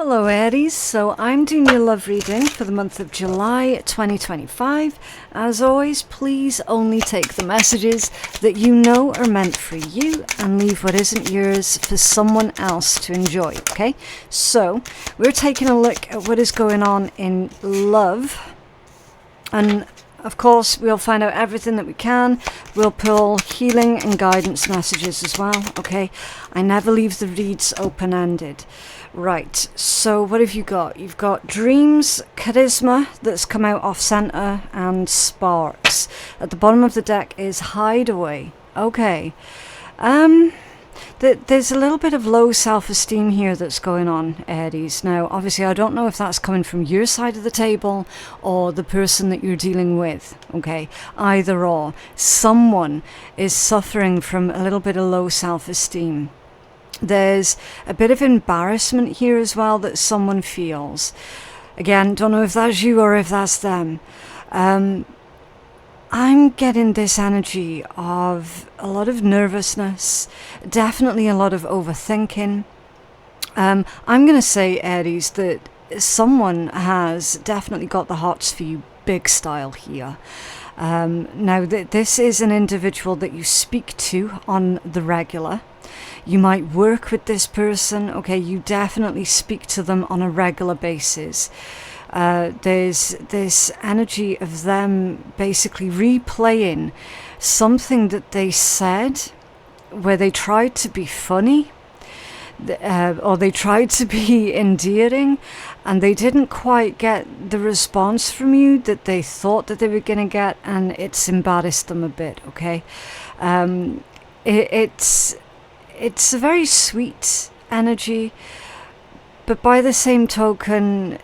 Hello Aries, so I'm doing your love reading for the month of July 2025. As always, please only take the messages that you know are meant for you and leave what isn't yours for someone else to enjoy, okay? So, we're taking a look at what is going on in love, and of course we'll find out everything that we can. We'll pull healing and guidance messages as well, okay? I never leave the reads open-ended. Right, so what have you got? You've got dreams, charisma that's come out off center, and sparks. At the bottom of the deck is hideaway. Okay. There's a little bit of low self-esteem here that's going on, Aries. Now, obviously, I don't know if that's coming from your side of the table or the person that you're dealing with, okay? Either or. Someone is suffering from a little bit of low self-esteem. There's a bit of embarrassment here as well that someone feels. Again, don't know if that's you or if that's them. I'm getting this energy of a lot of nervousness, definitely a lot of overthinking. I'm going to say, Aries, that someone has definitely got the hots for you big style here. Now, this is an individual that you speak to on the regular. You might work with this person, okay? You definitely speak to them on a regular basis. There's this energy of them basically replaying something that they said where they tried to be funny, or they tried to be endearing, and they didn't quite get the response from you that they thought that they were going to get, and it's embarrassed them a bit, okay? It's a very sweet energy, but by the same token,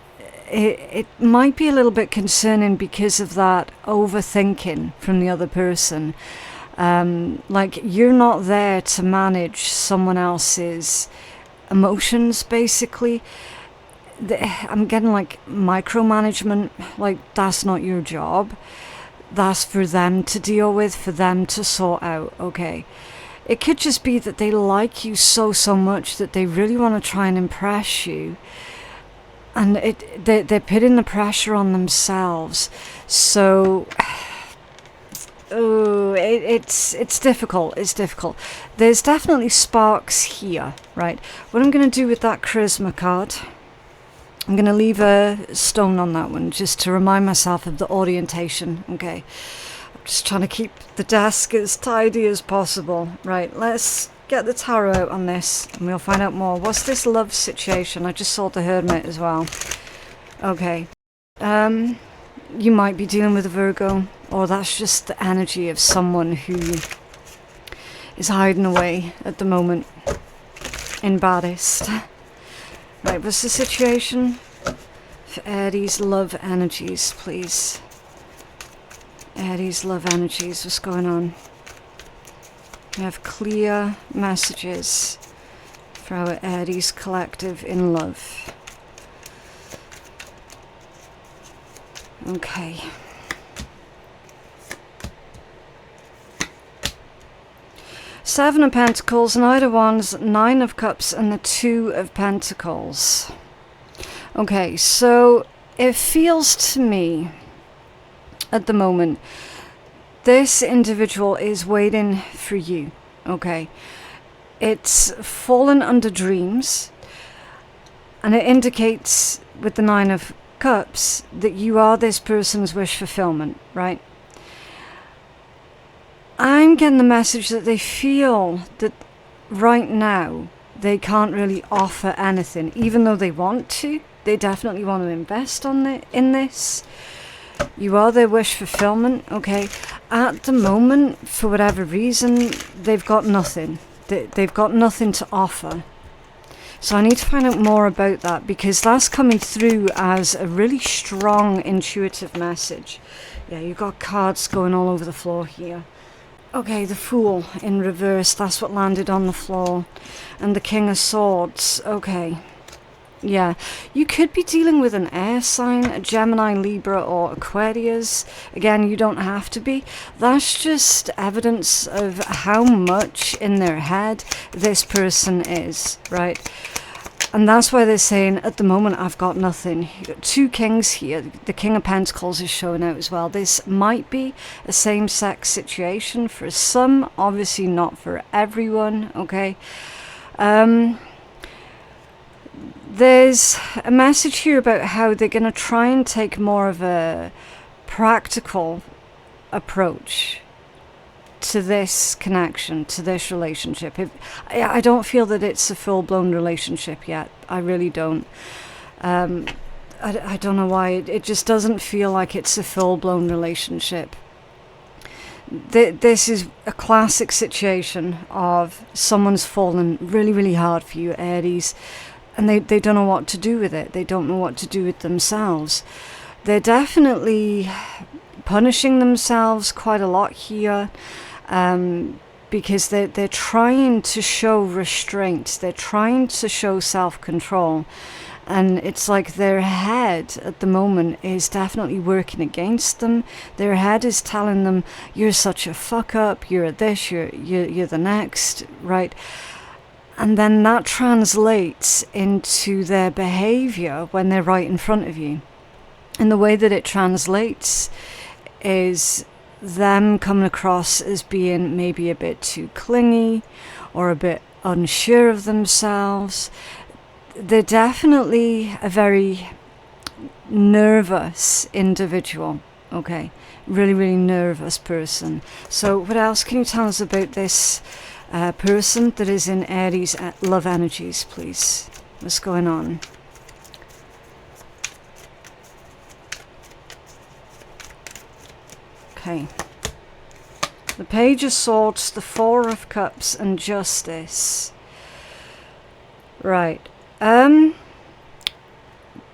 it might be a little bit concerning because of that overthinking from the other person. Like, you're not there to manage someone else's emotions, basically. I'm getting like micromanagement, like that's not your job. That's for them to deal with, for them to sort out, okay? It could just be that they like you so much that they really want to try and impress you. And they're putting the pressure on themselves. So, it's difficult. It's difficult. There's definitely sparks here, right? What I'm going to do with that charisma card, I'm going to leave a stone on that one just to remind myself of the orientation, okay? Just trying to keep the desk as tidy as possible. Right, let's get the tarot out on this and we'll find out more. What's this love situation? I just saw the Hermit as well. Okay. You might be dealing with a Virgo, or that's just the energy of someone who is hiding away at the moment. Embarrassed. Right, what's the situation for Aries love energies, please? Aries love energies, what's going on? We have clear messages for our Aries collective in love. Okay. Seven of Pentacles, Knight of Wands, Nine of Cups, and the Two of Pentacles. Okay, so it feels to me at the moment, this individual is waiting for you, okay? It's fallen under dreams, and it indicates with the Nine of Cups that you are this person's wish fulfillment, right? I'm getting the message that they feel that right now they can't really offer anything, even though they want to. They definitely want to invest in this. You are their wish fulfillment, okay? At the moment, for whatever reason, they've got nothing. They've got nothing to offer. So I need to find out more about that, because that's coming through as a really strong intuitive message. Yeah, you've got cards going all over the floor here. Okay, the Fool in reverse, that's what landed on the floor. And the King of Swords, okay. Yeah, you could be dealing with an air sign, a Gemini, Libra, or Aquarius. Again, you don't have to be. That's just evidence of how much in their head this person is, right? And that's why they're saying, at the moment, I've got nothing. Two kings here. The King of Pentacles is showing out as well. This might be a same-sex situation for some, obviously not for everyone, okay? There's a message here about how they're going to try and take more of a practical approach to this connection, to this relationship. I don't feel that it's a full-blown relationship yet. I really don't. I don't know why. It just doesn't feel like it's a full-blown relationship. This is a classic situation of someone's fallen really, really hard for you, Aries, and they don't know what to do with it. They don't know what to do with themselves. They're definitely punishing themselves quite a lot here, because they're trying to show restraint. They're trying to show self-control. And it's like their head at the moment is definitely working against them. Their head is telling them, you're such a fuck up, you're this, you're the next, right? And then that translates into their behavior when they're right in front of you. And the way that it translates is them coming across as being maybe a bit too clingy or a bit unsure of themselves. They're definitely a very nervous individual, okay? Really, really nervous person. So what else can you tell us about this person that is in Aries love energies, please? What's going on? Okay. The Page of Swords, the Four of Cups, and Justice. Right.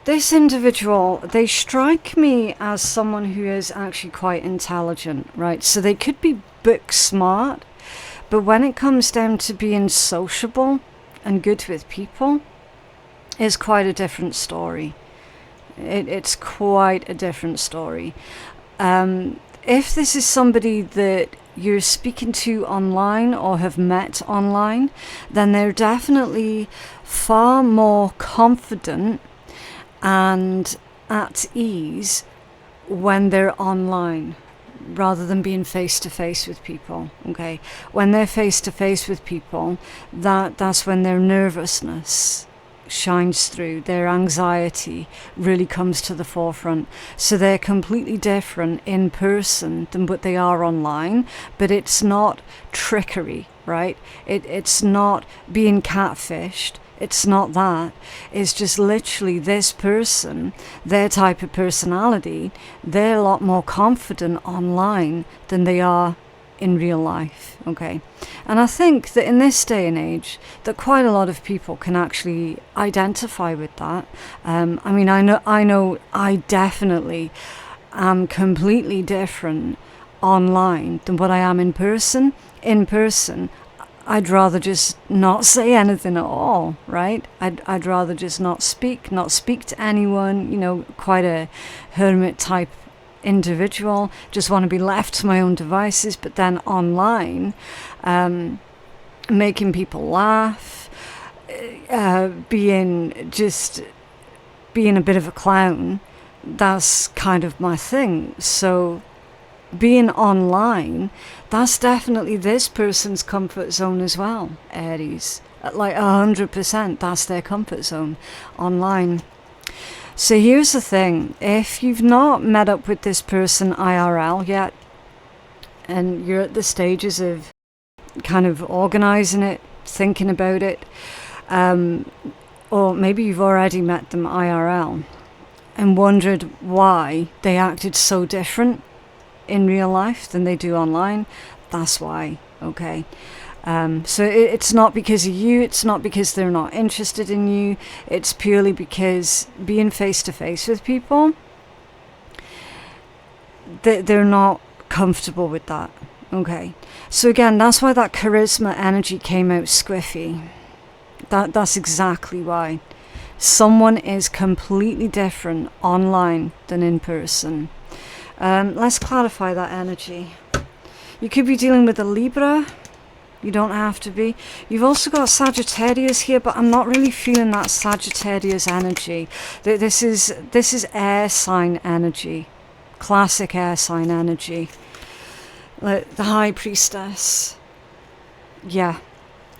This individual, they strike me as someone who is actually quite intelligent, right? So they could be book smart, but when it comes down to being sociable and good with people, it's quite a different story. It's quite a different story. If this is somebody that you're speaking to online or have met online, then they're definitely far more confident and at ease when they're online rather than being face to face with people. Okay, when they're face to face with people, that's when their nervousness shines through, their anxiety really comes to the forefront. So they're completely different in person than what they are online, but it's not trickery, right? It's not being catfished. It's not that. It's just literally this person, their type of personality, they're a lot more confident online than they are in real life, okay? And I think that in this day and age, that quite a lot of people can actually identify with that. I mean, I know I definitely am completely different online than what I am in person. In person, I'd rather just not say anything at all, right? I'd rather just not speak to anyone, you know, quite a hermit type individual, just want to be left to my own devices. But then online, making people laugh, being a bit of a clown, that's kind of my thing. So being online, that's definitely this person's comfort zone as well, Aries. Like 100%, that's their comfort zone online. So here's the thing, if you've not met up with this person IRL yet, and you're at the stages of kind of organizing it, thinking about it, or maybe you've already met them IRL and wondered why they acted so different in real life than they do online, that's why, okay? So it's not because of you, it's not because they're not interested in you, it's purely because being face to face with people, they're not comfortable with that, okay? So again, that's why that charisma energy came out squiffy. That's exactly why. Someone is completely different online than in person. Let's clarify that energy. You could be dealing with a Libra, You don't have to be. You've also got Sagittarius here, but I'm not really feeling that Sagittarius energy. This is air sign energy. Classic air sign energy. Like the High Priestess. Yeah.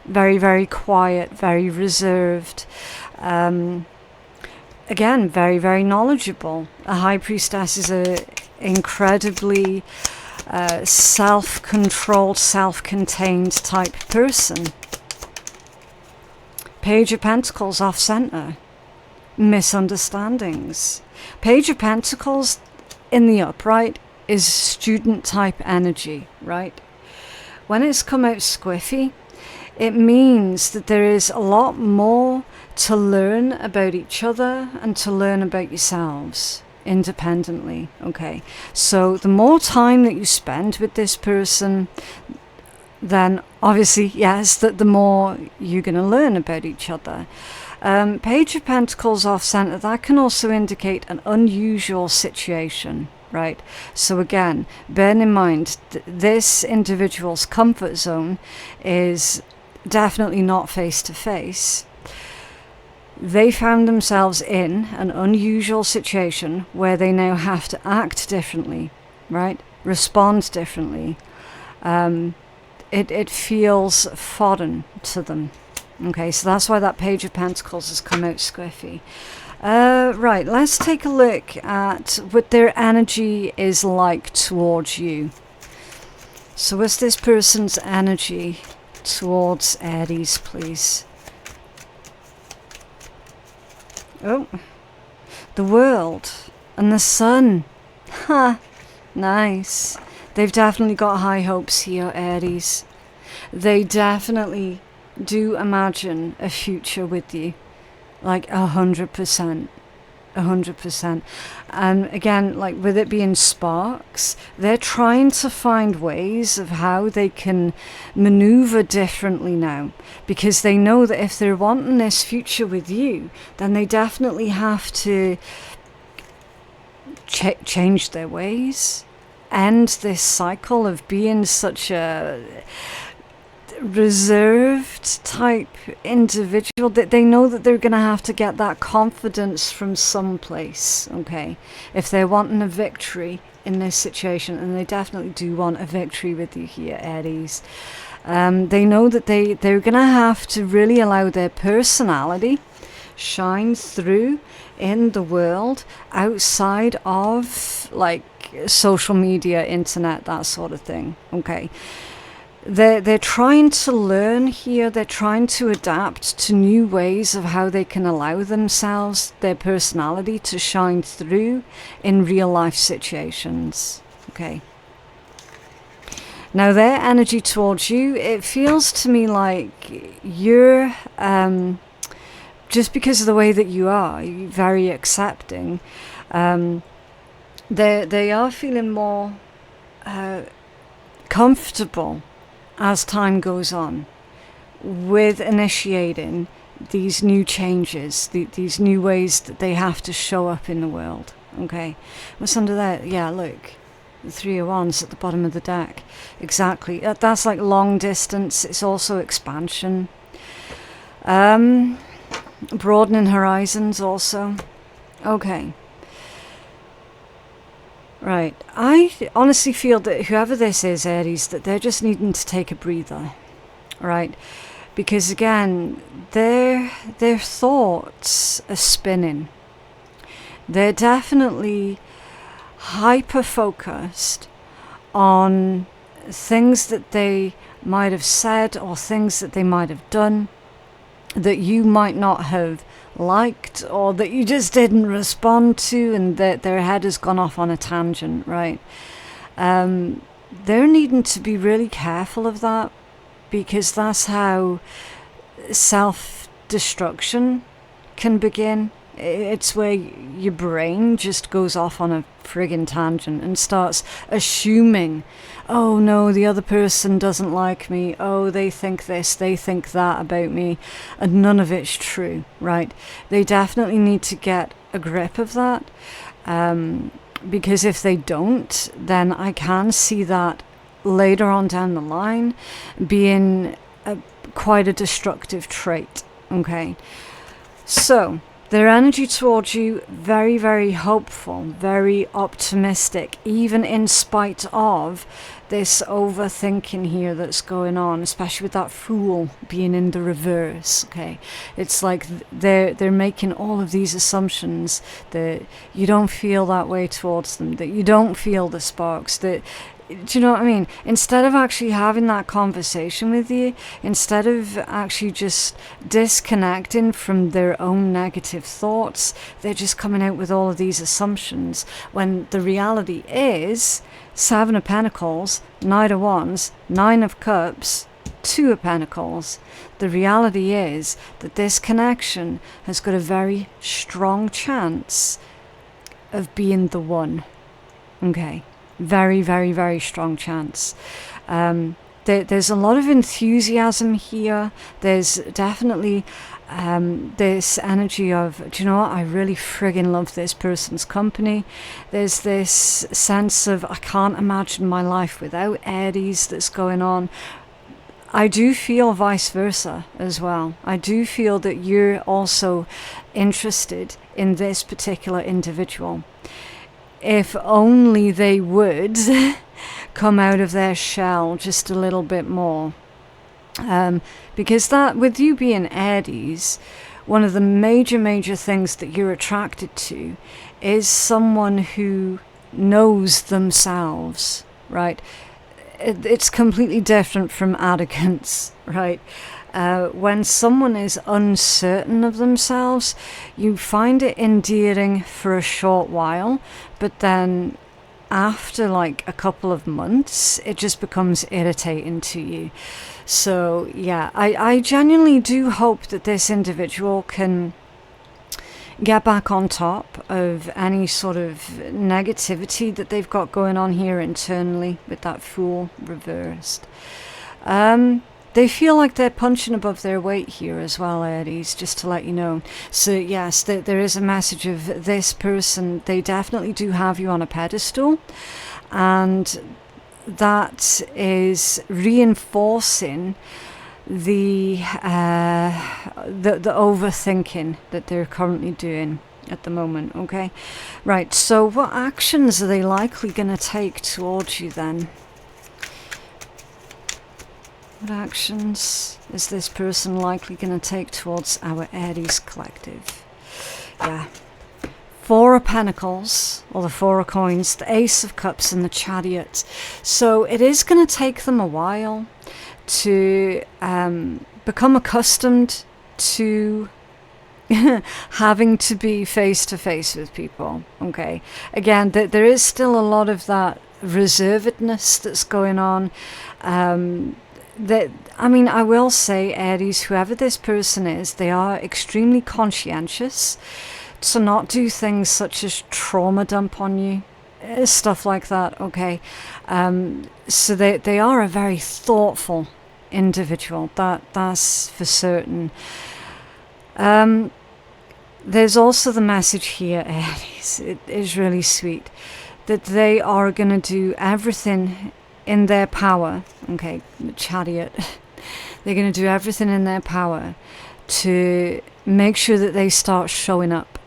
Very, very quiet, very reserved. Again, very, very knowledgeable. A High Priestess is a incredibly self-controlled, self-contained type person. Page of Pentacles off center. Misunderstandings. Page of Pentacles in the upright is student type energy, right? When it's come out squiffy, it means that there is a lot more to learn about each other and to learn about yourselves independently. Okay, so the more time that you spend with this person, then obviously, yes, that the more you're going to learn about each other. Page of Pentacles off center, that can also indicate an unusual situation, right? So again, bear in mind this individual's comfort zone is definitely not face to face. They found themselves in an unusual situation where they now have to act differently, right? Respond differently. It feels foreign to them. Okay, so that's why that Page of Pentacles has come out squiffy. Right, let's take a look at what their energy is like towards you. So what's this person's energy towards Aries, please? Oh, the World and the Sun. Ha, nice. They've definitely got high hopes here, Aries. They definitely do imagine a future with you, like 100%. 100%. And again, like with it being sparks, they're trying to find ways of how they can maneuver differently now, because they know that if they're wanting this future with you, then they definitely have to change their ways, end this cycle of being such a reserved type individual. That they know that they're going to have to get that confidence from someplace, okay, if they're wanting a victory in this situation. And they definitely do want a victory with you here, Aries. They know that they're going to have to really allow their personality shine through in the world outside of like social media, internet, that sort of thing, okay. They're trying to learn here. They're trying to adapt to new ways of how they can allow themselves, their personality, to shine through in real life situations. Okay. Now their energy towards you, it feels to me like you're, just because of the way that you are, you're very accepting. They are feeling more comfortable as time goes on with initiating these new changes, these new ways that they have to show up in the world. Okay, what's under there? Yeah, look, the Three of Wands at the bottom of the deck. Exactly, that's like long distance. It's also expansion, broadening horizons also. Okay. Right, I honestly feel that whoever this is, Aries, that they're just needing to take a breather, right? Because again, their thoughts are spinning. They're definitely hyper-focused on things that they might have said or things that they might have done that you might not have liked, or that you just didn't respond to, and that their head has gone off on a tangent, right? They're needing to be really careful of that, because that's how self-destruction can begin. It's where your brain just goes off on a friggin' tangent and starts assuming, oh no, the other person doesn't like me, oh, they think this, they think that about me, and none of it's true, right? They definitely need to get a grip of that, because if they don't, then I can see that later on down the line being quite a destructive trait. Okay, so their energy towards you, very, very hopeful, very optimistic, even in spite of this overthinking here that's going on, especially with that Fool being in the reverse. Okay, it's like they're making all of these assumptions that you don't feel that way towards them, that you don't feel the sparks, that, do you know what I mean? Instead of actually having that conversation with you, instead of actually just disconnecting from their own negative thoughts, they're just coming out with all of these assumptions, when the reality is 7 of Pentacles, Knight of Wands, 9 of Cups, 2 of Pentacles. The reality is that this connection has got a very strong chance of being the one. Okay. Very, very, very strong chance. There's a lot of enthusiasm here. There's definitely this energy of, do you know what, I really friggin' love this person's company. There's this sense of, I can't imagine my life without Aries that's going on. I do feel vice versa as well. I do feel that you're also interested in this particular individual. If only they would come out of their shell just a little bit more. Because that, with you being Aries, one of the major things that you're attracted to is someone who knows themselves, right? It's completely different from arrogance, right? When someone is uncertain of themselves, you find it endearing for a short while, but then after like a couple of months, it just becomes irritating to you. So yeah, I genuinely do hope that this individual can get back on top of any sort of negativity that they've got going on here internally with that Fool reversed. They feel like they're punching above their weight here as well, Aries, just to let you know. So yes, there is a message of this person. They definitely do have you on a pedestal, and that is reinforcing the overthinking that they're currently doing at the moment. Okay, right, so what actions are they likely going to take towards you then? What actions is this person likely going to take towards our Aries collective? Yeah. 4 of Pentacles, or the 4 of Coins, the Ace of Cups, and the Chariot. So it is going to take them a while to become accustomed to having to be face to face with people. Okay. Again, there is still a lot of that reservedness that's going on. I mean, I will say, Aries, whoever this person is, they are extremely conscientious to not do things such as trauma dump on you, stuff like that, okay? So they are a very thoughtful individual, that's for certain. There's also the message here, Aries, it is really sweet, that they are going to do everything in their power. Okay, the Chariot. They're going to do everything in their power to make sure that they start showing up,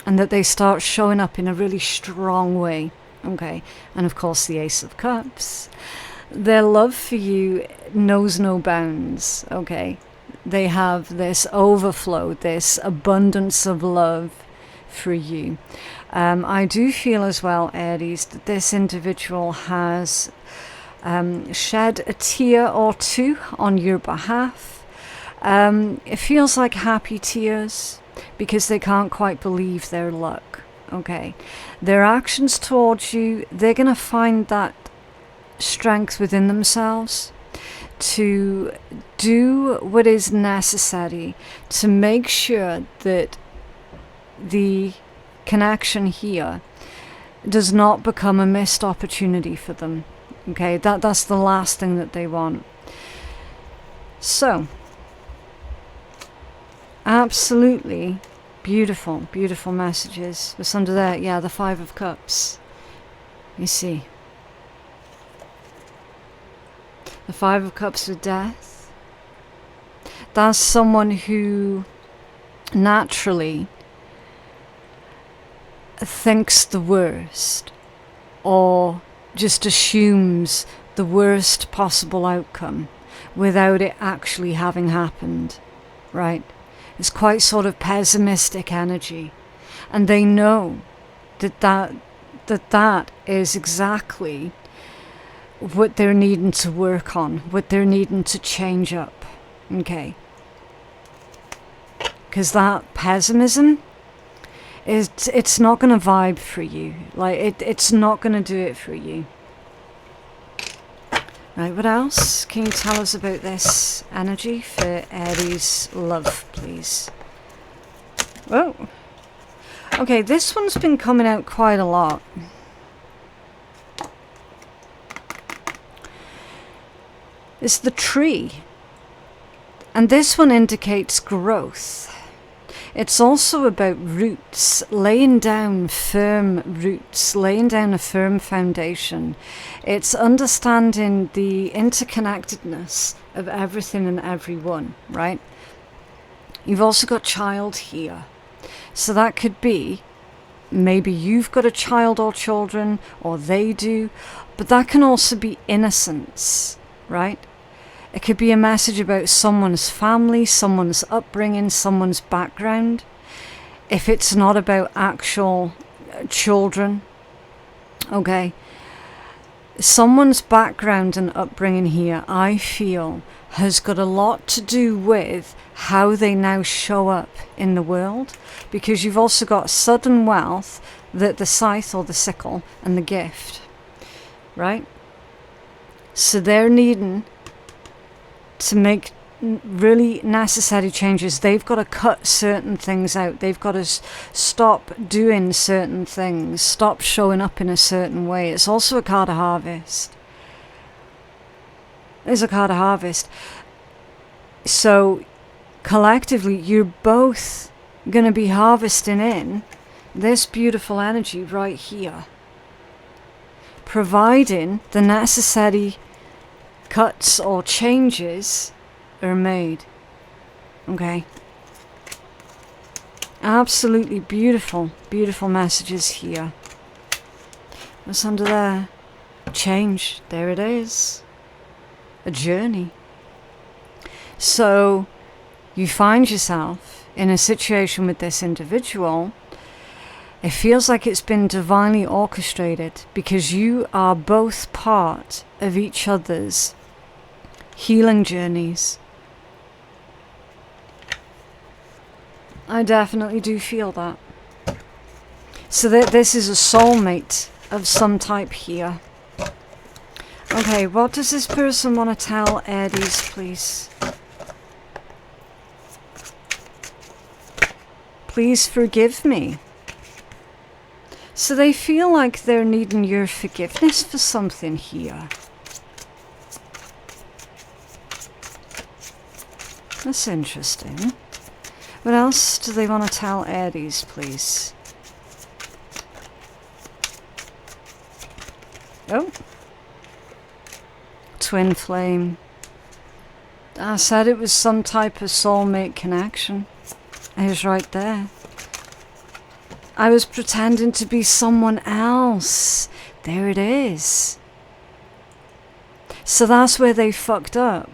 and that they start showing up in a really strong way. Okay, and of course the Ace of Cups. Their love for you knows no bounds. Okay, they have this overflow, this abundance of love for you. I do feel as well, Aries, that this individual has shed a tear or two on your behalf. It feels like happy tears because they can't quite believe their luck. Okay, their actions towards you, they're going to find that strength within themselves to do what is necessary to make sure that the connection here does not become a missed opportunity for them. Okay, that's the last thing that they want. So absolutely beautiful messages. What's under there? Yeah, the 5 of Cups. You see, The Five of Cups with Death. That's someone who naturally thinks the worst, or just assumes the worst possible outcome without it actually having happened, right? It's quite sort of pessimistic energy, and they know that is exactly what they're needing to work on, what they're needing to change up, okay? Because that pessimism, it's not going to vibe for you. Like, it's not going to do it for you. Right, what else can you tell us about this energy for Aries love, please? Whoa. Okay, this one's been coming out quite a lot. It's the tree. And this one indicates growth. It's also about roots, laying down firm roots, laying down a firm foundation. It's understanding the interconnectedness of everything and everyone, right? You've also got child here. So that could be, maybe you've got a child or children, or they do, but that can also be innocence, right? It could be a message about someone's family, someone's upbringing, someone's background. If it's not about actual children, okay? Someone's background and upbringing here, I feel, has got a lot to do with how they now show up in the world. Because you've also got sudden wealth, the scythe or the sickle, and the gift, right? So they're needing to make really necessary changes. They've got to cut certain things out. They've got to stop doing certain things, stop showing up in a certain way. It's also a card of harvest. It's a card of harvest. So collectively, you're both going to be harvesting in this beautiful energy right here, providing the necessary cuts or changes are made. Okay. Absolutely beautiful, beautiful messages here. What's under there? Change. There it is. A journey. So you find yourself in a situation with this individual. It feels like it's been divinely orchestrated because you are both part of each other's healing journeys. I definitely do feel that. So that this is a soulmate of some type here. Okay, what does this person want to tell Aries, please? Please forgive me. So they feel like they're needing your forgiveness for something here. That's interesting. What else do they want to tell Aries, please? Oh. Twin flame. I said it was some type of soulmate connection. I was right there. I was pretending to be someone else. There it is. So that's where they fucked up.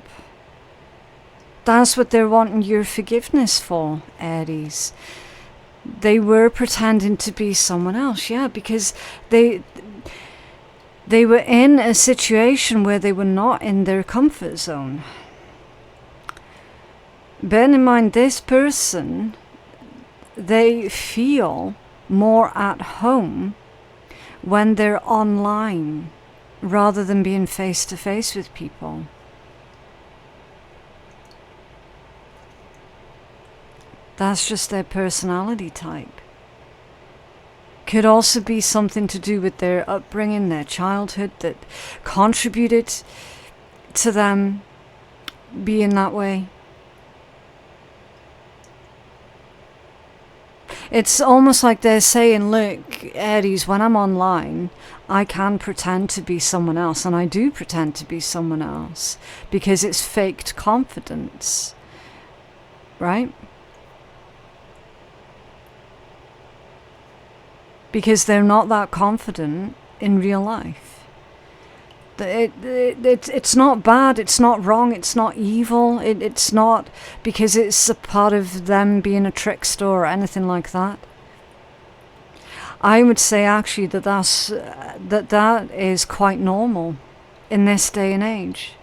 That's what they're wanting your forgiveness for, Aries. They were pretending to be someone else, yeah, because they were in a situation where they were not in their comfort zone. Bear in mind, this person, they feel more at home when they're online rather than being face to face with people. That's just their personality type. Could also be something to do with their upbringing, their childhood, that contributed to them being that way. It's almost like they're saying, look, Aries, when I'm online, I can pretend to be someone else, and I do pretend to be someone else because it's faked confidence, right? Because they're not that confident in real life. It's not bad, it's not wrong, it's not evil, it's not because it's a part of them being a trickster or anything like that. I would say actually that is quite normal in this day and age.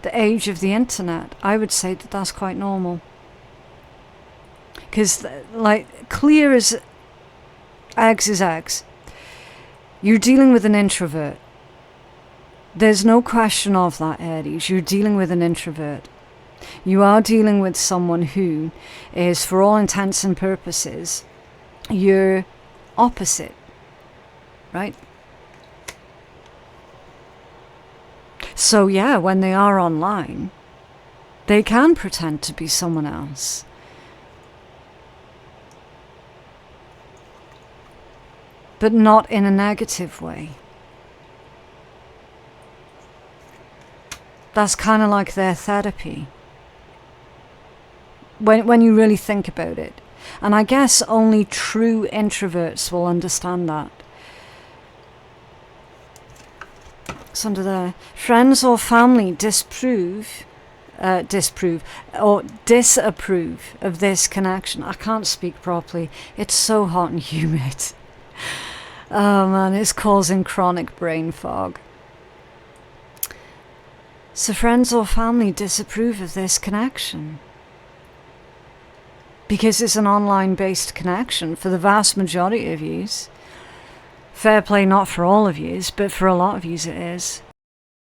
The age of the internet, I would say that that's quite normal. Because, like, clear as eggs is eggs. You're dealing with an introvert. There's no question of that, Aries. You're dealing with an introvert. You are dealing with someone who is, for all intents and purposes, your opposite, right? So yeah, when they are online, they can pretend to be someone else. But not in a negative way. That's kind of like their therapy. When you really think about it. And I guess only true introverts will understand that. It's under there. Friends or family disapprove or disapprove of this connection. I can't speak properly. It's so hot and humid. Oh man, it's causing chronic brain fog. So friends or family disapprove of this connection. Because it's an online-based connection for the vast majority of yous. Fair play not for all of yous, but for a lot of yous it is.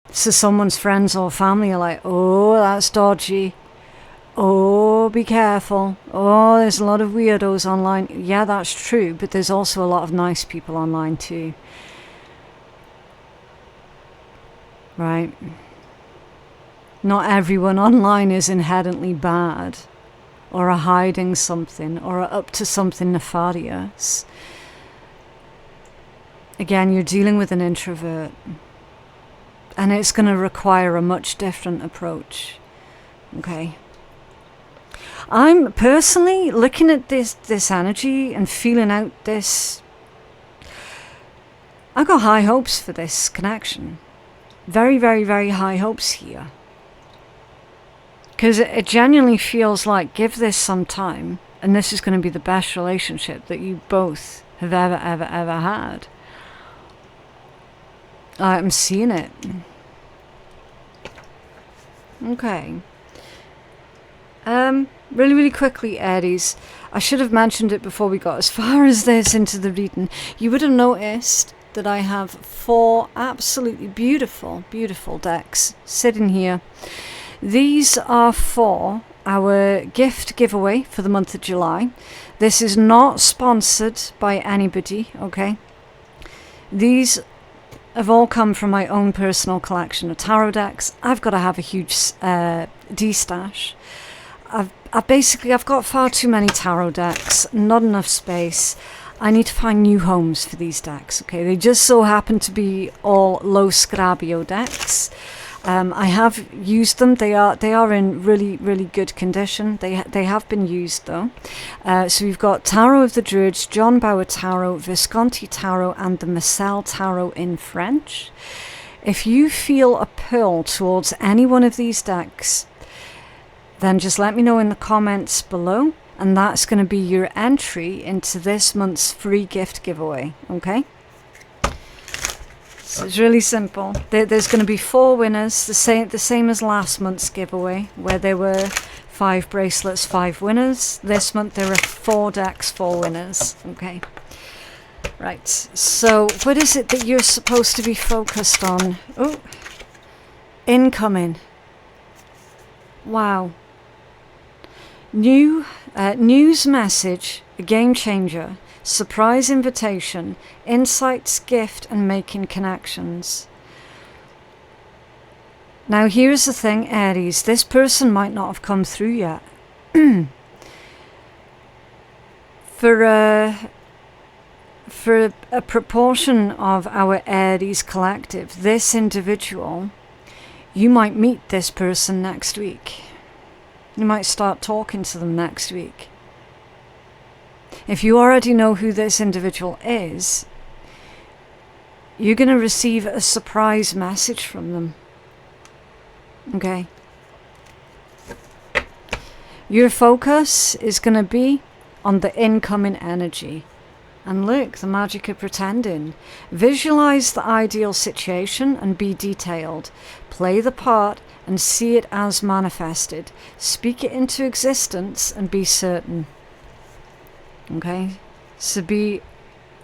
So someone's friends or family are like, oh, that's dodgy. Oh, be careful. Oh, there's a lot of weirdos online. Yeah, that's true, but there's also a lot of nice people online too. Right? Not everyone online is inherently bad, or are hiding something, or are up to something nefarious. Again, you're dealing with an introvert, and it's going to require a much different approach. Okay? I'm personally looking at this energy and feeling out this. I've got high hopes for this connection. Very, very, very high hopes here. Because it genuinely feels like, give this some time, and this is going to be the best relationship that you both have ever had. I'm seeing it. Okay. Really, really quickly, Aries. I should have mentioned it before we got as far as this into the reading. You would have noticed that I have 4 absolutely beautiful, beautiful decks sitting here. These are for our gift giveaway for the month of July. This is not sponsored by anybody, okay? These have all come from my own personal collection of tarot decks. I've got to have a huge D-stash. I've got far too many tarot decks, not enough space. I need to find new homes for these decks, okay? They just so happen to be all low Scrabio decks. I have used them. They are in really, really good condition. They have been used though. So we've got Tarot of the Druids, John Bauer Tarot, Visconti Tarot, and the Marcel Tarot in French. If you feel a pull towards any one of these decks, then just let me know in the comments below, and that's going to be your entry into this month's free gift giveaway. Okay? So it's really simple. There's going to be 4 winners, the same as last month's giveaway, where there were 5 bracelets, 5 winners. This month there are 4 decks, 4 winners. Okay. Right. So what is it that you're supposed to be focused on? Oh, incoming. Wow. News message, a game changer. Surprise invitation, insights, gift, and making connections. Now here's the thing, Aries, this person might not have come through yet. For a proportion of our Aries collective, this individual, you might meet this person next week. You might start talking to them next week. If you already know who this individual is, you're going to receive a surprise message from them. Okay? Your focus is going to be on the incoming energy. And look, the magic of pretending. Visualize the ideal situation and be detailed. Play the part and see it as manifested. Speak it into existence and be certain. Okay? So be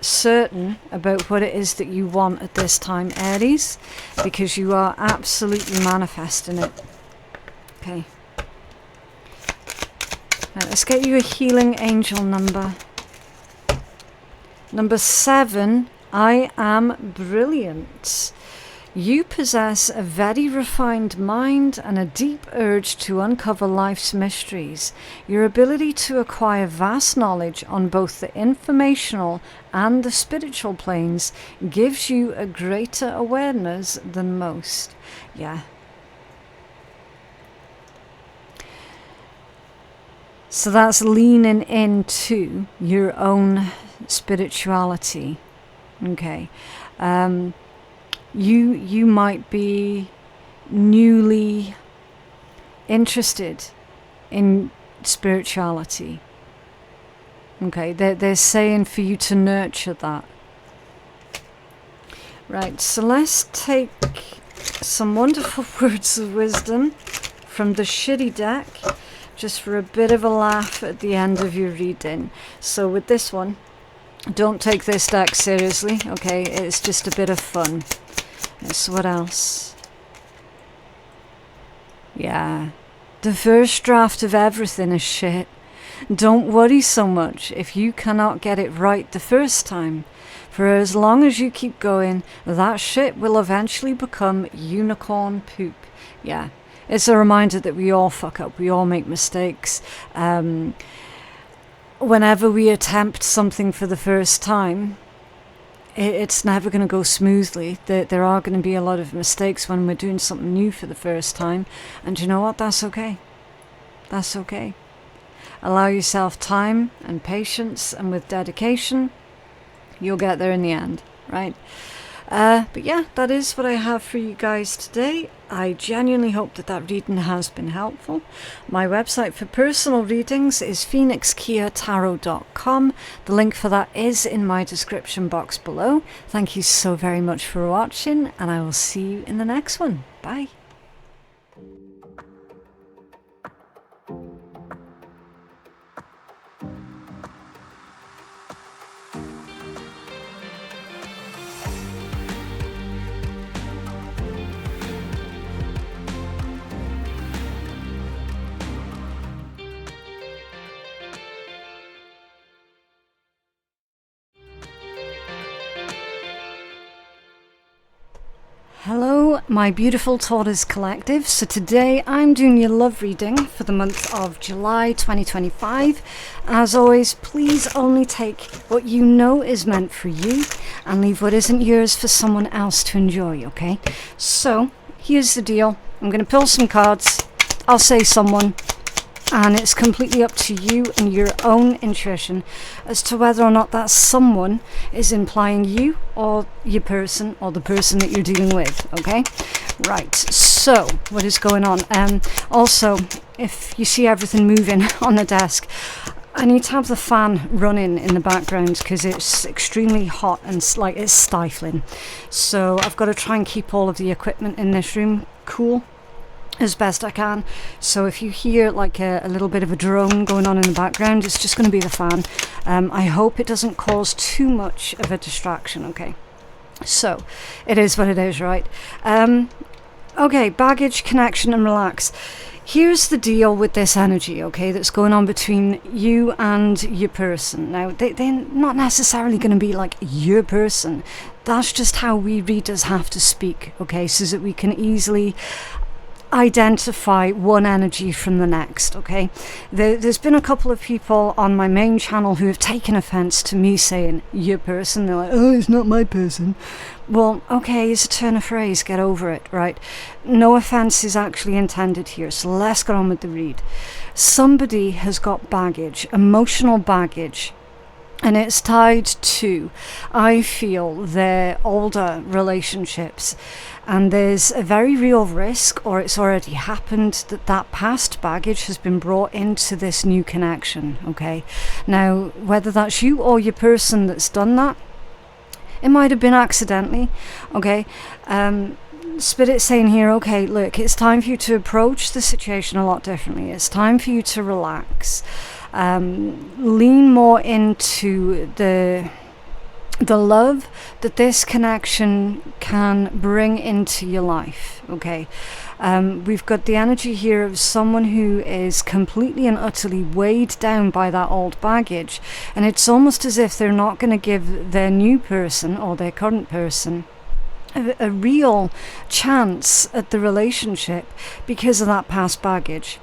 certain about what it is that you want at this time, Aries, because you are absolutely manifesting it. Okay. Right, let's get you a healing angel number. Number 7, I am brilliant. You possess a very refined mind and a deep urge to uncover life's mysteries. Your ability to acquire vast knowledge on both the informational and the spiritual planes gives you a greater awareness than most. Yeah. So that's leaning into your own spirituality. Okay. You might be newly interested in spirituality. Okay, they're saying for you to nurture that. Right, so let's take some wonderful words of wisdom from the shitty deck, just for a bit of a laugh at the end of your reading. So with this one, don't take this deck seriously, okay? It's just a bit of fun. So what else? Yeah. The first draft of everything is shit. Don't worry so much if you cannot get it right the first time. For as long as you keep going, that shit will eventually become unicorn poop. Yeah. It's a reminder that we all fuck up. We all make mistakes. Whenever we attempt something for the first time, it's never going to go smoothly. There are going to be a lot of mistakes when we're doing something new for the first time. And you know what? That's okay. That's okay. Allow yourself time and patience, and with dedication, you'll get there in the end, right? But yeah, that is what I have for you guys today. I genuinely hope that reading has been helpful. My website for personal readings is phoenixkeiatarot.com. The link for that is in my description box below. Thank you so very much for watching, and I will see you in the next one. Bye. Hello, my beautiful Taurus collective. So today I'm doing your love reading for the month of July 2025. As always, please only take what you know is meant for you and leave what isn't yours for someone else to enjoy, okay? So here's the deal. I'm going to pull some cards. I'll say someone, and it's completely up to you and your own intuition as to whether or not that someone is implying you or your person or the person that you're dealing with, okay? Right, so what is going on? Also, if you see everything moving on the desk, I need to have the fan running in the background because it's extremely hot and it's stifling. So I've got to try and keep all of the equipment in this room cool as best I can. So if you hear like a little bit of a drone going on in the background, it's just going to be the fan. I hope it doesn't cause too much of a distraction, okay? So it is what it is, right? Okay, baggage, connection, and relax. Here's the deal with this energy, okay, that's going on between you and your person. Now, they're not necessarily going to be like your person. That's just how we readers have to speak, okay, so that we can easily identify one energy from the next, okay? There's been a couple of people on my main channel who have taken offense to me saying your person. They're like, oh, it's not my person. Well, okay, it's a turn of phrase, get over it, right? No offense is actually intended here, so let's get on with the read. Somebody has got baggage, emotional baggage, and it's tied to, I feel, their older relationships. And there's a very real risk, or it's already happened, that that past baggage has been brought into this new connection, okay? Now, whether that's you or your person that's done that, it might have been accidentally, okay? Spirit's saying here, okay, look, it's time for you to approach the situation a lot differently. It's time for you to relax. Lean more into the love that this connection can bring into your life, okay? We've got the energy here of someone who is completely and utterly weighed down by that old baggage, and it's almost as if they're not going to give their new person or their current person a real chance at the relationship because of that past baggage.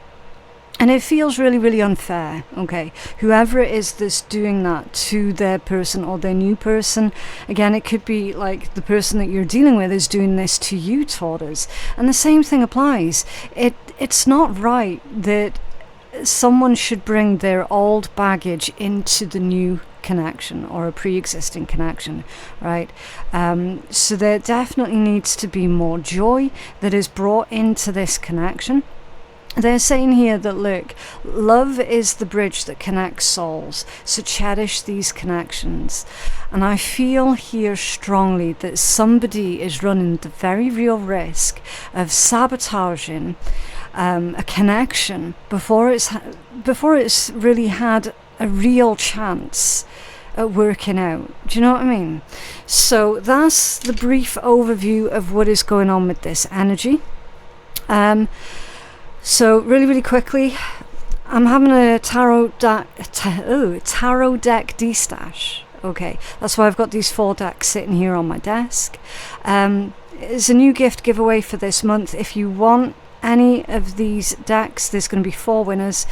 And it feels really, really unfair, okay? Whoever it is that's doing that to their person or their new person, again, it could be like the person that you're dealing with is doing this to you, Taurus. And the same thing applies. It's not right that someone should bring their old baggage into the new connection or a pre-existing connection, right? So there definitely needs to be more joy that is brought into this connection. They're saying here that, look, love is the bridge that connects souls, so cherish these connections. And I feel here strongly that somebody is running the very real risk of sabotaging a connection before it's really had a real chance at working out. Do you know what I mean? So that's the brief overview of what is going on with this energy. So really, really quickly, I'm having a tarot deck de-stash. Okay, that's why I've got these 4 decks sitting here on my desk. It's a new gift giveaway for this month. If you want any of these decks, there's going to be 4 winners.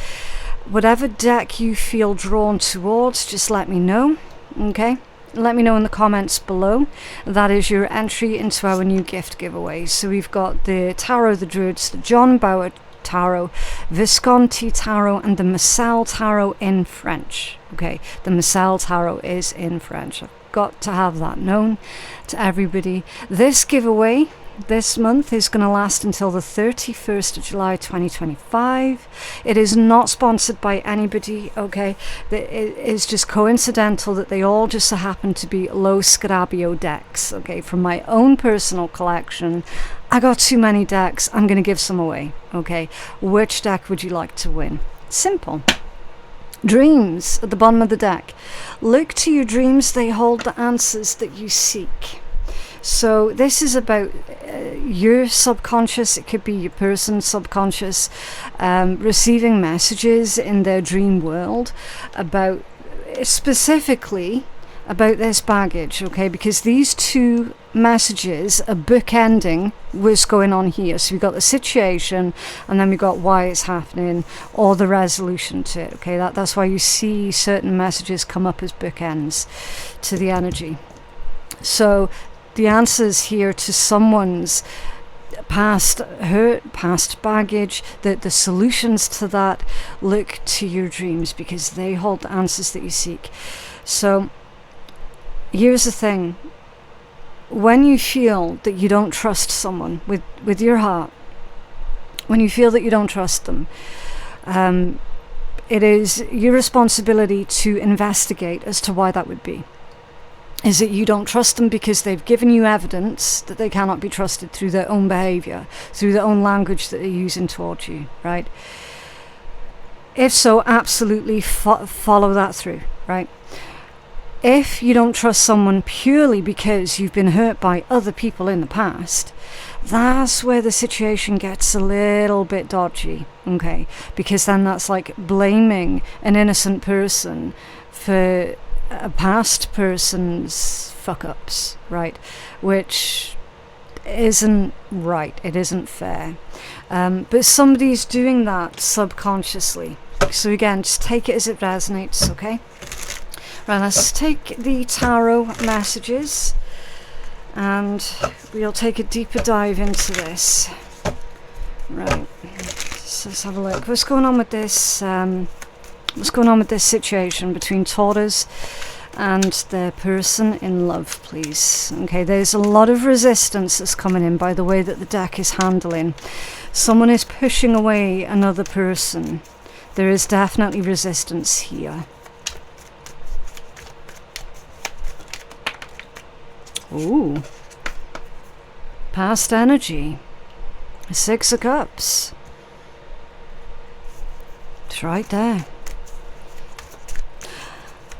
Whatever deck you feel drawn towards, just let me know, okay? Let me know in the comments below. That is your entry into our new gift giveaway. So we've got the Tarot of the Druids, the John Bauer Tarot, Visconti Tarot, and the Missal Tarot in French. Okay, the Missal Tarot is in French. I've got to have that known to everybody. This giveaway this month is going to last until the 31st of July 2025. It is not sponsored by anybody, okay? It is just coincidental that they all just so happen to be Lo Scarabeo decks, okay? From my own personal collection. I got too many decks, I'm going to give some away, okay? Which deck would you like to win? Simple. Dreams at the bottom of the deck. Look to your dreams, they hold the answers that you seek. So this is about your subconscious, it could be your person's subconscious, receiving messages in their dream world about, specifically about this baggage, okay? Because these 2 messages are bookending what's going on here. So we've got the situation, and then we've got why it's happening, or the resolution to it, okay? That's why you see certain messages come up as bookends to the energy. So the answers here to someone's past hurt, past baggage, the solutions to that, look to your dreams because they hold the answers that you seek. So here's the thing. When you feel that you don't trust someone with your heart, when you feel that you don't trust them, it is your responsibility to investigate as to why that would be. Is it you don't trust them because they've given you evidence that they cannot be trusted through their own behavior, through their own language that they're using towards you, right? If so, absolutely follow that through, right? If you don't trust someone purely because you've been hurt by other people in the past, that's where the situation gets a little bit dodgy, okay? Because then that's like blaming an innocent person for a past person's fuck-ups, right? Which isn't right, it isn't fair. But somebody's doing that subconsciously. So again, just take it as it resonates, okay? Right, let's take the tarot messages and we'll take a deeper dive into this. Right, so let's have a look. What's going on with this? What's going on with this situation between Taurus and their person in love, please? Okay, there's a lot of resistance that's coming in by the way that the deck is handling. Someone is pushing away another person. There is definitely resistance here. Ooh. Past energy. 6 of Cups. It's right there.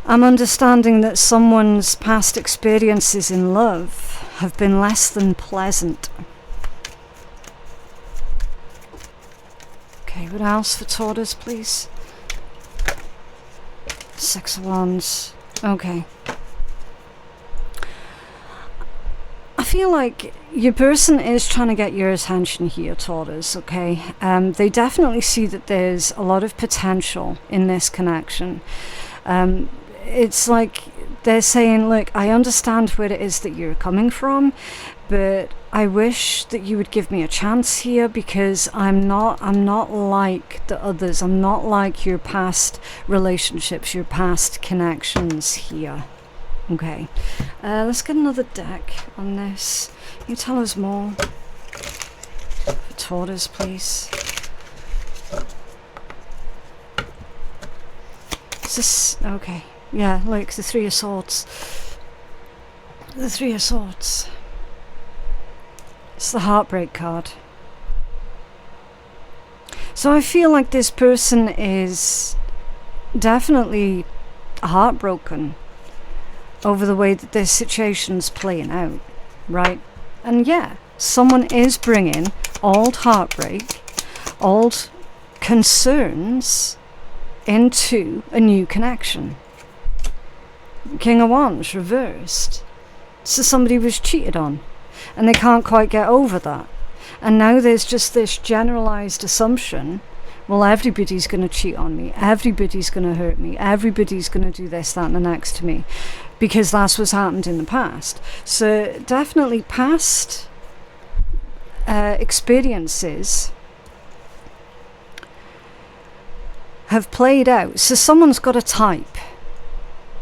I'm understanding that someone's past experiences in love have been less than pleasant. Okay, what else for Taurus, please? 6 of Wands. Okay. I feel like your person is trying to get your attention here, Taurus, okay? They definitely see that there's a lot of potential in this connection. It's like they're saying, look, I understand where it is that you're coming from, but I wish that you would give me a chance here, because I'm not like the others. I'm not like your past relationships, your past connections here. Okay, let's get another deck on this. Can you tell us more for Taurus, please? Is this okay? Yeah, like the 3 of Swords. The 3 of Swords. It's the heartbreak card. So I feel like this person is definitely heartbroken over the way that this situation's playing out, right? And yeah, someone is bringing old heartbreak, old concerns into a new connection. King of Wands reversed. So somebody was cheated on and they can't quite get over that. And now there's just this generalized assumption, well, everybody's going to cheat on me, everybody's going to hurt me, everybody's going to do this, that and the next to me, because that's what's happened in the past. So definitely past experiences have played out. So someone's got a type.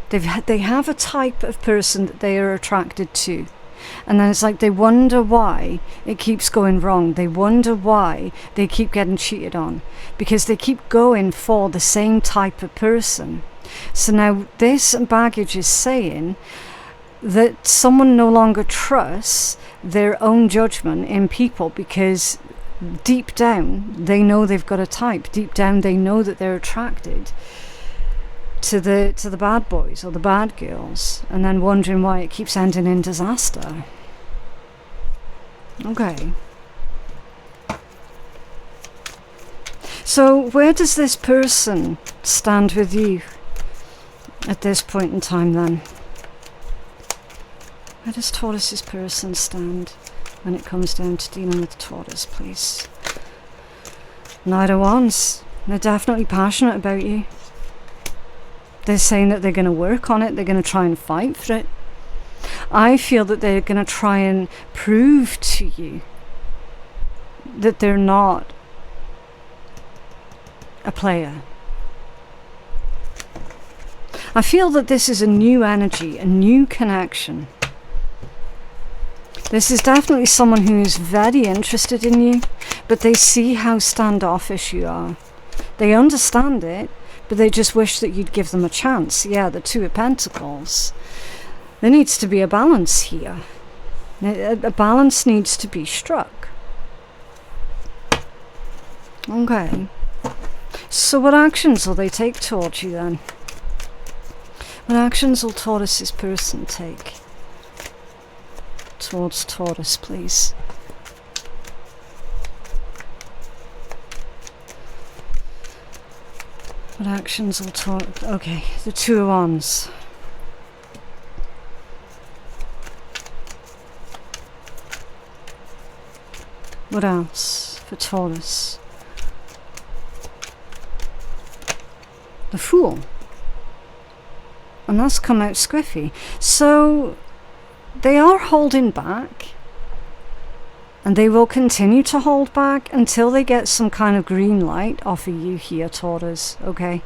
They have a type of person that they are attracted to. And then it's like they wonder why it keeps going wrong. They wonder why they keep getting cheated on, because they keep going for the same type of person. So now this baggage is saying that someone no longer trusts their own judgment in people, because deep down they know they've got a type. Deep down they know that they're attracted to the bad boys or the bad girls, and then wondering why it keeps ending in disaster. Okay. So where does this person stand with you at this point in time then? Where does Taurus's person stand when it comes down to dealing with Taurus, please? Knight of Wands. They're definitely passionate about you. They're saying that they're going to work on it. They're going to try and fight for it. I feel that they're going to try and prove to you that they're not a player. I feel that this is a new energy, a new connection. This is definitely someone who is very interested in you, but they see how standoffish you are. They understand it, but they just wish that you'd give them a chance. Yeah, the 2 of Pentacles. There needs to be a balance here. A balance needs to be struck. Okay. So what actions will they take towards you then? What actions will Taurus's person take towards Taurus, please? What actions will Taurus... Okay, the 2 of Wands. What else for for Taurus? The Fool. And that's come out squiffy. So they are holding back. And they will continue to hold back until they get some kind of green light off of you here, Taurus, okay?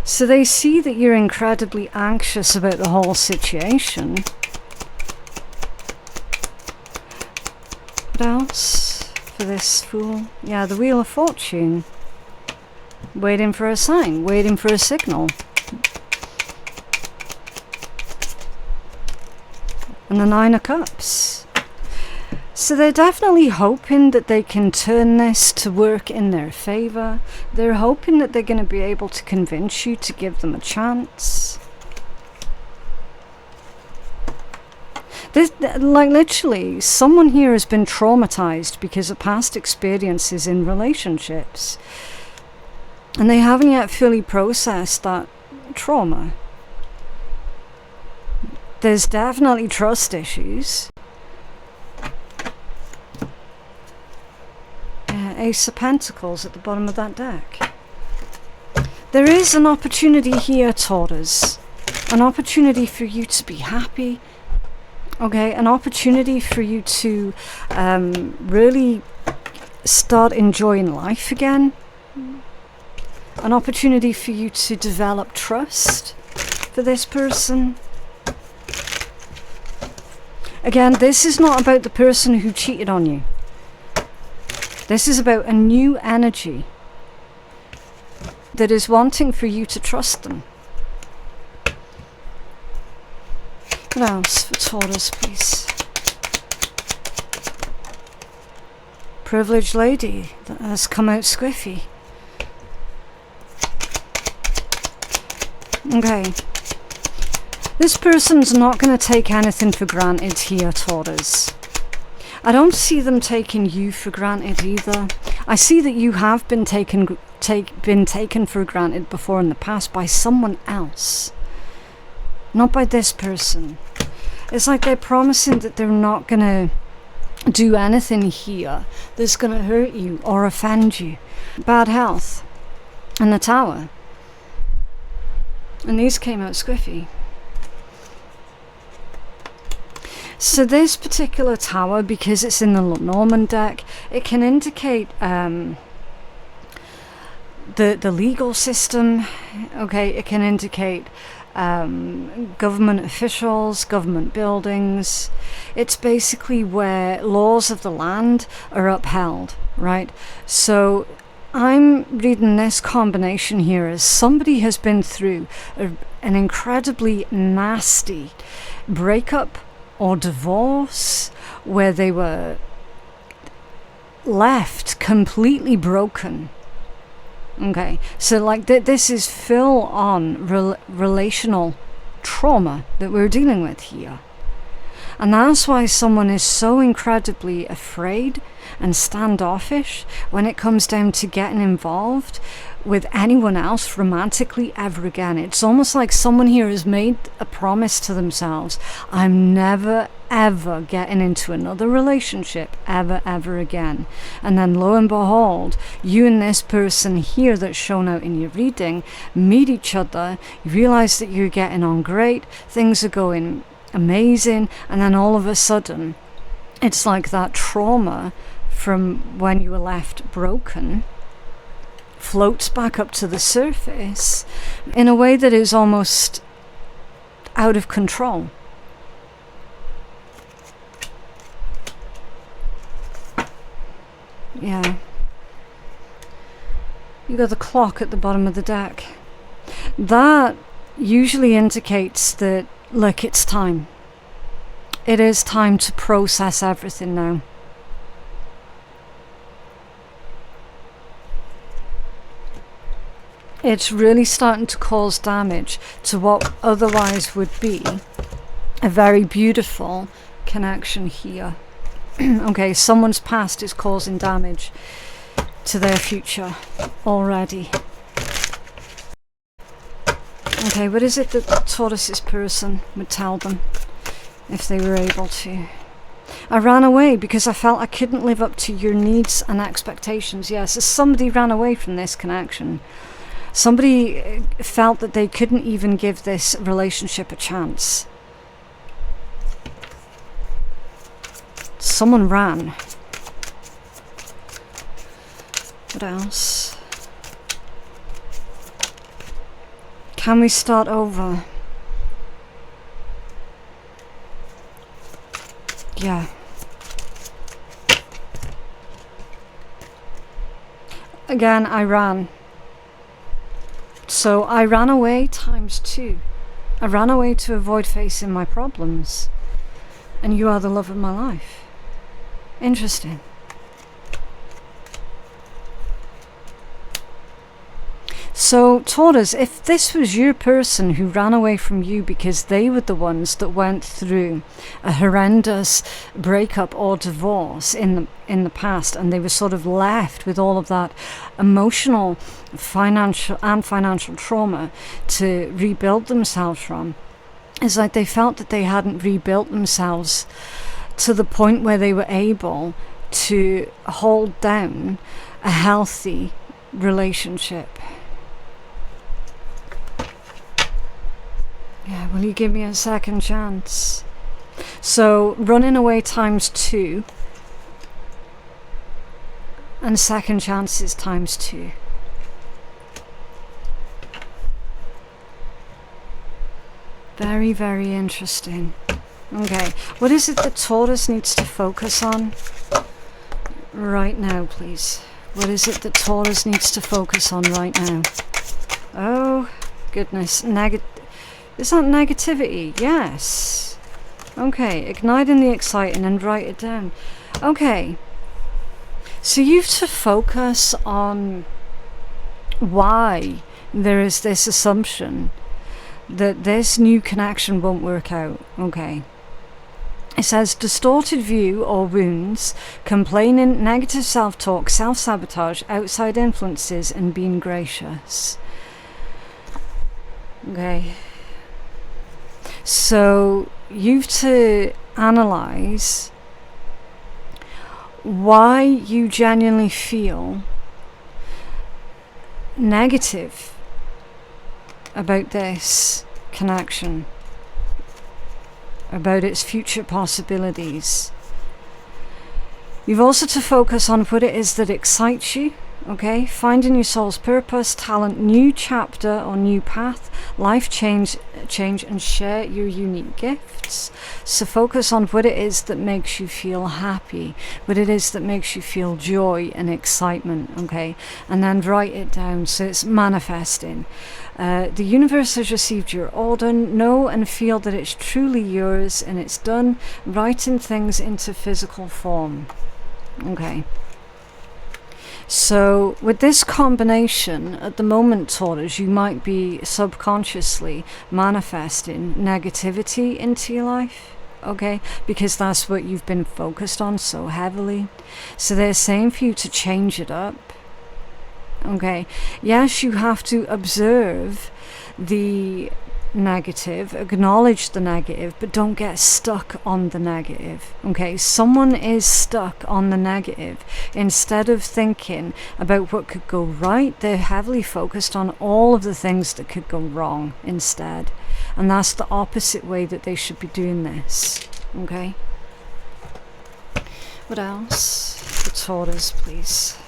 So they see that you're incredibly anxious about the whole situation. What else for this Fool? Yeah, the Wheel of Fortune. Waiting for a sign, waiting for a signal. And the Nine of Cups. So they're definitely hoping that they can turn this to work in their favour. They're hoping that they're going to be able to convince you to give them a chance. This, like literally, someone here has been traumatised because of past experiences in relationships. And they haven't yet fully processed that trauma. There's definitely trust issues. Ace of Pentacles at the bottom of that deck. There is an opportunity here, Taurus. An opportunity for you to be happy. Okay, an opportunity for you to really start enjoying life again. An opportunity for you to develop trust for this person. Again, this is not about the person who cheated on you. This is about a new energy that is wanting for you to trust them. What else for Taurus, please? Privileged lady that has come out squiffy. Okay. This person's not going to take anything for granted here, Taurus. I don't see them taking you for granted either. I see that you have been taken for granted before in the past by someone else. Not by this person. It's like they're promising that they're not going to do anything here that's going to hurt you or offend you. Bad health. And the Tower. And these came out squiffy. So this particular Tower, because it's in the Norman deck, it can indicate the legal system. Okay, it can indicate government officials, government buildings. It's basically where laws of the land are upheld, right? So I'm reading this combination here as somebody has been through an incredibly nasty breakup or divorce, where they were left completely broken. Okay, so like this is full on relational trauma that we're dealing with here. And that's why someone is so incredibly afraid and standoffish when it comes down to getting involved with anyone else romantically ever again. It's almost like someone here has made a promise to themselves: I'm never ever getting into another relationship ever again. And then lo and behold, you and this person here that's shown out in your reading meet each other, you realize that you're getting on great, things are going amazing, and then all of a sudden it's like that trauma from when you were left broken floats back up to the surface in a way that is almost out of control. Yeah. You got the clock at the bottom of the deck. That usually indicates that, look, it's time. It is time to process everything now. It's really starting to cause damage to what otherwise would be a very beautiful connection here. Okay, someone's past is causing damage to their future already. Okay, what is it that Taurus's person would tell them? if they were able to. I ran away because I felt I couldn't live up to your needs and expectations. Yes, somebody ran away from this connection. Somebody felt that they couldn't even give this relationship a chance. Someone ran. What else? Can we start over? Yeah. Again, I ran. So I ran away times 2. I ran away to avoid facing my problems. And you are the love of my life. Interesting. So, Taurus, if this was your person who ran away from you because they were the ones that went through a horrendous breakup or divorce in the past, and they were sort of left with all of that emotional, financial trauma to rebuild themselves from, it's like they felt that they hadn't rebuilt themselves to the point where they were able to hold down a healthy relationship. Yeah, will you give me a second chance? So, running away times 2. And second chances times 2. Very, very interesting. Okay, what is it that Taurus needs to focus on right now, please? What is it that Taurus needs to focus on right now? Oh, goodness. Is that negativity? Yes. Okay, igniting the exciting and write it down. Okay. So you have to focus on why there is this assumption that this new connection won't work out. Okay. It says distorted view or wounds, complaining, negative self-talk, self-sabotage, outside influences, and being gracious. Okay. So you've to analyze why you genuinely feel negative about this connection, about its future possibilities. You've also to focus on what it is that excites you. Okay, finding your soul's purpose, talent, new chapter or new path, life change, and share your unique gifts. So focus on what it is that makes you feel happy, what it is that makes you feel joy and excitement. Okay, and then write it down so it's manifesting. The universe has received your order. Know and feel that it's truly yours, and it's done. Writing things into physical form. Okay. So with this combination, at the moment, Taurus, you might be subconsciously manifesting negativity into your life, okay? Because that's what you've been focused on so heavily. So they're saying for you to change it up, okay? Yes, you have to observe the negative, acknowledge the negative, but don't get stuck on the negative. Okay, someone is stuck on the negative. Instead of thinking about what could go right, they're heavily focused on all of the things that could go wrong instead. And that's the opposite way that they should be doing this. Okay, what else for Taurus, please?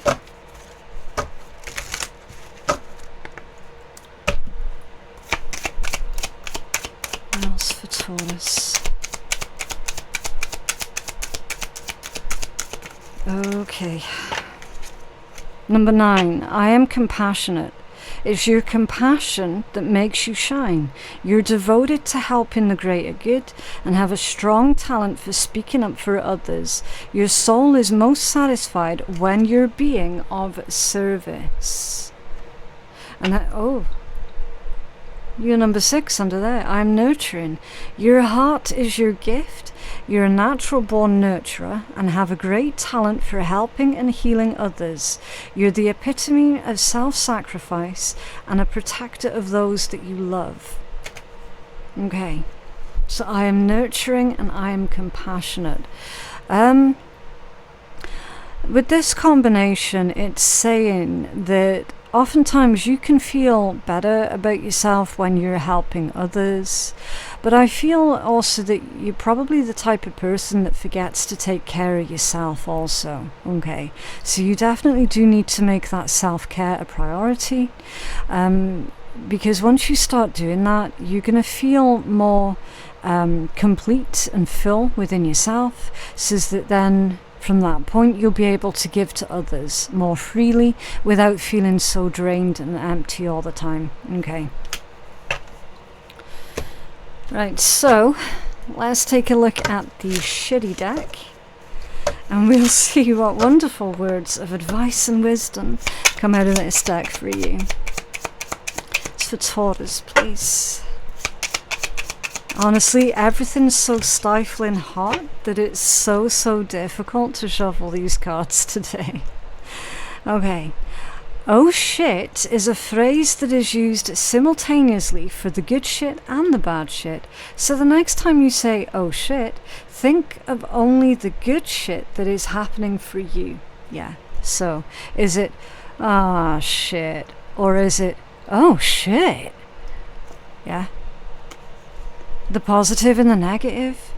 Else for Taurus. Okay. Number 9. I am compassionate. It's your compassion that makes you shine. You're devoted to helping the greater good and have a strong talent for speaking up for others. Your soul is most satisfied when you're being of service. And that, oh, you're number 6 under there. I'm nurturing. Your heart is your gift. You're a natural born nurturer and have a great talent for helping and healing others. You're the epitome of self-sacrifice and a protector of those that you love. Okay. So I am nurturing and I am compassionate. With this combination, it's saying that oftentimes you can feel better about yourself when you're helping others, but I feel also that you're probably the type of person that forgets to take care of yourself also, okay? So you definitely do need to make that self-care a priority, because once you start doing that, you're going to feel more complete and full within yourself, so that then from that point you'll be able to give to others more freely without feeling so drained and empty all the time. Okay, right, so let's take a look at the shitty deck and we'll see what wonderful words of advice and wisdom come out of this deck for you. It's for Taurus, please. Honestly, everything's so stifling hot that it's so difficult to shuffle these cards today. Okay. Oh shit is a phrase that is used simultaneously for the good shit and the bad shit. So the next time you say oh shit, think of only the good shit that is happening for you. Yeah. So is it ah shit, or is it oh shit? Yeah. The positive and the negative.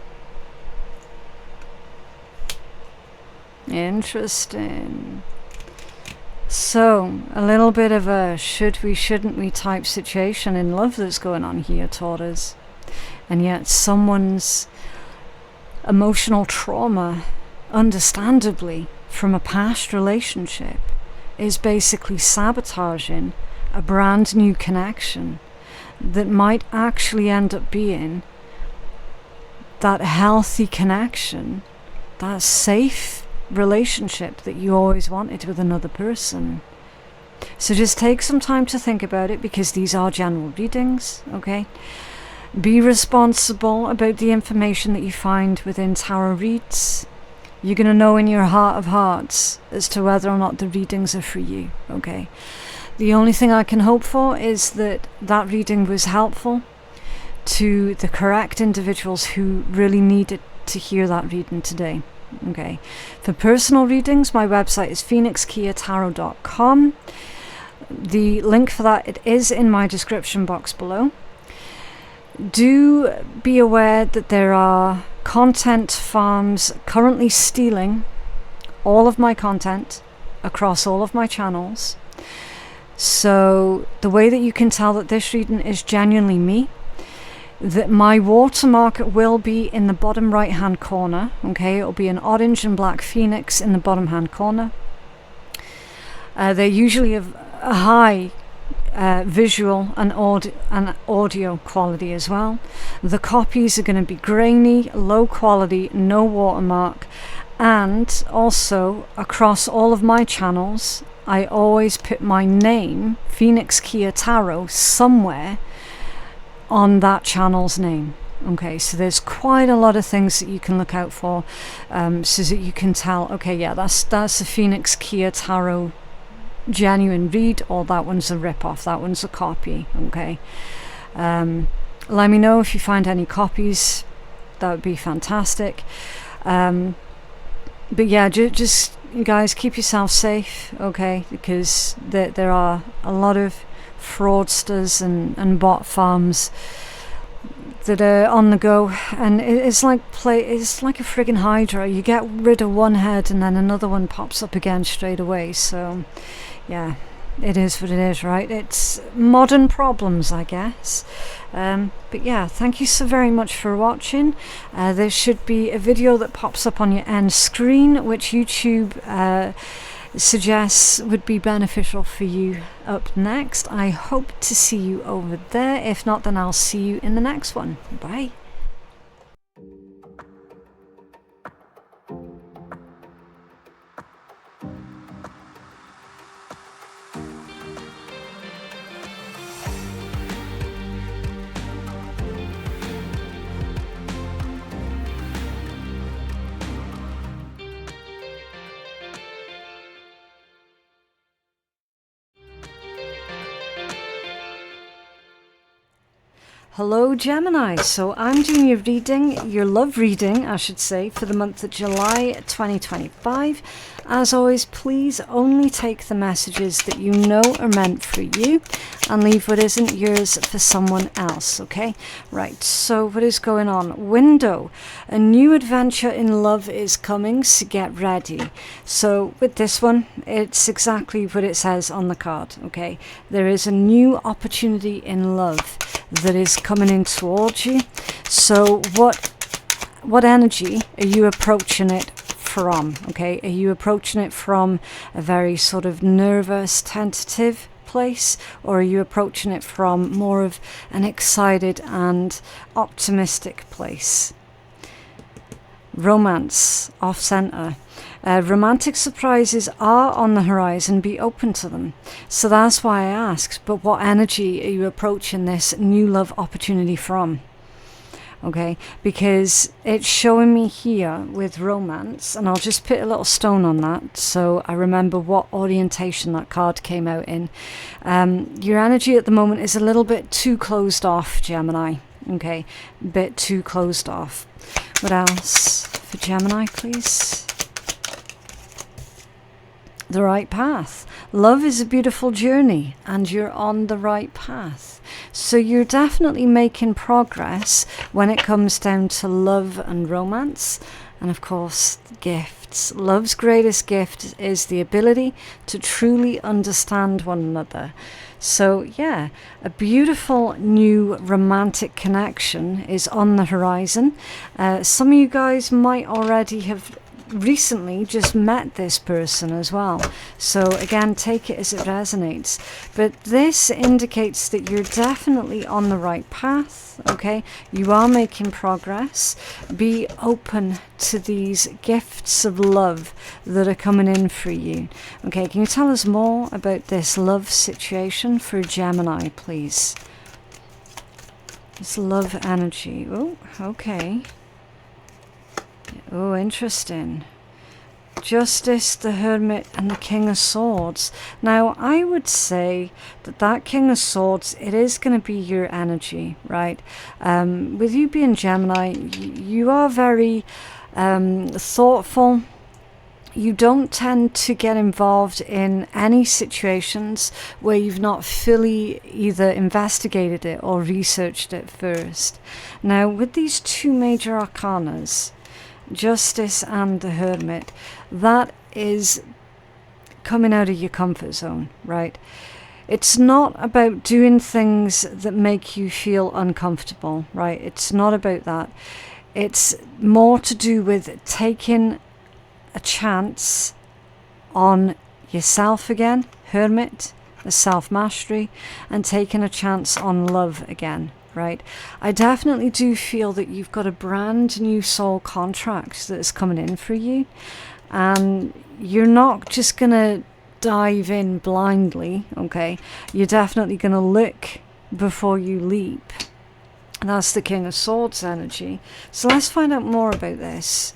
Interesting. So, a little bit of a should we, shouldn't we type situation in love that's going on here, Taurus. And yet someone's emotional trauma, understandably, from a past relationship, is basically sabotaging a brand new connection that might actually end up being that healthy connection, that safe relationship that you always wanted with another person. So just take some time to think about it, because these are general readings, okay? Be responsible about the information that you find within tarot reads. You're going to know in your heart of hearts as to whether or not the readings are for you, okay? The only thing I can hope for is that that reading was helpful to the correct individuals who really needed to hear that reading today. Okay. For personal readings, my website is phoenixkeiatarot.com. The link for that, it is in my description box below. Do be aware that there are content farms currently stealing all of my content across all of my channels. So the way that you can tell that this reading is genuinely me, that my watermark will be in the bottom right hand corner. Okay, it'll be an orange and black phoenix in the bottom hand corner. They're usually of a high visual and audio quality as well. The copies are going to be grainy, low quality, no watermark, and also across all of my channels I always put my name, Phoenix Keia Tarot, somewhere on that channel's name. Okay, so there's quite a lot of things that you can look out for, so that you can tell, okay, yeah, that's a Phoenix Keia Tarot genuine read, or that one's a rip-off, that one's a copy. Okay, let me know if you find any copies. That would be fantastic. But yeah, just you guys keep yourself safe, okay, because there are a lot of fraudsters and bot farms that are on the go, and it's like a friggin' hydra. You get rid of one head and then another one pops up again straight away. So yeah, it is what it is, right? It's modern problems, I guess. But yeah, thank you so very much for watching. There should be a video that pops up on your end screen, which YouTube suggests would be beneficial for you up next. I hope to see you over there. If not, then I'll see you in the next one. Bye. Hello Gemini, so I'm doing your reading, your love reading I should say, for the month of July 2025. As always, please only take the messages that you know are meant for you and leave what isn't yours for someone else, okay? Right, so what is going on? Window, a new adventure in love is coming, so get ready. So with this one, it's exactly what it says on the card, okay? There is a new opportunity in love that is coming in towards you. So what energy are you approaching it from? Okay, are you approaching it from a very sort of nervous, tentative place, or are you approaching it from more of an excited and optimistic place? Romance, off center. Romantic surprises are on the horizon, be open to them. So that's why I asked, but what energy are you approaching this new love opportunity from? Okay, because it's showing me here with romance, and I'll just put a little stone on that so I remember what orientation that card came out in. Your energy at the moment is a little bit too closed off, Gemini. Okay, a bit too closed off. What else for Gemini, please? The right path. Love is a beautiful journey and you're on the right path. So you're definitely making progress when it comes down to love and romance, and of course gifts. Love's greatest gift is the ability to truly understand one another. So yeah, a beautiful new romantic connection is on the horizon. Some of you guys might already have recently just met this person as well, so again, take it as it resonates, but this indicates that you're definitely on the right path. Okay, you are making progress. Be open to these gifts of love that are coming in for you. Okay, can you tell us more about this love situation for Gemini, please? This love energy. Oh, okay. Oh, interesting. Justice, the Hermit, and the King of Swords. Now, I would say that King of Swords, it is going to be your energy, right? With you being Gemini, you are very thoughtful. You don't tend to get involved in any situations where you've not fully either investigated it or researched it first. Now, with these two major arcanas, Justice and the Hermit, that is coming out of your comfort zone, right? It's not about doing things that make you feel uncomfortable, right? It's not about that. It's more to do with taking a chance on yourself again, Hermit, the self-mastery, and taking a chance on love again. Right, I definitely do feel that you've got a brand new soul contract that is coming in for you, and you're not just gonna dive in blindly. Okay, you're definitely gonna look before you leap. And that's the King of Swords energy. So let's find out more about this.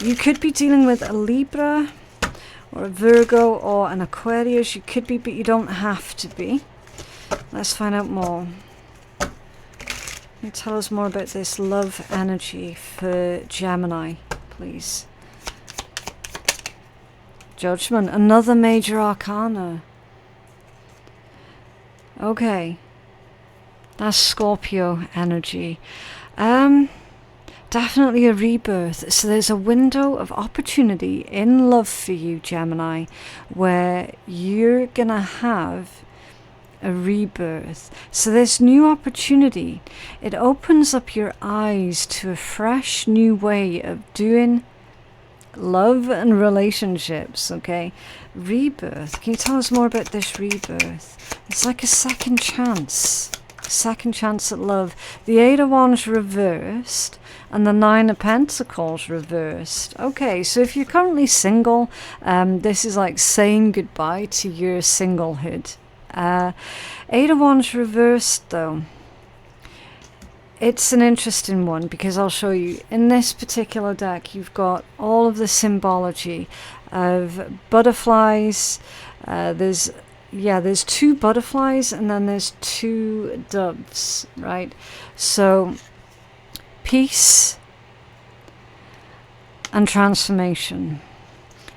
You could be dealing with a Libra or a Virgo or an Aquarius. You could be, but you don't have to be. Let's find out more. Can you tell us more about this love energy for Gemini, please? Judgment, another major arcana. Okay. That's Scorpio energy. Definitely a rebirth. So there's a window of opportunity in love for you, Gemini, where you're gonna have a rebirth. So this new opportunity, it opens up your eyes to a fresh new way of doing love and relationships. Okay, rebirth. Can you tell us more about this rebirth? It's like a second chance at love. The Eight of Wands reversed and the Nine of Pentacles reversed. Okay, so if you're currently single, this is like saying goodbye to your singlehood. Eight of Wands reversed though, it's an interesting one because I'll show you. In this particular deck, you've got all of the symbology of butterflies. There's yeah, there's 2 butterflies and then there's 2 doves, right? So peace and transformation.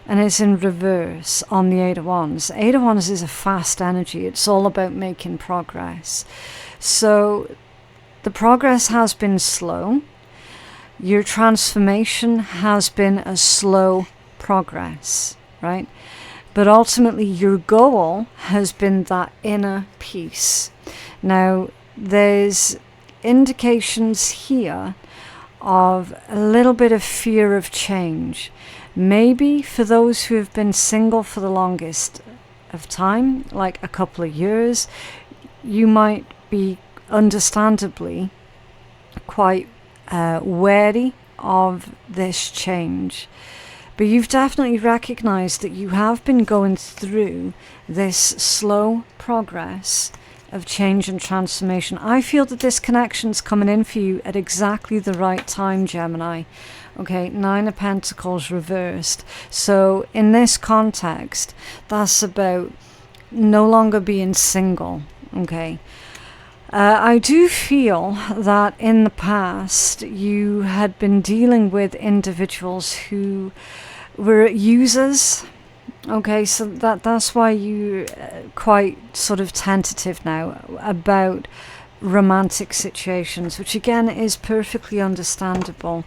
And it's in reverse on the 8 of Wands. 8 of Wands is a fast energy. It's all about making progress. So the progress has been slow. Your transformation has been a slow progress, right? But ultimately your goal has been that inner peace. Now, there's indications here of a little bit of fear of change. Maybe for those who have been single for the longest of time, like a couple of years, you might be understandably quite wary of this change. But you've definitely recognized that you have been going through this slow progress of change and transformation. I feel that this connection's coming in for you at exactly the right time, Gemini. Okay, 9 of Pentacles reversed. So in this context, that's about no longer being single. Okay. I do feel that in the past you had been dealing with individuals who were users. Okay, so that's why you're quite sort of tentative now about romantic situations, which again is perfectly understandable.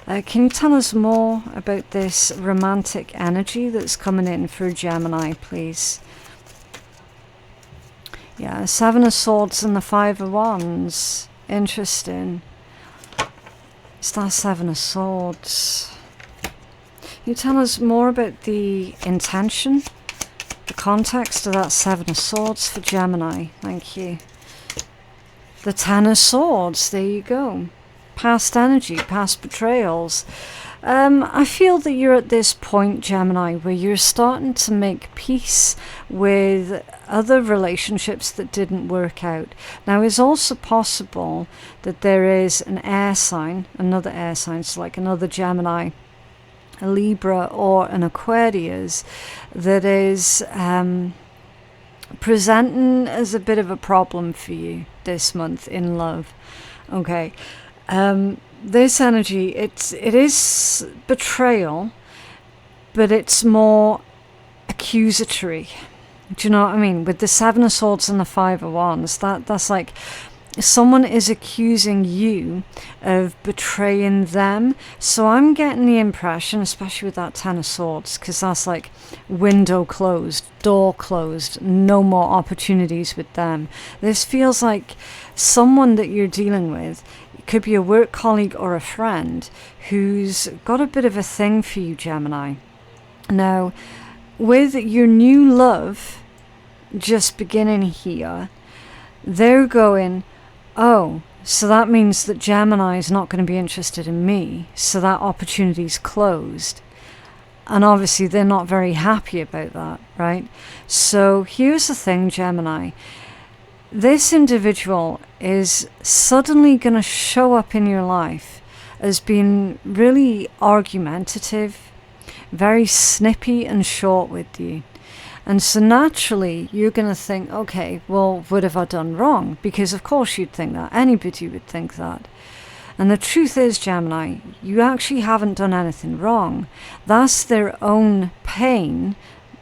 Can you tell us more about this romantic energy that's coming in for Gemini, please? Yeah, 7 of Swords and the 5 of Wands. Interesting. It's that 7 of Swords. Can you tell us more about the intention, the context of that 7 of Swords for Gemini? Thank you. The 10 of Swords, there you go. Past energy, past betrayals. I feel that you're at this point, Gemini, where you're starting to make peace with other relationships that didn't work out. Now, it's also possible that there is an air sign, another air sign, so like another Gemini, a Libra or an Aquarius, that is presenting as a bit of a problem for you this month in love. Okay. This energy, it is betrayal, but it's more accusatory. Do you know what I mean? With the 7 of Swords and the 5 of Wands, that's like someone is accusing you of betraying them. So I'm getting the impression, especially with that 10 of Swords, because that's like window closed, door closed, no more opportunities with them. This feels like someone that you're dealing with. It could be a work colleague or a friend who's got a bit of a thing for you, Gemini. Now, with your new love just beginning here, they're going, oh, so that means that Gemini is not going to be interested in me, so that opportunity's closed. And obviously they're not very happy about that, right? So here's the thing, Gemini. This individual is suddenly going to show up in your life as being really argumentative, very snippy and short with you. And so naturally, you're going to think, okay, well, what have I done wrong? Because of course you'd think that. Anybody would think that. And the truth is, Gemini, you actually haven't done anything wrong. That's their own pain,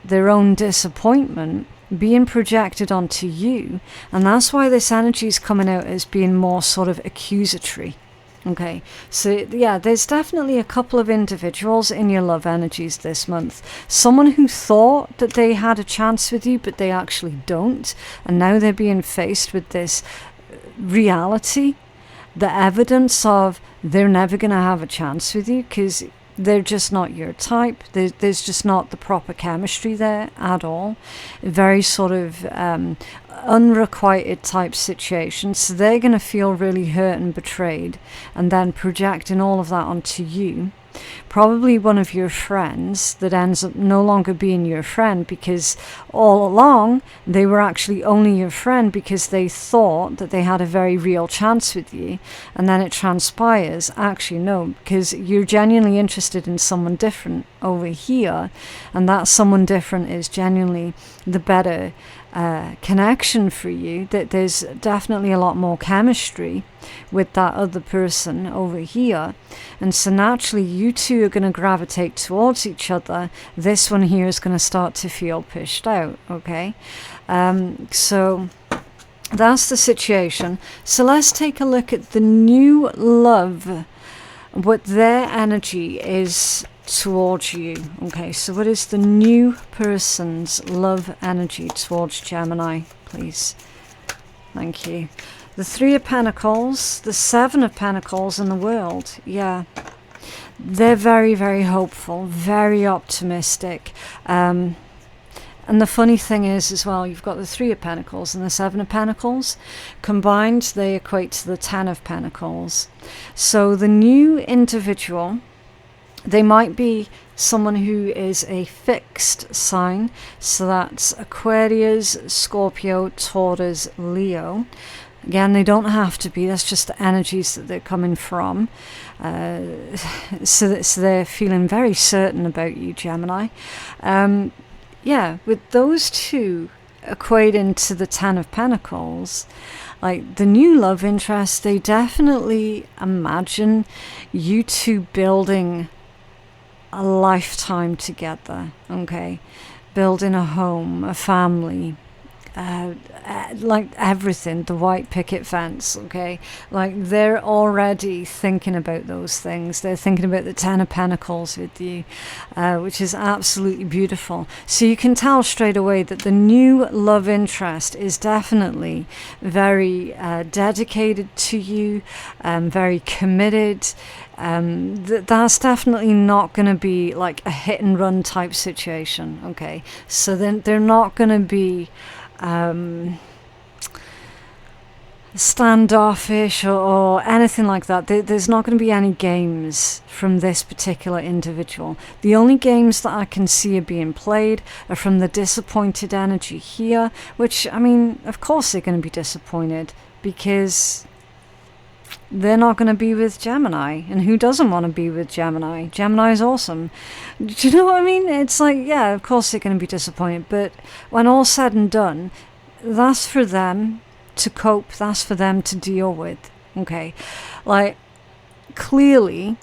their own disappointment being projected onto you. And that's why this energy is coming out as being more sort of accusatory. Okay, so yeah, there's definitely a couple of individuals in your love energies this month. Someone who thought that they had a chance with you, but they actually don't. And now they're being faced with this reality, the evidence of they're never going to have a chance with you because they're just not your type. There's just not the proper chemistry there at all. Very sort of unrequited type situation. So they're going to feel really hurt and betrayed, and then projecting all of that onto you. Probably one of your friends that ends up no longer being your friend, because all along they were actually only your friend because they thought that they had a very real chance with you, and then it transpires actually no, because you're genuinely interested in someone different over here, and that someone different is genuinely the better connection for you, that there's definitely a lot more chemistry with that other person over here, and so naturally you two are going to gravitate towards each other. This one here is going to start to feel pushed out, okay? So that's the situation. So let's take a look at the new love, what their energy is towards you. Okay, so what is the new person's love energy towards Gemini, please? Thank you. The Three of Pentacles, the Seven of Pentacles, and the World. Yeah, they're very, very hopeful, very optimistic. And the funny thing is as well, you've got the Three of Pentacles and the Seven of Pentacles. Combined, they equate to the Ten of Pentacles. So the new individual, they might be someone who is a fixed sign. So that's Aquarius, Scorpio, Taurus, Leo. Again, they don't have to be. That's just the energies that they're coming from. So they're feeling very certain about you, Gemini. Yeah, with those two equating to the Ten of Pentacles, like the new love interest, they definitely imagine you two building a lifetime together, okay? Building a home, a family, like everything, the white picket fence, okay? Like they're already thinking about those things. They're thinking about the Ten of Pentacles with you, which is absolutely beautiful. So you can tell straight away that the new love interest is definitely very dedicated to you, very committed. That's definitely not going to be like a hit and run type situation, okay? So then they're not going to be standoffish or anything like that. There's not going to be any games from this particular individual. The only games that I can see are being played are from the disappointed energy here, which, I mean, of course they're going to be disappointed because they're not going to be with Gemini. And who doesn't want to be with Gemini? Gemini is awesome. Do you know what I mean? It's like, yeah, of course they're going to be disappointed. But when all's said and done, that's for them to cope. That's for them to deal with. Okay? Like, clearly,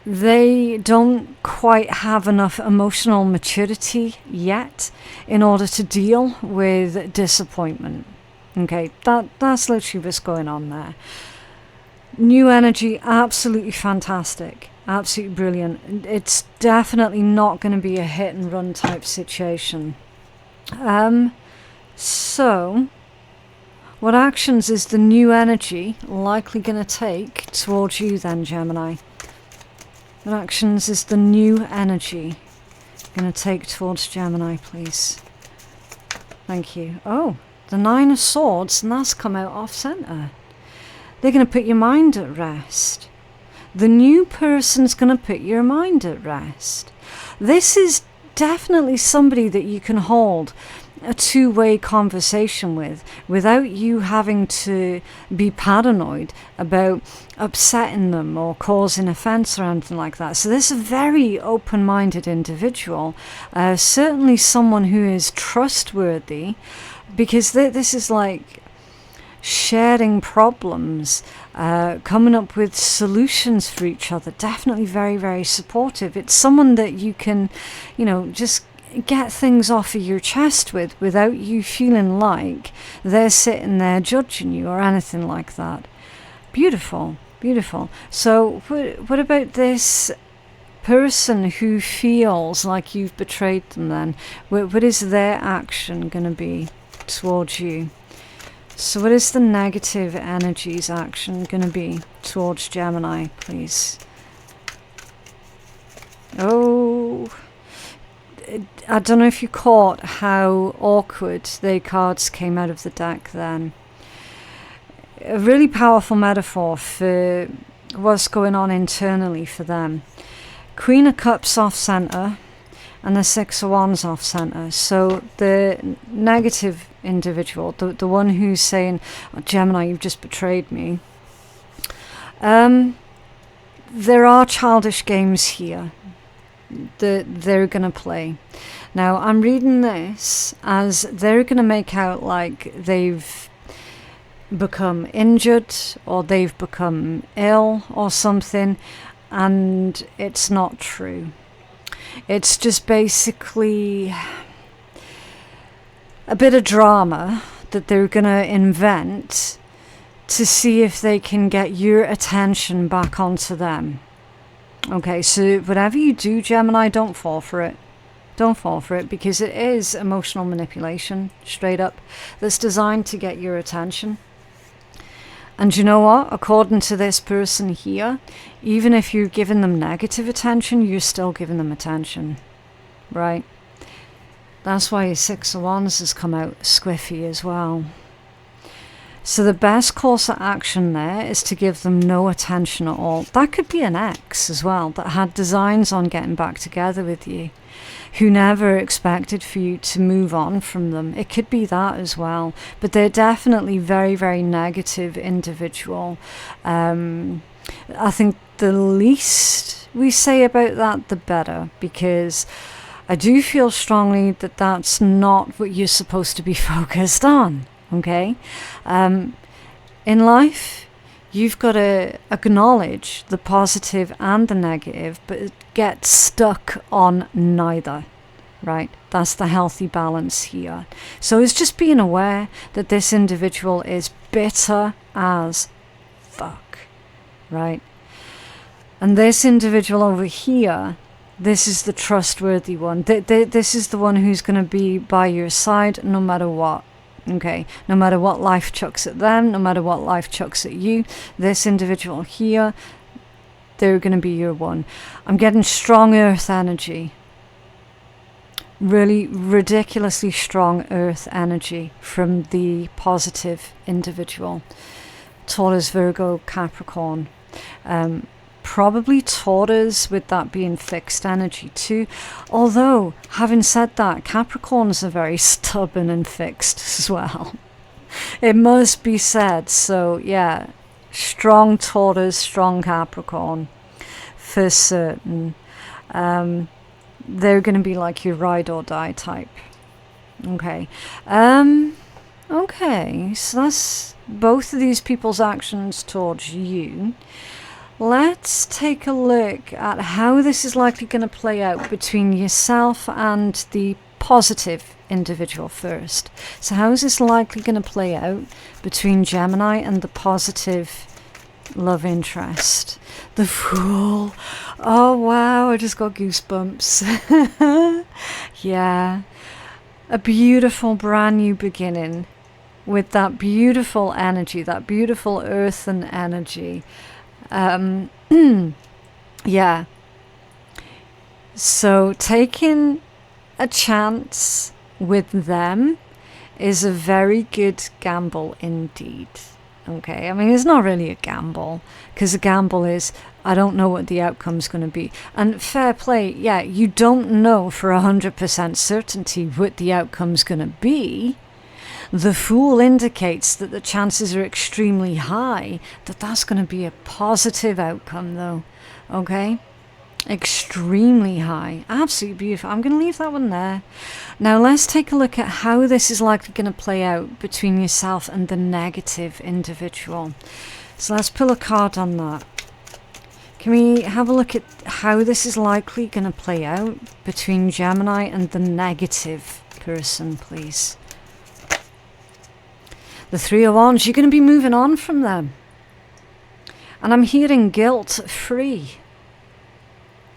they don't quite have enough emotional maturity yet in order to deal with disappointment. Okay? That's literally what's going on there. New energy, absolutely fantastic, absolutely brilliant. It's definitely not going to be a hit and run type situation. So what actions is the new energy likely going to take towards you then, Gemini? What actions is the new energy going to take towards Gemini, please? Thank you. Oh, the Nine of Swords, and that's come out off center. They're going to put your mind at rest. The new person's going to put your mind at rest. This is definitely somebody that you can hold a two-way conversation with without you having to be paranoid about upsetting them or causing offense or anything like that. So this is a very open-minded individual, certainly someone who is trustworthy, because this is like sharing problems, coming up with solutions for each other. Definitely very, very supportive. It's someone that you can, you know, just get things off of your chest with without you feeling like they're sitting there judging you or anything like that. Beautiful, beautiful. So what about this person who feels like you've betrayed them then? What is their action going to be towards you? So what is the negative energies action going to be towards Gemini, please? Oh, I don't know if you caught how awkward the cards came out of the deck then. A really powerful metaphor for what's going on internally for them. Queen of Cups off center and the Six of Wands off center. So the negative individual, the one who's saying, oh, Gemini, you've just betrayed me. There are childish games here. that they're going to play. Now, I'm reading this as they're going to make out like they've become injured or they've become ill or something, and it's not true. It's just basically a bit of drama that they're going to invent to see if they can get your attention back onto them. Okay, so whatever you do, Gemini, don't fall for it. Don't fall for it, because it is emotional manipulation, straight up, that's designed to get your attention. And you know what? According to this person here, even if you're giving them negative attention, you're still giving them attention, right? That's why your Six of Wands has come out squiffy as well. So the best course of action there is to give them no attention at all. That could be an ex as well that had designs on getting back together with you, who never expected for you to move on from them. It could be that as well. But they're definitely very, very negative individual. I think the least we say about that, the better, because I do feel strongly that that's not what you're supposed to be focused on. Okay, in life, you've got to acknowledge the positive and the negative, but get stuck on neither, right? That's the healthy balance here. So it's just being aware that this individual is bitter as fuck, right? And this individual over here, this is the trustworthy one. This is the one who's going to be by your side no matter what. Okay, no matter what life chucks at them, no matter what life chucks at you, this individual here, they're going to be your one. I'm getting strong earth energy. Really ridiculously strong earth energy from the positive individual. Taurus, Virgo, Capricorn. Probably Taurus, with that being fixed energy too. Although, having said that, Capricorns are very stubborn and fixed as well. It must be said. So yeah, strong Taurus, strong Capricorn for certain. They're going to be like your ride or die type. Okay. Okay, so that's both of these people's actions towards you. Let's take a look at how this is likely going to play out between yourself and the positive individual first. So how is this likely going to play out between Gemini and the positive love interest? The Fool. Oh wow, I just got goosebumps. Yeah. A beautiful brand new beginning with that beautiful energy, that beautiful earthen energy. Yeah. So taking a chance with them is a very good gamble indeed. Okay, I mean, it's not really a gamble, because a gamble is, I don't know what the outcome's going to be. And fair play, yeah, you don't know for 100% certainty what the outcome's going to be. The Fool indicates that the chances are extremely high that that's going to be a positive outcome, though. Okay? Extremely high. Absolutely beautiful. I'm going to leave that one there. Now let's take a look at how this is likely going to play out between yourself and the negative individual. So let's pull a card on that. Can we have a look at how this is likely going to play out between Gemini and the negative person, please? The Three of Wands, you're going to be moving on from them. And I'm hearing guilt-free.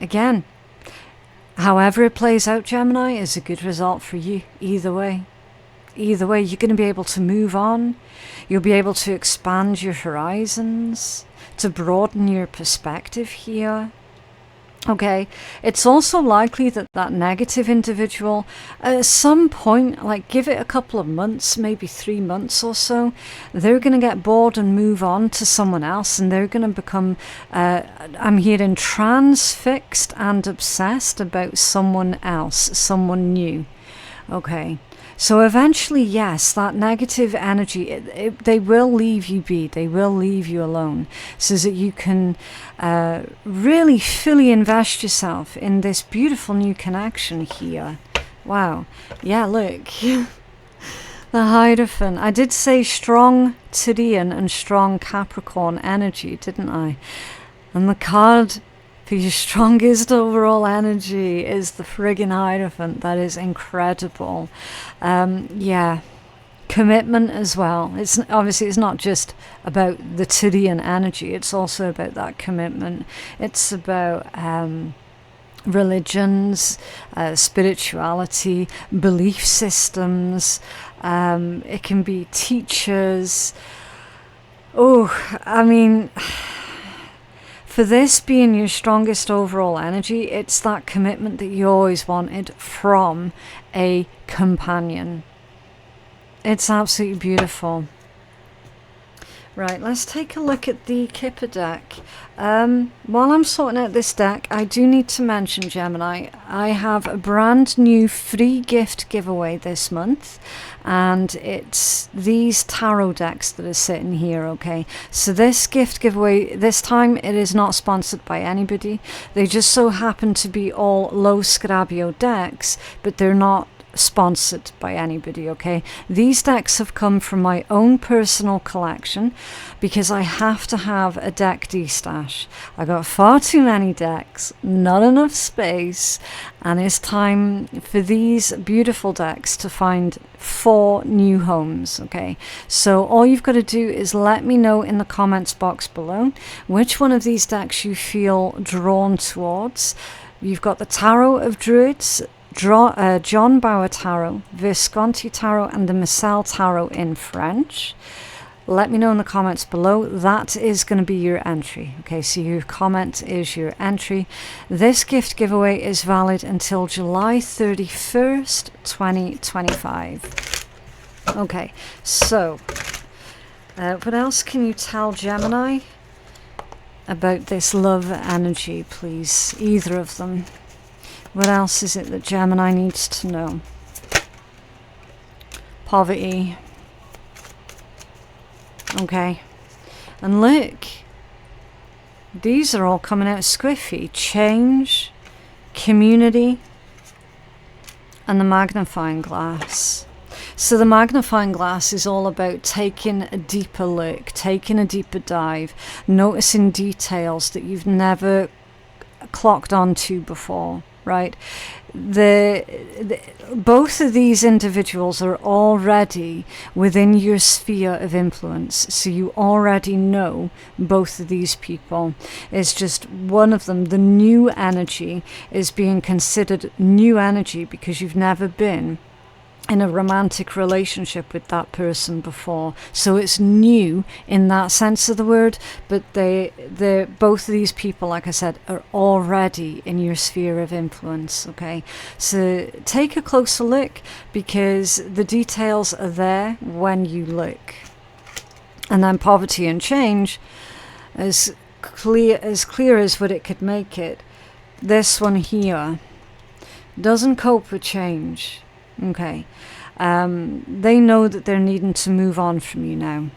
Again, however it plays out, Gemini, is a good result for you. Either way. Either way, you're going to be able to move on. You'll be able to expand your horizons, to broaden your perspective here. Okay, it's also likely that that negative individual, at some point, like give it a couple of months, maybe 3 months or so, they're going to get bored and move on to someone else, and they're going to become, I'm hearing, transfixed and obsessed about someone else, someone new. Okay. So eventually, yes, that negative energy, they will leave you be. They will leave you alone so that you can really fully invest yourself in this beautiful new connection here. Wow. Yeah, look. The Hierophant. I did say strong Taurean and strong Capricorn energy, didn't I? And the card for your strongest overall energy is the friggin' Hierophant. That is incredible. Yeah, commitment as well. It's obviously it's not just about the Taurean energy. It's also about that commitment. It's about religions, spirituality, belief systems. It can be teachers. Oh, I mean, for this being your strongest overall energy, it's that commitment that you always wanted from a companion. It's absolutely beautiful. Right, let's take a look at the Kipper deck. While I'm sorting out this deck, I do need to mention, Gemini, I have a brand new free gift giveaway this month, and it's these tarot decks that are sitting here, okay? So this gift giveaway, this time it is not sponsored by anybody. They just so happen to be all Lo Scarabeo decks, but they're not sponsored by anybody, okay? These decks have come from my own personal collection because I have to have a deck de-stash. I got far too many decks, not enough space, and it's time for these beautiful decks to find 4 new homes, okay? So all you've got to do is let me know in the comments box below which one of these decks you feel drawn towards. You've got the Tarot of Druids, John Bauer Tarot, Visconti Tarot, and the Missel Tarot in French. Let me know in the comments below. That is going to be your entry. Okay, so your comment is your entry. This gift giveaway is valid until July 31st, 2025. Okay, so what else can you tell Gemini about this love energy, please? Either of them. What else is it that Gemini needs to know? Poverty. Okay. And look, these are all coming out squiffy. Change, community, and the magnifying glass. So the magnifying glass is all about taking a deeper look, taking a deeper dive, noticing details that you've never clocked onto before. Right, both of these individuals are already within your sphere of influence, so you already know both of these people. It's just one of them, the new energy, is being considered new energy because you've never been in a romantic relationship with that person before, so it's new in that sense of the word. But both of these people, like I said, are already in your sphere of influence. Okay, so take a closer look because the details are there when you look. And then poverty and change, as clear as what it could make it. This one here doesn't cope with change. Okay, they know that they're needing to move on from you now,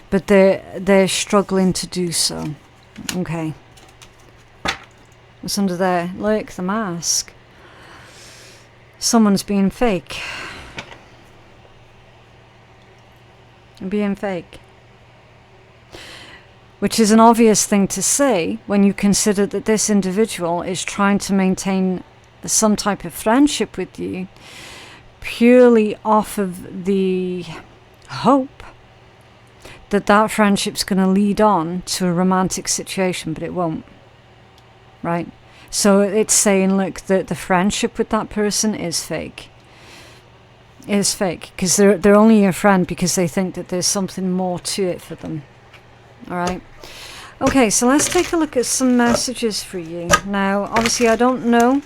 but they're struggling to do so. Okay, what's under there? Look, the mask. Someone's being fake. Being fake. Which is an obvious thing to say when you consider that this individual is trying to maintain some type of friendship with you purely off of the hope that that friendship's going to lead on to a romantic situation, but it won't. Right? So it's saying, look, that the friendship with that person is fake. Is fake, because they're only your friend because they think that there's something more to it for them. Alright? Okay, so let's take a look at some messages for you. Now, obviously I don't know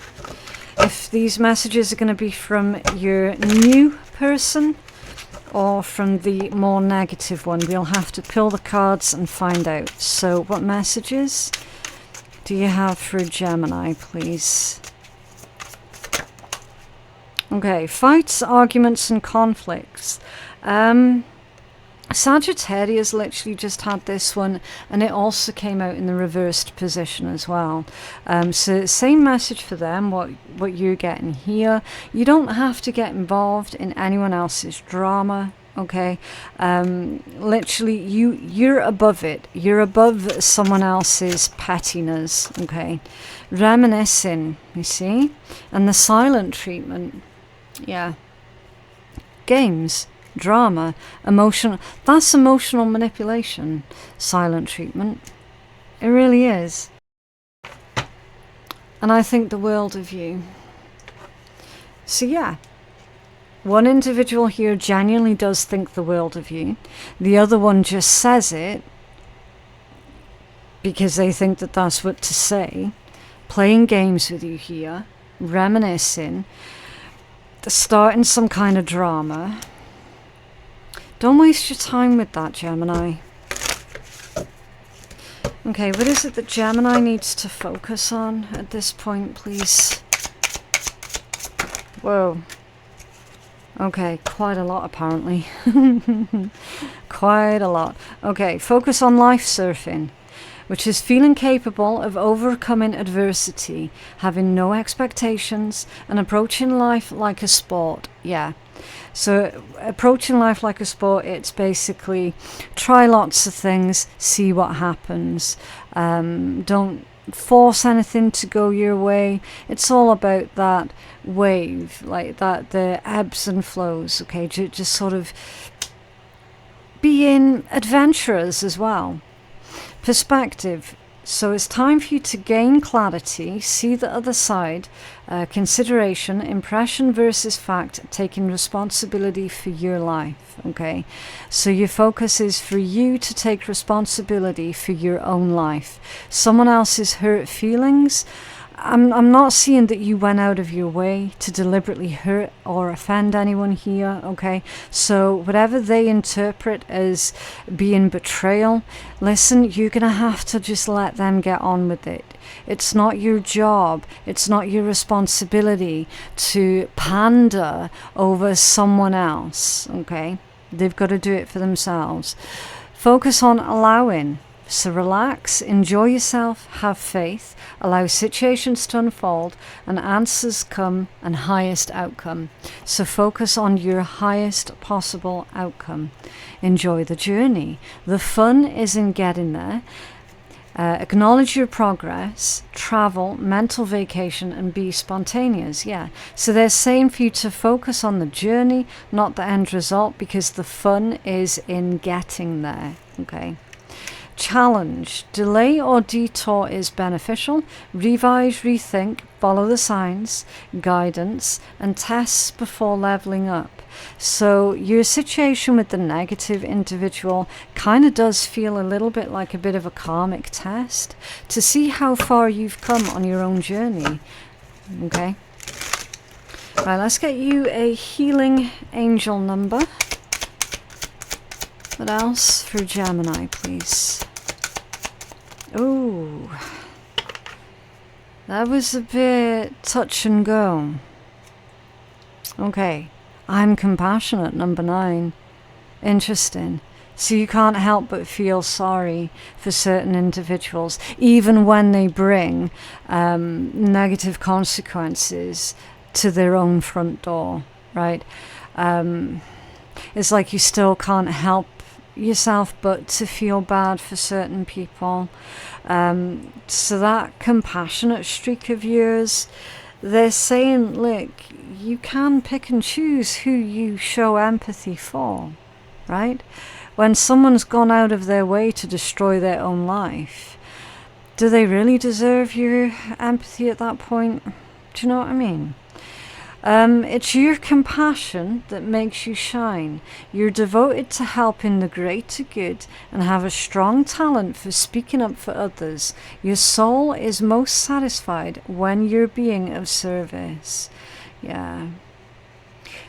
if these messages are going to be from your new person or from the more negative one. We'll have to pull the cards and find out. So what messages do you have for Gemini, please? Okay, fights, arguments, and conflicts. Sagittarius literally just had this one, and it also came out in the reversed position as well. So same message for them, what you're getting here. You don't have to get involved in anyone else's drama. Okay, literally you're above it. You're above someone else's pettiness. Okay, reminiscing, you see, and the silent treatment. Yeah, games, drama, emotional. That's emotional manipulation. Silent treatment. It really is. And I think the world of you. So yeah. One individual here genuinely does think the world of you. The other one just says it because they think that that's what to say. Playing games with you here. Reminiscing. Starting some kind of drama. Don't waste your time with that, Gemini. Okay, what is it that Gemini needs to focus on at this point, please? Whoa. Okay, quite a lot apparently. Quite a lot. Okay, focus on life surfing, which is feeling capable of overcoming adversity, having no expectations, and approaching life like a sport. Yeah. So approaching life like a sport, it's basically try lots of things, see what happens. Don't force anything to go your way. It's all about that wave, like that, the ebbs and flows. Okay, just sort of being adventurous as well. Perspective. So it's time for you to gain clarity, see the other side, consideration, impression versus fact, taking responsibility for your life. Okay, so your focus is for you to take responsibility for your own life. Someone else's hurt feelings, I'm not seeing that you went out of your way to deliberately hurt or offend anyone here, okay? So whatever they interpret as being betrayal, listen, you're going to have to just let them get on with it. It's not your job, it's not your responsibility to pander over someone else, okay? They've got to do it for themselves. Focus on allowing. So relax, enjoy yourself, have faith, allow situations to unfold, and answers come and highest outcome. So focus on your highest possible outcome. Enjoy the journey. The fun is in getting there. Acknowledge your progress, travel, mental vacation, and be spontaneous. Yeah. So they're saying for you to focus on the journey, not the end result, because the fun is in getting there. Okay. Challenge. Delay or detour is beneficial. Revise, rethink, follow the signs, guidance, and tests before leveling up. So your situation with the negative individual kind of does feel a little bit like a bit of a karmic test to see how far you've come on your own journey. Okay. Right, let's get you a healing angel number. What else for Gemini, please? Oh, that was a bit touch and go. Okay, I'm compassionate, number 9. Interesting. So you can't help but feel sorry for certain individuals, even when they bring negative consequences to their own front door, right? It's like you still can't help yourself but to feel bad for certain people. So that compassionate streak of yours, they're saying, look, you can pick and choose who you show empathy for, right? When someone's gone out of their way to destroy their own life, do they really deserve your empathy at that point? Do you know what I mean? It's your compassion that makes you shine. You're devoted to helping the greater good and have a strong talent for speaking up for others. Your soul is most satisfied when you're being of service. Yeah.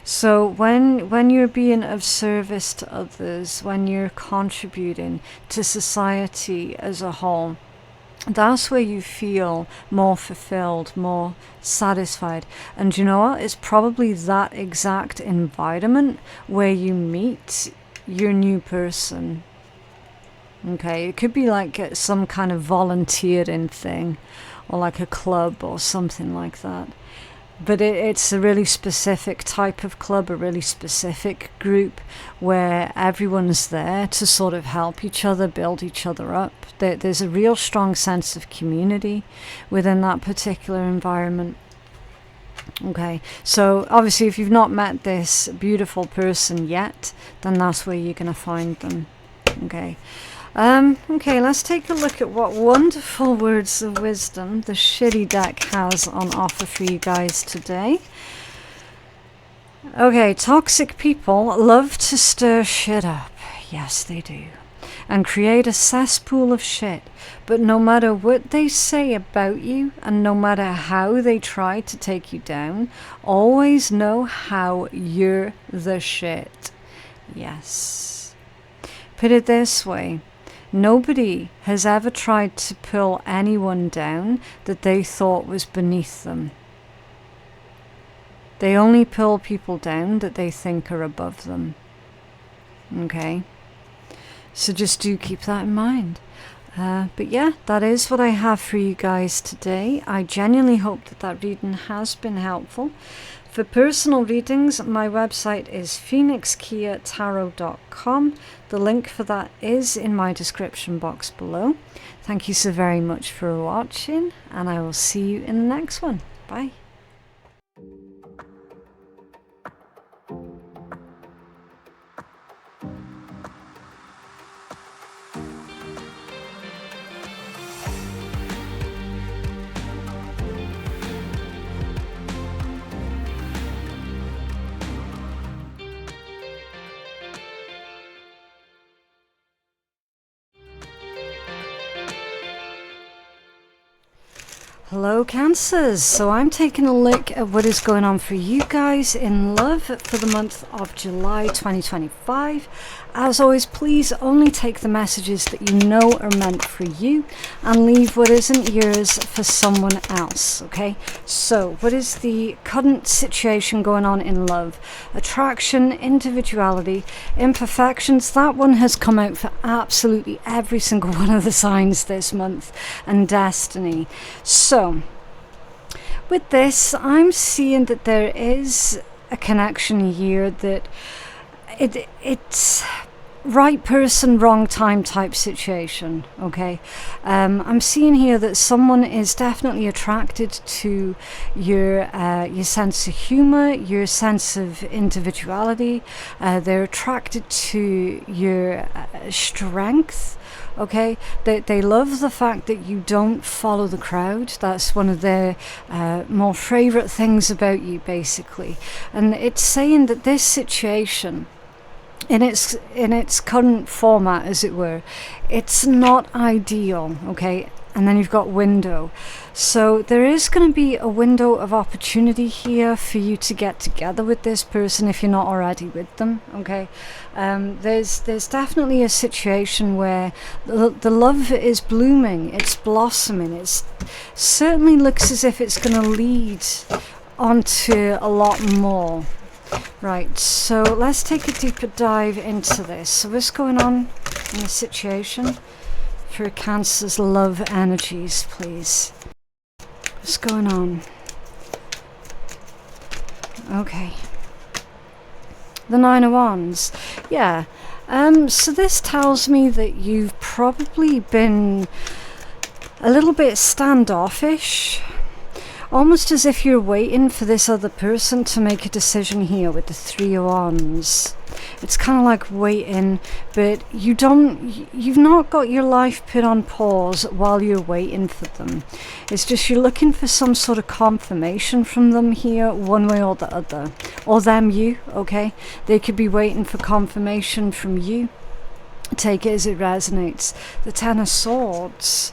So when you're being of service to others, when you're contributing to society as a whole, that's where you feel more fulfilled, more satisfied. And you know what? It's probably that exact environment where you meet your new person. Okay, it could be like some kind of volunteering thing, or like a club or something like that. But it's a really specific type of club, a really specific group where everyone's there to sort of help each other, build each other up. There's a real strong sense of community within that particular environment. Okay, so obviously if you've not met this beautiful person yet, then that's where you're going to find them. Okay. Okay, let's take a look at what wonderful words of wisdom the shitty deck has on offer for you guys today. Okay, toxic people love to stir shit up. Yes, they do. And create a cesspool of shit. But no matter what they say about you, and no matter how they try to take you down, always know how you're the shit. Yes. Put it this way. Nobody has ever tried to pull anyone down that they thought was beneath them. They only pull people down that they think are above them. Okay? So just do keep that in mind. But yeah, that is what I have for you guys today. I genuinely hope that that reading has been helpful. For personal readings, my website is phoenixkeyatarot.com. The link for that is in my description box below. Thank you so very much for watching, and I will see you in the next one. Bye. Hello Cancers, so I'm taking a look at what is going on for you guys in love for the month of July 2025. As always, please only take the messages that you know are meant for you and leave what isn't yours for someone else, okay? So, what is the current situation going on in love? Attraction, individuality, imperfections, that one has come out for absolutely every single one of the signs this month, and destiny. So, with this, I'm seeing that there is a connection here that it's right person, wrong time type situation, okay? I'm seeing here that someone is definitely attracted to your sense of humor, your sense of individuality. They're attracted to your strength. Okay, they love the fact that you don't follow the crowd. That's one of their more favorite things about you, basically. And it's saying that this situation, in its current format, as it were, it's not ideal. Okay, and then you've got window. So there is going to be a window of opportunity here for you to get together with this person if you're not already with them. Okay, there's definitely a situation where the love is blooming, it's blossoming. It certainly looks as if it's going to lead onto a lot more. Right, so let's take a deeper dive into this. So what's going on in the situation for Cancer's love energies, please? What's going on? Okay. The Nine of Wands. Yeah. So this tells me that you've probably been a little bit standoffish. Almost as if you're waiting for this other person to make a decision here with the Three of Wands. It's kind of like waiting, but you've not got your life put on pause while you're waiting for them. It's just you're looking for some sort of confirmation from them here, one way or the other. Or them, you, okay? They could be waiting for confirmation from you. Take it as it resonates. The Ten of Swords.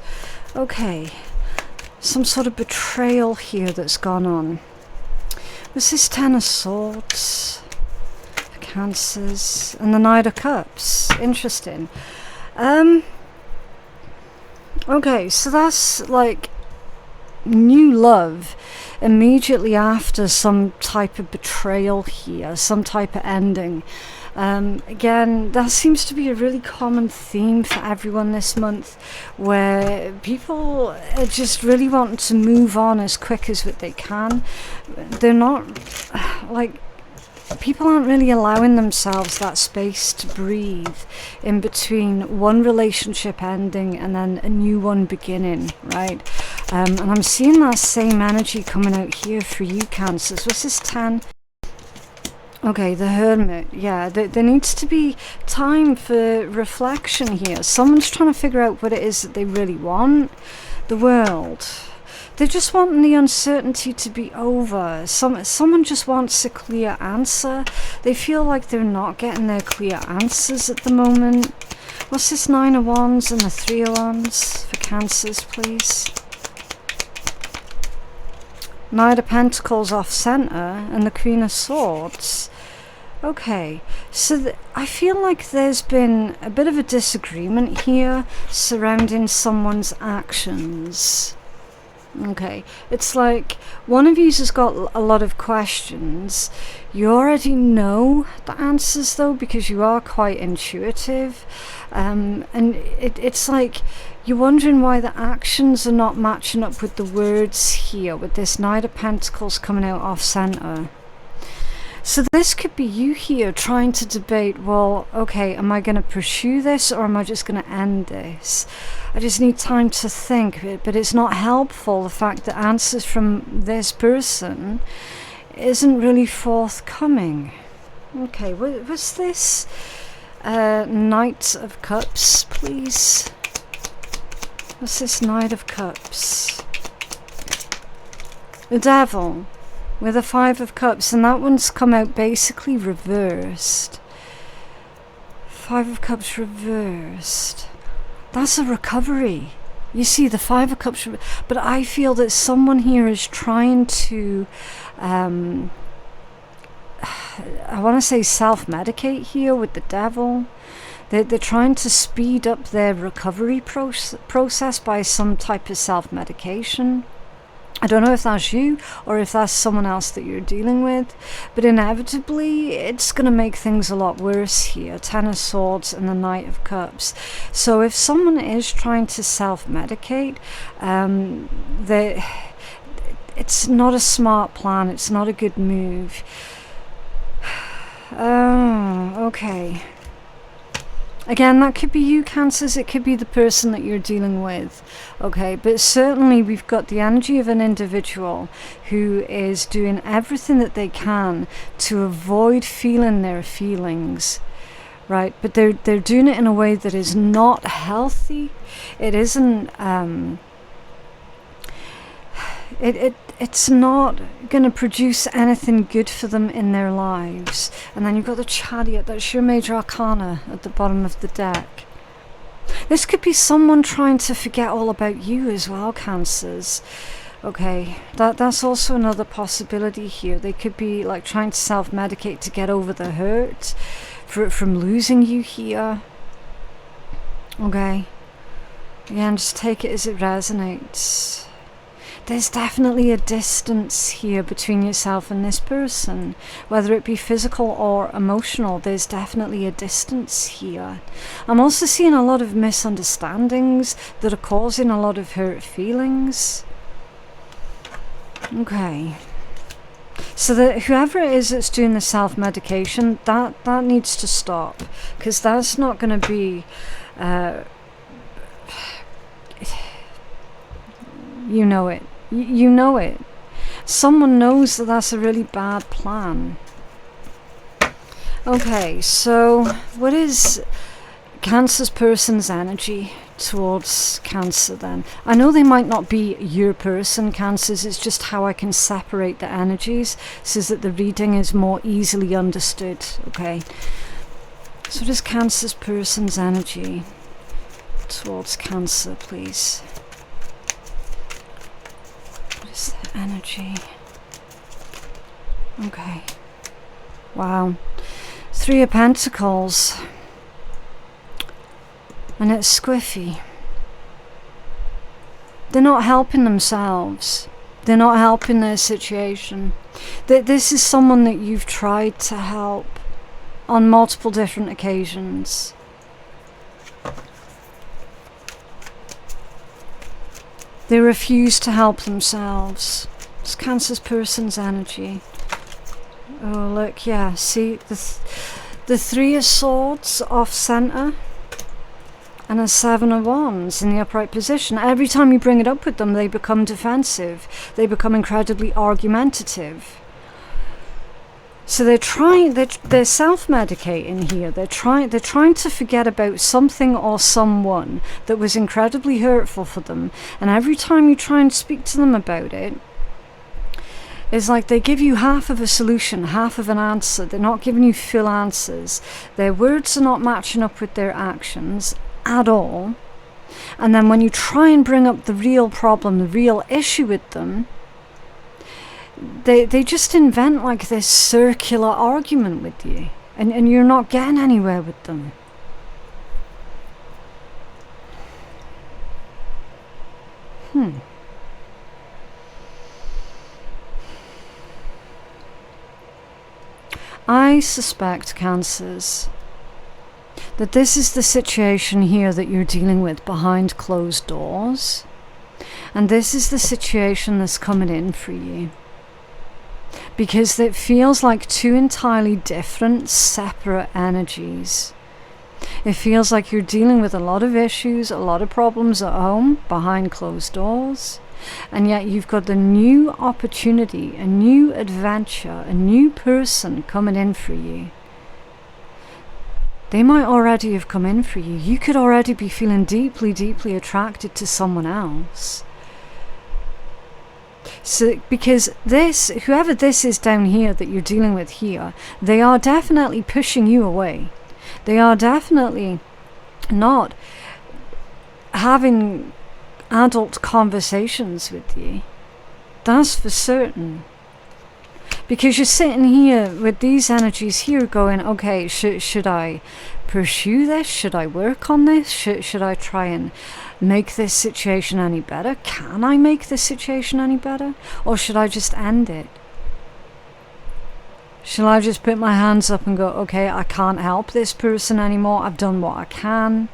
Okay. Some sort of betrayal here that's gone on. Was this Ten of Swords? The Cancers. And the Knight of Cups. Interesting. Okay, so that's like new love immediately after some type of betrayal here, some type of ending. Again, that seems to be a really common theme for everyone this month, where people are just really wanting to move on as quick as what they can. They're not, like, people aren't really allowing themselves that space to breathe in between one relationship ending and then a new one beginning, right? And I'm seeing that same energy coming out here for you, Cancers. What's this 10? Okay, the Hermit. Yeah, there needs to be time for reflection here. Someone's trying to figure out what it is that they really want. The World. They're just wanting the uncertainty to be over. Someone just wants a clear answer. They feel like they're not getting their clear answers at the moment. What's this 9 of Wands and the 3 of Wands for Cancers, please? Knight of Pentacles off center and the Queen of Swords. Okay, so I feel like there's been a bit of a disagreement here surrounding someone's actions. Okay, it's like one of you's has got a lot of questions. You already know the answers though, because you are quite intuitive, and it's like you're wondering why the actions are not matching up with the words here, with this Knight of Pentacles coming out off center. So this could be you here trying to debate, well, okay, am I going to pursue this or am I just going to end this? I just need time to think, but it's not helpful, the fact that answers from this person isn't really forthcoming. Okay, what's this? Knight of Cups, please. What's this Knight of Cups? The Devil. With a 5 of Cups, and that one's come out basically reversed. 5 of Cups reversed. That's a recovery. You see, the 5 of Cups, but I feel that someone here is trying to, I want to say self-medicate here with the Devil. They're trying to speed up their recovery process by some type of self-medication. I don't know if that's you or if that's someone else that you're dealing with, but inevitably it's going to make things a lot worse here. 10 of Swords and the Knight of Cups. So if someone is trying to self-medicate, it's not a smart plan. It's not a good move. Oh, okay. Again, that could be you, Cancers, it could be the person that you're dealing with, okay? But certainly we've got the energy of an individual who is doing everything that they can to avoid feeling their feelings, right? But they're doing it in a way that is not healthy. It isn't, it's not going to produce anything good for them in their lives. And then you've got the Chariot, that's your major arcana at the bottom of the deck. This could be someone trying to forget all about you as well, Cancers. Okay, that's also another possibility here. They could be like trying to self-medicate to get over the hurt from losing you here. Okay, again, just take it as it resonates. There's definitely a distance here between yourself and this person, whether it be physical or emotional. There's definitely a distance here. I'm also seeing a lot of misunderstandings that are causing a lot of hurt feelings. Okay, so that whoever it is that's doing the self-medication, that needs to stop, because that's not going to be you know it. You know it. Someone knows that that's a really bad plan. Okay, so what is Cancer's person's energy towards Cancer then? I know they might not be your person, Cancers, it's just how I can separate the energies so that the reading is more easily understood, okay? So what is Cancer's person's energy towards Cancer, please? Energy. Okay. Wow. 3 of Pentacles. And it's squiffy. They're not helping themselves. They're not helping their situation. This is someone that you've tried to help on multiple different occasions. They refuse to help themselves. It's Cancer's person's energy. Oh, look, yeah, see, the Three of Swords off center and a Seven of Wands in the upright position. Every time you bring it up with them, they become defensive. They become incredibly argumentative. So they're self-medicating here. They're trying to forget about something or someone that was incredibly hurtful for them. And every time you try and speak to them about it, it's like they give you half of a solution, half of an answer. They're not giving you full answers. Their words are not matching up with their actions at all. And then when you try and bring up the real problem, the real issue with them, they just invent like this circular argument with you, and you're not getting anywhere with them. I suspect, Cancers, that this is the situation here that you're dealing with behind closed doors, and this is the situation that's coming in for you. Because it feels like two entirely different, separate energies. It feels like you're dealing with a lot of issues, a lot of problems at home, behind closed doors. And yet you've got the new opportunity, a new adventure, a new person coming in for you. They might already have come in for you. You could already be feeling deeply, deeply attracted to someone else. So, because whoever this is down here that you're dealing with here, they are definitely pushing you away. They are definitely not having adult conversations with you. That's for certain. Because you're sitting here with these energies here going, okay, should I pursue this? Should I work on this? Should I try and make this situation any better? Can I make this situation any better? Or should I just end it? Shall I just put my hands up and go, okay, I can't help this person anymore. I've done what I can.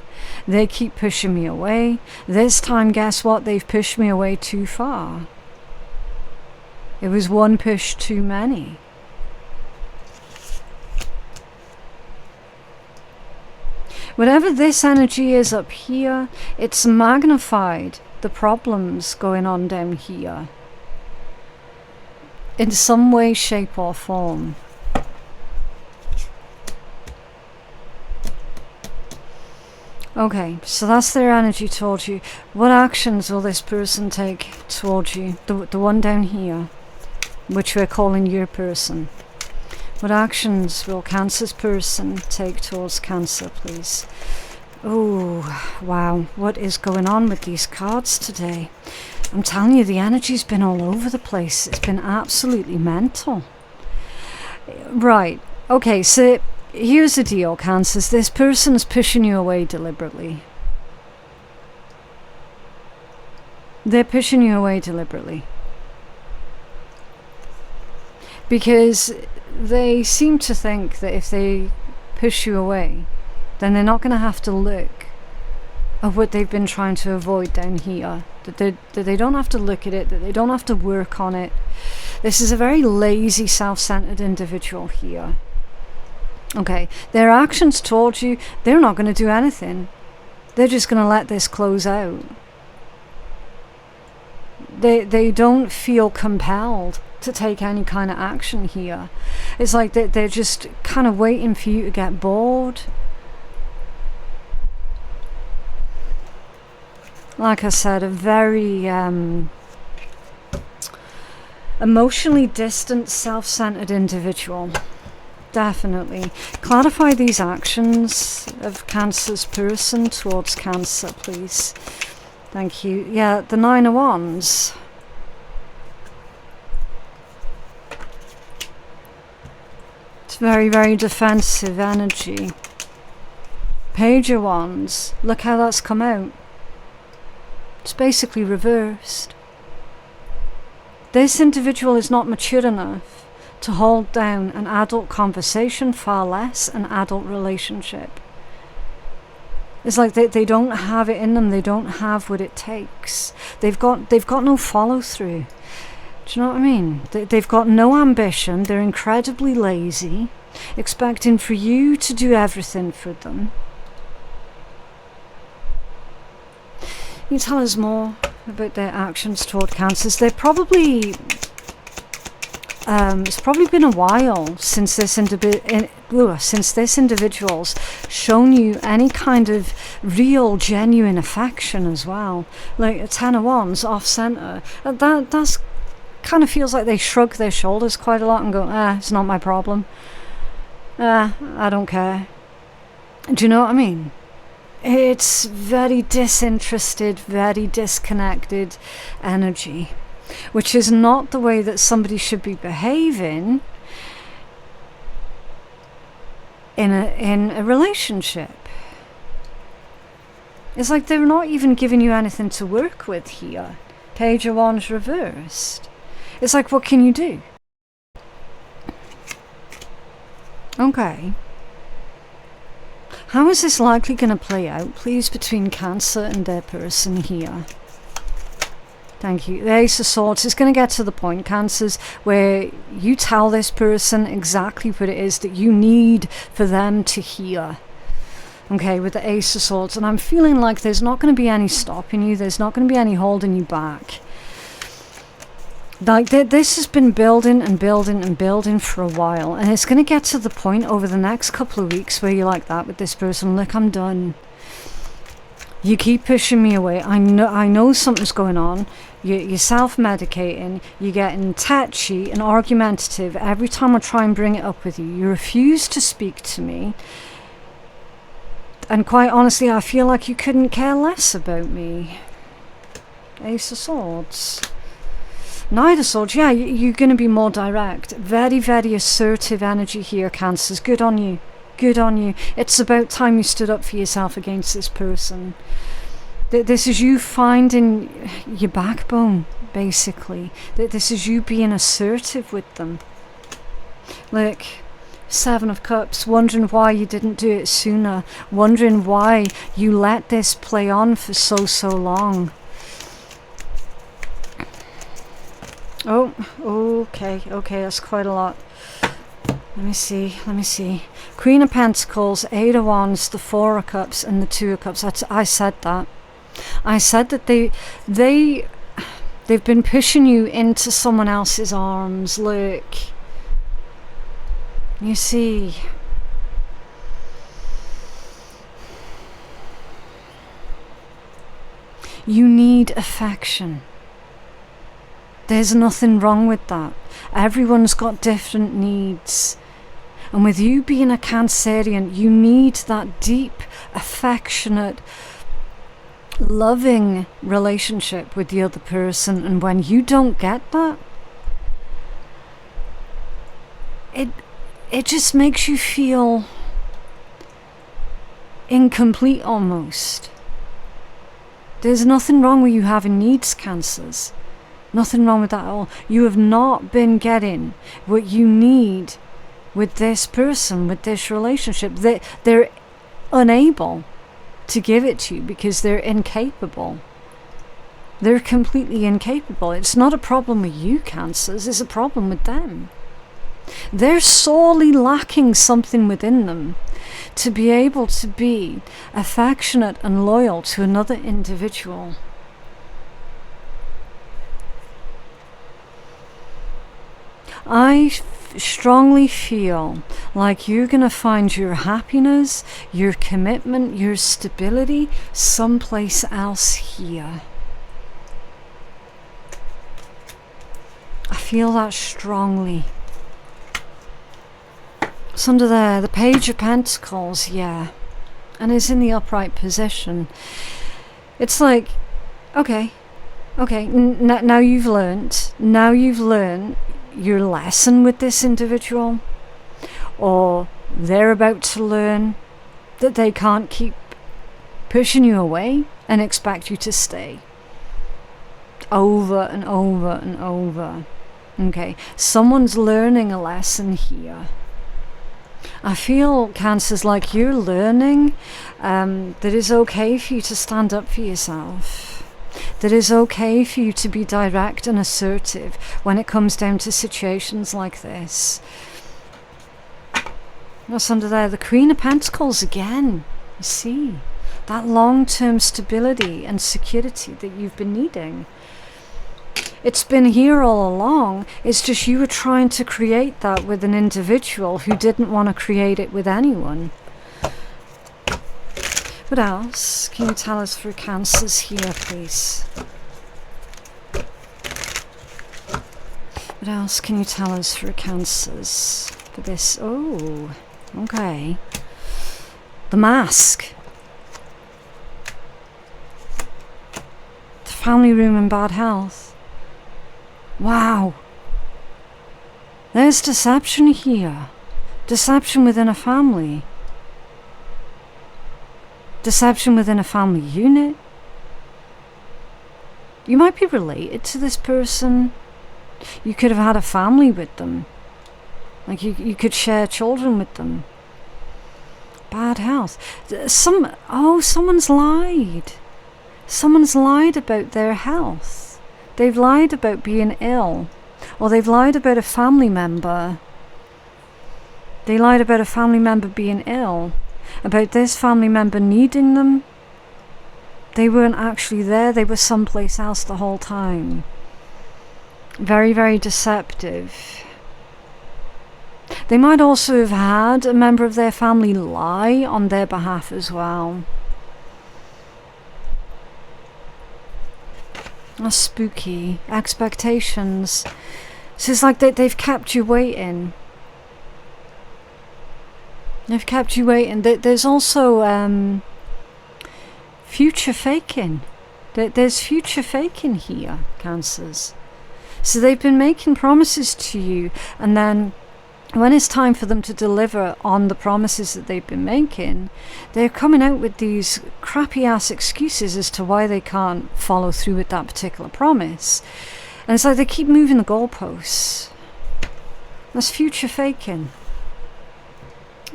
They keep pushing me away. This time, guess what? They've pushed me away too far. It was one push too many. Whatever this energy is up here, it's magnified the problems going on down here. In some way, shape or form. Okay, so that's their energy towards you. What actions will this person take towards you? The one down here, which we're calling your person. What actions will Cancer's person take towards Cancer, please? Oh, wow. What is going on with these cards today? I'm telling you, the energy's been all over the place. It's been absolutely mental. Right. Okay, so here's the deal, Cancers. This person's pushing you away deliberately. They're pushing you away deliberately. Because they seem to think that if they push you away, then they're not going to have to look at what they've been trying to avoid down here. That they don't have to look at it, that they don't have to work on it. This is a very lazy, self-centered individual here. Okay, their actions towards you, they're not going to do anything. They're just going to let this close out. They don't feel compelled to take any kind of action here. It's like they're just kind of waiting for you to get bored. Like I said, a very emotionally distant, self-centered individual. Definitely. Clarify these actions of Cancer's person towards Cancer, please. Thank you. Yeah, the Nine of Wands. It's very, very defensive energy. Page of Wands. Look how that's come out. It's basically reversed. This individual is not mature enough to hold down an adult conversation, far less an adult relationship. It's like they don't have it in them. They don't have what it takes. They've got no follow through. Do you know what I mean? They've got no ambition. They're incredibly lazy, expecting for you to do everything for them. Can you tell us more about their actions toward Cancers? They're probably... it's probably been a while since this individual's shown you any kind of real, genuine affection as well. Like a 10 of Wands off center. That's kind of feels like they shrug their shoulders quite a lot and go, it's not my problem. I don't care. Do you know what I mean? It's very disinterested, very disconnected energy, which is not the way that somebody should be behaving in a relationship. It's like they're not even giving you anything to work with here. Page of Wands reversed. It's like, what can you do? Okay. How is this likely going to play out, please, between Cancer and their person here? Thank you. The Ace of Swords is going to get to the point, Cancers, where you tell this person exactly what it is that you need for them to hear. Okay, with the Ace of Swords. And I'm feeling like there's not going to be any stopping you. There's not going to be any holding you back. Like, this has been building and building and building for a while. And it's going to get to the point over the next couple of weeks where you're like that with this person. Look, I'm done. You keep pushing me away. I know something's going on. You're self-medicating. You're getting touchy and argumentative every time I try and bring it up with you. You refuse to speak to me. And quite honestly, I feel like you couldn't care less about me. Ace of Swords. Knight of Swords. Yeah, you're going to be more direct. Very, very assertive energy here, Cancers. Good on you. Good on you. It's about time you stood up for yourself against this person. This is you finding your backbone, basically. This is you being assertive with them. Look, 7 of Cups, wondering why you didn't do it sooner. Wondering why you let this play on for so long. Oh, okay, that's quite a lot. Let me see. Queen of Pentacles, 8 of Wands, the 4 of Cups, and the 2 of Cups. I said that. I said that they've been pushing you into someone else's arms. Look. You see. You need affection. There's nothing wrong with that. Everyone's got different needs. And with you being a Cancerian, you need that deep, affectionate, loving relationship with the other person. And when you don't get that, it just makes you feel incomplete almost. There's nothing wrong with you having needs, Cancers. Nothing wrong with that at all. You have not been getting what you need with this person, with this relationship. They're unable to give it to you because they're incapable. They're completely incapable. It's not a problem with you, Cancers. It's a problem with them. They're sorely lacking something within them to be able to be affectionate and loyal to another individual. I strongly feel like you're going to find your happiness, your commitment, your stability someplace else here. I feel that strongly. It's under there, the Page of Pentacles, yeah. And it's in the upright position. It's like, okay, now you've learnt. Now you've learned your lesson with this individual, or they're about to learn that they can't keep pushing you away and expect you to stay. over and over and over. Okay, someone's learning a lesson here. I feel, Cancers, like you're learning that it's okay for you to stand up for yourself. That it's okay for you to be direct and assertive when it comes down to situations like this. What's under there? The Queen of Pentacles again. You see, that long-term stability and security that you've been needing. It's been here all along. It's just you were trying to create that with an individual who didn't want to create it with anyone. What else can you tell us for Cancers here, please? What else can you tell us for Cancers for this? Oh, okay. The Mask. The family room in bad health. Wow. There's deception here. Deception within a family. Deception within a family unit. You might be related to this person. You could have had a family with them. Like you could share children with them. Bad health. Someone's lied. Someone's lied about their health. They've lied about being ill. Or they've lied about a family member. They lied about a family member being ill. About this family member needing them. They weren't actually there. They were someplace else the whole time. Very, very deceptive. They might also have had a member of their family lie on their behalf as well. That's spooky. Expectations. So it's like they've kept you waiting. They've kept you waiting. There's also future faking. There's future faking here, Cancers. So they've been making promises to you, and then when it's time for them to deliver on the promises that they've been making, they're coming out with these crappy ass excuses as to why they can't follow through with that particular promise. And it's like they keep moving the goalposts. That's future faking.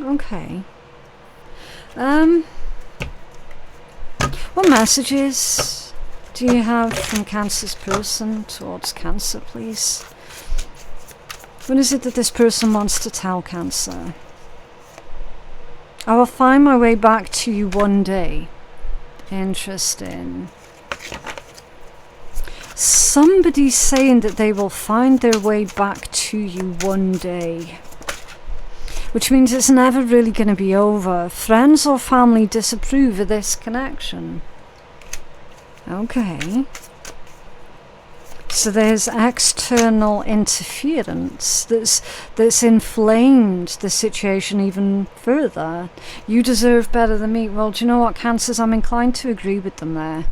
Okay. What messages do you have from Cancer's person towards Cancer, please? What is it that this person wants to tell Cancer? I will find my way back to you one day. Interesting. Somebody's saying that they will find their way back to you one day. Which means it's never really going to be over. Friends or family disapprove of this connection. Okay. So there's external interference that's inflamed the situation even further. You deserve better than me. Well, do you know what, Cancers? I'm inclined to agree with them there.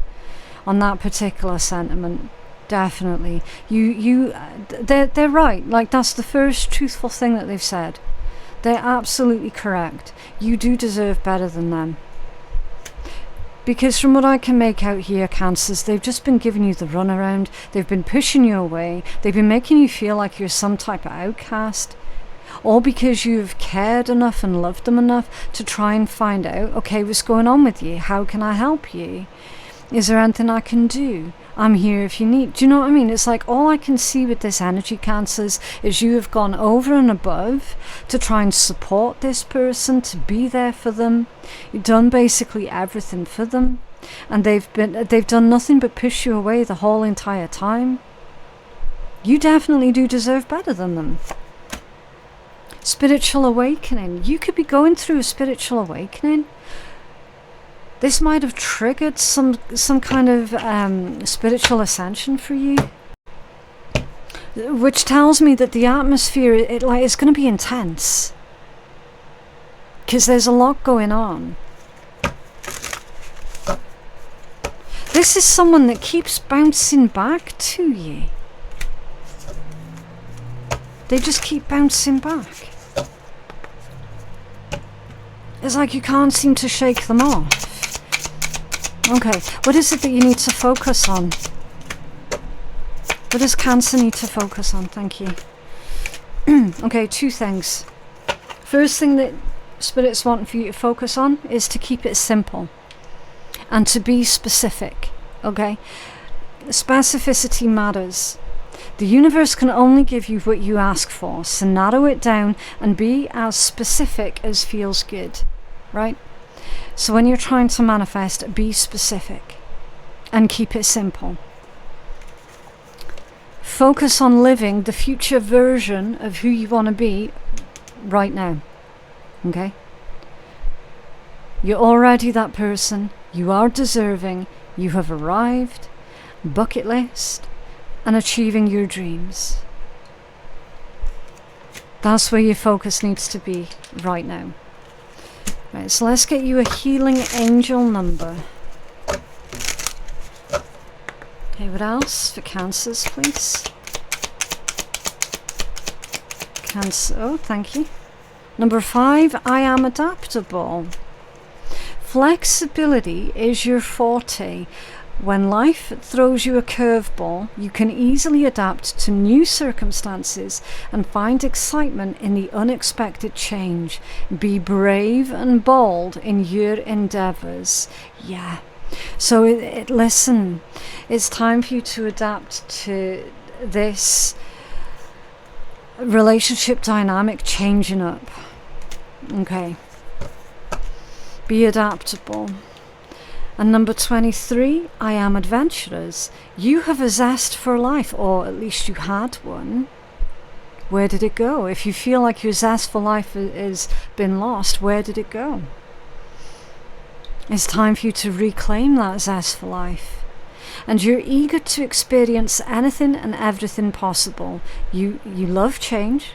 On that particular sentiment. Definitely. They're right. Like, that's the first truthful thing that they've said. They're absolutely correct. You do deserve better than them. Because from what I can make out here, Cancers, they've just been giving you the runaround. They've been pushing you away. They've been making you feel like you're some type of outcast. All because you've cared enough and loved them enough to try and find out, okay, what's going on with you? How can I help you? Is there anything I can do? I'm here if you need. Do you know what I mean? It's like all I can see with this energy, Cancers, is you have gone over and above to try and support this person, to be there for them. You've done basically everything for them, and they've done nothing but push you away the whole entire time. You definitely do deserve better than them. Spiritual awakening. You could be going through a spiritual awakening. This might have triggered some kind of spiritual ascension for you, which tells me that the atmosphere is going to be intense, because there's a lot going on. This is someone that keeps bouncing back to you. They just keep bouncing back. It's like you can't seem to shake them off. Okay, what is it that you need to focus on? What does Cancer need to focus on? Thank you. Okay, two things. First thing that Spirit's wanting for you to focus on is to keep it simple and to be specific, okay? Specificity matters. The universe can only give you what you ask for, so narrow it down and be as specific as feels good, right? So when you're trying to manifest, be specific and keep it simple. Focus on living the future version of who you want to be right now, okay? You're already that person. You are deserving. You have arrived. Bucket list and achieving your dreams. That's where your focus needs to be right now. Right, so let's get you a healing angel number. Okay, what else for Cancers, please? Cancer, oh, thank you. Number 5, I am adaptable. Flexibility is your forte. When life throws you a curveball, you can easily adapt to new circumstances and find excitement in the unexpected change. Be brave and bold in your endeavors. Yeah. So listen, it's time for you to adapt to this relationship dynamic changing up. Okay. Be adaptable. And number 23, I am adventurous. You have a zest for life, or at least you had one. Where did it go? If you feel like your zest for life has been lost, where did it go? It's time for you to reclaim that zest for life. And you're eager to experience anything and everything possible. You love change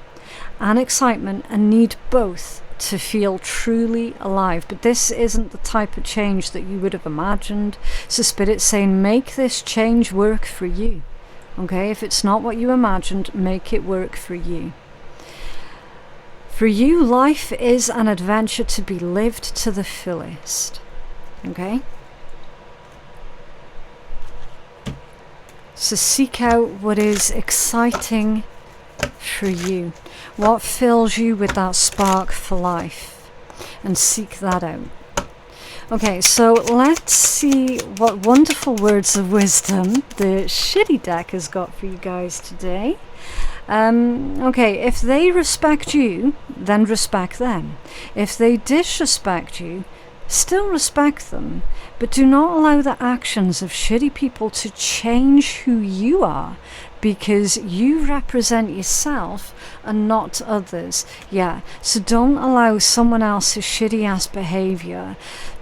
and excitement and need both to feel truly alive. But this isn't the type of change that you would have imagined. So Spirit's saying, make this change work for you. Okay, if it's not what you imagined, make it work for you. For you, life is an adventure to be lived to the fullest. Okay? So seek out what is exciting for you. What fills you with that spark for life? And seek that out. Okay, so let's see what wonderful words of wisdom the shitty deck has got for you guys today. Okay, if they respect you, then respect them. If they disrespect you, still respect them, but do not allow the actions of shitty people to change who you are, because you represent yourself and not others. Yeah, so don't allow someone else's shitty ass behavior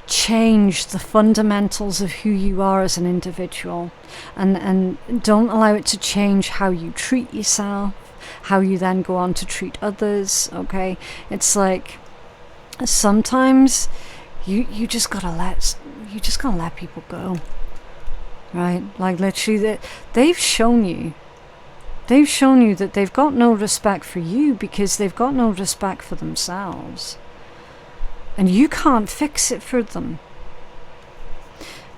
change the fundamentals of who you are as an individual, and don't allow it to change how you treat yourself, how you then go on to treat others. Okay, it's like sometimes you just gotta let people go, right? Like literally, they've shown you that they've got no respect for you because they've got no respect for themselves, and you can't fix it for them.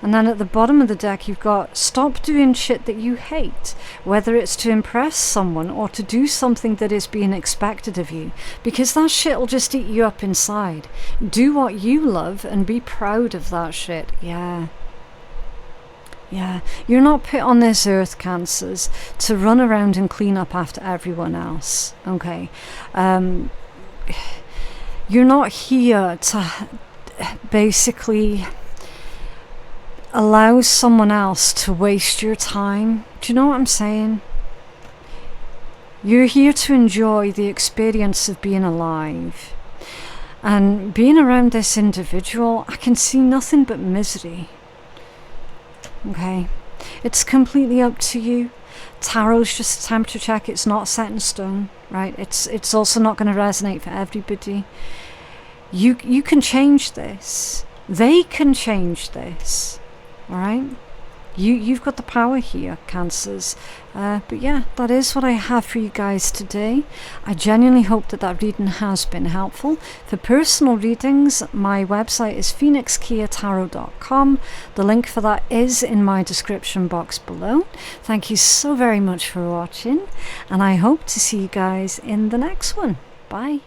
And then at the bottom of the deck you've got, stop doing shit that you hate, whether it's to impress someone or to do something that is being expected of you, because that shit will just eat you up inside. Do what you love and be proud of that shit. Yeah, you're not put on this earth, Cancers, to run around and clean up after everyone else. Okay, you're not here to basically allow someone else to waste your time. Do you know what I'm saying? You're here to enjoy the experience of being alive. And being around this individual, I can see nothing but misery. Okay, it's completely up to you. Tarot's just a temperature check. It's not set in stone, right? It's also not going to resonate for everybody. You can change this. They can change this. All right? You've got the power here, Cancers. But yeah, that is what I have for you guys today. I genuinely hope that that reading has been helpful. For personal readings, my website is phoenixkeiatarot.com. The link for that is in my description box below. Thank you so very much for watching, and I hope to see you guys in the next one. Bye.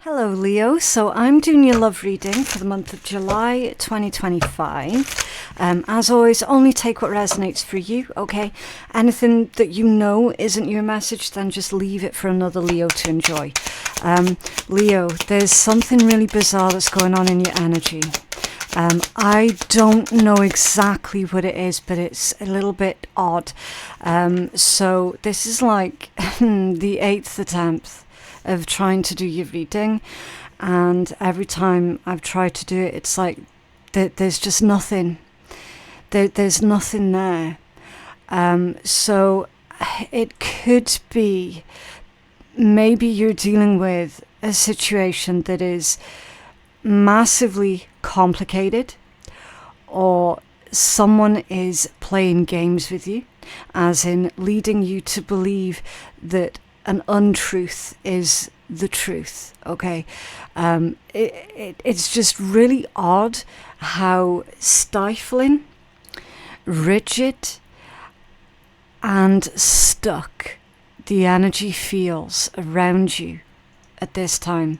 Hello Leo, so I'm doing your love reading for the month of July 2025. As always, only take what resonates for you, okay? Anything that you know isn't your message, then just leave it for another Leo to enjoy. Leo, there's something really bizarre that's going on in your energy. I don't know exactly what it is, but it's a little bit odd. So this is like the 8th attempt of trying to do your reading, and every time I've tried to do it, it's like there's just nothing. There's nothing there. So it could be maybe you're dealing with a situation that is massively complicated, or someone is playing games with you, as in leading you to believe that an untruth is the truth, okay? It's just really odd how stifling, rigid, and stuck the energy feels around you at this time.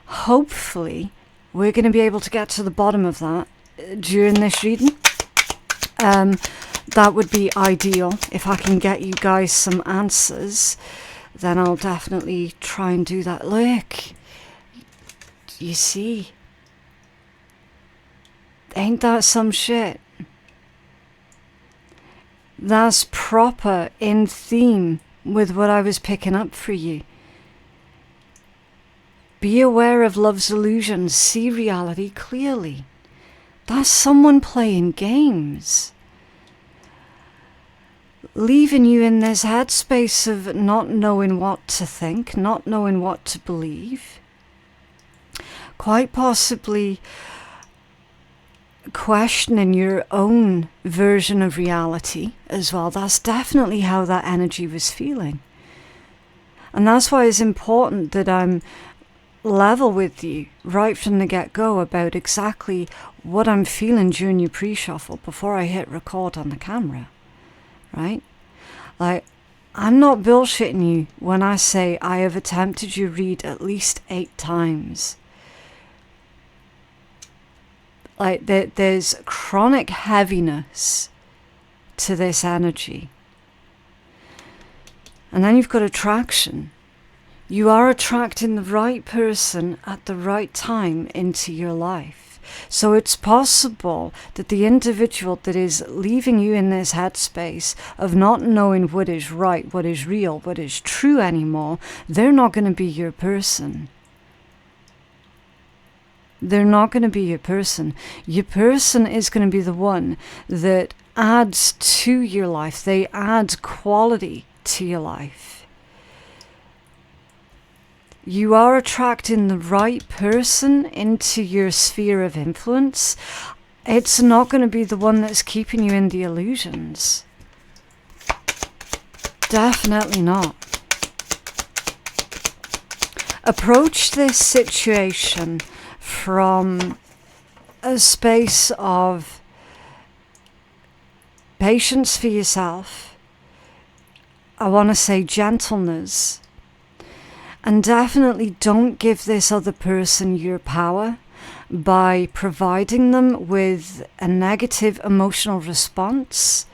Hopefully, we're going to be able to get to the bottom of that during this reading. That would be ideal. If I can get you guys some answers, then I'll definitely try and do that. Look, you see, ain't that some shit? That's proper in theme with what I was picking up for you. Be aware of love's illusions, see reality clearly. That's someone playing games, leaving you in this headspace of not knowing what to think, not knowing what to believe, quite possibly questioning your own version of reality as well. That's definitely how that energy was feeling. And that's why it's important that I'm level with you right from the get-go about exactly what I'm feeling during your pre-shuffle before I hit record on the camera. Right? Like, I'm not bullshitting you when I say I have attempted your read at least 8 times. Like, there's chronic heaviness to this energy. And then you've got attraction. You are attracting the right person at the right time into your life. So it's possible that the individual that is leaving you in this headspace of not knowing what is right, what is real, what is true anymore, they're not going to be your person. They're not going to be your person. Your person is going to be the one that adds to your life. They add quality to your life. You are attracting the right person into your sphere of influence. It's not going to be the one that's keeping you in the illusions. Definitely not. Approach this situation from a space of patience for yourself. I want to say gentleness. And definitely don't give this other person your power by providing them with a negative emotional response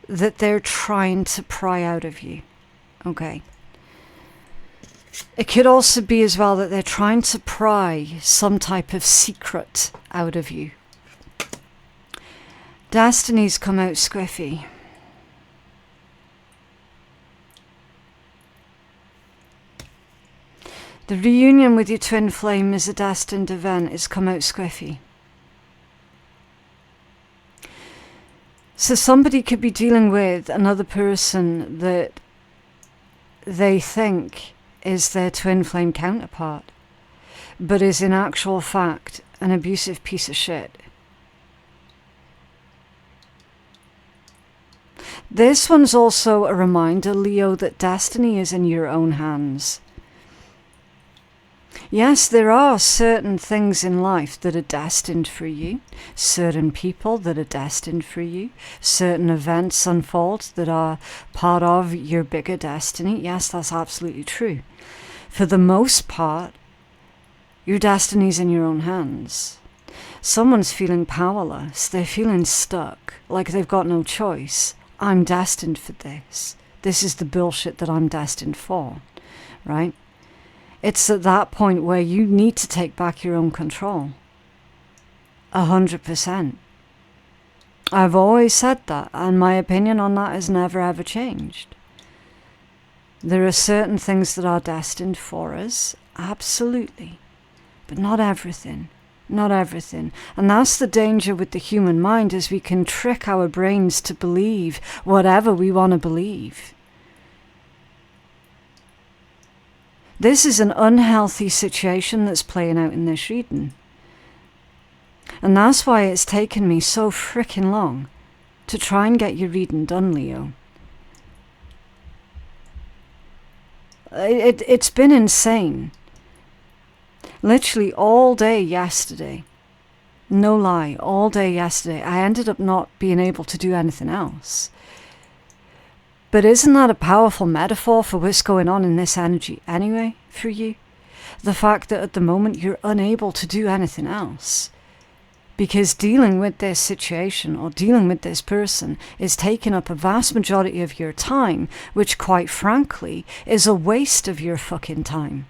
that they're trying to pry out of you. Okay. It could also be as well that they're trying to pry some type of secret out of you. Destiny's come out squiffy. The reunion with your twin flame is a destined event. It's come out squiffy. So somebody could be dealing with another person that they think is their twin flame counterpart, but is in actual fact an abusive piece of shit. This one's also a reminder, Leo, that destiny is in your own hands. Yes, there are certain things in life that are destined for you, certain people that are destined for you, certain events unfold that are part of your bigger destiny. Yes, that's absolutely true. For the most part, your destiny's in your own hands. Someone's feeling powerless. They're feeling stuck, like they've got no choice. I'm destined for this. This is the bullshit that I'm destined for, right? It's at that point where you need to take back your own control. 100%. I've always said that, and my opinion on that has never ever changed. There are certain things that are destined for us, absolutely, but not everything. Not everything. And that's the danger with the human mind, is we can trick our brains to believe whatever we want to believe. This is an unhealthy situation that's playing out in this reading. And that's why it's taken me so frickin' long to try and get your reading done, Leo. It's been insane. Literally all day yesterday. No lie, all day yesterday. I ended up not being able to do anything else. But isn't that a powerful metaphor for what's going on in this energy anyway for you? The fact that at the moment you're unable to do anything else. Because dealing with this situation or dealing with this person is taking up a vast majority of your time, which quite frankly is a waste of your fucking time.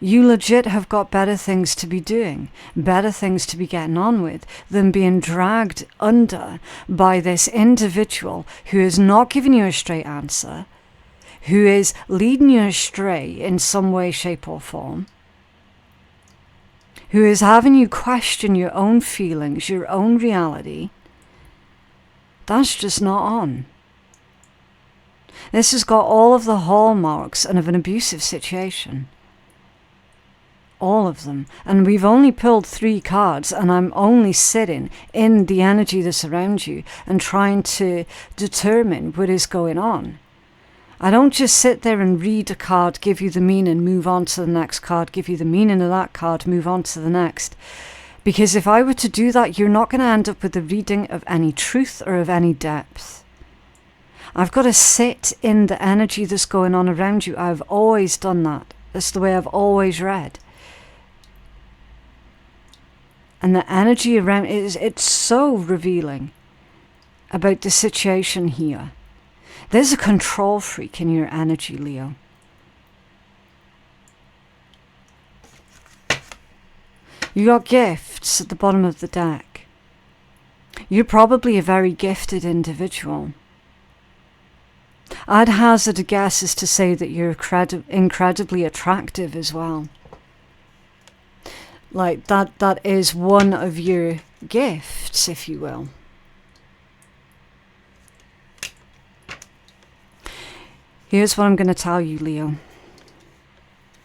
You legit have got better things to be doing, better things to be getting on with than being dragged under by this individual who is not giving you a straight answer, who is leading you astray in some way, shape or form, who is having you question your own feelings, your own reality. That's just not on. This has got all of the hallmarks of an abusive situation. All of them. And we've only pulled 3 cards, and I'm only sitting in the energy that's around you and trying to determine what is going on. I don't just sit there and read a card, give you the meaning, move on to the next card, give you the meaning of that card, move on to the next. Because if I were to do that, you're not going to end up with a reading of any truth or of any depth. I've got to sit in the energy that's going on around you. I've always done that. That's the way I've always read. And the energy around it's so revealing about the situation here. There's a control freak in your energy, Leo. You got gifts at the bottom of the deck. You're probably a very gifted individual. I'd hazard a guess as to say that you're incredibly attractive as well. Like that is one of your gifts, if you will. Here's what I'm going to tell you, Leo.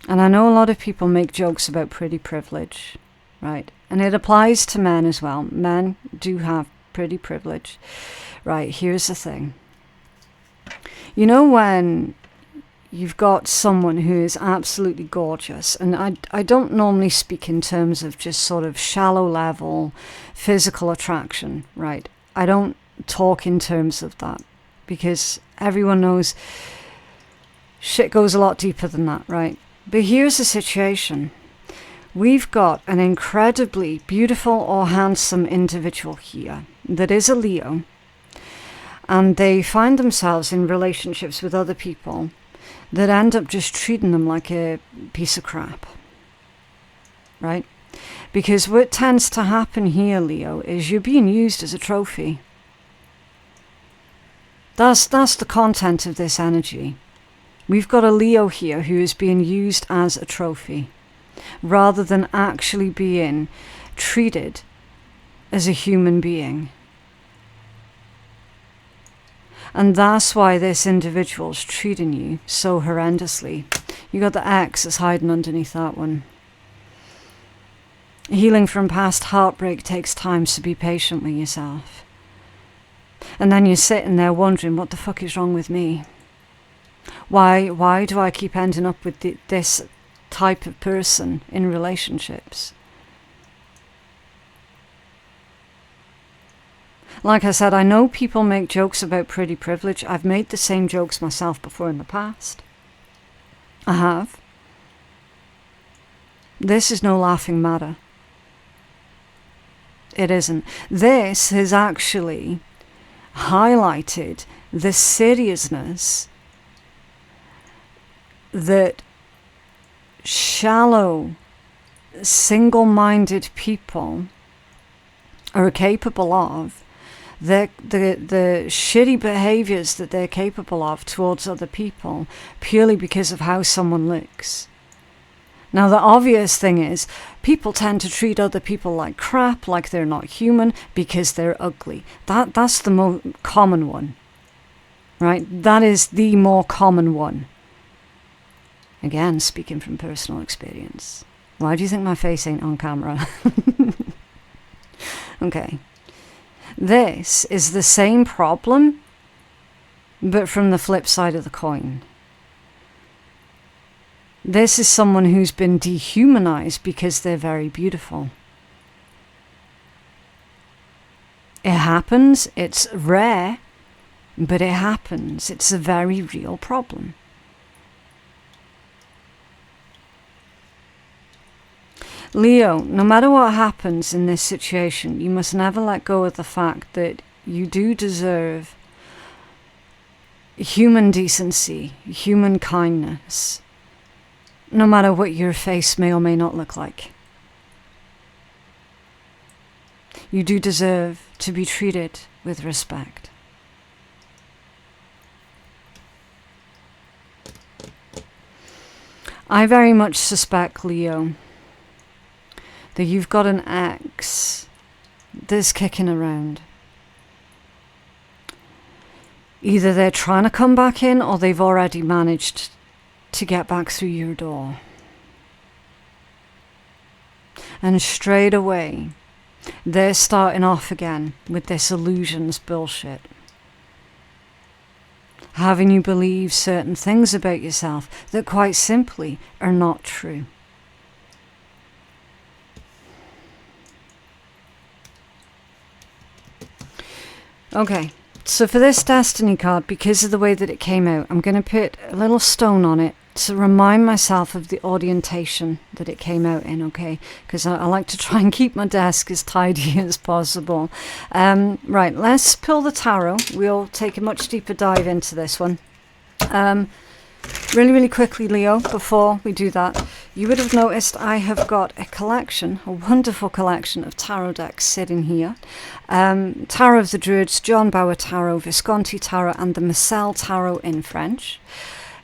And I know a lot of people make jokes about pretty privilege, right? And it applies to men as well. Men do have pretty privilege. Right, here's the thing. You know when you've got someone who is absolutely gorgeous, and I don't normally speak in terms of just sort of shallow level physical attraction, right? I don't talk in terms of that because everyone knows shit goes a lot deeper than that, right? But here's the situation. We've got an incredibly beautiful or handsome individual here that is a Leo, and they find themselves in relationships with other people that end up just treating them like a piece of crap, right? Because what tends to happen here, Leo, is you're being used as a trophy. That's the content of this energy. We've got a Leo here who is being used as a trophy rather than actually being treated as a human being. And that's why this individual's treating you so horrendously. You got the X that's hiding underneath that one. Healing from past heartbreak takes time, so be patient with yourself. And then you're sitting there wondering, what the fuck is wrong with me? Why do I keep ending up with this type of person in relationships? Like I said, I know people make jokes about pretty privilege. I've made the same jokes myself before in the past. I have. This is no laughing matter. It isn't. This has actually highlighted the seriousness that shallow, single-minded people are capable of, the shitty behaviors that they're capable of towards other people purely because of how someone looks. Now, the obvious thing is people tend to treat other people like crap, like they're not human, because they're ugly. That's the most common one, right? That is the more common one. Again, speaking from personal experience. Why do you think my face ain't on camera? Okay. This is the same problem, but from the flip side of the coin. This is someone who's been dehumanized because they're very beautiful. It happens, it's rare, but it happens. It's a very real problem. Leo, no matter what happens in this situation, you must never let go of the fact that you do deserve human decency, human kindness, no matter what your face may or may not look like. You do deserve to be treated with respect. I very much suspect, Leo, that you've got an ex that's kicking around. Either they're trying to come back in or they've already managed to get back through your door. And straight away, they're starting off again with this illusions bullshit. Having you believe certain things about yourself that quite simply are not true. Okay, so for this Destiny card, because of the way that it came out, I'm going to put a little stone on it to remind myself of the orientation that it came out in, okay? Because I like to try and keep my desk as tidy as possible. Right, let's pull the tarot. We'll take a much deeper dive into this one. Really quickly, Leo, before we do that, you would have noticed I have got a collection, a wonderful collection of tarot decks sitting here. Tarot of the Druids, John Bower Tarot, Visconti Tarot, and the Marcel Tarot in French.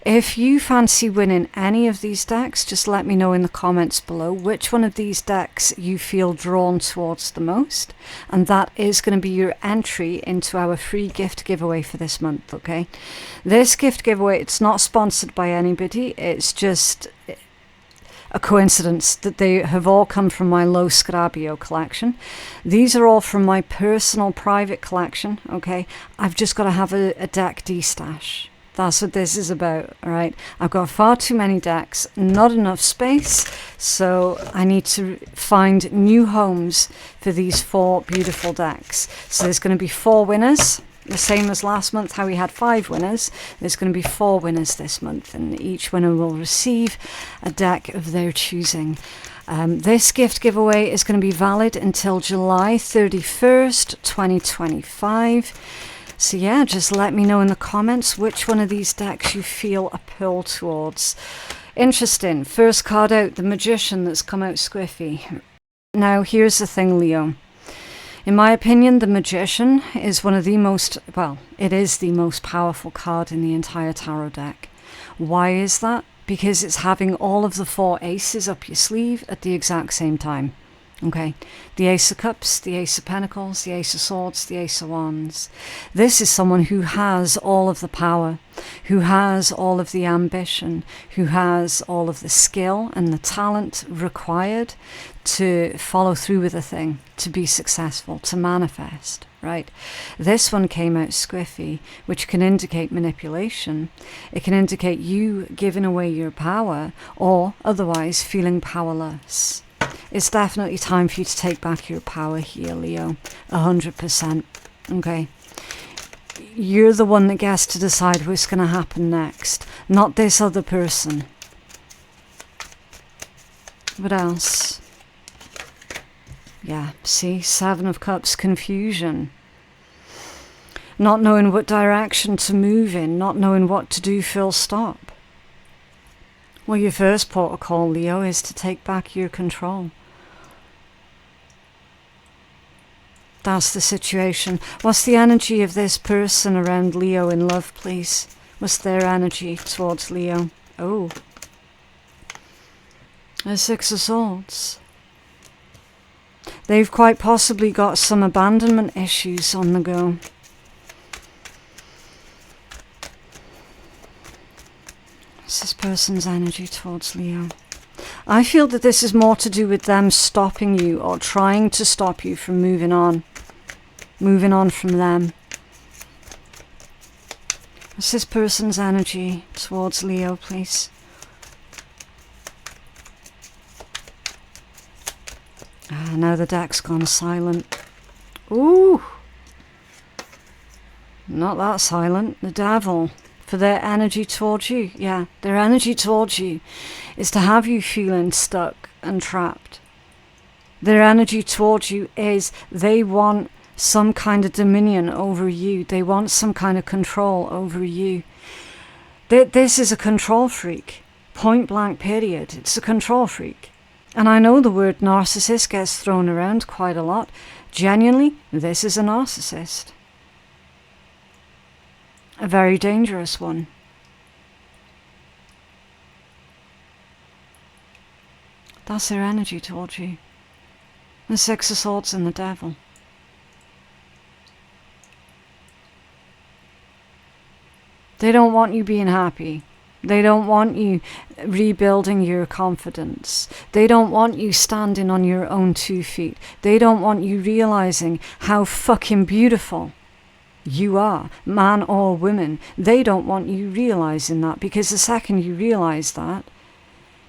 If you fancy winning any of these decks, just let me know in the comments below which one of these decks you feel drawn towards the most. And that is going to be your entry into our free gift giveaway for this month, okay? This gift giveaway, it's not sponsored by anybody. It's just a coincidence that they have all come from my Lo Scarabeo collection. These are all from my personal private collection, okay? I've just got to have a deck de-stash. That's what this is about, all right? I've got far too many decks, not enough space, so I need to find new homes for these 4 beautiful decks. So there's going to be 4 winners, the same as last month, how we had 5 winners. There's going to be 4 winners this month, and each winner will receive a deck of their choosing. This gift giveaway is going to be valid until July 31st, 2025. So yeah, just let me know in the comments which one of these decks you feel a pull towards. Interesting. First card out, the Magician that's come out squiffy. Now, here's the thing, Leo. In my opinion, the Magician is one of the most, well, it is the most powerful card in the entire tarot deck. Why is that? Because it's having all of the 4 aces up your sleeve at the exact same time. Okay, the Ace of Cups, the Ace of Pentacles, the Ace of Swords, the Ace of Wands. This is someone who has all of the power, who has all of the ambition, who has all of the skill and the talent required to follow through with a thing, to be successful, to manifest, right? This one came out squiffy, which can indicate manipulation. It can indicate you giving away your power or otherwise feeling powerless. It's definitely time for you to take back your power here, Leo. 100%. Okay? You're the one that gets to decide what's going to happen next, not this other person. What else? Yeah, see? 7 of Cups, confusion. Not knowing what direction to move in, not knowing what to do, full stop. Well, your first protocol, Leo, is to take back your control. That's the situation. What's the energy of this person around Leo in love, please? What's their energy towards Leo? Oh. The 6 of Swords. They've quite possibly got some abandonment issues on the go. What's this person's energy towards Leo? I feel that this is more to do with them stopping you or trying to stop you from moving on. Moving on from them. What's this person's energy towards Leo, please? Ah, now the deck's gone silent. Ooh! Not that silent. The Devil. For their energy towards you. Yeah, their energy towards you is to have you feeling stuck and trapped. Their energy towards you is they want some kind of dominion over you. They want some kind of control over you. This is a control freak. Point blank period. It's a control freak. And I know the word narcissist gets thrown around quite a lot. Genuinely, this is a narcissist. A very dangerous one. That's their energy towards you. The 6 of Swords and the Devil. They don't want you being happy. They don't want you rebuilding your confidence. They don't want you standing on your own 2 feet. They don't want you realizing how fucking beautiful you are, man or woman. They don't want you realizing that, because the second you realize that,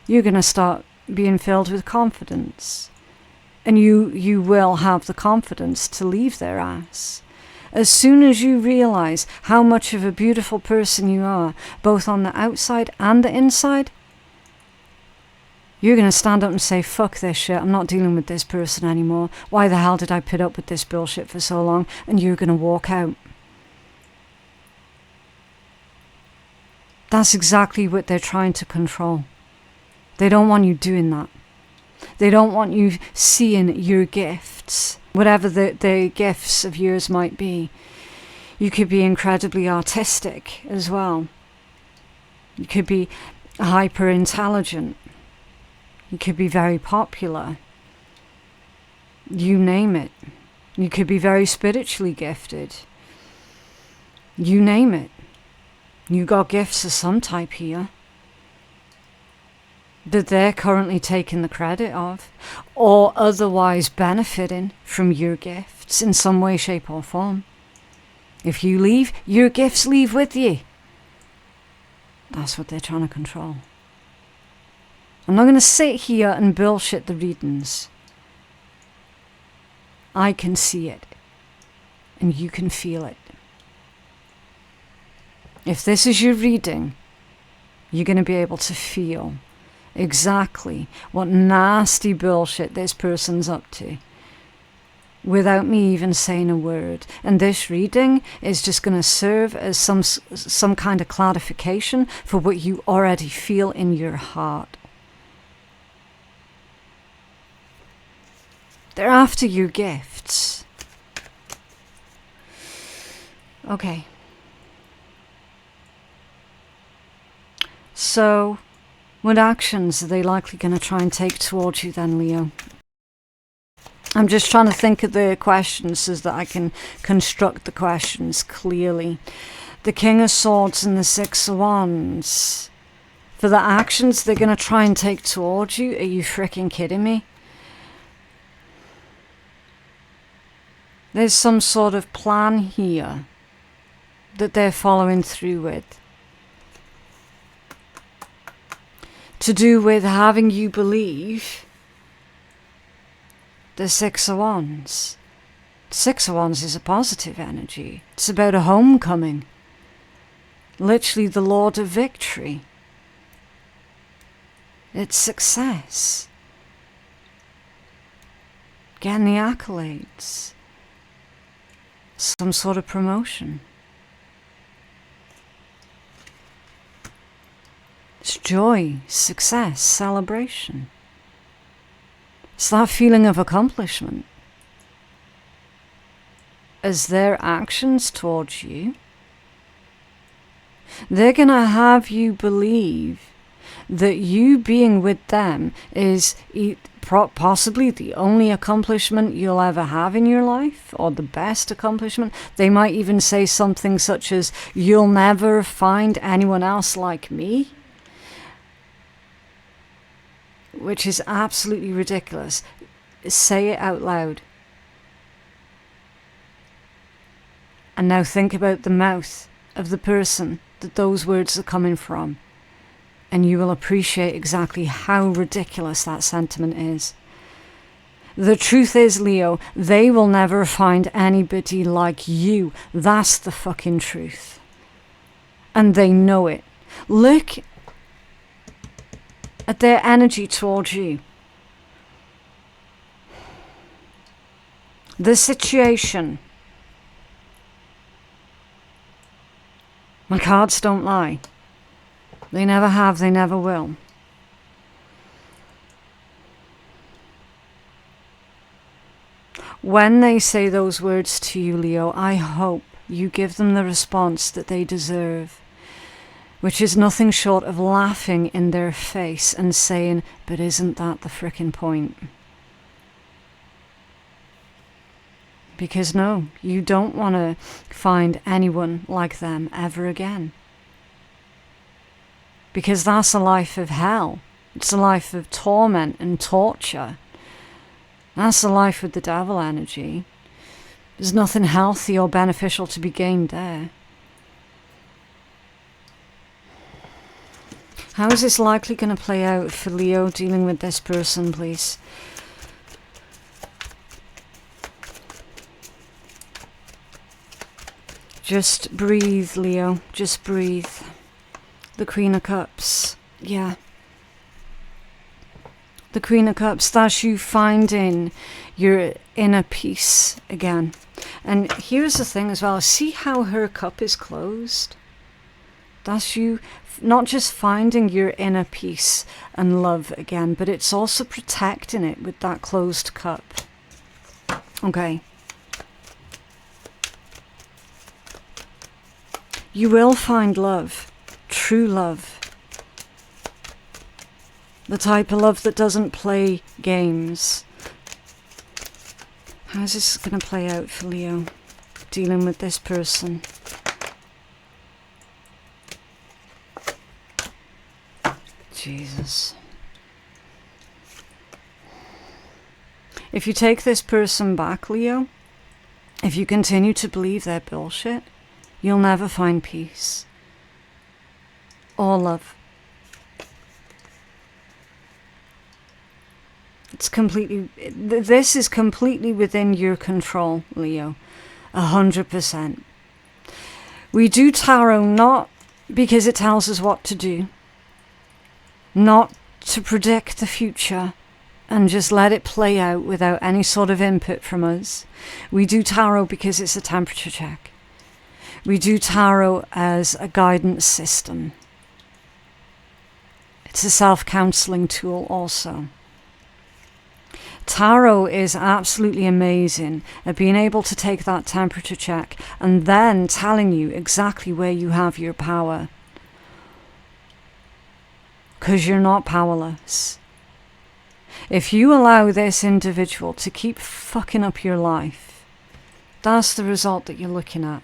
you're going to start being filled with confidence. And you will have the confidence to leave their ass. As soon as you realize how much of a beautiful person you are, both on the outside and the inside, you're going to stand up and say, fuck this shit, I'm not dealing with this person anymore. Why the hell did I put up with this bullshit for so long? And you're going to walk out. That's exactly what they're trying to control. They don't want you doing that. They don't want you seeing your gifts, whatever the gifts of yours might be. You could be incredibly artistic as well. You could be hyper intelligent. You could be very popular. You name it. You could be very spiritually gifted. You name it. You got gifts of some type here that they're currently taking the credit of, or otherwise benefiting from your gifts in some way, shape or form. If you leave, your gifts leave with you. That's what they're trying to control. I'm not going to sit here and bullshit the readings. I can see it, and you can feel it. If this is your reading, you're going to be able to feel exactly what nasty bullshit this person's up to without me even saying a word. And this reading is just going to serve as some kind of clarification for what you already feel in your heart. They're after your gifts. Okay. So, what actions are they likely going to try and take towards you then, Leo? I'm just trying to think of the questions so that I can construct the questions clearly. The King of Swords and the Six of Wands. For the actions they're going to try and take towards you, are you freaking kidding me? There's some sort of plan here that they're following through with. To do with having you believe the Six of Wands. Six of Wands is a positive energy. It's about a homecoming. Literally the Lord of Victory. It's success. Getting the accolades. Some sort of promotion. It's joy, success, celebration. It's that feeling of accomplishment. As their actions towards you, they're going to have you believe that you being with them is possibly the only accomplishment you'll ever have in your life, or the best accomplishment. They might even say something such as, "You'll never find anyone else like me," which is absolutely ridiculous. Say it out loud. And now think about the mouth of the person that those words are coming from, and you will appreciate exactly how ridiculous that sentiment is. The truth is, Leo, they will never find anybody like you. That's the fucking truth. And they know it. Look at their energy towards you. The situation. My cards don't lie. They never have, they never will. When they say those words to you, Leo, I hope you give them the response that they deserve, which is nothing short of laughing in their face and saying, "But isn't that the frickin' point?" Because no, you don't want to find anyone like them ever again. Because that's a life of hell. It's a life of torment and torture. That's a life with the devil energy. There's nothing healthy or beneficial to be gained there. How is this likely going to play out for Leo dealing with this person, please? Just breathe, Leo. Just breathe. The Queen of Cups. Yeah. The Queen of Cups. That's you finding your inner peace again. And here's the thing as well. See how her cup is closed? That's you not just finding your inner peace and love again, but it's also protecting it with that closed cup. Okay. You will find love, true love. The type of love that doesn't play games. How's this going to play out for Leo, dealing with this person? Jesus. If you take this person back, Leo, if you continue to believe their bullshit, you'll never find peace or love. It's completely, this is completely within your control, Leo. 100%. We do tarot not because it tells us what to do, not to predict the future and just let it play out without any sort of input from us. We do tarot because it's a temperature check. We do tarot as a guidance system. It's a self-counseling tool also. Tarot is absolutely amazing at being able to take that temperature check and then telling you exactly where you have your power. because you're not powerless. If you allow this individual to keep fucking up your life, that's the result that you're looking at.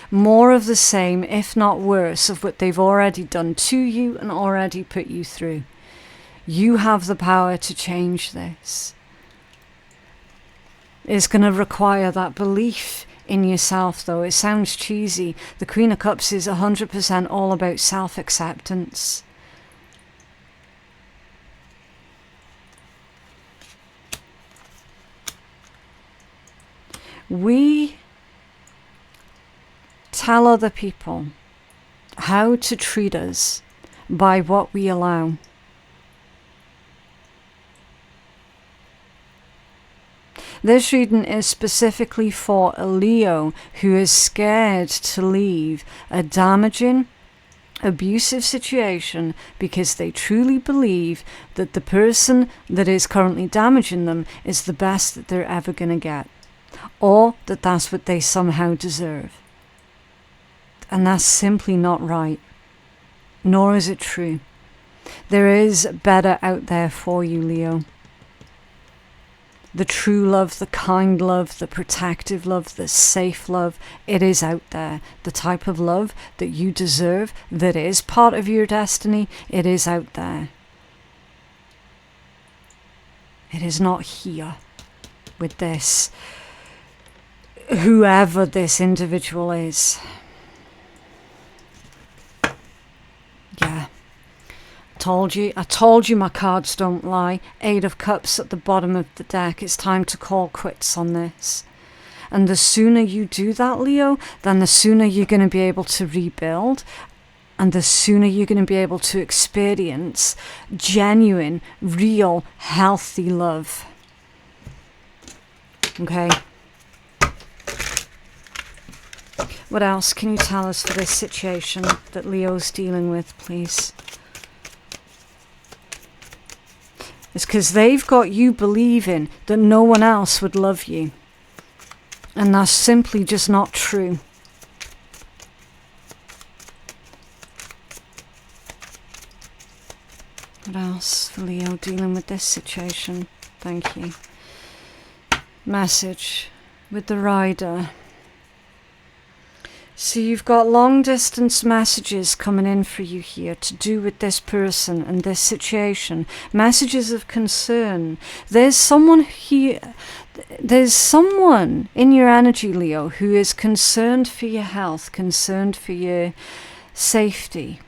More of the same, if not worse, of what they've already done to you and already put you through. You have the power to change this. It's going to require that belief in yourself, though. It sounds cheesy. The Queen of Cups is 100% all about self-acceptance. We tell other people how to treat us by what we allow. This reading is specifically for a Leo who is scared to leave a damaging, abusive situation because they truly believe that the person that is currently damaging them is the best that they're ever going to get, or that that's what they somehow deserve. And that's simply not right, nor is it true. There is better out there for you, Leo. The true love, the kind love, the protective love, the safe love, it is out there. The type of love that you deserve, that is part of your destiny, it is out there. It is not here with this, whoever this individual is. Yeah. I told you my cards don't lie. 8 of Cups at the bottom of the deck. It's time to call quits on this. And the sooner you do that, Leo, then the sooner you're going to be able to rebuild. And the sooner you're going to be able to experience genuine, real, healthy love. Okay. What else can you tell us for this situation that Leo's dealing with, please? It's because they've got you believing that no one else would love you. And that's simply just not true. What else for Leo dealing with this situation? Thank you. Message with the Rider. So you've got long distance messages coming in for you here to do with this person and this situation. Messages of concern. There's someone here, there's someone in your energy, Leo, who is concerned for your health, concerned for your safety,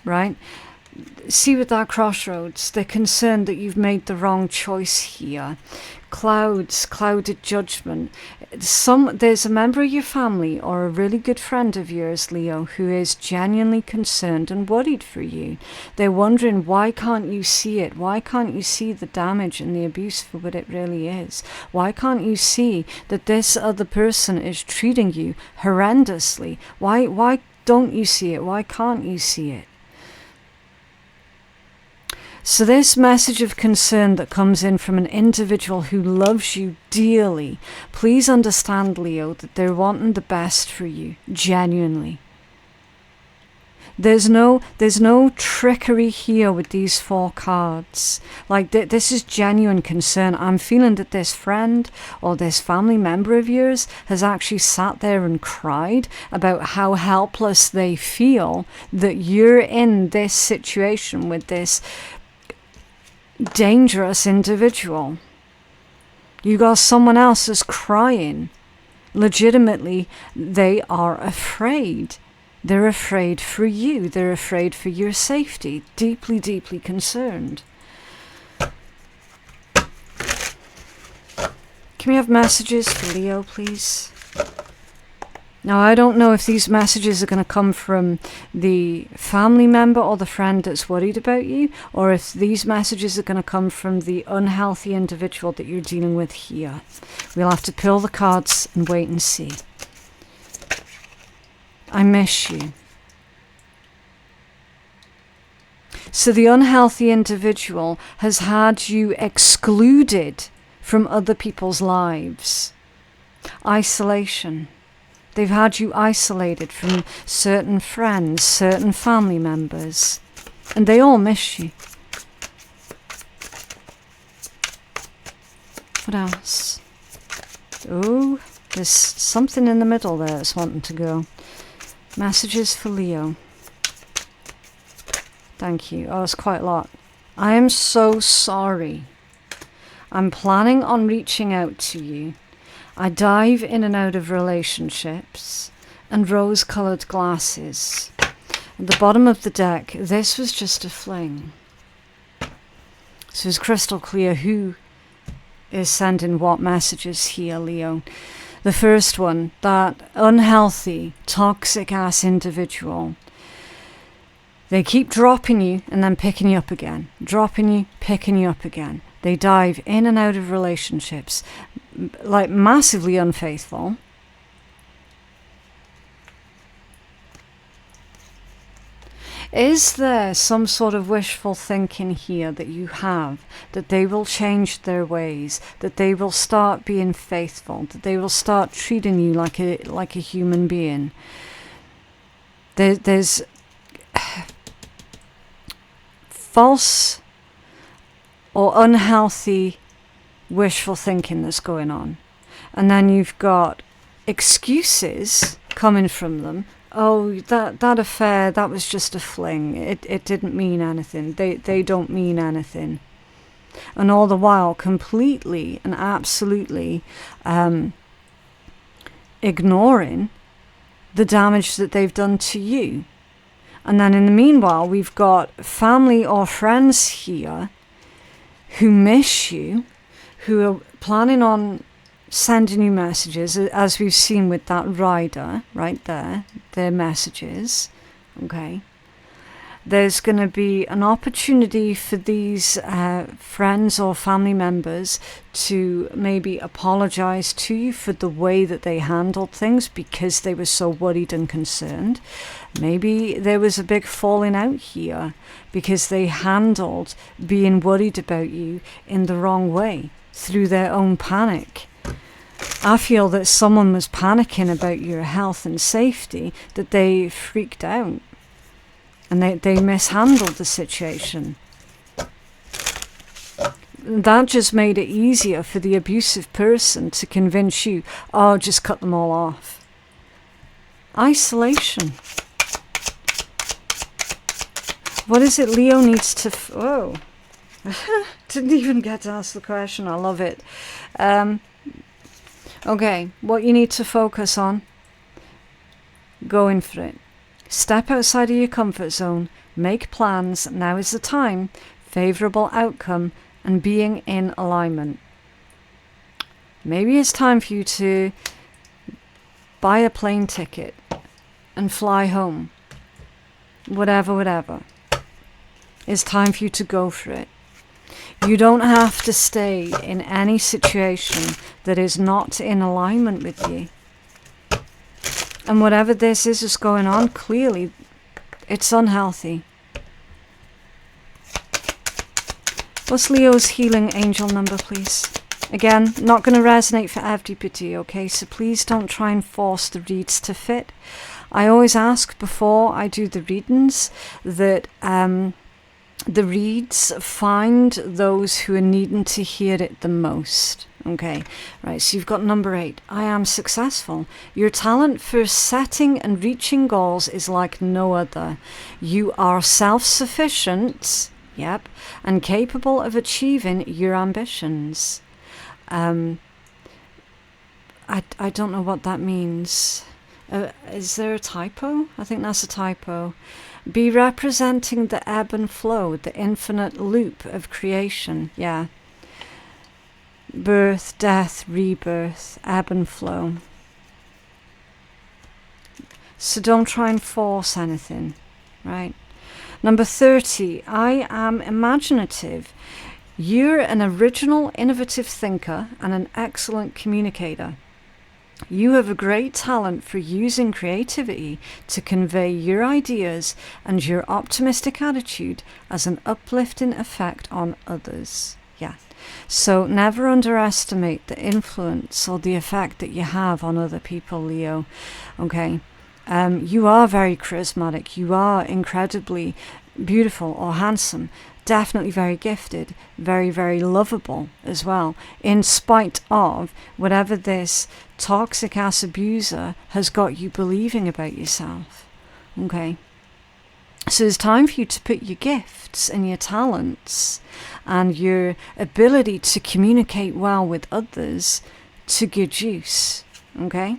right? See with that crossroads, they're concerned that you've made the wrong choice here. Clouds, clouded judgment. There's a member of your family or a really good friend of yours, Leo, who is genuinely concerned and worried for you. They're wondering, why can't you see it? Why can't you see the damage and the abuse for what it really is? Why can't you see that this other person is treating you horrendously? Why don't you see it? Why can't you see it? So this message of concern that comes in from an individual who loves you dearly, please understand, Leo, that they're wanting the best for you, genuinely. There's no trickery here with these 4 cards. Like, this is genuine concern. I'm feeling that this friend or this family member of yours has actually sat there and cried about how helpless they feel that you're in this situation with this dangerous individual. You got someone else that's crying. Legitimately, they are afraid. They're afraid for you. They're afraid for your safety. Deeply, deeply concerned. Can we have messages for Leo, please? Now, I don't know if these messages are going to come from the family member or the friend that's worried about you, or if these messages are going to come from the unhealthy individual that you're dealing with here. We'll have to pull the cards and wait and see. I miss you. So the unhealthy individual has had you excluded from other people's lives. Isolation. They've had you isolated from certain friends, certain family members. And they all miss you. What else? Oh, there's something in the middle there that's wanting to go. Messages for Leo. Thank you. Oh, it's quite a lot. I am so sorry. I'm planning on reaching out to you. I dive in and out of relationships and rose-coloured glasses. At the bottom of the deck, this was just a fling. So it's crystal clear who is sending what messages here, Leo. The first one, that unhealthy, toxic-ass individual. They keep dropping you and then picking you up again. Dropping you, picking you up again. They dive in and out of relationships, like massively unfaithful. Is there some sort of wishful thinking here that you have, that they will change their ways, that they will start being faithful, that they will start treating you like a human being? There's false or unhealthy wishful thinking that's going on. And then you've got excuses coming from them. Oh, that affair, that was just a fling. It didn't mean anything. They don't mean anything. And all the while, completely and absolutely ignoring the damage that they've done to you. And then in the meanwhile, we've got family or friends here who miss you, who are planning on sending you messages, as we've seen with that rider right there, their messages, okay? There's going to be an opportunity for these friends or family members to maybe apologize to you for the way that they handled things because they were so worried and concerned. Maybe there was a big falling out here because they handled being worried about you in the wrong way through their own panic. I feel that someone was panicking about your health and safety, that they freaked out. And they mishandled the situation. That just made it easier for the abusive person to convince you, oh, just cut them all off. Isolation. What is it Leo needs to... Whoa. Didn't even get to ask the question. I love it. Okay, what you need to focus on. Going for it. Step outside of your comfort zone, make plans, now is the time, favourable outcome, and being in alignment. Maybe it's time for you to buy a plane ticket and fly home. Whatever. It's time for you to go for it. You don't have to stay in any situation that is not in alignment with you. And whatever this is going on, clearly, it's unhealthy. What's Leo's healing angel number, please? Again, not going to resonate for everybody, okay? So please don't try and force the reads to fit. I always ask before I do the readings that the reads find those who are needing to hear it the most. Okay, right, so you've got number 8. I am successful. Your talent for setting and reaching goals is like no other. You are self-sufficient, yep, and capable of achieving your ambitions. I don't know what that means. Is there a typo? I think that's a typo. Be representing the ebb and flow, the infinite loop of creation, yeah. Birth, death, rebirth, ebb and flow. So don't try and force anything, right? Number 30, I am imaginative. You're an original, innovative thinker and an excellent communicator. You have a great talent for using creativity to convey your ideas and your optimistic attitude as an uplifting effect on others. Yeah. So never underestimate the influence or the effect that you have on other people, Leo. Okay. You are very charismatic. You are incredibly beautiful or handsome, definitely very gifted, very, very lovable as well, in spite of whatever this toxic ass abuser has got you believing about yourself. Okay? So it's time for you to put your gifts and your talents and your ability to communicate well with others to good use. Okay?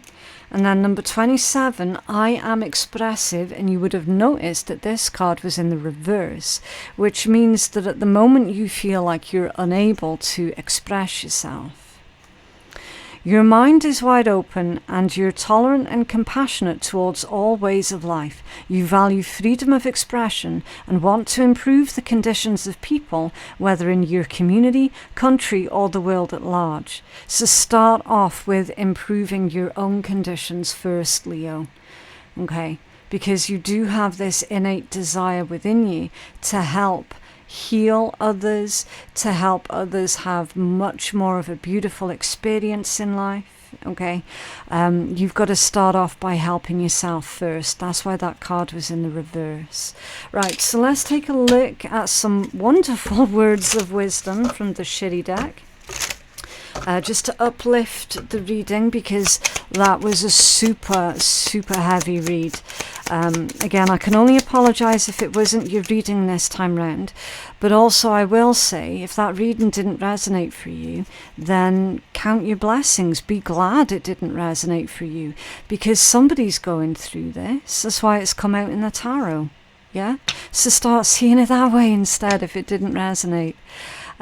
And then number 27, I am expressive, and you would have noticed that this card was in the reverse, which means that at the moment you feel like you're unable to express yourself, your mind is wide open and you're tolerant and compassionate towards all ways of life. You value freedom of expression and want to improve the conditions of people, whether in your community, country, or the world at large. So start off with improving your own conditions first, Leo. Okay? Because you do have this innate desire within you to help heal others, to help others have much more of a beautiful experience in life. Okay, you've got to start off by helping yourself first. That's why that card was in the reverse. Right, so let's take a look at some wonderful words of wisdom from the shitty deck. Just to uplift the reading, because that was a super, super heavy read. Again, I can only apologise if it wasn't your reading this time round, but also I will say, if that reading didn't resonate for you, then count your blessings. Be glad it didn't resonate for you, because somebody's going through this. That's why it's come out in the tarot. Yeah? So start seeing it that way instead if it didn't resonate.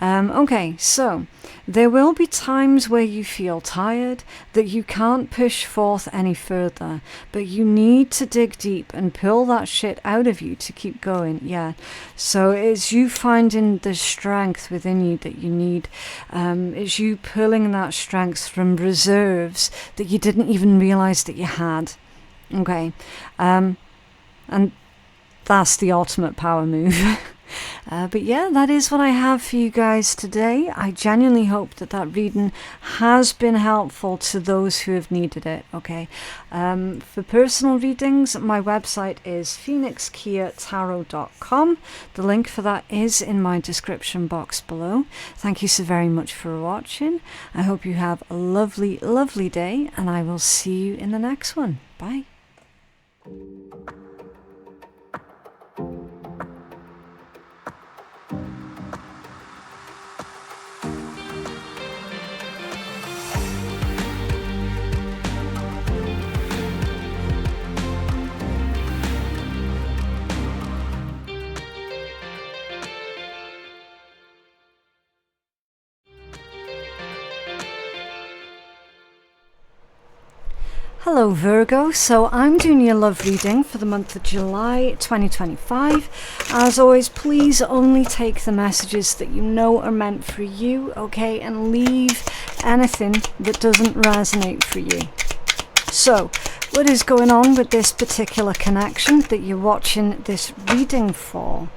Okay, so there will be times where you feel tired, that you can't push forth any further, but you need to dig deep and pull that shit out of you to keep going. Yeah, so it's you finding the strength within you that you need. It's you pulling that strength from reserves that you didn't even realize that you had. Okay, and that's the ultimate power move. But yeah, that is what I have for you guys today. I genuinely hope that that reading has been helpful to those who have needed it, okay? For personal readings, my website is phoenixkeiatarot.com. The link for that is in my description box below. Thank you so very much for watching. I hope you have a lovely, lovely day, and I will see you in the next one. Bye. Hello Virgo, so I'm doing your love reading for the month of July 2025. As always, please only take the messages that you know are meant for you, okay, and leave anything that doesn't resonate for you. So, what is going on with this particular connection that you're watching this reading for?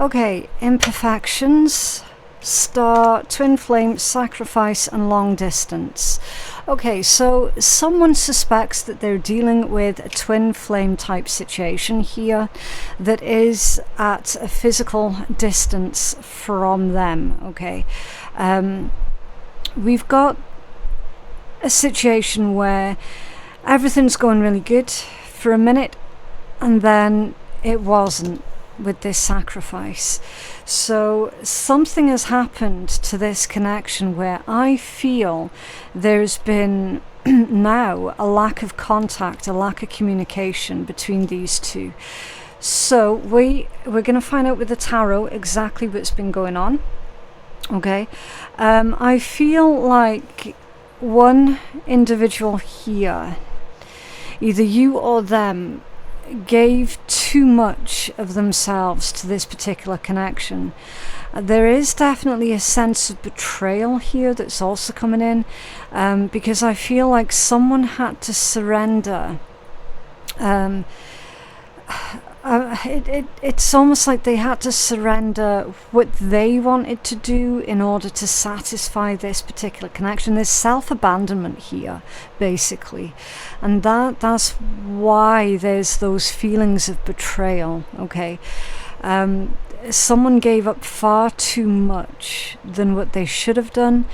Okay, imperfections, star, twin flame, sacrifice, and long distance. Okay, so someone suspects that they're dealing with a twin flame type situation here that is at a physical distance from them, okay? We've got a situation where everything's going really good for a minute, and then it wasn't with this sacrifice. So something has happened to this connection where I feel there's been now a lack of contact, a lack of communication between these two. So we're going to find out with the tarot exactly what's been going on. Okay, I feel like one individual here, either you or them, gave too much of themselves to this particular connection. There is definitely a sense of betrayal here that's also coming in, because I feel like someone had to surrender. It's almost like they had to surrender what they wanted to do in order to satisfy this particular connection. There's self-abandonment here, basically, and that's why there's those feelings of betrayal, okay? Someone gave up far too much than what they should have done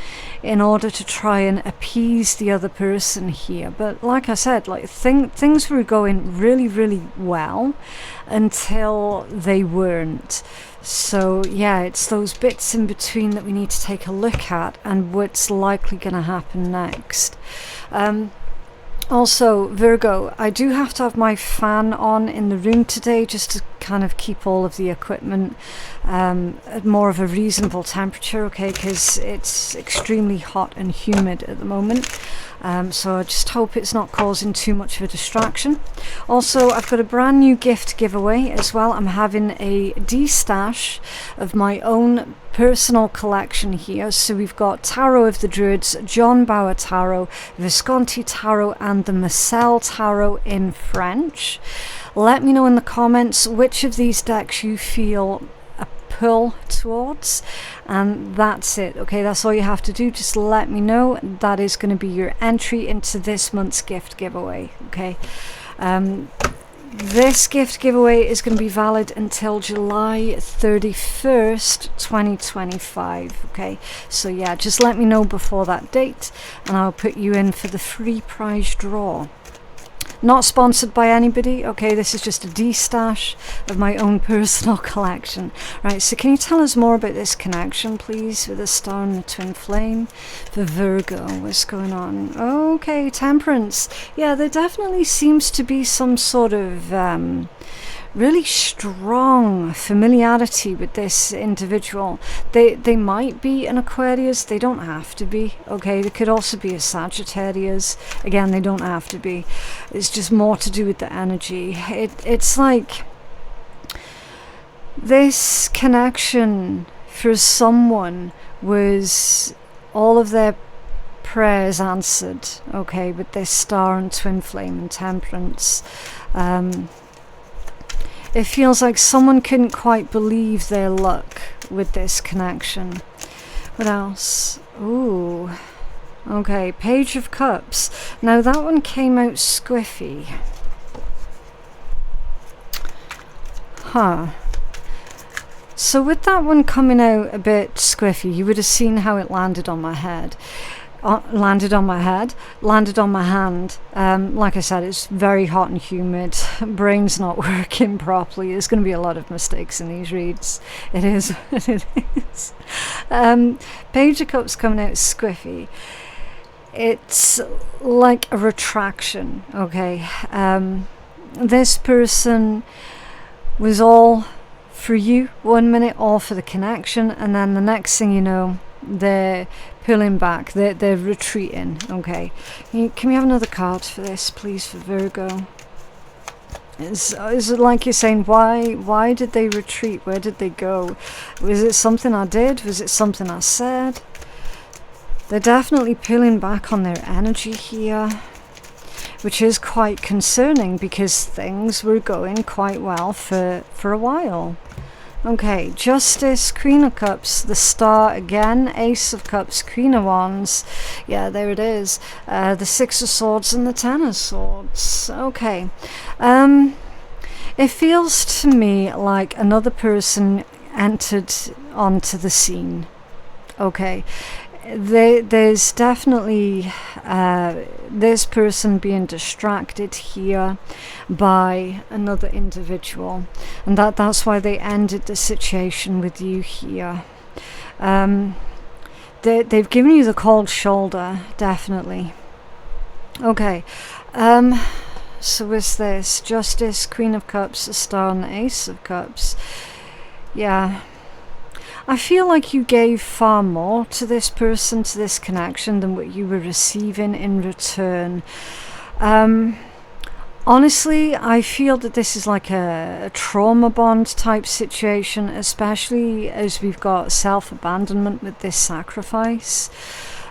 in order to try and appease the other person here. But like I said, like things were going really, really well until they weren't. So yeah, it's those bits in between that we need to take a look at and what's likely going to happen next. Also, Virgo, I do have to have my fan on in the room today just to kind of keep all of the equipment at more of a reasonable temperature, okay, because it's extremely hot and humid at the moment. So I just hope it's not causing too much of a distraction. Also, I've got a brand new gift giveaway as well. I'm having a de-stash of my own personal collection here. So we've got Tarot of the Druids, John Bauer Tarot, Visconti Tarot, and the Marcel Tarot in French. Let me know in the comments which of these decks you feel a pull towards, and that's it. Okay, that's all you have to do. Just let me know. That is going to be your entry into this month's gift giveaway. Okay, this gift giveaway is going to be valid until July 31st 2025. Okay, so yeah, just let me know before that date and I'll put you in for the free prize draw. Not sponsored by anybody, okay, this is just a de-stash of my own personal collection. Right, so can you tell us more about this connection, please, with the star and the twin flame for Virgo? What's going on? Okay, Temperance. Yeah, there definitely seems to be some sort of really strong familiarity with this individual. They might be an Aquarius, they don't have to be, okay? They could also be a Sagittarius. Again, they don't have to be. It's just more to do with the energy. It's like this connection for someone was all of their prayers answered, okay, with this star and twin flame and Temperance. It feels like someone couldn't quite believe their luck with this connection. What else? Ooh. Okay, Page of Cups. Now that one came out squiffy. Huh. So with that one coming out a bit squiffy, you would have seen how it landed on my head. Landed on my head, landed on my hand. Like I said, it's very hot and humid. Brain's not working properly. There's going to be a lot of mistakes in these reads. It is. It is. Page of Cups coming out squiffy. It's like a retraction, okay? This person was all for you 1 minute, all for the connection, and then the next thing you know, they're pulling back, they're retreating, okay? Can we have another card for this, please, for Virgo? Is it like you're saying, why did they retreat? Where did they go? Was it something I did? Was it something I said? They're definitely pulling back on their energy here, which is quite concerning because things were going quite well for a while. Okay, Justice, Queen of Cups, the Star again, Ace of Cups, Queen of Wands. Yeah, there it is. The Six of Swords and the Ten of Swords. Okay. It feels to me like another person entered onto the scene. Okay. There's definitely this person being distracted here by another individual, and that's why they ended the situation with you here. They've given you the cold shoulder, definitely. Okay, so what's this? Justice, Queen of Cups, a Star, and the Ace of Cups. Yeah. I feel like you gave far more to this person, to this connection, than what you were receiving in return. Honestly, I feel that this is like a trauma bond type situation, especially as we've got self-abandonment with this sacrifice.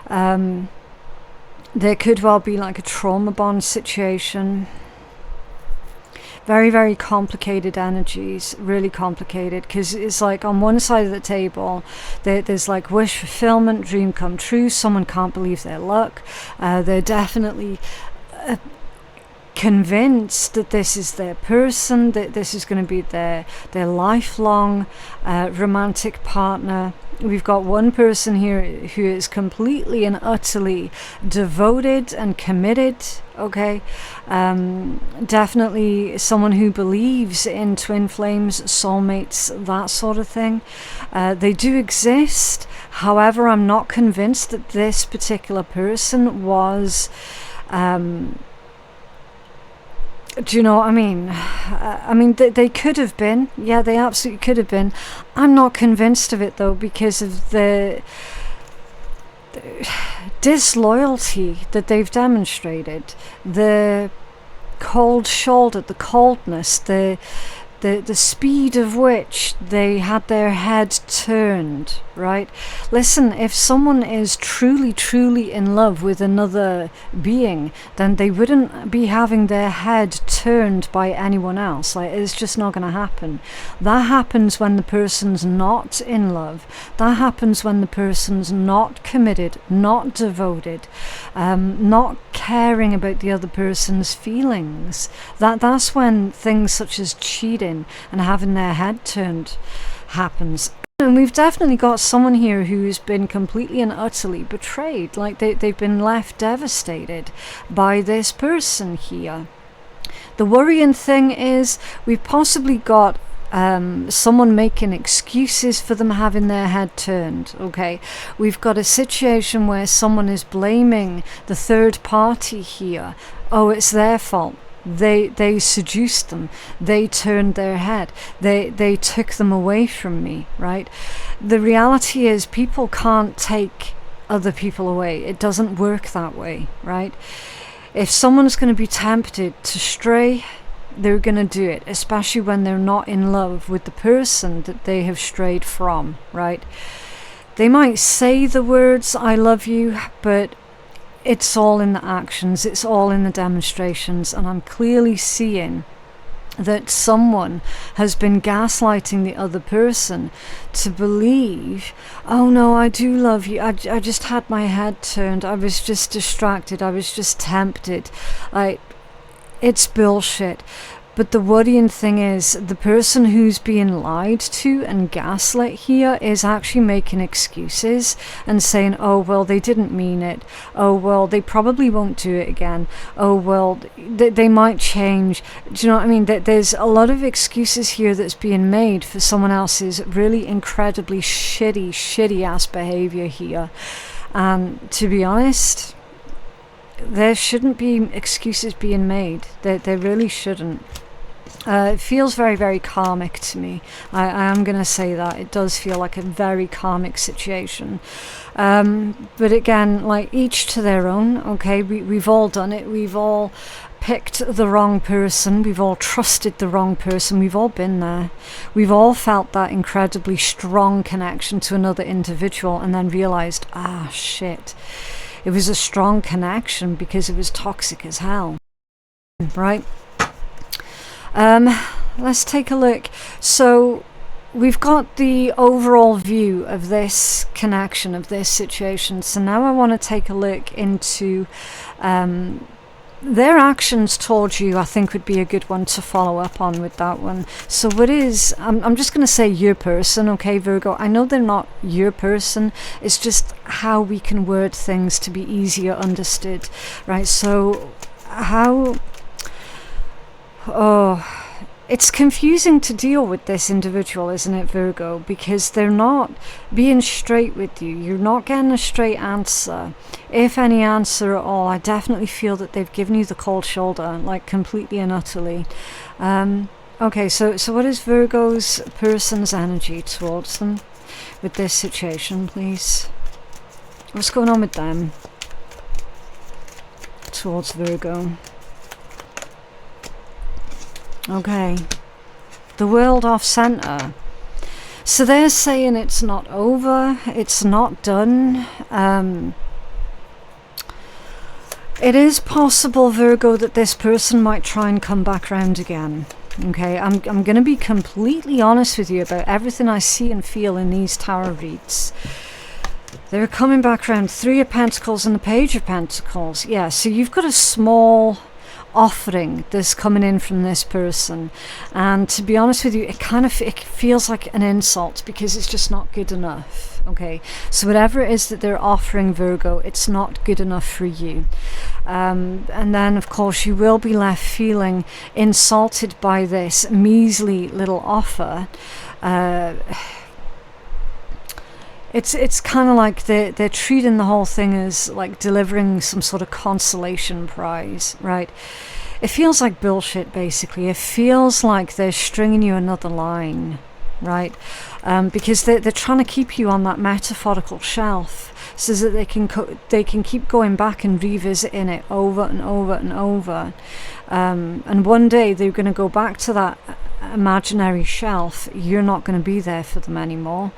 There could well be like a trauma bond situation. Very, very complicated energies, really complicated, because it's like on one side of the table, there's like wish fulfillment, dream come true, someone can't believe their luck. They're definitely convinced that this is their person, that this is going to be their lifelong romantic partner. We've got one person here who is completely and utterly devoted and committed, okay? Definitely someone who believes in twin flames, soulmates, that sort of thing. They do exist. However, I'm not convinced that this particular person was... do you know what I mean? They could have been. Yeah, they absolutely could have been. I'm not convinced of it, though, because of the disloyalty that they've demonstrated, the cold shoulder, the coldness, the speed of which they had their head turned, right? Listen, if someone is truly, truly in love with another being, then they wouldn't be having their head turned by anyone else. Like, it's just not going to happen. That happens when the person's not in love. That happens when the person's not committed, not devoted, not caring about the other person's feelings. That's when things such as cheating and having their head turned happens. And we've definitely got someone here who's been completely and utterly betrayed. Like they've been left devastated by this person here. The worrying thing is we've possibly got someone making excuses for them having their head turned, okay? We've got a situation where someone is blaming the third party here. Oh, it's their fault. They seduced them. They turned their head. They took them away from me, right? The reality is people can't take other people away. It doesn't work that way, right? If someone's going to be tempted to stray, they're going to do it, especially when they're not in love with the person that they have strayed from, right? They might say the words, I love you, but it's all in the actions, it's all in the demonstrations, and I'm clearly seeing that someone has been gaslighting the other person to believe, oh no, I do love you, I just had my head turned, I was just distracted, I was just tempted. Like, it's bullshit. But the worrying thing is the person who's being lied to and gaslit here is actually making excuses and saying, oh, well, they didn't mean it. Oh, well, they probably won't do it again. Oh, well, they might change. Do you know what I mean? There's a lot of excuses here that's being made for someone else's really incredibly shitty ass behavior here. And to be honest, there shouldn't be excuses being made. There really shouldn't. It feels very, very karmic to me. I am going to say that. It does feel like a very karmic situation. But again, like, each to their own, okay? We've all done it. We've all picked the wrong person. We've all trusted the wrong person. We've all been there. We've all felt that incredibly strong connection to another individual and then realized, ah, shit. It was a strong connection because it was toxic as hell, right? Let's take a look. So we've got the overall view of this connection, of this situation. So now I want to take a look into their actions towards you. I think would be a good one to follow up on with that one. So what is, I'm just going to say your person, okay, Virgo? I know they're not your person. It's just how we can word things to be easier understood, right? So how... Oh, it's confusing to deal with this individual, isn't it, Virgo? Because they're not being straight with you. You're not getting a straight answer. If any answer at all, I definitely feel that they've given you the cold shoulder, like completely and utterly. Okay, so what is Virgo's person's energy towards them with this situation, please? What's going on with them towards Virgo? Okay, the world off center. So they're saying it's not over, it's not done. It is possible, Virgo, that this person might try and come back around again. Okay, I'm going to be completely honest with you about everything I see and feel in these tarot reads. They're coming back around. 3 of Pentacles and the Page of Pentacles. Yeah, so you've got a small offering that's coming in from this person. And to be honest with you, it feels like an insult, because it's just not good enough. Okay, so whatever it is that they're offering, Virgo, it's not good enough for you. And then of course you will be left feeling insulted by this measly little offer. It's kind of like they're treating the whole thing as like delivering some sort of consolation prize, right? It feels like bullshit, basically. It feels like they're stringing you another line, right? Because they're trying to keep you on that metaphorical shelf, so that they can keep going back and revisiting it over and over and over. And one day they're going to go back to that imaginary shelf. You're not going to be there for them anymore.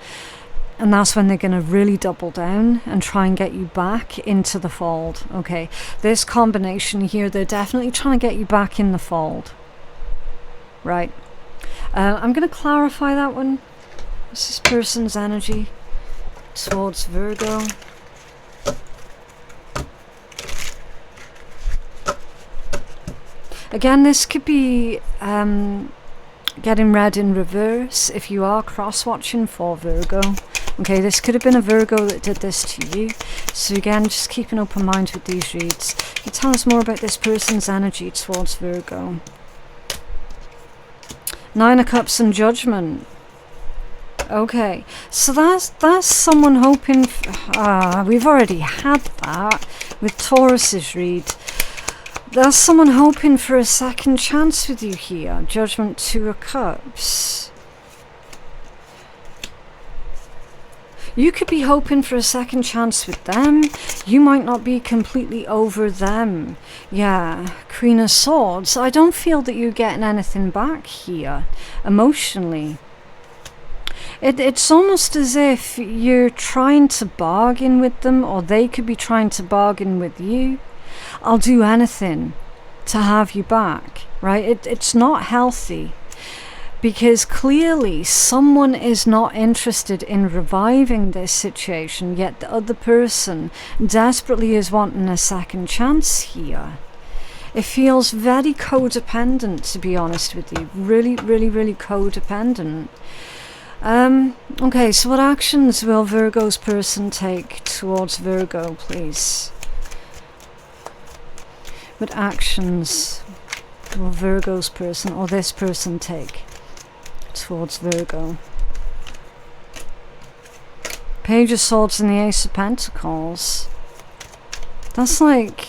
And that's when they're going to really double down and try and get you back into the fold. Okay, this combination here, they're definitely trying to get you back in the fold. Right. I'm going to clarify that one. This is person's energy towards Virgo. Again, this could be getting read in reverse if you are cross-watching for Virgo. Okay, this could have been a Virgo that did this to you. So again, just keep an open mind with these reads. Can you tell us more about this person's energy towards Virgo? Nine of Cups and Judgment. Okay, so that's someone hoping we've already had that with Taurus's read. There's someone hoping for a second chance with you here. Judgment, Two of Cups. You could be hoping for a second chance with them. You might not be completely over them. Yeah, Queen of Swords. I don't feel that you're getting anything back here, emotionally. It's almost as if you're trying to bargain with them, or they could be trying to bargain with you. I'll do anything to have you back, right? It's not healthy, because clearly someone is not interested in reviving this situation, yet the other person desperately is wanting a second chance here. It feels very codependent, to be honest with you. Really, really, really codependent. Okay, so what actions will Virgo's person take towards Virgo, please? What actions will Virgo's person, or this person, take towards Virgo? Page of Swords and the Ace of Pentacles. That's like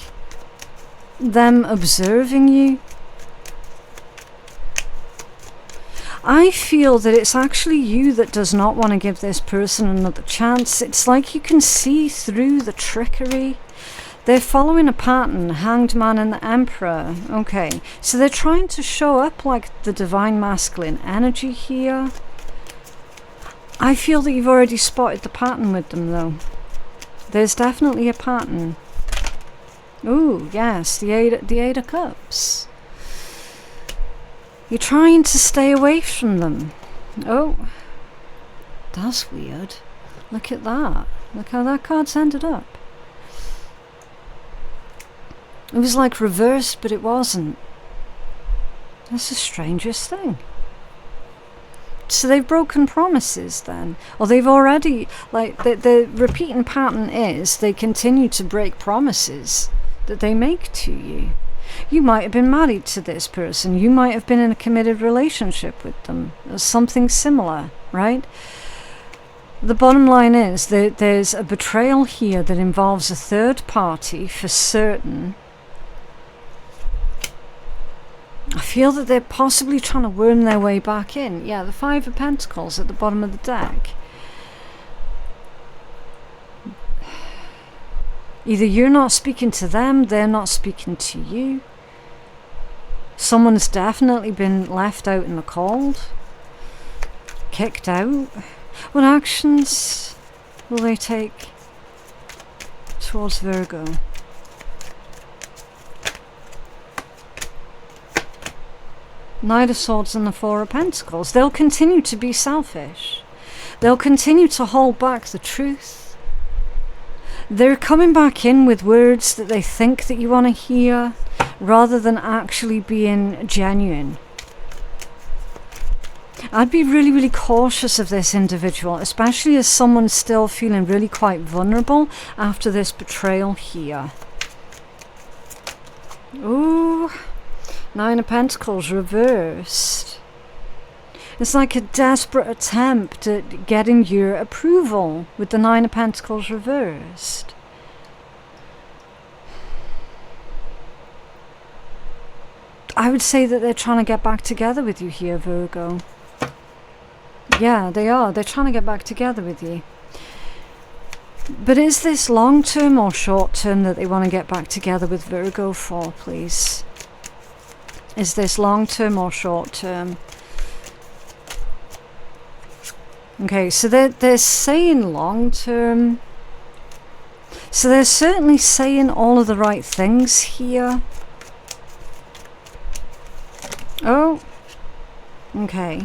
them observing you. I feel that it's actually you that does not want to give this person another chance. It's like you can see through the trickery. They're following a pattern, Hanged Man and the Emperor. Okay, so they're trying to show up like the divine masculine energy here. I feel that you've already spotted the pattern with them, though. There's definitely a pattern. Ooh, yes, the Eight of Cups. You're trying to stay away from them. Oh, that's weird. Look at that. Look how that card's ended up. It was like reversed, but it wasn't. That's the strangest thing. So they've broken promises then. Or they've already, like, the repeating pattern is they continue to break promises that they make to you. You might have been married to this person. You might have been in a committed relationship with them. Or something similar, right? The bottom line is that there's a betrayal here that involves a third party for certain. I feel that they're possibly trying to worm their way back in. Yeah, the Five of Pentacles at the bottom of the deck. Either you're not speaking to them, they're not speaking to you. Someone's definitely been left out in the cold. Kicked out. What actions will they take towards Virgo? Knight of Swords and the Four of Pentacles. They'll continue to be selfish. They'll continue to hold back the truth. They're coming back in with words that they think that you want to hear, rather than actually being genuine. I'd be really, really cautious of this individual, especially as someone's still feeling really quite vulnerable after this betrayal here. Ooh, Nine of Pentacles reversed. It's like a desperate attempt at getting your approval with the Nine of Pentacles reversed. I would say that they're trying to get back together with you here, Virgo. Yeah, they are. They're trying to get back together with you. But is this long-term or short-term that they want to get back together with Virgo for, please? Is this long-term or short-term? Okay, so they're saying long-term. So they're certainly saying all of the right things here. Oh, okay.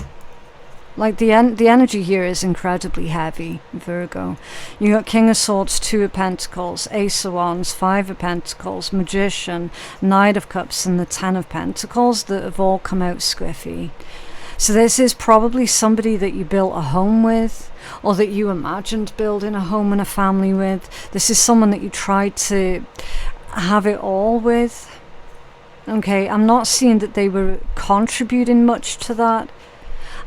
Like the energy here is incredibly heavy, Virgo. You got King of Swords, Two of Pentacles, Ace of Wands, Five of Pentacles, Magician, Knight of Cups, and the Ten of Pentacles that have all come out squiffy. So this is probably somebody that you built a home with, or that you imagined building a home and a family with. This is someone that you tried to have it all with. Okay, I'm not seeing that they were contributing much to that.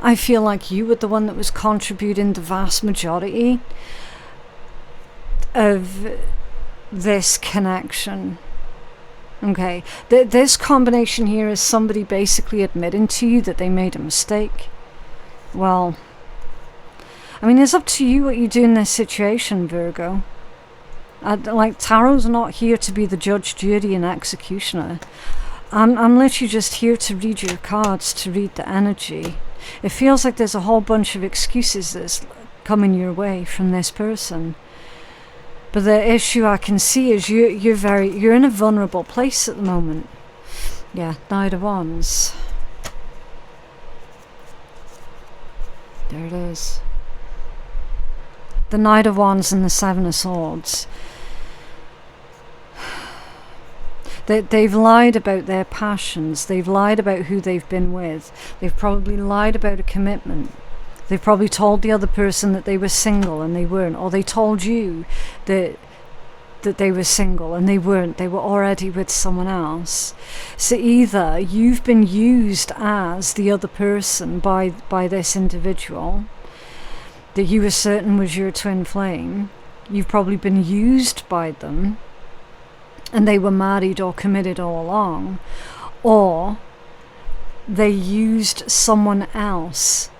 I feel like you were the one that was contributing the vast majority of this connection. Okay, this combination here is somebody basically admitting to you that they made a mistake. Well, I mean, it's up to you what you do in this situation, Virgo. Like, Tarot's not here to be the judge, jury, and executioner. I'm literally just here to read your cards, to read the energy. It feels like there's a whole bunch of excuses that's coming your way from this person. But the issue I can see is you're in a vulnerable place at the moment. Yeah, Knight of Wands. There it is. The Knight of Wands and the Seven of Swords. They've lied about their passions. They've lied about who they've been with. They've probably lied about a commitment. They've probably told the other person that they were single and they weren't. Or they told you that they were single and they weren't. They were already with someone else. So either you've been used as the other person by this individual that you were certain was your twin flame. You've probably been used by them, and they were married or committed all along, or they used someone else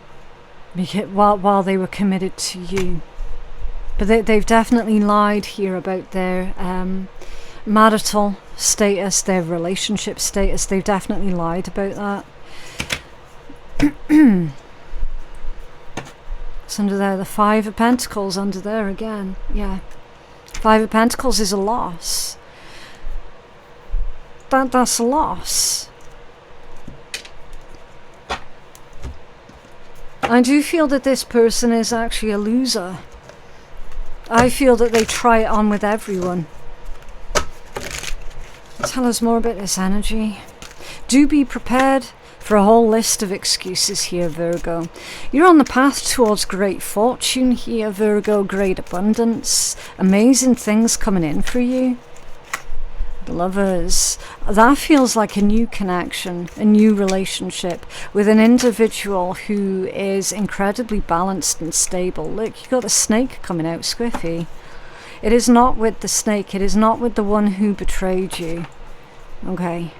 while they were committed to you. But they've definitely lied here about their marital status, their relationship status. They've definitely lied about that. It's under there, the Five of Pentacles under there again. Yeah, Five of Pentacles is a loss. That's a loss. I do feel that this person is actually a loser. I feel that they try it on with everyone. Tell us more about this energy. Do be prepared for a whole list of excuses here, Virgo. You're on the path towards great fortune here, Virgo. Great abundance. Amazing things coming in for you. Lovers, that feels like a new connection, a new relationship with an individual who is incredibly balanced and stable. Look, you got the snake coming out squiffy. It is not with the snake, it is not with the one who betrayed you. Okay,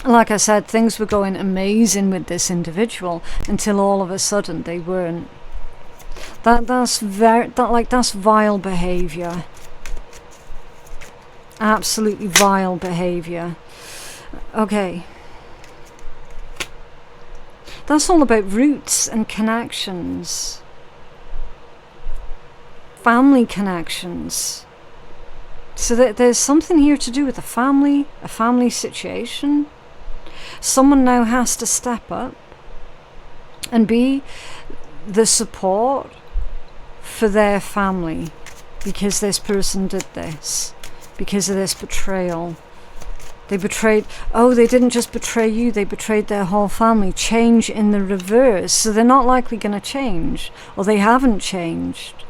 like I said, things were going amazing with this individual until all of a sudden they weren't. That's vile behavior. Absolutely vile behavior. Okay. That's all about roots and connections. Family connections. So there's something here to do with a family situation. Someone now has to step up and be the support for their family because this person did this. Because of this betrayal. They betrayed, oh, they didn't just betray you, they betrayed their whole family. Change in the reverse. So they're not likely going to change, or they haven't changed.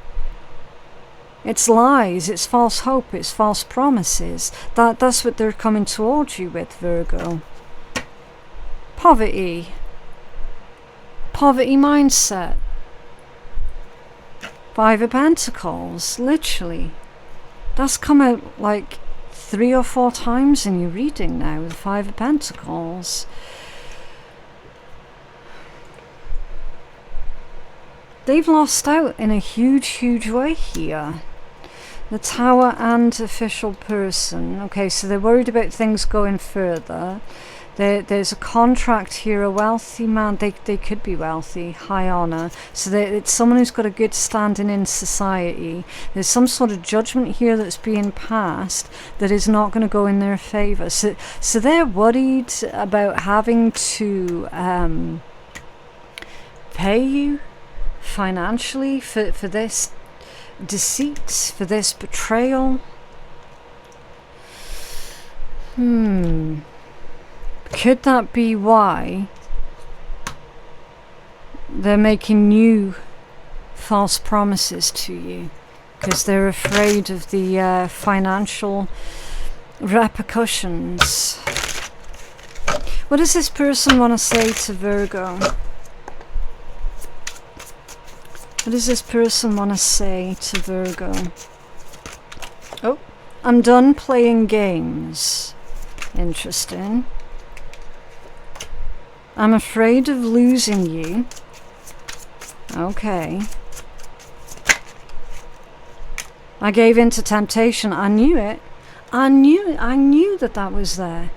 It's lies, it's false hope, it's false promises. That's what they're coming towards you with, Virgo. Poverty. Poverty mindset. 5 of Pentacles, literally. That's come out like 3 or 4 times in your reading now, the 5 of Pentacles. They've lost out in a huge, huge way here. The Tower and official person. Okay, so they're worried about things going further. There's a contract here, a wealthy man. They could be wealthy, high honour. So it's someone who's got a good standing in society. There's some sort of judgment here that's being passed that is not going to go in their favour. So they're worried about having to pay you financially for this deceit, for this betrayal. Could that be why they're making new false promises to you? Because they're afraid of the financial repercussions. What does this person want to say to Virgo? What does this person want to say to Virgo? Oh, I'm done playing games. Interesting. I'm afraid of losing you. Okay. I gave in to temptation. I knew it. I knew that was there.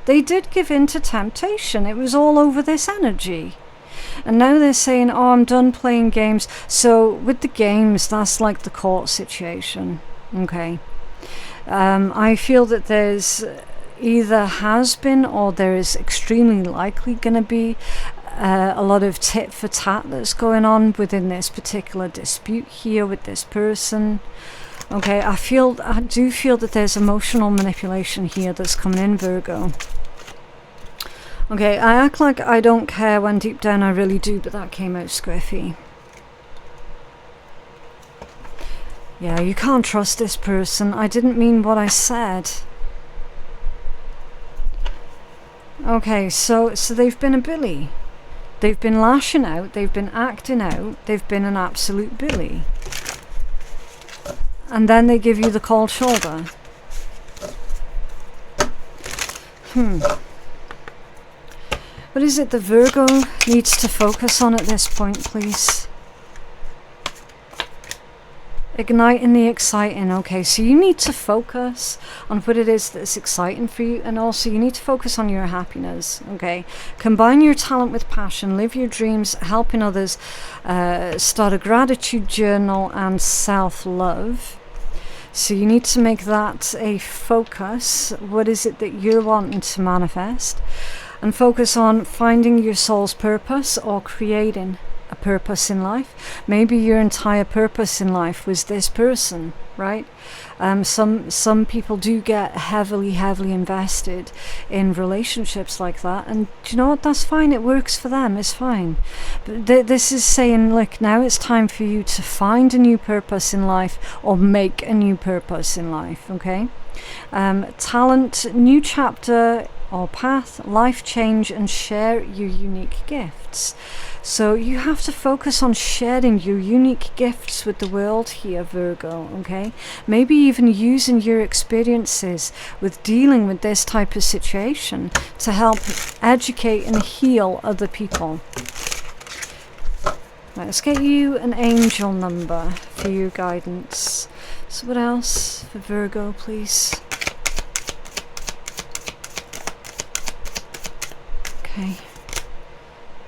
They did give in to temptation. It was all over this energy. And now they're saying, oh, I'm done playing games. So with the games, that's like the court situation. Okay. I feel that there's either has been or there is extremely likely going to be a lot of tit for tat that's going on within this particular dispute here with this person. Okay, I do feel that there's emotional manipulation here that's coming in, Virgo. Okay, I act like I don't care when deep down I really do, but that came out squiffy. Yeah, you can't trust this person. I didn't mean what I said. Okay, so they've been a bully. They've been lashing out, they've been acting out, they've been an absolute bully. And then they give you the cold shoulder. What is it the Virgo needs to focus on at this point, please? Igniting the exciting. Okay, so you need to focus on what it is that's exciting for you, and also you need to focus on your happiness. Okay, combine your talent with passion, live your dreams, helping others, start a gratitude journal, and self-love. So you need to make that a focus. What is it that you're wanting to manifest? And focus on finding your soul's purpose or creating a purpose in life. Maybe your entire purpose in life was this person, right? Some people do get heavily invested in relationships like that, and do you know what? That's fine. It works for them. It's fine. But this is saying, look, now it's time for you to find a new purpose in life or make a new purpose in life. Okay, talent, new chapter or path, life change, and share your unique gifts. So you have to focus on sharing your unique gifts with the world here, Virgo, okay? Maybe even using your experiences with dealing with this type of situation to help educate and heal other people. Right, let's get you an angel number for your guidance. So what else for Virgo, please? Okay.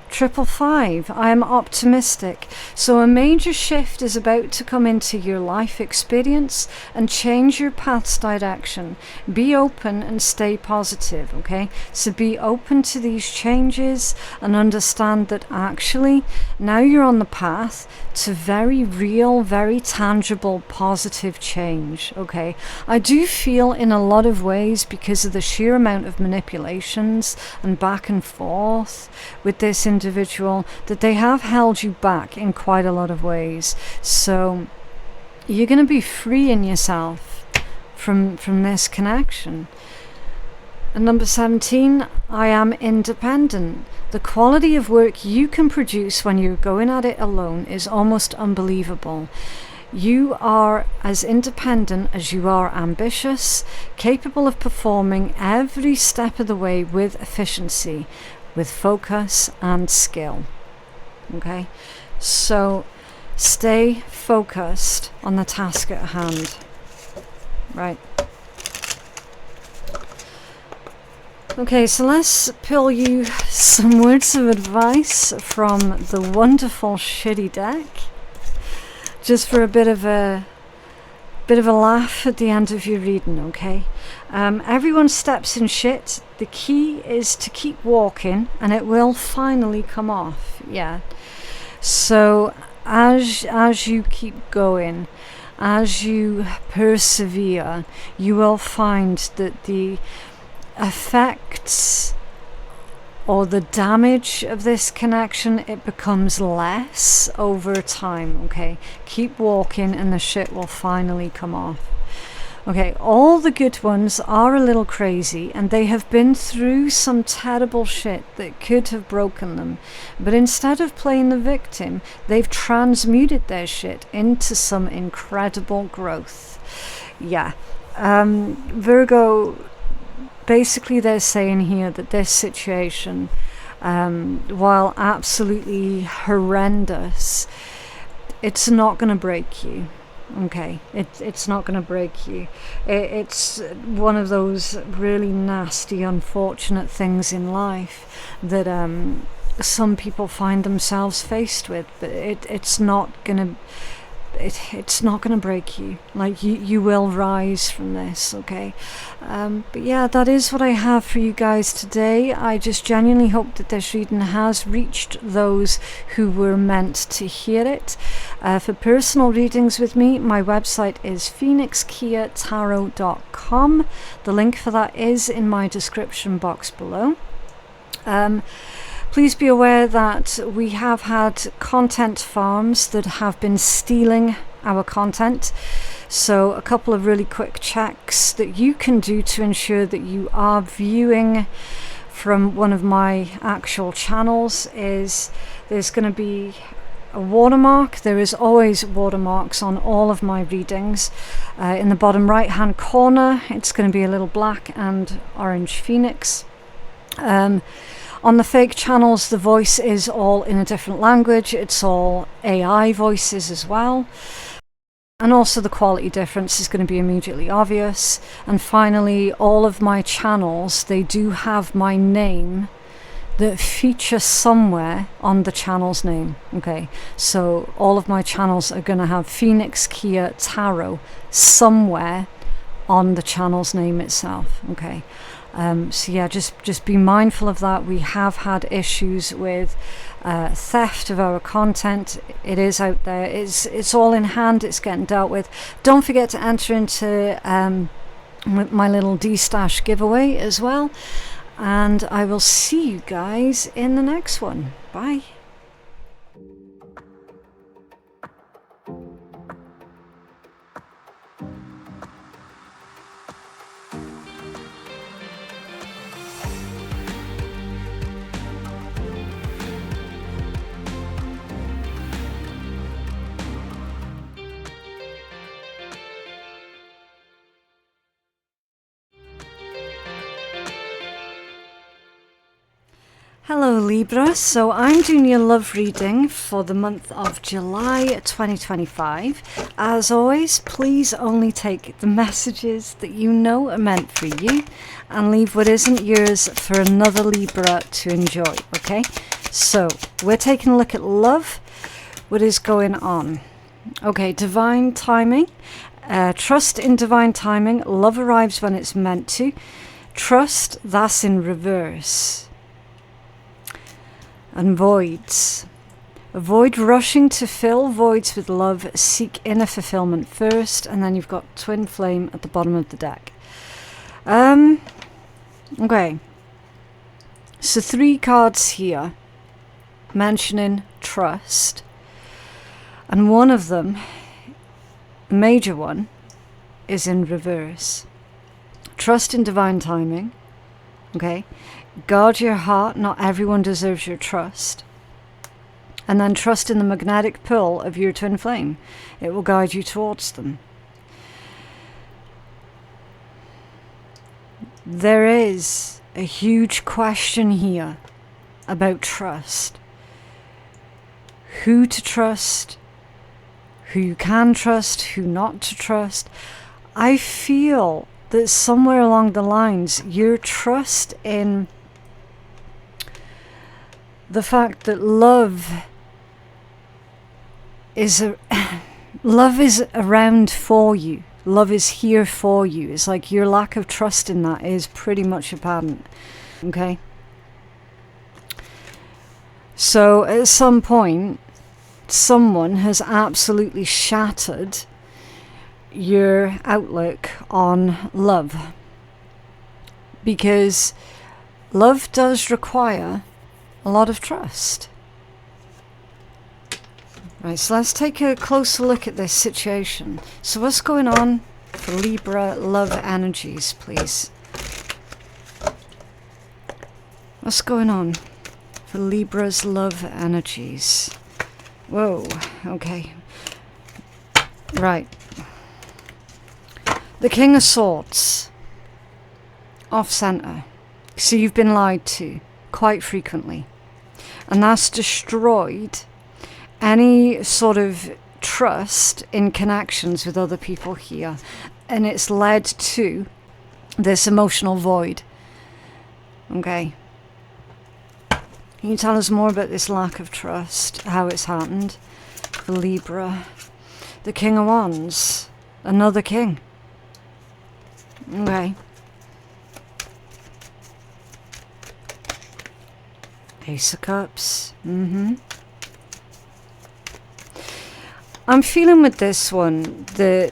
555. I am optimistic. So a major shift is about to come into your life experience and change your path's direction. Be open and stay positive, okay? So be open to these changes and understand that actually now you're on the path to very real, very tangible, positive change, okay? I do feel in a lot of ways, because of the sheer amount of manipulations and back and forth with this individual, that they have held you back in quite a lot of ways. So you're going to be freeing yourself from this connection. And number 17, I am independent. The quality of work you can produce when you're going at it alone is almost unbelievable. You are as independent as you are ambitious, capable of performing every step of the way with efficiency, with focus and skill. Okay? So stay focused on the task at hand. Right. Okay, so let's pull you some words of advice from the wonderful shitty deck, just for a bit of a laugh at the end of your reading, okay? Everyone steps in shit. The key is to keep walking, and it will finally come off. Yeah. So as you keep going, as you persevere, you will find that the effects or the damage of this connection, it becomes less over time, okay? Keep walking and the shit will finally come off. Okay, all the good ones are a little crazy and they have been through some terrible shit that could have broken them. But instead of playing the victim, they've transmuted their shit into some incredible growth. Yeah. Virgo, basically they're saying here that this situation, while absolutely horrendous, it's not going to break you. Okay, it's not going to break you. It's one of those really nasty, unfortunate things in life that some people find themselves faced with. But it's not going to. It's not going to break you. Like you will rise from this, okay? But yeah, that is what I have for you guys today. I just genuinely hope that this reading has reached those who were meant to hear it. For personal readings with me, my website is phoenixkeiatarot.com. The link for that is in my description box below. Please be aware that we have had content farms that have been stealing our content. So a couple of really quick checks that you can do to ensure that you are viewing from one of my actual channels is there's going to be a watermark. There is always watermarks on all of my readings. In the bottom right hand corner, it's going to be a little black and orange phoenix. On the fake channels, the voice is all in a different language. It's all AI voices as well. And also the quality difference is going to be immediately obvious. And finally, all of my channels, they do have my name that features somewhere on the channel's name. Okay, so all of my channels are going to have Phoenix Keia Tarot somewhere on the channel's name itself. Okay. So yeah, just be mindful of that. We have had issues with theft of our content. It is out there. It's all in hand. It's getting dealt with. Don't forget to enter into my little D-Stash giveaway as well. And I will see you guys in the next one. Bye. Hello Libra, so I'm doing your love reading for the month of July 2025. As always, please only take the messages that you know are meant for you and leave what isn't yours for another Libra to enjoy, okay? So, we're taking a look at love. what is going on. Okay, divine timing. Trust in divine timing. Love arrives when it's meant to. Trust, that's in reverse. And voids. Avoid rushing to fill voids with love. Seek inner fulfillment first. And then you've got twin flame at the bottom of the deck. Okay. So 3 cards here mentioning trust. And one of them, the major one, is in reverse. Trust in divine timing. Okay. Guard your heart. Not everyone deserves your trust. And then trust in the magnetic pull of your twin flame. It will guide you towards them. There is a huge question here about trust. Who to trust, who you can trust, who not to trust. I feel that somewhere along the lines, your trust in the fact that love is around for you. Love is here for you. It's like your lack of trust in that is pretty much apparent. Okay? So at some point, someone has absolutely shattered your outlook on love. Because love does require a lot of trust. Right, so let's take a closer look at this situation. So what's going on for Libra love energies, please? What's going on for Libra's love energies? Whoa, okay. Right. The King of Swords. Off center. So you've been lied to quite frequently. And that's destroyed any sort of trust in connections with other people here. And it's led to this emotional void. Okay. Can you tell us more about this lack of trust? How it's happened? For Libra. The King of Wands. Another king. Okay. Ace of Cups. I'm feeling with this one that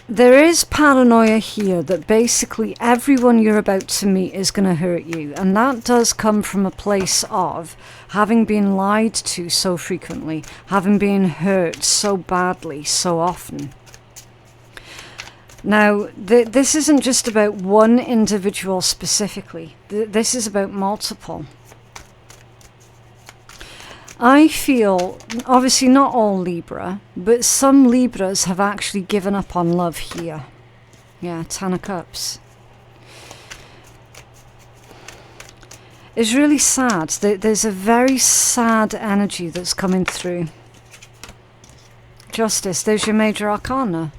there is paranoia here that basically everyone you're about to meet is going to hurt you. And that does come from a place of having been lied to so frequently, having been hurt so badly so often. Now, this isn't just about one individual specifically. This is about multiple. I feel, obviously not all Libra, but some Libras have actually given up on love here. Yeah, 10 of Cups. It's really sad. There's a very sad energy that's coming through. Justice, there's your major arcana.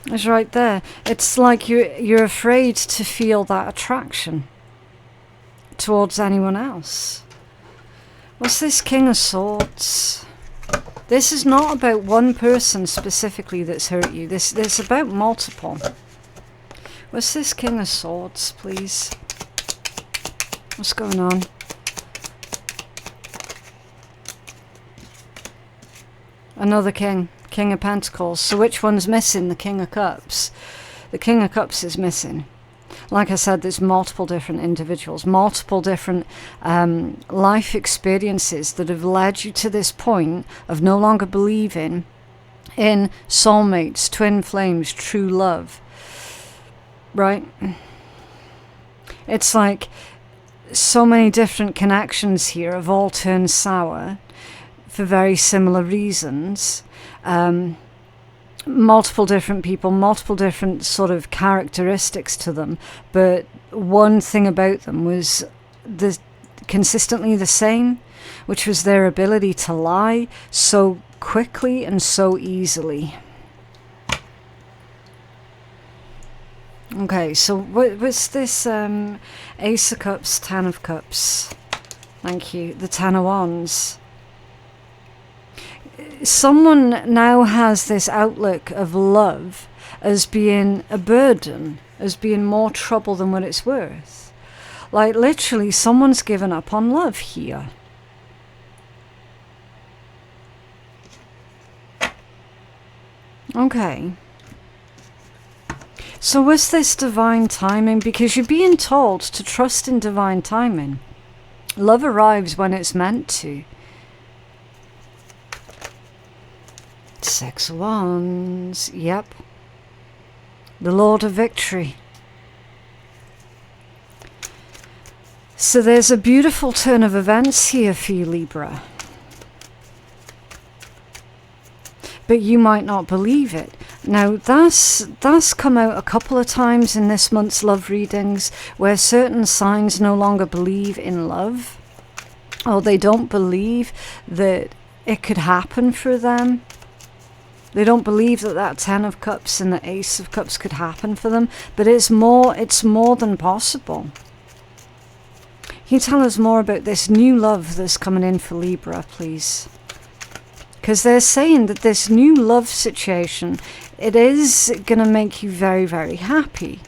It's right there. It's like you're afraid to feel that attraction towards anyone else. What's this King of Swords? This is not about one person specifically that's hurt you. This is about multiple. What's this King of Swords, please? What's going on? Another king. King of Pentacles. So which one's missing? The King of Cups. The King of Cups is missing. Like I said, there's multiple different individuals, multiple different life experiences that have led you to this point of no longer believing in soulmates, twin flames, true love. Right? It's like so many different connections here have all turned sour for very similar reasons. Multiple different people, multiple different sort of characteristics to them, but one thing about them was consistently the same, which was their ability to lie so quickly and so easily. Okay, so what was this? Ace of Cups, Ten of Cups. Thank you. The Ten of Wands. Someone now has this outlook of love as being a burden, as being more trouble than what it's worth. Like literally someone's given up on love here. Okay. So was this divine timing? Because you're being told to trust in divine timing. Love arrives when it's meant to. Six of Wands. Yep. The Lord of Victory. So there's a beautiful turn of events here for you, Libra. But you might not believe it. Now, that's come out a couple of times in this month's love readings, where certain signs no longer believe in love, or they don't believe that it could happen for them. They don't believe that that Ten of Cups and the Ace of Cups could happen for them, but it's more than possible. Can you tell us more about this new love that's coming in for Libra, please? Because they're saying that this new love situation, it is going to make you very, very happy.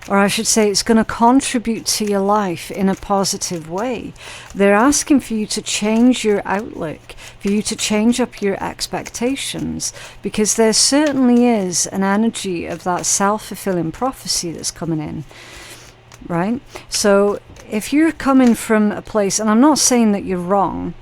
Or I should say it's going to contribute to your life in a positive way. They're asking for you to change your outlook, for you to change up your expectations, because there certainly is an energy of that self-fulfilling prophecy that's coming in, right? So if you're coming from a place, and I'm not saying that you're wrong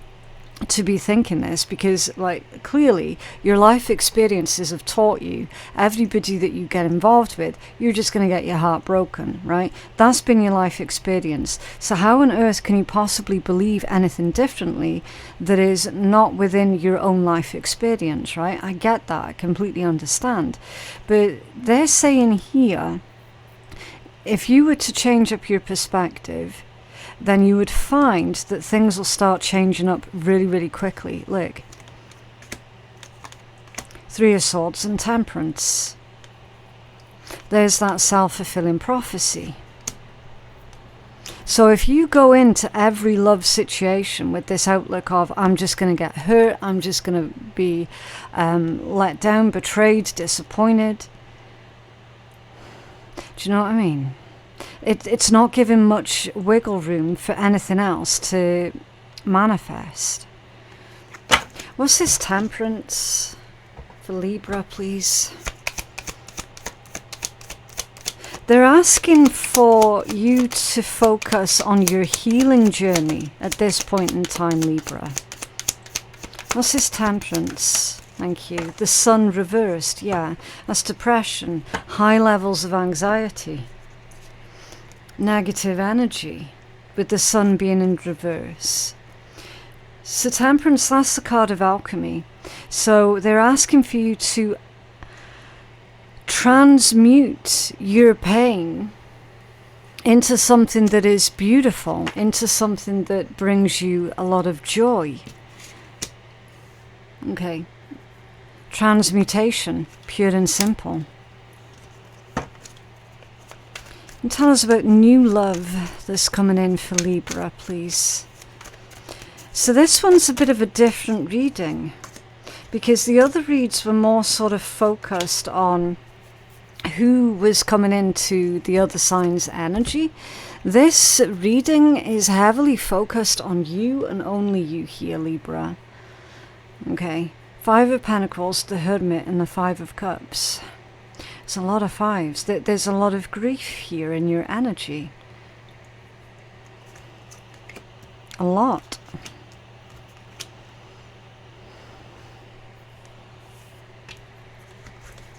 to be thinking this, because like clearly your life experiences have taught you, everybody that you get involved with, you're just going to get your heart broken, right? That's been your life experience. So how on earth can you possibly believe anything differently that is not within your own life experience, right? I get that, I completely understand. But they're saying here, if you were to change up your perspective, then you would find that things will start changing up really, really quickly. Look. Three of Swords and Temperance. There's that self-fulfilling prophecy. So if you go into every love situation with this outlook of, I'm just going to get hurt, I'm just going to be let down, betrayed, disappointed. Do you know what I mean? It's not giving much wiggle room for anything else to manifest. What's this Temperance for Libra, please? They're asking for you to focus on your healing journey at this point in time, Libra. What's this Temperance? Thank you. The Sun reversed, yeah. That's depression, high levels of anxiety. Negative energy, with the Sun being in reverse. So Temperance, that's the card of alchemy. So they're asking for you to transmute your pain into something that is beautiful, into something that brings you a lot of joy. Okay. Transmutation, pure and simple. And tell us about new love that's coming in for Libra, please. So this one's a bit of a different reading, because the other reads were more sort of focused on who was coming into the other sign's energy. This reading is heavily focused on you and only you here, Libra. Okay. Five of Pentacles, the Hermit, and the Five of Cups. There's a lot of fives. There's a lot of grief here in your energy. A lot.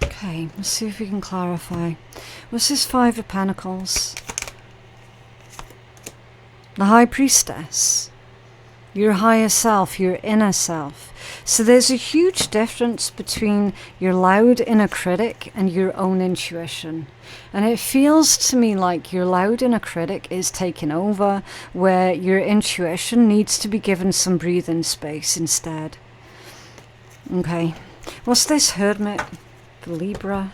Okay, let's see if we can clarify. What's this Five of Pentacles? The High Priestess. Your higher self, your inner self. So there's a huge difference between your loud inner critic and your own intuition. And it feels to me like your loud inner critic is taking over, where your intuition needs to be given some breathing space instead. Okay. What's this Hermit for Libra?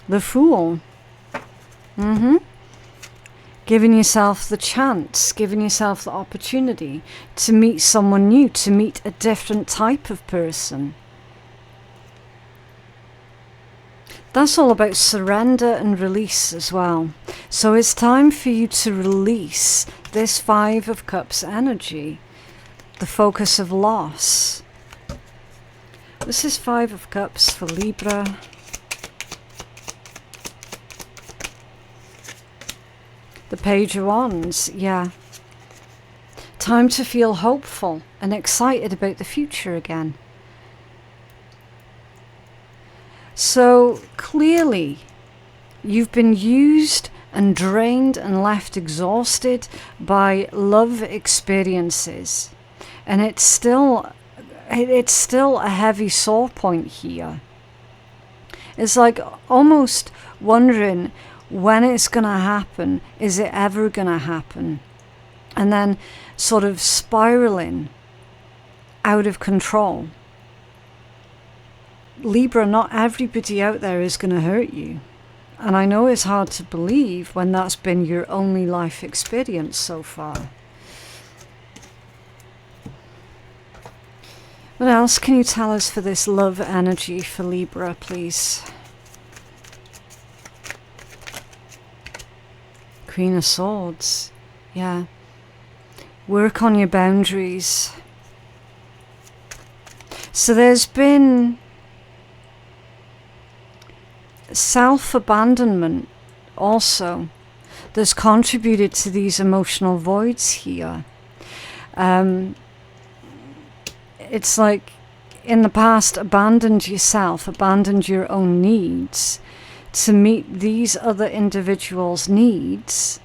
The Fool. Giving yourself the chance, giving yourself the opportunity to meet someone new, to meet a different type of person. That's all about surrender and release as well. So it's time for you to release this Five of Cups energy, the focus of loss. This is Five of Cups for Libra. The Page of Wands, yeah. Time to feel hopeful and excited about the future again. So clearly, you've been used and drained and left exhausted by love experiences. And it's still a heavy sore point here. It's like almost wondering when it's going to happen. Is it ever going to happen? And then sort of spiraling out of control. Libra, not everybody out there is going to hurt you. And I know it's hard to believe when that's been your only life experience so far. What else can you tell us for this love energy for Libra, please? Queen of Swords. Yeah. Work on your boundaries. So there's been self-abandonment also that's contributed to these emotional voids here. It's like in the past abandoned yourself, abandoned your own needs to meet these other individuals' needs,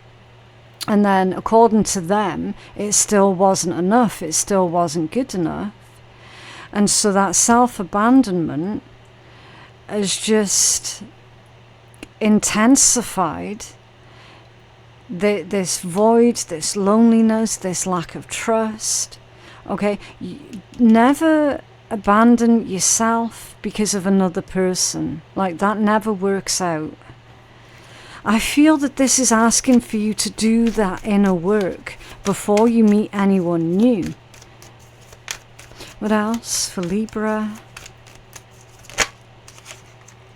and then according to them it still wasn't enough, it still wasn't good enough, and so that self-abandonment has just intensified this void, this loneliness, this lack of trust. Okay, never abandon yourself because of another person. Like, that never works out. I feel that this is asking for you to do that inner work before you meet anyone new. What else for Libra?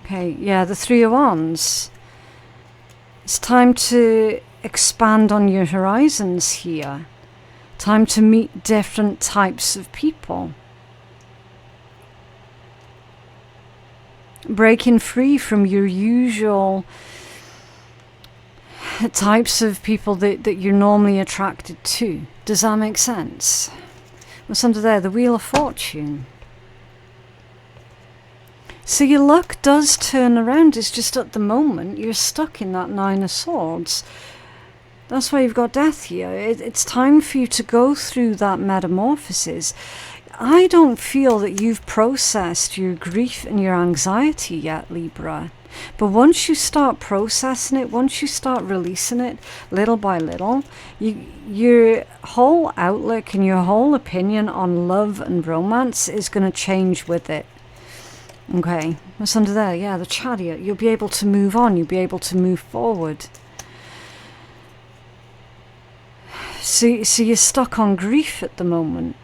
Okay, yeah, the Three of Wands. It's time to expand on your horizons here. Time to meet different types of people. Breaking free from your usual types of people that you're normally attracted to. Does that make sense? What's under there? The Wheel of Fortune. So your luck does turn around. It's just at the moment you're stuck in that Nine of Swords. That's why you've got Death here. It's time for you to go through that metamorphosis. I don't feel that you've processed your grief and your anxiety yet, Libra. But once you start processing it, once you start releasing it little by little, your whole outlook and your whole opinion on love and romance is going to change with it. Okay, what's under there? Yeah, the Chariot. You'll be able to move on. You'll be able to move forward. So you're stuck on grief at the moment.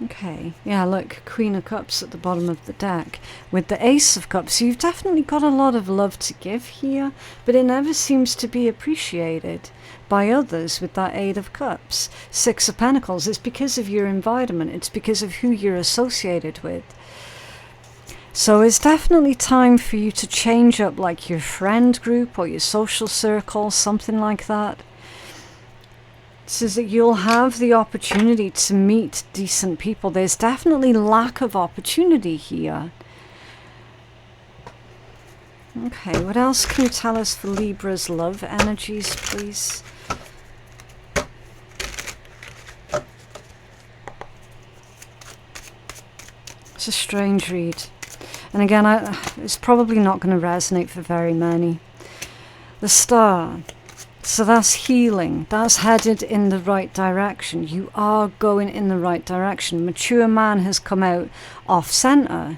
Okay, yeah, look, Queen of Cups at the bottom of the deck with the Ace of Cups. So you've definitely got a lot of love to give here, but it never seems to be appreciated by others with that Eight of Cups. Six of Pentacles. It's because of your environment. It's because of who you're associated with. So it's definitely time for you to change up like your friend group or your social circle, something like that. So that you'll have the opportunity to meet decent people. There's definitely lack of opportunity here. Okay, what else can you tell us for Libra's love energies, please? It's a strange read. And again, it's probably not going to resonate for very many. The Star. So that's healing. That's headed in the right direction. You are going in the right direction. Mature man has come out off center.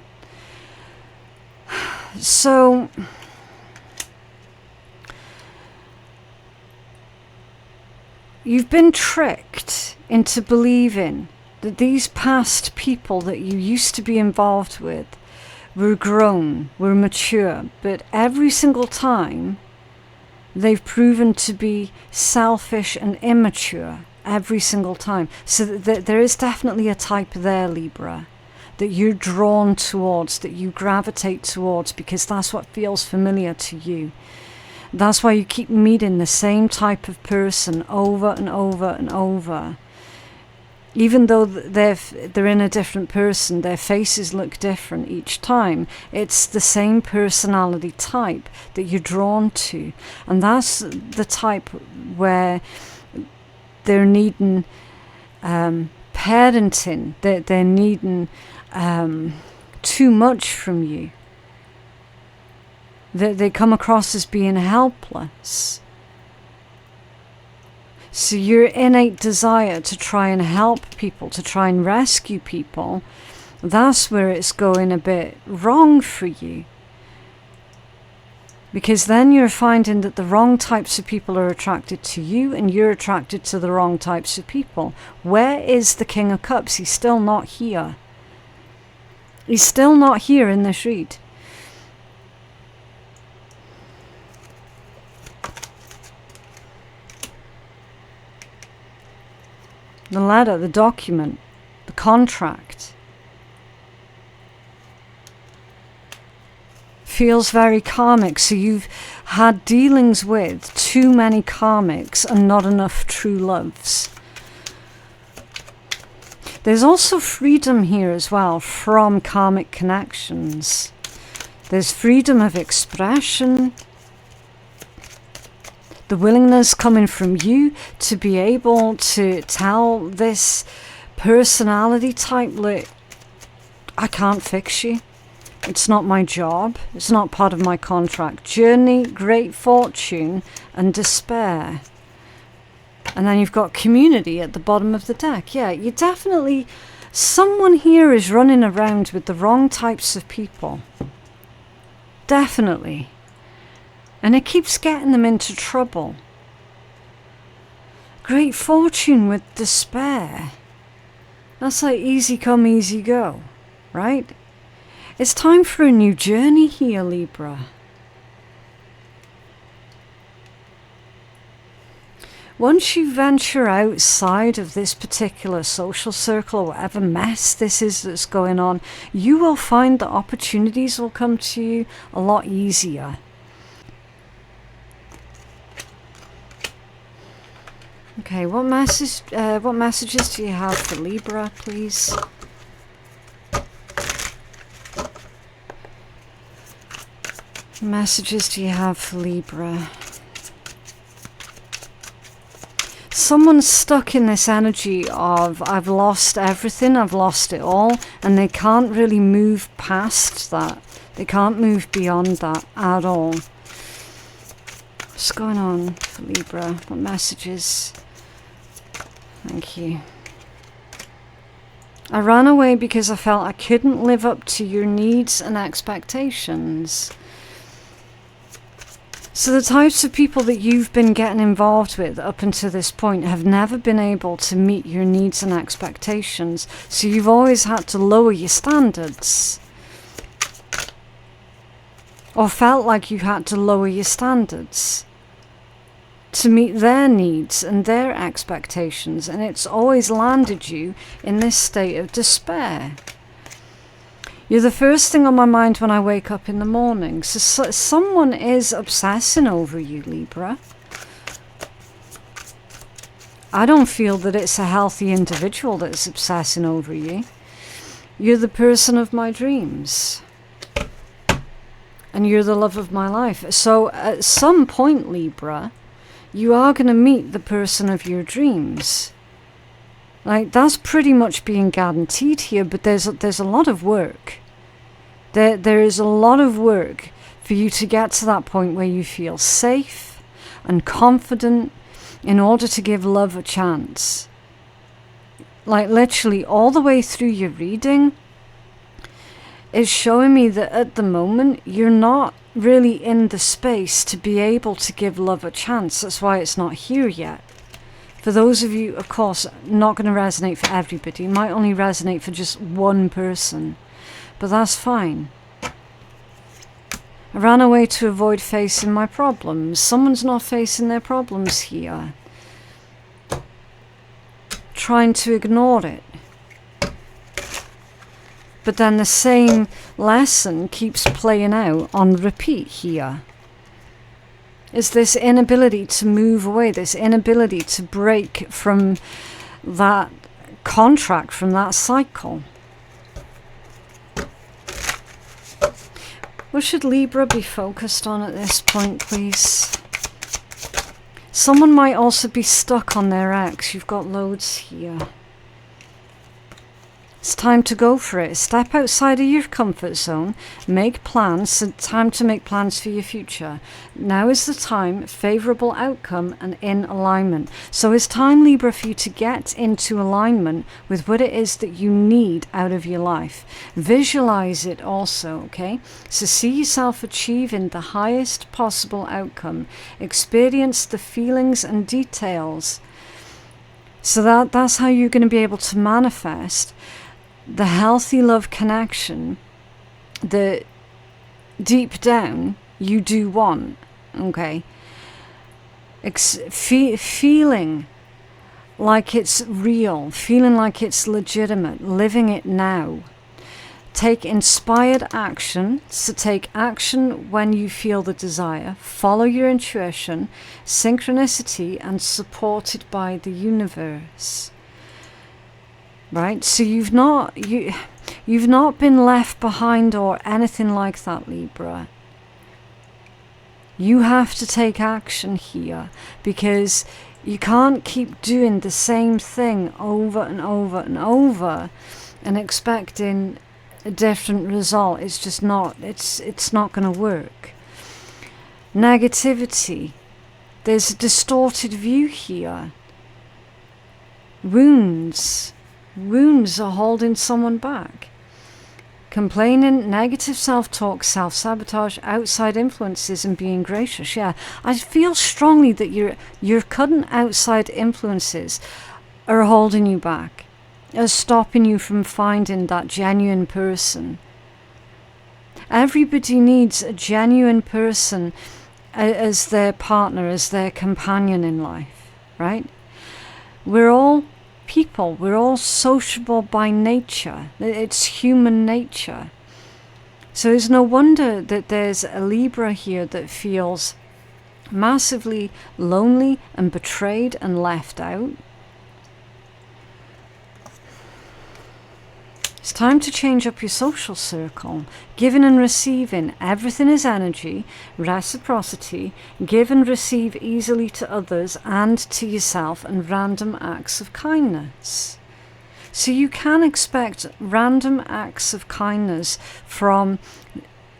So you've been tricked into believing that these past people that you used to be involved with were grown, were mature, but every single time they've proven to be selfish and immature, every single time. So there is definitely a type there, Libra, that you're drawn towards, that you gravitate towards, because that's what feels familiar to you. That's why you keep meeting the same type of person over and over and over. Even though they're in a different person, their faces look different each time. It's the same personality type that you're drawn to. And that's the type where they're needing parenting, they're needing too much from you. They come across as being helpless. So your innate desire to try and help people, to try and rescue people, that's where it's going a bit wrong for you. Because then you're finding that the wrong types of people are attracted to you, and you're attracted to the wrong types of people. Where is the King of Cups? He's still not here. He's still not here in this read. The letter, the document, the contract feels very karmic. So you've had dealings with too many karmics and not enough true loves. There's also freedom here as well from karmic connections. There's freedom of expression. The willingness coming from you to be able to tell this personality type, look, I can't fix you. It's not my job. It's not part of my contract. Journey, great fortune, and despair. And then you've got community at the bottom of the deck. Yeah, you definitely... Someone here is running around with the wrong types of people. Definitely. And it keeps getting them into trouble. Great fortune with despair. That's like easy come, easy go, right? It's time for a new journey here, Libra. Once you venture outside of this particular social circle, or whatever mess this is that's going on, you will find that opportunities will come to you a lot easier. Okay, what messages do you have for Libra, please? What messages do you have for Libra? Someone's stuck in this energy of, I've lost everything, I've lost it all, and they can't really move past that. They can't move beyond that at all. What's going on for Libra? What messages? Thank you. I ran away because I felt I couldn't live up to your needs and expectations. So the types of people that you've been getting involved with up until this point have never been able to meet your needs and expectations. So you've always had to lower your standards. Or felt like you had to lower your standards to meet their needs and their expectations, and it's always landed you in this state of despair. You're the first thing on my mind when I wake up in the morning. So someone is obsessing over you, Libra. I don't feel that it's a healthy individual that's obsessing over you. You're the person of my dreams. And you're the love of my life. So at some point, Libra, you are going to meet the person of your dreams. Like, that's pretty much being guaranteed here, but there's a lot of work. There is a lot of work for you to get to that point where you feel safe and confident in order to give love a chance. Like, literally all the way through your reading, is showing me that at the moment you're not really in the space to be able to give love a chance. That's why it's not here yet. For those of you, of course, not going to resonate for everybody. It might only resonate for just one person, but that's fine. I ran away to avoid facing my problems. Someone's not facing their problems here. Trying to ignore it. But then the same lesson keeps playing out on repeat here. Is this inability to move away, this inability to break from that contract, from that cycle. What should Libra be focused on at this point, please? Someone might also be stuck on their ex. You've got loads here. It's time to go for it. Step outside of your comfort zone. Make plans. It's time to make plans for your future. Now is the time, favourable outcome and in alignment. So it's time, Libra, for you to get into alignment with what it is that you need out of your life. Visualize it also, okay? So see yourself achieving the highest possible outcome. Experience the feelings and details. So that's how you're going to be able to manifest the healthy love connection that deep down you do want, okay? Feeling like it's real, feeling like it's legitimate, living it now. Take inspired action, so take action when you feel the desire, follow your intuition, synchronicity, and supported by the universe. Right, so you've not been left behind or anything like that, Libra. You have to take action here, because you can't keep doing the same thing over and over and over and expecting a different result. It's just not, it's not going to work. Negativity. There's a distorted view here. Wounds are holding someone back. Complaining, negative self-talk, self-sabotage, outside influences, and being gracious. Yeah, I feel strongly that your current outside influences are holding you back, are stopping you from finding that genuine person. Everybody needs a genuine person as their partner, as their companion in life, right? We're all people, we're all sociable by nature. It's human nature. So it's no wonder that there's a Libra here that feels massively lonely and betrayed and left out. It's time to change up your social circle. Giving and receiving. Everything is energy, reciprocity, give and receive easily to others and to yourself, and random acts of kindness. So you can expect random acts of kindness from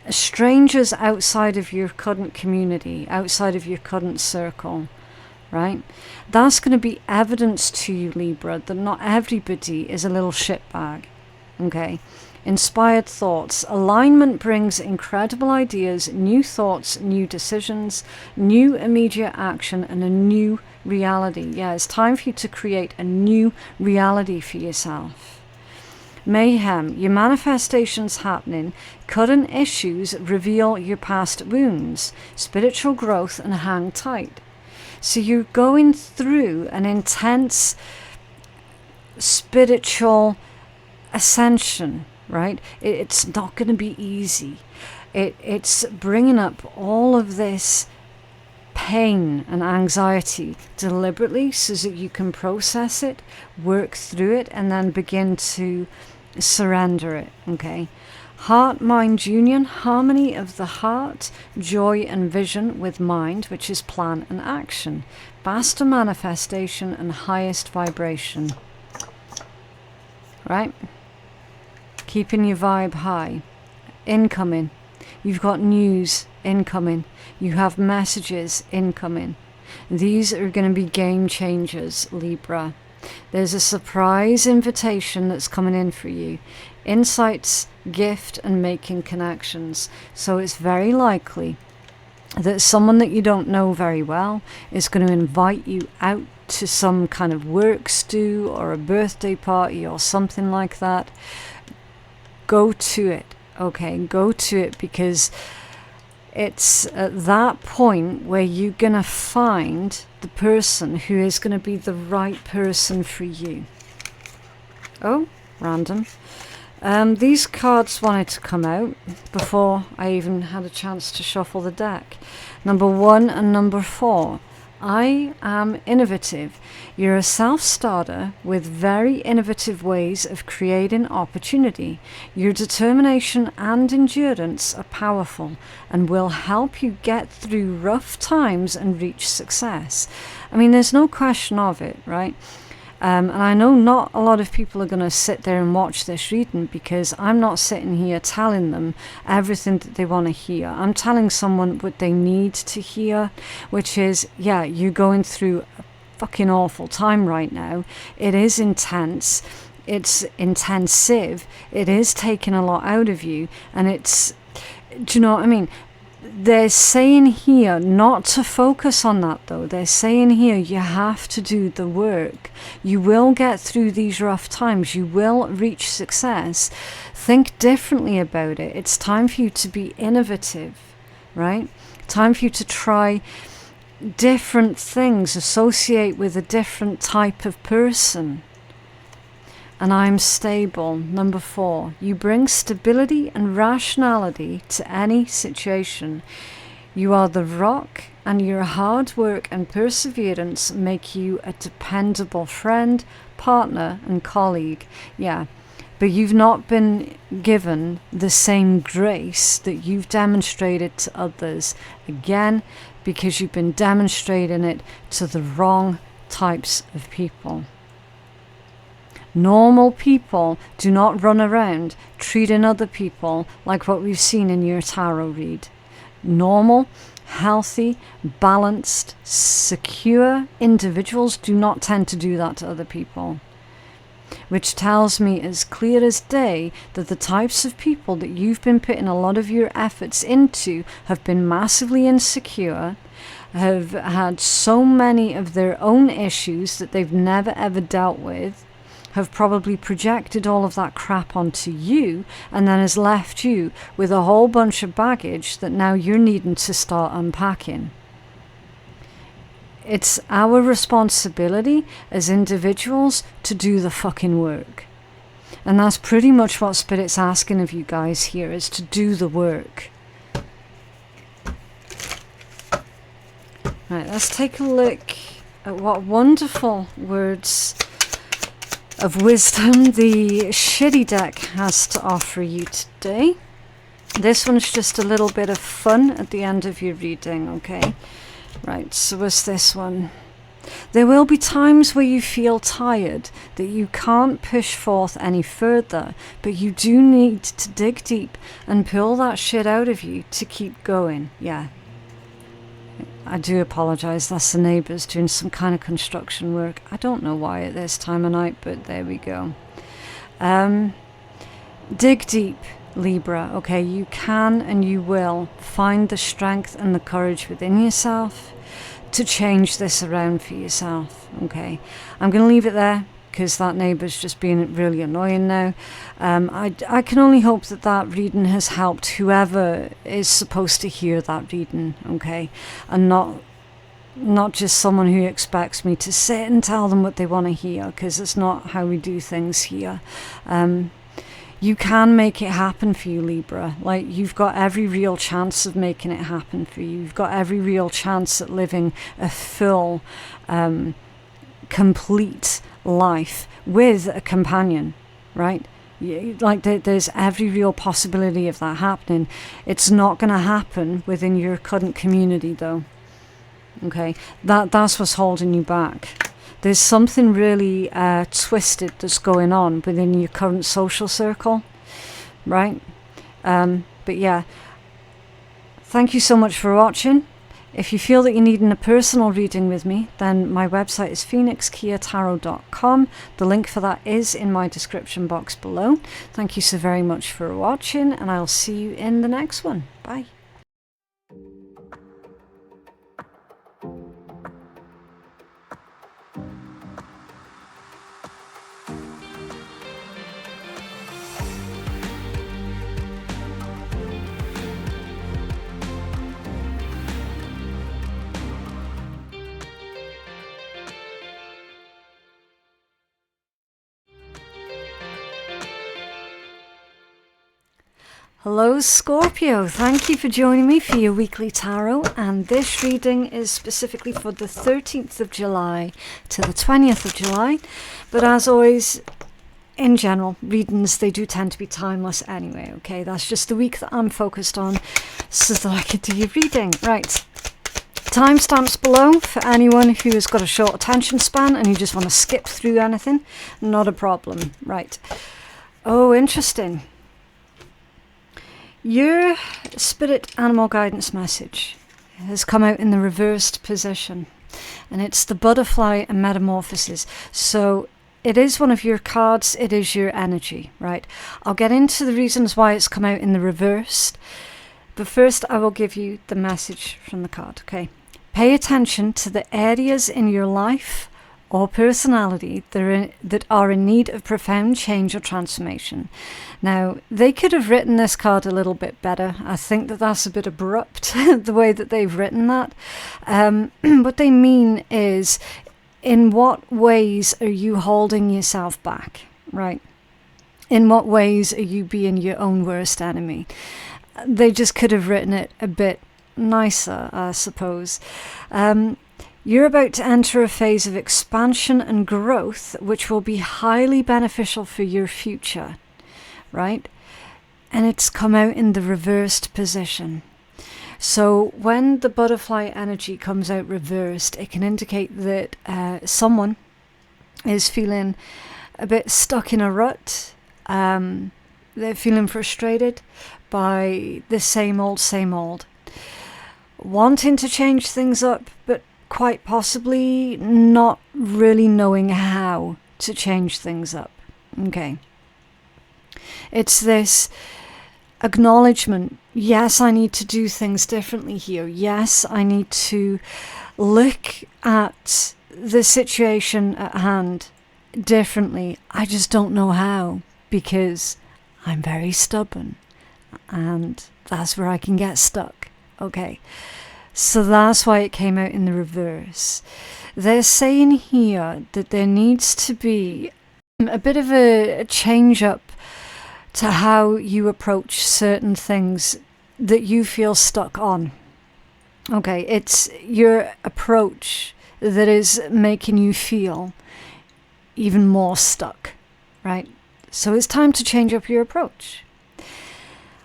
strangers outside of your current community, outside of your current circle, right? That's going to be evidence to you, Libra, that not everybody is a little shitbag. Okay, inspired thoughts. Alignment brings incredible ideas, new thoughts, new decisions, new immediate action, and a new reality. Yeah, it's time for you to create a new reality for yourself. Mayhem. Your manifestations happening. Current issues reveal your past wounds. Spiritual growth, and hang tight. So you're going through an intense spiritual ascension, right? It's not going to be easy. It's bringing up all of this pain and anxiety deliberately so that you can process it, work through it, and then begin to surrender it, okay? Heart-mind union, harmony of the heart, joy and vision with mind, which is plan and action, vast manifestation and highest vibration, right? Keeping your vibe high. Incoming. You've got news incoming. You have messages incoming. These are going to be game changers, Libra. There's a surprise invitation that's coming in for you. insights, gift, and making connections. So it's very likely that someone that you don't know very well is going to invite you out to some kind of work stew or a birthday party or something like that. Go to it, okay? Go to it, because it's at that point where you're going to find the person who is going to be the right person for you. Oh, random. These cards wanted to come out before I even had a chance to shuffle the deck. Number 1 and number 4. I am innovative. You're a self-starter with very innovative ways of creating opportunity. Your determination and endurance are powerful and will help you get through rough times and reach success. I mean, there's no question of it, right? And I know not a lot of people are going to sit there and watch this reading, because I'm not sitting here telling them everything that they want to hear. I'm telling someone what they need to hear, which is, yeah, you're going through a fucking awful time right now. It is intense. It's intensive. It is taking a lot out of you. And it's, do you know what I mean? They're saying here not to focus on that, though. They're saying here you have to do the work. You will get through these rough times. You will reach success. Think differently about it. It's time for you to be innovative, right? Time for you to try different things, associate with a different type of person. And I'm stable. Number 4, you bring stability and rationality to any situation. You are the rock, and your hard work and perseverance make you a dependable friend, partner, and colleague. Yeah, but you've not been given the same grace that you've demonstrated to others. Again, because you've been demonstrating it to the wrong types of people. Normal people do not run around treating other people like what we've seen in your tarot read. Normal, healthy, balanced, secure individuals do not tend to do that to other people. Which tells me as clear as day that the types of people that you've been putting a lot of your efforts into have been massively insecure, have had so many of their own issues that they've never ever dealt with, have probably projected all of that crap onto you, and then has left you with a whole bunch of baggage that now you're needing to start unpacking. It's our responsibility as individuals to do the fucking work. And that's pretty much what Spirit's asking of you guys here, is to do the work. Right, let's take a look at what wonderful words of wisdom the shitty deck has to offer you today. This one's just a little bit of fun at the end of your reading, okay? Right, so what's this one? There will be times where you feel tired, that you can't push forth any further, but you do need to dig deep and pull that shit out of you to keep going. Yeah. I do apologise, that's the neighbours doing some kind of construction work. I don't know why at this time of night, but there we go. Dig deep, Libra. Okay, you can and you will find the strength and the courage within yourself to change this around for yourself. Okay, I'm going to leave it there, because that neighbour's just being really annoying now. I can only hope that that reading has helped whoever is supposed to hear that reading, okay? And not just someone who expects me to sit and tell them what they want to hear, because it's not how we do things here. You can make it happen for you, Libra. Like, you've got every real chance of making it happen for you. You've got every real chance at living a full, complete life with a companion, right? Like, there's every real possibility of that happening. It's not going to happen within your current community, though. Okay, that's what's holding you back. There's something really twisted that's going on within your current social circle, right? But yeah, thank you so much for watching. If you feel that you need a personal reading with me, then my website is phoenixkeiatarot.com. The link for that is in my description box below. Thank you so very much for watching, and I'll see you in the next one. Bye. Hello Scorpio, thank you for joining me for your weekly tarot, and this reading is specifically for the 13th of July to the 20th of July, but as always, in general, readings, they do tend to be timeless anyway, okay? That's just the week that I'm focused on so that I can do your reading. Right, timestamps below for anyone who has got a short attention span and you just want to skip through anything, not a problem. Right, oh, interesting. Your spirit animal guidance message has come out in the reversed position, and it's the butterfly and metamorphosis. So it is one of your cards, it is your energy, right? I'll get into the reasons why it's come out in the reversed, but first I will give you the message from the card, okay? Pay attention to the areas in your life or personality that are in need of profound change or transformation. Now, they could have written this card a little bit better. I think that that's a bit abrupt, the way that they've written that. What they mean is, in what ways are you holding yourself back, right? In what ways are you being your own worst enemy? They just could have written it a bit nicer, I suppose. You're about to enter a phase of expansion and growth, which will be highly beneficial for your future, right? And it's come out in the reversed position. So when the butterfly energy comes out reversed, it can indicate that someone is feeling a bit stuck in a rut. They're feeling frustrated by the same old, wanting to change things up, but quite possibly not really knowing how to change things up. Okay. It's this acknowledgement, yes, I need to do things differently here. Yes, I need to look at the situation at hand differently. I just don't know how, because I'm very stubborn, and that's where I can get stuck. Okay. So that's why it came out in the reverse. They're saying here that there needs to be a bit of a change up to how you approach certain things that you feel stuck on. Okay, it's your approach that is making you feel even more stuck, right? So it's time to change up your approach.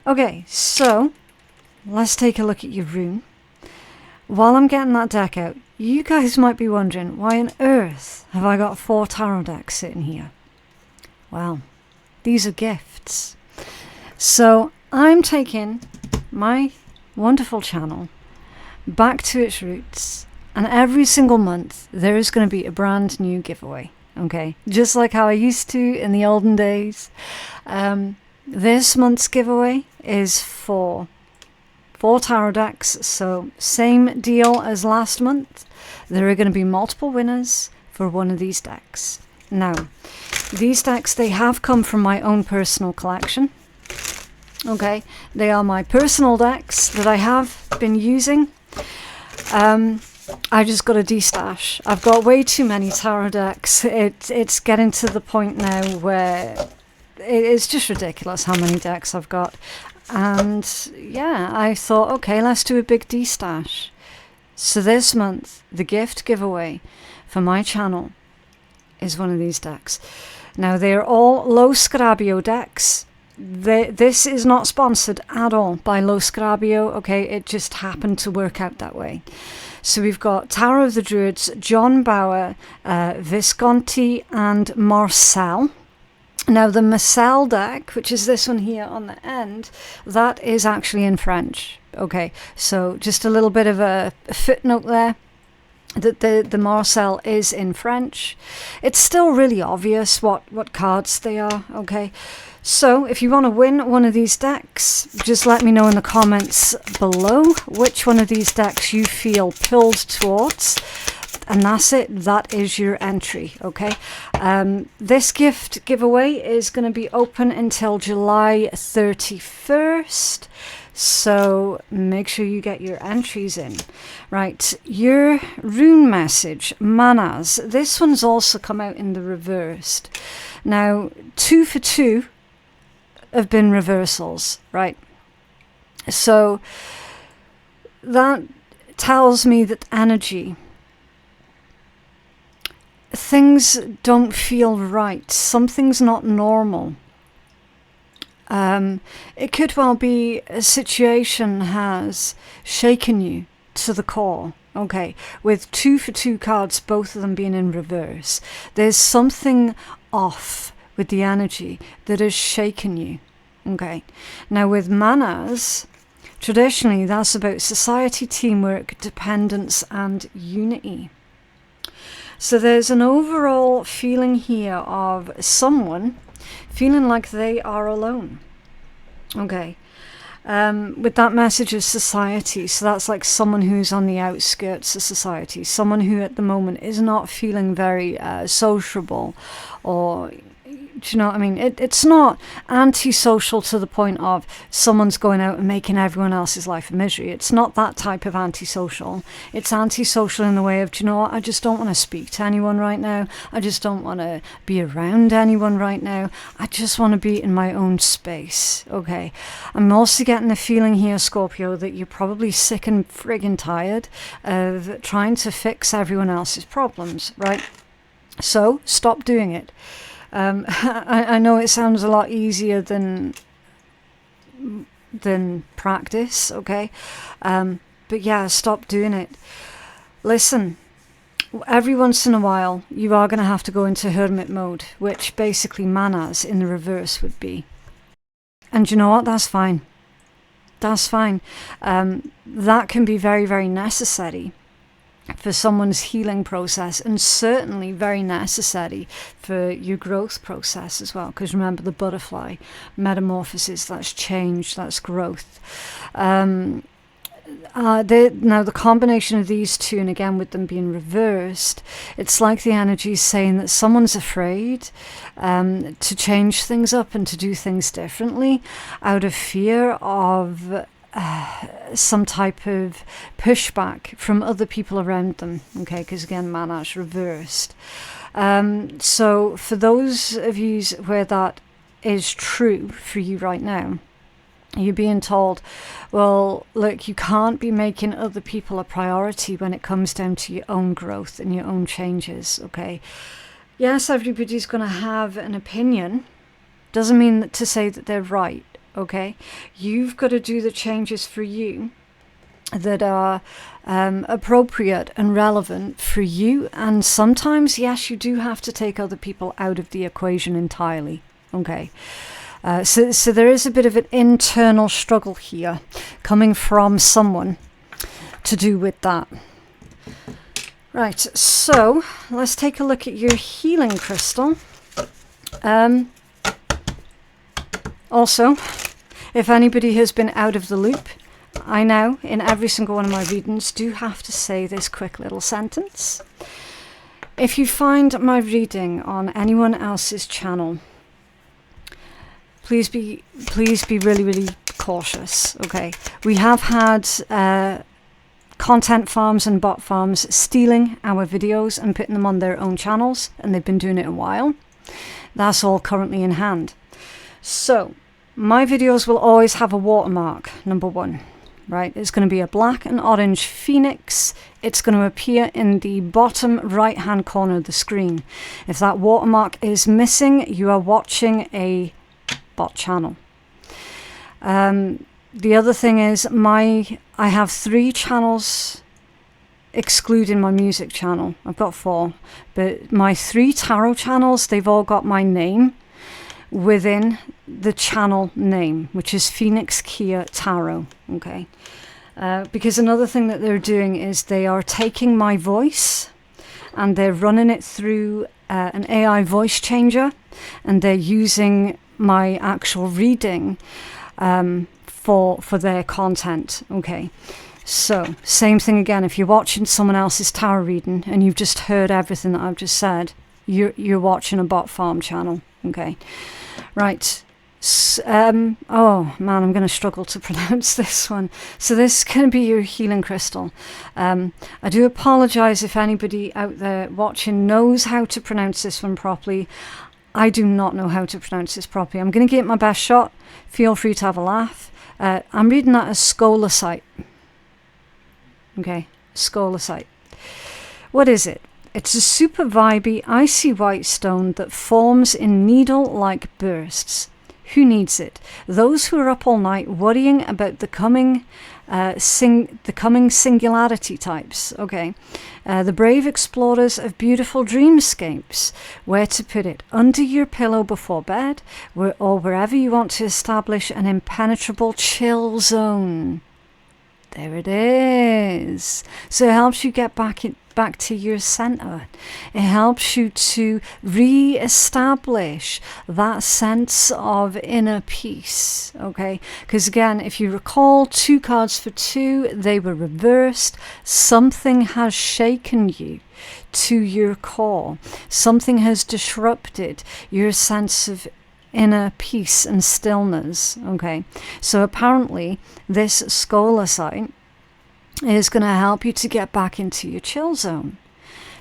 Okay, so let's take a look at your rune. While I'm getting that deck out, you guys might be wondering, why on earth have I got 4 tarot decks sitting here? Well, these are gifts. So I'm taking my wonderful channel back to its roots, and every single month there is going to be a brand new giveaway, okay? Just like how I used to in the olden days. This month's giveaway is for 4 tarot decks, so same deal as last month. There are going to be multiple winners for one of these decks. Now, these decks, they have come from my own personal collection. Okay, they are my personal decks that I have been using. I just got to destash. I've got way too many tarot decks. It's getting to the point now where it's just ridiculous how many decks I've got. And yeah, I thought, okay, let's do a big destash. So this month, the gift giveaway for my channel is one of these decks. Now, they're all Lo Scarabeo decks. This is not sponsored at all by Lo Scarabeo, okay? It just happened to work out that way. So we've got Tower of the Druids, John Bauer, Visconti and Marcel. Now the Marcel deck, which is this one here on the end, that is actually in French. Okay, so just a little bit of a footnote there, that the Marcel is in French. It's still really obvious what cards they are, okay? So if you want to win one of these decks, just let me know in the comments below which one of these decks you feel pulled towards. And that's it. That is your entry, okay? This gift giveaway is going to be open until July 31st. So make sure you get your entries in. Right, your rune message, Manas. This one's also come out in the reversed. Now, 2 for 2 have been reversals, right? So that tells me that energy, things don't feel right. Something's not normal. It could well be a situation has shaken you to the core. Okay, with 2 for 2 cards, both of them being in reverse, there's something off with the energy that has shaken you. Okay, now with Manas, traditionally that's about society, teamwork, dependence and unity. So there's an overall feeling here of someone feeling like they are alone. Okay. With that message of society, so that's like someone who's on the outskirts of society, someone who at the moment is not feeling very sociable, or do you know what I mean? It's not antisocial to the point of someone's going out and making everyone else's life a misery. It's not that type of antisocial. It's antisocial in the way of, do you know what, I just don't want to speak to anyone right now. I just don't want to be around anyone right now. I just want to be in my own space, okay? I'm also getting the feeling here, Scorpio, that you're probably sick and friggin' tired of trying to fix everyone else's problems, right? So stop doing it. I know it sounds a lot easier than practice, okay? But yeah, stop doing it. Listen, every once in a while, you are going to have to go into hermit mode, which basically Manas in the reverse would be. And you know what? That's fine. That's fine. That can be very, very necessary for someone's healing process, and certainly very necessary for your growth process as well, because remember, the butterfly metamorphosis, that's change, that's growth. Now the combination of these two, and again with them being reversed, it's like the energy is saying that someone's afraid to change things up and to do things differently out of fear of some type of pushback from other people around them, okay, because again, Manas reversed. So for those of you where that is true for you right now, you're being told, well, look, you can't be making other people a priority when it comes down to your own growth and your own changes, okay? Yes, everybody's going to have an opinion. Doesn't mean to say that they're right. Okay, you've got to do the changes for you that are appropriate and relevant for you. And sometimes, yes, you do have to take other people out of the equation entirely. Okay, so there is a bit of an internal struggle here coming from someone to do with that. Right, so let's take a look at your healing crystal. Also, if anybody has been out of the loop, I now, in every single one of my readings, do have to say this quick little sentence. If you find my reading on anyone else's channel, please be really, really cautious, okay? We have had content farms and bot farms stealing our videos and putting them on their own channels, and they've been doing it a while. That's all currently in hand. So, my videos will always have a watermark, number one, right? It's going to be a black and orange phoenix. It's going to appear in the bottom right-hand corner of the screen. If that watermark is missing, you are watching a bot channel. The other thing is, I have 3 channels excluding my music channel. I've got 4, but my 3 tarot channels, they've all got my name. within the channel name, which is Phoenix Keia Tarot, okay? Because another thing that they're doing is they are taking my voice and they're running it through an AI voice changer, and they're using my actual reading for their content, okay? So, same thing again, if you're watching someone else's tarot reading and you've just heard everything that I've just said, you're watching a bot farm channel, okay? Right. Oh man, I'm going to struggle to pronounce this one. So this is going to be your healing crystal. I do apologize if anybody out there watching knows how to pronounce this one properly. I do not know how to pronounce this properly. I'm going to give it my best shot. Feel free to have a laugh. I'm reading that as scolasite. Okay, scolasite. What is it? It's a super vibey, icy white stone that forms in needle-like bursts. Who needs it? Those who are up all night worrying about the coming singularity types. Okay, the brave explorers of beautiful dreamscapes. Where to put it? Under your pillow before bed, or wherever you want to establish an impenetrable chill zone. There it is. So it helps you get back to your center. It helps you to re-establish that sense of inner peace, okay? Because again, if you recall, 2 cards for 2, they were reversed. Something has shaken you to your core. Something has disrupted your sense of inner peace and stillness, okay? So apparently this scolasite is going to help you to get back into your chill zone.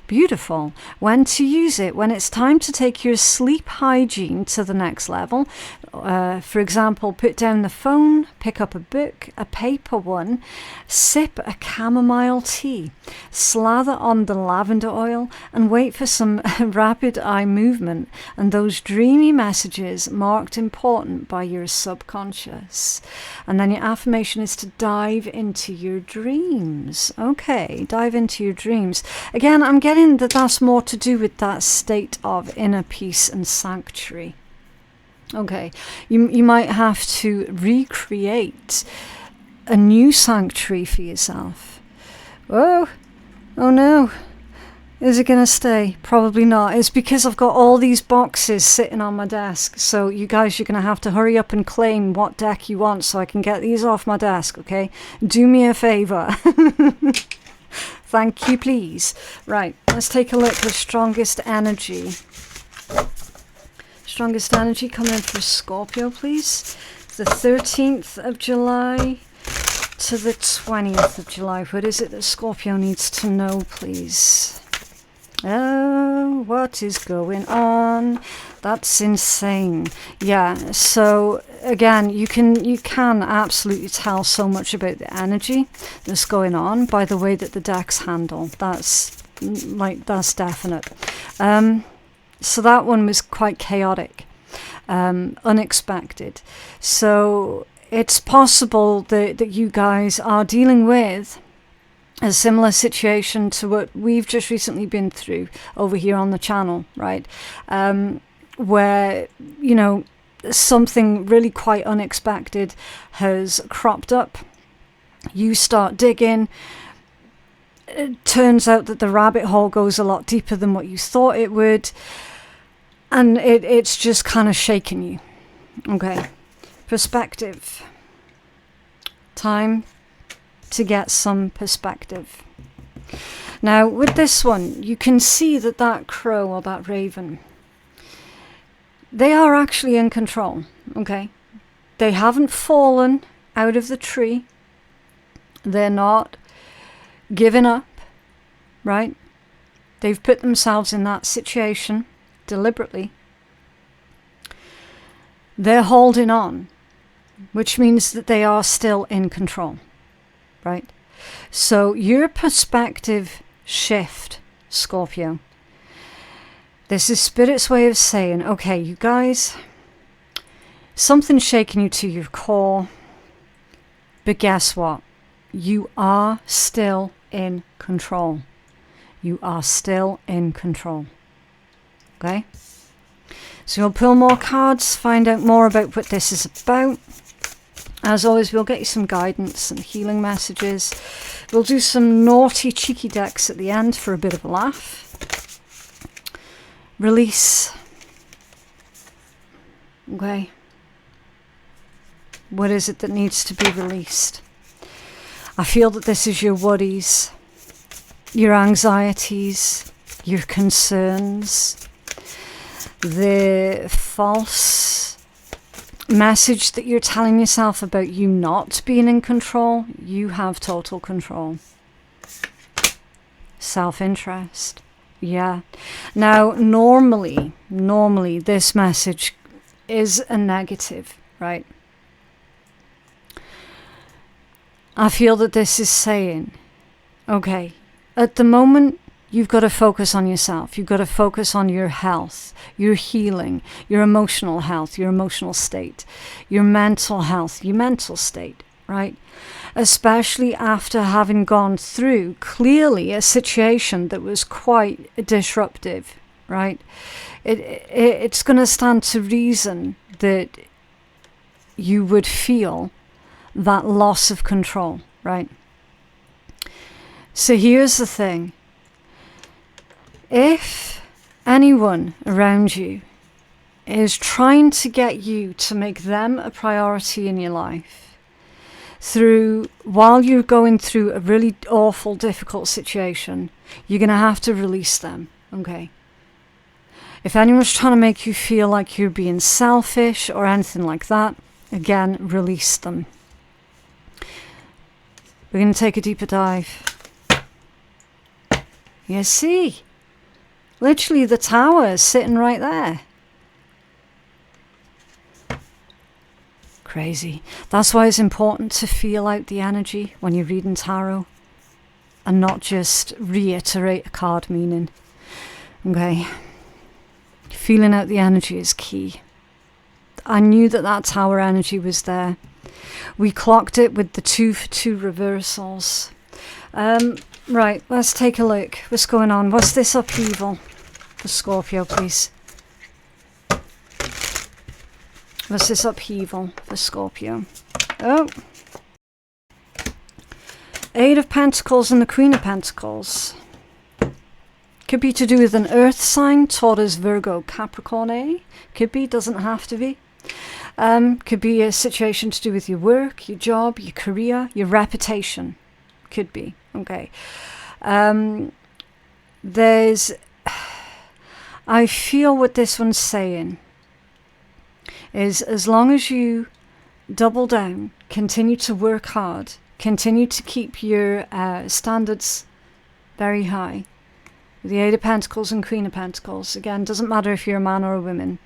Beautiful. When to use it? When it's time to take your sleep hygiene to the next level. For example, put down the phone, pick up a book, a paper one, sip a chamomile tea, slather on the lavender oil, and wait for some rapid eye movement and those dreamy messages marked important by your subconscious. And then your affirmation is to dive into your dreams. Okay, dive into your dreams. Again, I'm getting that that's more to do with that state of inner peace and sanctuary. Okay, you might have to recreate a new sanctuary for yourself. Oh no. Is it going to stay? Probably not. It's because I've got all these boxes sitting on my desk. So you guys, you're going to have to hurry up and claim what deck you want so I can get these off my desk, okay? Do me a favor. Thank you, please. Right, let's take a look at the strongest energy. Strongest energy coming in for Scorpio, please. The 13th of July to the 20th of July. What is it that Scorpio needs to know, please? Oh, what is going on? That's insane. Yeah, so again, you can absolutely tell so much about the energy that's going on by the way that the decks handle. That's definite. So that one was quite chaotic, unexpected. So it's possible that you guys are dealing with a similar situation to what we've just recently been through over here on the channel, right? Where, you know, something really quite unexpected has cropped up. You start digging. It turns out that the rabbit hole goes a lot deeper than what you thought it would. And it's just kind of shaking you. Okay. Perspective. Time to get some perspective. Now, with this one, you can see that crow or that raven, they are actually in control, okay? They haven't fallen out of the tree. They're not giving up, right? They've put themselves in that situation deliberately. They're holding on, which means that they are still in control, right? So your perspective shift, Scorpio. This is Spirit's way of saying, okay, you guys, something's shaking you to your core, but guess what? You are still in control. You are still in control. Okay? So we'll pull more cards, find out more about what this is about. As always, we'll get you some guidance and healing messages. We'll do some naughty, cheeky decks at the end for a bit of a laugh. Release. Okay. What is it that needs to be released? I feel that this is your worries, your anxieties, your concerns, the false message that you're telling yourself about you not being in control. You have total control. Self-interest. Yeah. Now, normally this message is a negative, right? I feel that this is saying, okay, at the moment, you've got to focus on yourself. You've got to focus on your health, your healing, your emotional health, your emotional state, your mental health, your mental state, right? Especially after having gone through, clearly, a situation that was quite disruptive, right? It's going to stand to reason that you would feel that loss of control, right? So here's the thing. If anyone around you is trying to get you to make them a priority in your life while you're going through a really awful, difficult situation, you're going to have to release them, okay? If anyone's trying to make you feel like you're being selfish or anything like that, again, release them. We're going to take a deeper dive. You see, literally the tower is sitting right there. Crazy. That's why it's important to feel out the energy when you're reading tarot and not just reiterate a card meaning. Okay. Feeling out the energy is key. I knew that tower energy was there. We clocked it with the 2 for 2 reversals. Right, let's take a look. What's going on? What's this upheaval for Scorpio, please? What's this upheaval for Scorpio? Oh. 8 of Pentacles and the Queen of Pentacles. Could be to do with an earth sign, Taurus, Virgo, Capricorn, eh? Could be, doesn't have to be. Could be a situation to do with your work, your job, your career, your reputation. Could be, okay. I feel what this one's saying is, as long as you double down, continue to work hard, continue to keep your standards very high. The 8 of Pentacles and Queen of Pentacles. Again, doesn't matter if you're a man or a woman.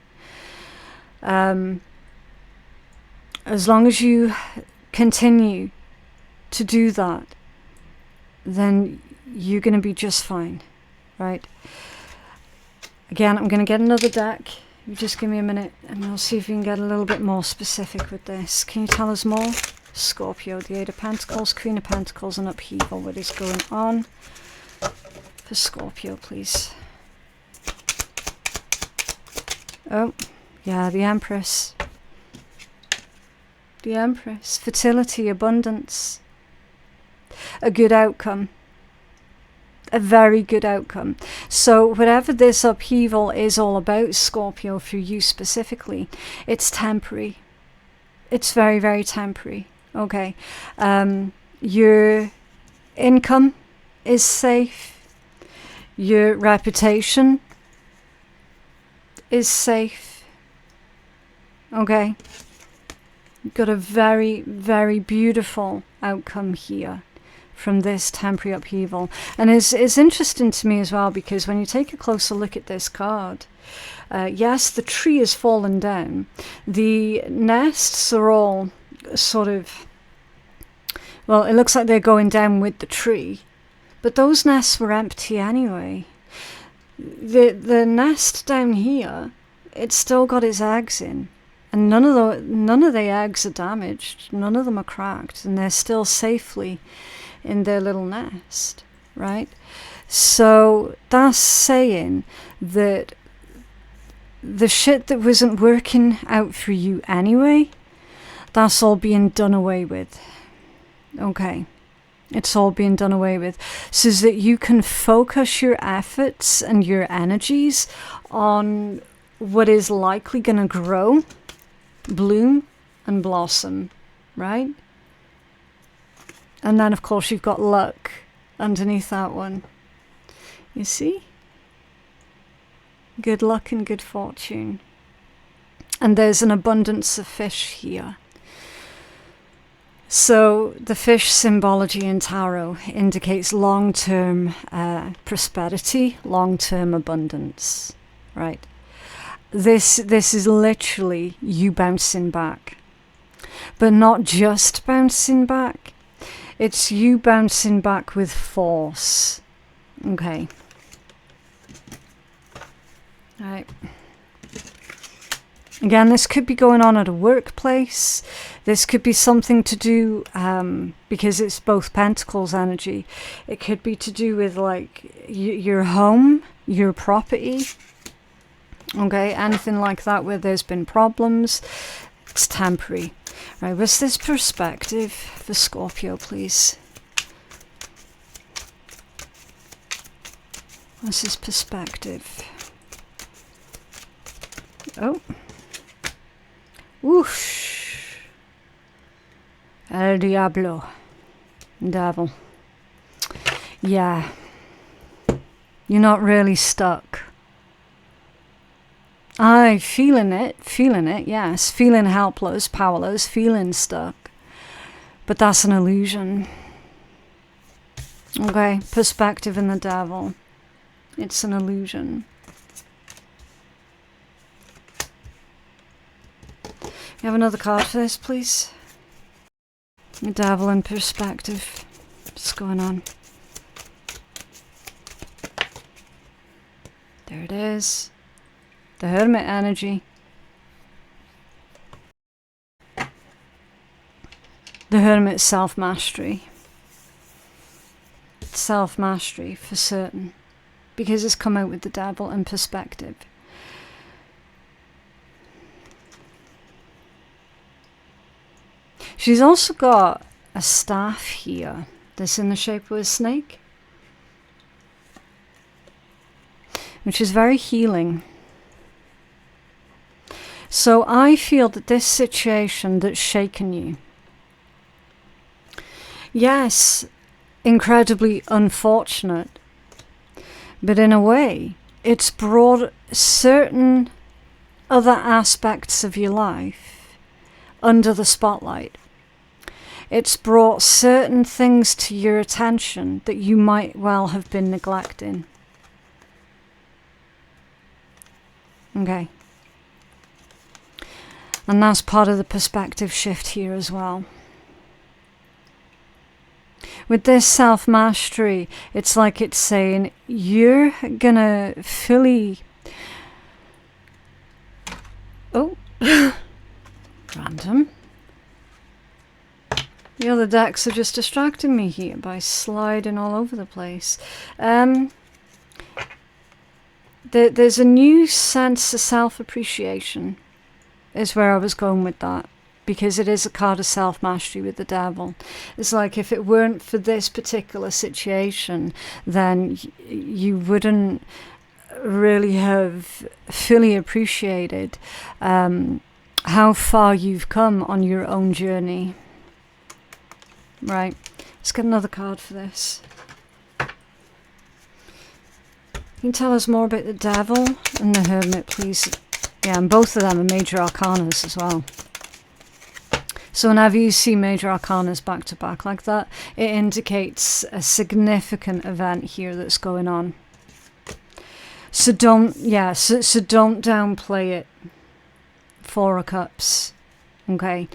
As long as you continue to do that, then you're going to be just fine, right? Again, I'm going to get another deck. You just give me a minute and we'll see if we can get a little bit more specific with this. Can you tell us more? Scorpio, the 8 of Pentacles, Queen of Pentacles, and upheaval. What is going on for Scorpio, please? Oh, yeah, the Empress. The Empress. Fertility, abundance. A good outcome. A very good outcome. So whatever this upheaval is all about, Scorpio, for you specifically, it's temporary. It's very, very temporary. Okay. Your income is safe. Your reputation is safe. Okay. You've got a very, very beautiful outcome here from this temporary upheaval. And it's interesting to me as well, because when you take a closer look at this card, yes, the tree has fallen down. The nests are all sort of, well, it looks like they're going down with the tree, but those nests were empty anyway. The nest down here, it's still got its eggs in, and none of the eggs are damaged, none of them are cracked, and they're still safely in their little nest, right? So that's saying that the shit that wasn't working out for you anyway, that's all being done away with. Okay. It's all being done away with, so that you can focus your efforts and your energies on what is likely going to grow, bloom, and blossom, right? And then, of course, you've got luck underneath that one. You see? Good luck and good fortune. And there's an abundance of fish here. So the fish symbology in tarot indicates long-term prosperity, long-term abundance, right? This is literally you bouncing back, but not just bouncing back. It's you bouncing back with force. Okay. All right. Again, this could be going on at a workplace. This could be something to do, because it's both Pentacles energy. It could be to do with like your home, your property. Okay, anything like that where there's been problems. It's temporary. Right, what's this perspective for Scorpio, please? What's this perspective? Oh. Whoosh. El Diablo. Devil. Yeah. You're not really stuck. Feeling it, yes. Feeling helpless, powerless, feeling stuck. But that's an illusion. Okay, perspective in the devil. It's an illusion. You have another card for this, please? The devil in perspective. What's going on? There it is. The Hermit energy. The Hermit self-mastery. Self-mastery for certain. Because it's come out with the devil in perspective. She's also got a staff here that's in the shape of a snake, which is very healing. So I feel that this situation that's shaken you, yes, incredibly unfortunate, but in a way, it's brought certain other aspects of your life under the spotlight. It's brought certain things to your attention that you might well have been neglecting. Okay. And that's part of the perspective shift here as well. With this self-mastery, it's like it's saying, you're gonna fully... Oh, random. The other decks are just distracting me here by sliding all over the place. There's a new sense of self-appreciation is where I was going with that. Because it is a card of self-mastery with the devil. It's like if it weren't for this particular situation, then you wouldn't really have fully appreciated how far you've come on your own journey. Right, let's get another card for this. Can you tell us more about the devil and the hermit, please? Yeah, and both of them are major arcanas as well. So whenever you see major arcanas back to back like that, it indicates a significant event here that's going on. So don't, yeah, so don't downplay it. Four of Cups. Okay,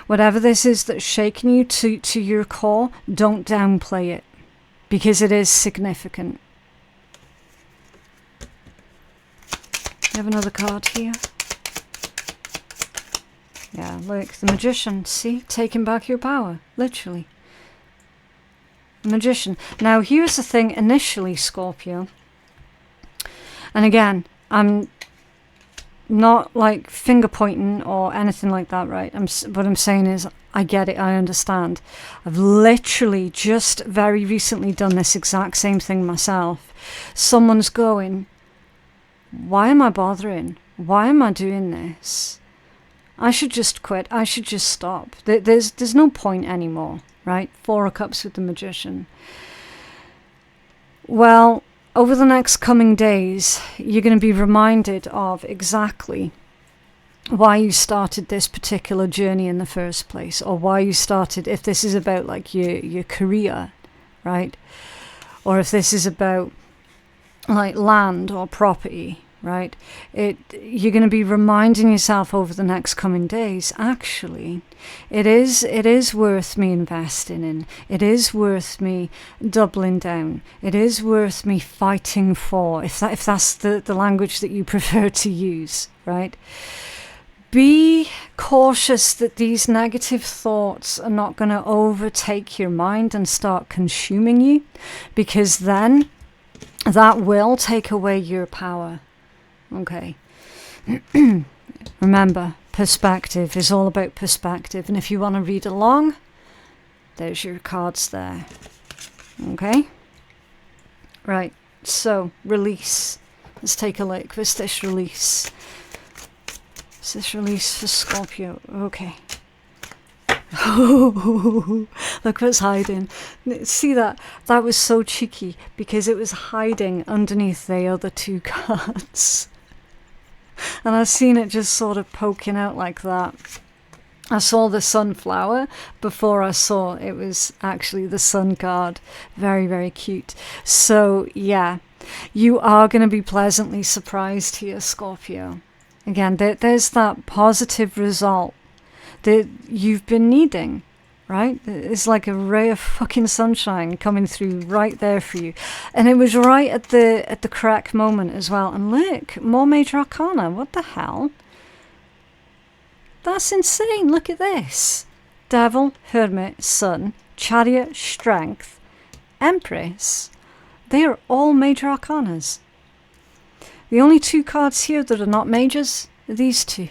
whatever this is that's shaking you to your core, don't downplay it, because it is significant. You have another card here. Yeah, look, the Magician, see? Taking back your power, literally. The Magician. Now, here's the thing, initially, Scorpio. And again, I'm not like finger pointing or anything like that, right? What I'm saying is, I get it, I understand. I've literally just very recently done this exact same thing myself. Someone's going, why am I bothering? Why am I doing this? I should just quit. I should just stop. There's no point anymore, right? 4 of Cups with the Magician. Well, over the next coming days, you're going to be reminded of exactly why you started this particular journey in the first place, or why you started, if this is about like your career, right? Or if this is about like land or property, right? You're going to be reminding yourself over the next coming days, actually, it is worth me investing in. It is worth me doubling down. It is worth me fighting for, if that's the language that you prefer to use, right? Be cautious that these negative thoughts are not going to overtake your mind and start consuming you, because then that will take away your power. Okay. Remember, perspective is all about perspective. And if you want to read along, there's your cards there. Okay. Right. So, release. Let's take a look. What's this release? What's this release for Scorpio? Okay. Oh, look what's hiding. See that? That was so cheeky because it was hiding underneath the other 2 cards. And I've seen it just sort of poking out like that. I saw the sunflower before I saw it was actually the sun card. Very, very cute. So, yeah, you are going to be pleasantly surprised here, Scorpio. Again, there's that positive result that you've been needing, right? It's like a ray of fucking sunshine coming through right there for you. And it was right at the correct moment as well. And look, more major arcana. What the hell? That's insane. Look at this. Devil, Hermit, Sun, Chariot, Strength, Empress. They are all major arcanas. The only 2 cards here that are not majors are these 2.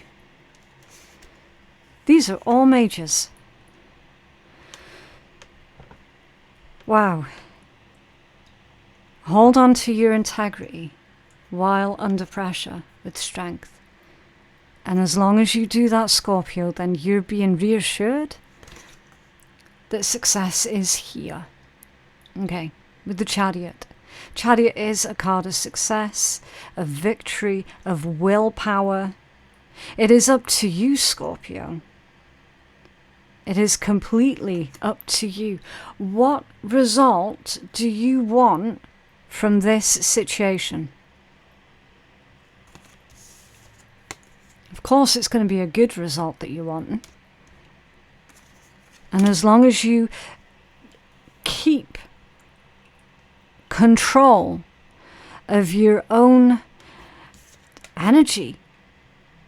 These are all majors. Wow. Hold on to your integrity while under pressure with strength. And as long as you do that, Scorpio, then you're being reassured that success is here. Okay, with the Chariot. Chariot is a card of success, of victory, of willpower. It is up to you, Scorpio. It is completely up to you. What result do you want from this situation? Of course, it's going to be a good result that you want. And as long as you keep control of your own energy,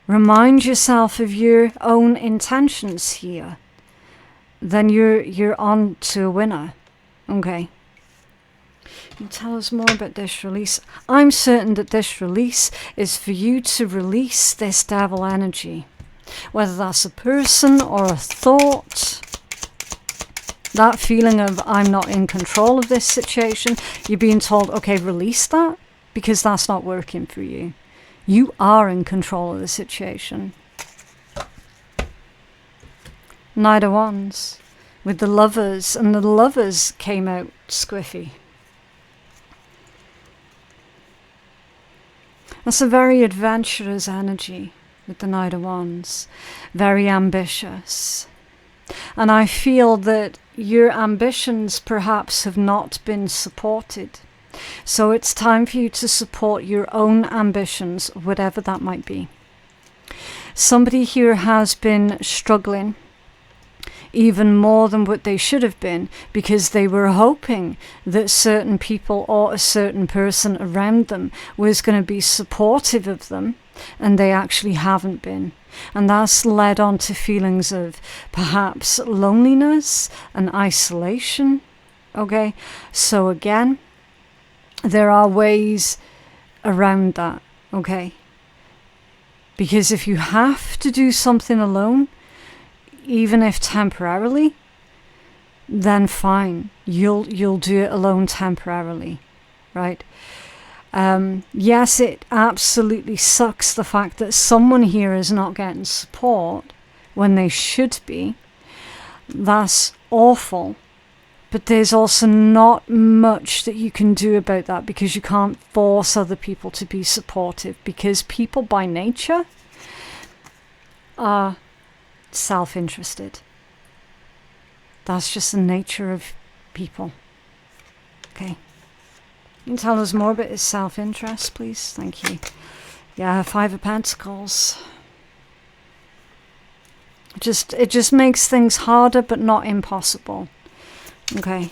remind yourself of your own intentions here, then you're on to a winner. Okay. Can you tell us more about this release? I'm certain that this release is for you to release this devil energy. Whether that's a person or a thought. That feeling of I'm not in control of this situation. You're being told, okay, release that, because that's not working for you. You are in control of the situation. Knight of Wands with the Lovers, and the Lovers came out squiffy. That's a very adventurous energy with the Knight of Wands. Very ambitious. And I feel that your ambitions perhaps have not been supported. So it's time for you to support your own ambitions, whatever that might be. Somebody here has been struggling even more than what they should have been, because they were hoping that certain people or a certain person around them was going to be supportive of them, and they actually haven't been. And that's led on to feelings of perhaps loneliness and isolation. Okay, so again, there are ways around that. Okay, Because if you have to do something alone, even if temporarily, then fine, you'll do it alone temporarily, right? Yes, it absolutely sucks the fact that someone here is not getting support when they should be. That's awful. But there's also not much that you can do about that, because you can't force other people to be supportive, because people by nature are self-interested. That's just the nature of people. Okay. You can tell us more about his self-interest, please? Thank you. Yeah, 5 of Pentacles. It just makes things harder, but not impossible. Okay.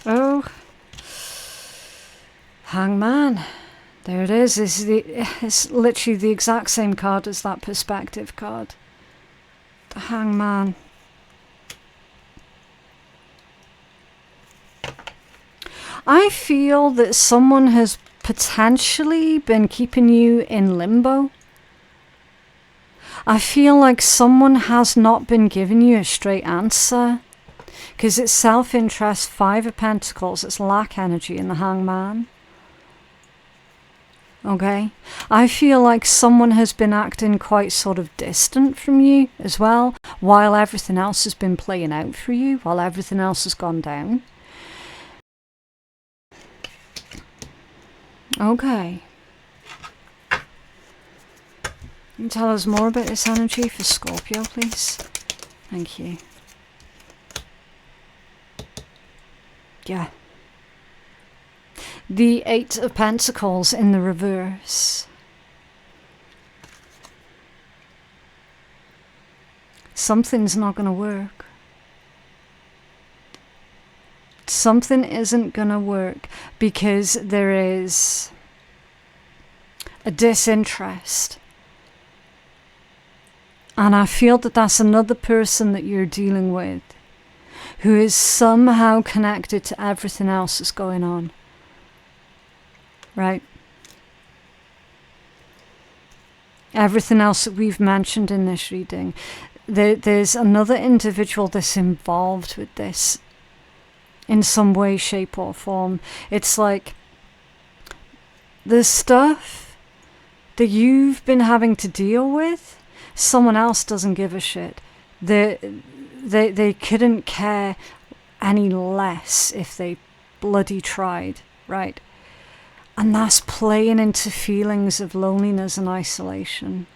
Oh. Hangman. There it is. It's literally the exact same card as that perspective card. The Hangman. I feel that someone has potentially been keeping you in limbo. I feel like someone has not been giving you a straight answer, because it's self-interest, 5 of Pentacles, it's lack energy in the Hangman. Okay, I feel like someone has been acting quite sort of distant from you as well, while everything else has been playing out for you, while everything else has gone down. Okay. Can you tell us more about this energy for Scorpio, please? Thank you. Yeah. The 8 of Pentacles in the reverse. Something's not going to work. Something isn't going to work because there is a disinterest. And I feel that that's another person that you're dealing with who is somehow connected to everything else that's going on. Right? Everything else that we've mentioned in this reading. There's another individual that's involved with this in some way, shape or form. It's like the stuff that you've been having to deal with, someone else doesn't give a shit. They couldn't care any less if they bloody tried, right? And that's playing into feelings of loneliness and isolation.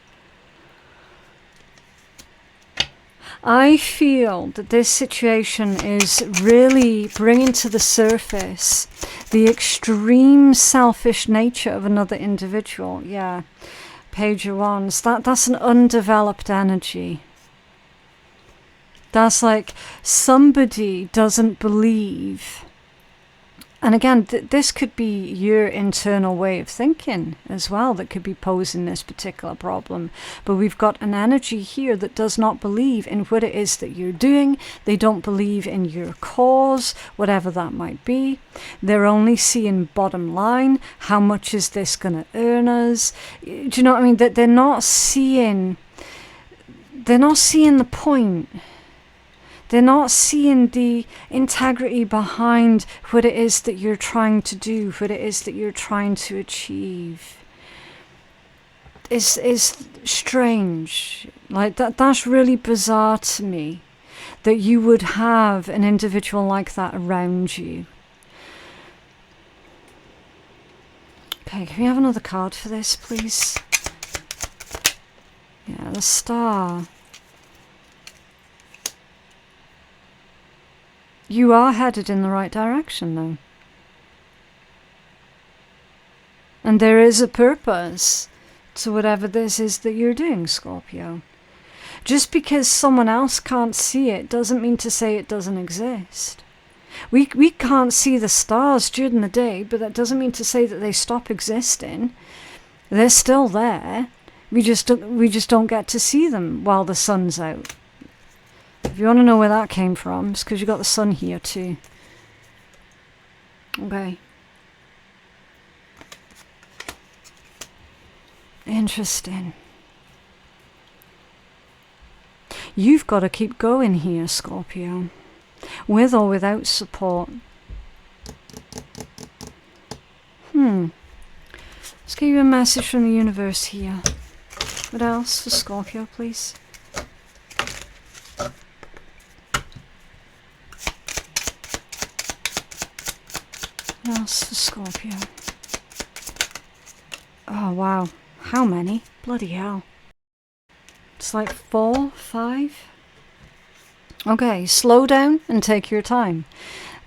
I feel that this situation is really bringing to the surface the extreme selfish nature of another individual. Yeah, Page of Wands. That's an undeveloped energy. That's like somebody doesn't believe. And again, this could be your internal way of thinking as well that could be posing this particular problem. But we've got an energy here that does not believe in what it is that you're doing. They don't believe in your cause, whatever that might be. They're only seeing bottom line. How much is this going to earn us? Do you know what I mean? That they're not seeing the point. They're not seeing the integrity behind what it is that you're trying to do, what it is that you're trying to achieve. It's strange. Like that's really bizarre to me, that you would have an individual like that around you. Okay, can we have another card for this, please? Yeah, the Star. You are headed in the right direction, though. And there is a purpose to whatever this is that you're doing, Scorpio. Just because someone else can't see it doesn't mean to say it doesn't exist. We can't see the stars during the day, but that doesn't mean to say that they stop existing. They're still there. We just don't get to see them while the sun's out. If you want to know where that came from, it's because you got the sun here too. Okay. Interesting. You've got to keep going here, Scorpio. With or without support. Let's give you a message from the universe here. What else for Scorpio, please? What else for Scorpio? Oh, wow. How many? Bloody hell. It's like 4, 5. Okay, slow down and take your time.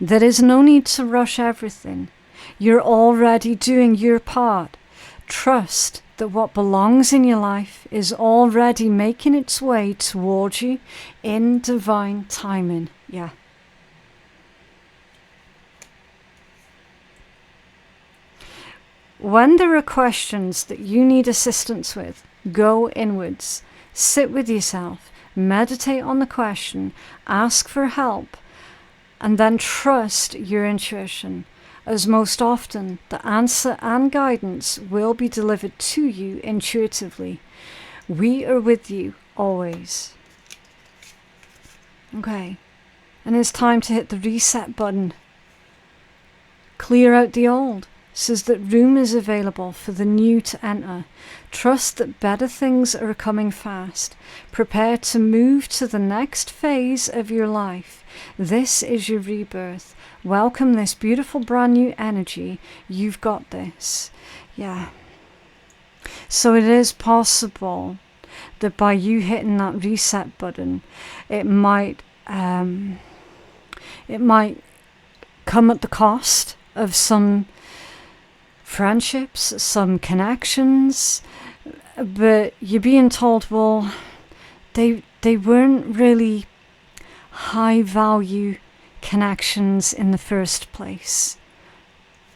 There is no need to rush everything. You're already doing your part. Trust that what belongs in your life is already making its way towards you in divine timing. Yeah. When there are questions that you need assistance with, go inwards. Sit with yourself. Meditate on the question. Ask for help. And then trust your intuition, as most often the answer and guidance will be delivered to you intuitively. We are with you always. Okay, and it's time to hit the reset button. Clear out the old, so that room is available for the new to enter. Trust that better things are coming fast. Prepare to move to the next phase of your life. This is your rebirth. Welcome this beautiful brand new energy. You've got this. Yeah. So it is possible that by you hitting that reset button, it might come at the cost of some friendships, some connections, but you're being told, well, they weren't really high value connections in the first place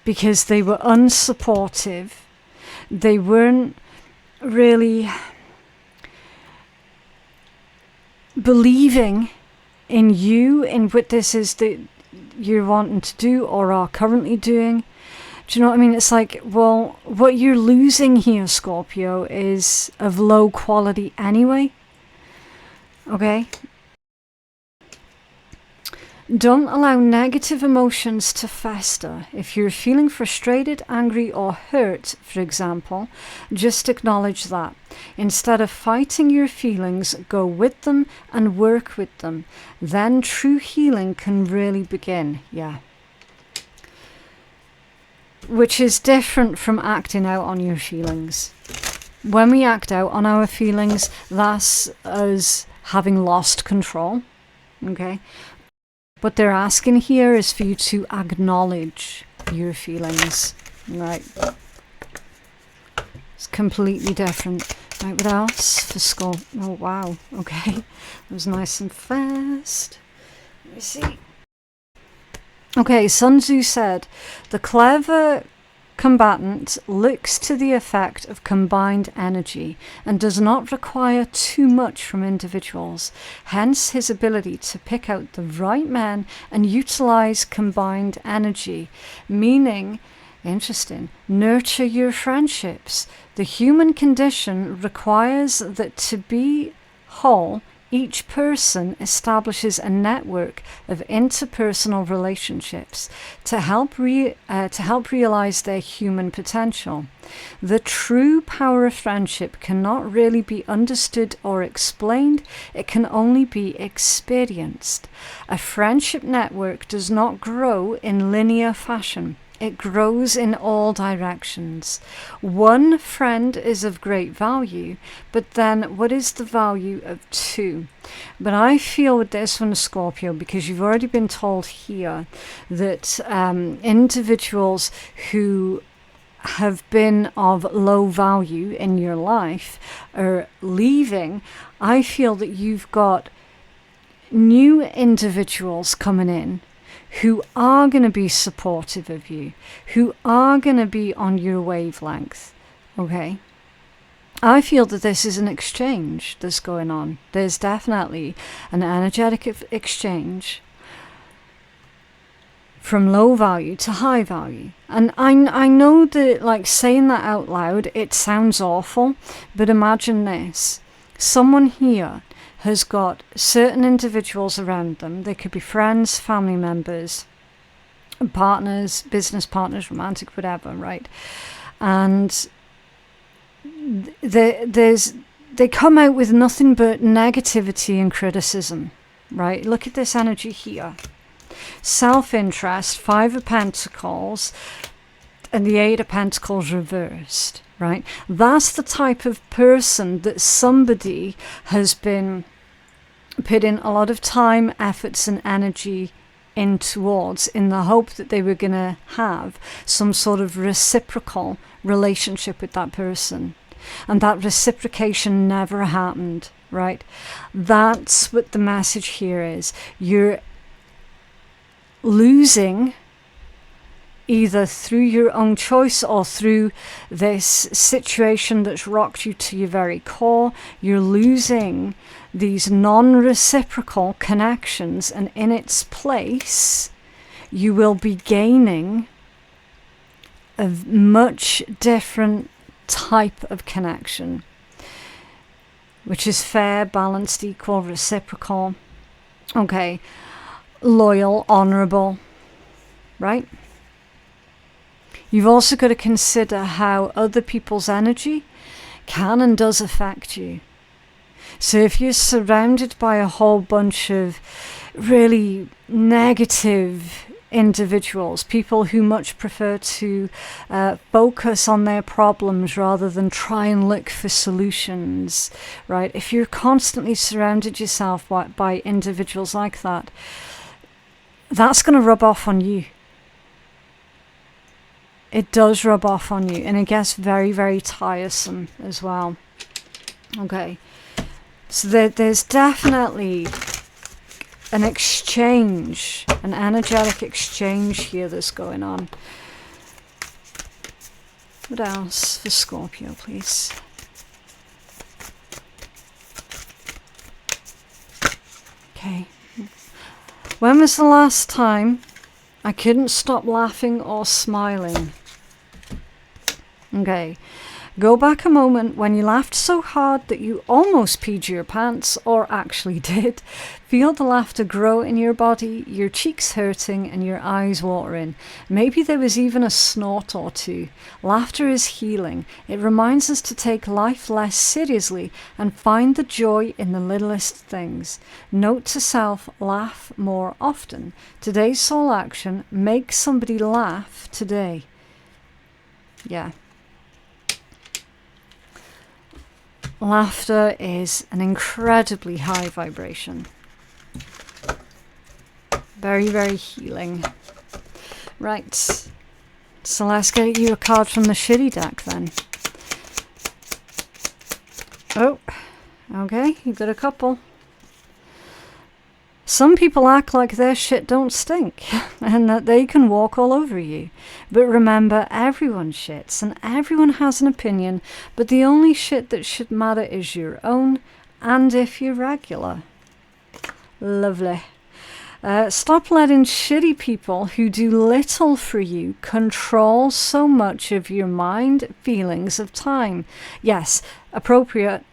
because they were unsupportive. They weren't really believing in you, in what this is that you're wanting to do or are currently doing. Do you know what I mean? It's like, well, what you're losing here, Scorpio, is of low quality anyway. Okay? Don't allow negative emotions to fester. If you're feeling frustrated, angry, or hurt, for example, just acknowledge that. Instead of fighting your feelings, go with them and work with them. Then true healing can really begin. Yeah. Which is different from acting out on your feelings. When we act out on our feelings, that's us having lost control. Okay? What they're asking here is for you to acknowledge your feelings. Right. It's completely different. Right, what else for Scorpio? Oh, wow. Okay. That was nice and fast. Let me see. Okay, Sun Tzu said, the clever combatant looks to the effect of combined energy and does not require too much from individuals, hence his ability to pick out the right men and utilize combined energy, meaning, interesting, nurture your friendships. The human condition requires that to be whole, each person establishes a network of interpersonal relationships to help realize their human potential. The true power of friendship cannot really be understood or explained. It can only be experienced. A friendship network does not grow in linear fashion. It grows in all directions. One friend is of great value, but then what is the value of two? But I feel with this one, Scorpio, because you've already been told here that individuals who have been of low value in your life are leaving. I feel that you've got new individuals coming in who are going to be supportive of you, who are going to be on your wavelength, okay? I feel that this is an exchange that's going on. There's definitely an energetic exchange. from low value to high value. And I know that, like, saying that out loud, it sounds awful, but imagine this. Someone here has got certain individuals around them. They could be friends, family members, partners, business partners, romantic, whatever, right? And they come out with nothing but negativity and criticism, right? Look at this energy here. Self-interest, 5 of Pentacles, and the 8 of Pentacles reversed, right? That's the type of person that somebody has been putting a lot of time, efforts, and energy in towards, in the hope that they were going to have some sort of reciprocal relationship with that person. And that reciprocation never happened, right? That's what the message here is. You're losing, either through your own choice or through this situation that's rocked you to your very core. You're losing these non-reciprocal connections, and in its place you will be gaining a much different type of connection, which is fair, balanced, equal, reciprocal, okay, loyal, honorable, right? You've also got to consider how other people's energy can and does affect you. So if you're surrounded by a whole bunch of really negative individuals, people who much prefer to focus on their problems rather than try and look for solutions, right? If you're constantly surrounded yourself by individuals like that, that's going to rub off on you. It does rub off on you, and it gets very, very tiresome as well. Okay, so there's definitely an exchange, an energetic exchange here that's going on. What else for Scorpio, please? Okay. When was the last time I couldn't stop laughing or smiling? Okay. Go back a moment when you laughed so hard that you almost peed your pants, or actually did. Feel the laughter grow in your body, your cheeks hurting and your eyes watering. Maybe there was even a snort or two. Laughter is healing. It reminds us to take life less seriously and find the joy in the littlest things. Note to self, laugh more often. Today's soul action, make somebody laugh today. Yeah. Laughter is an incredibly high vibration. Very, very healing. Right. So let's get you a card from the shitty deck then. Oh, okay, you got a couple. Some people act like their shit don't stink and that they can walk all over you. But remember, everyone shits and everyone has an opinion, but the only shit that should matter is your own, and if you're regular. Lovely. Stop letting shitty people who do little for you control so much of your mind, feelings, of time. Yes, appropriate.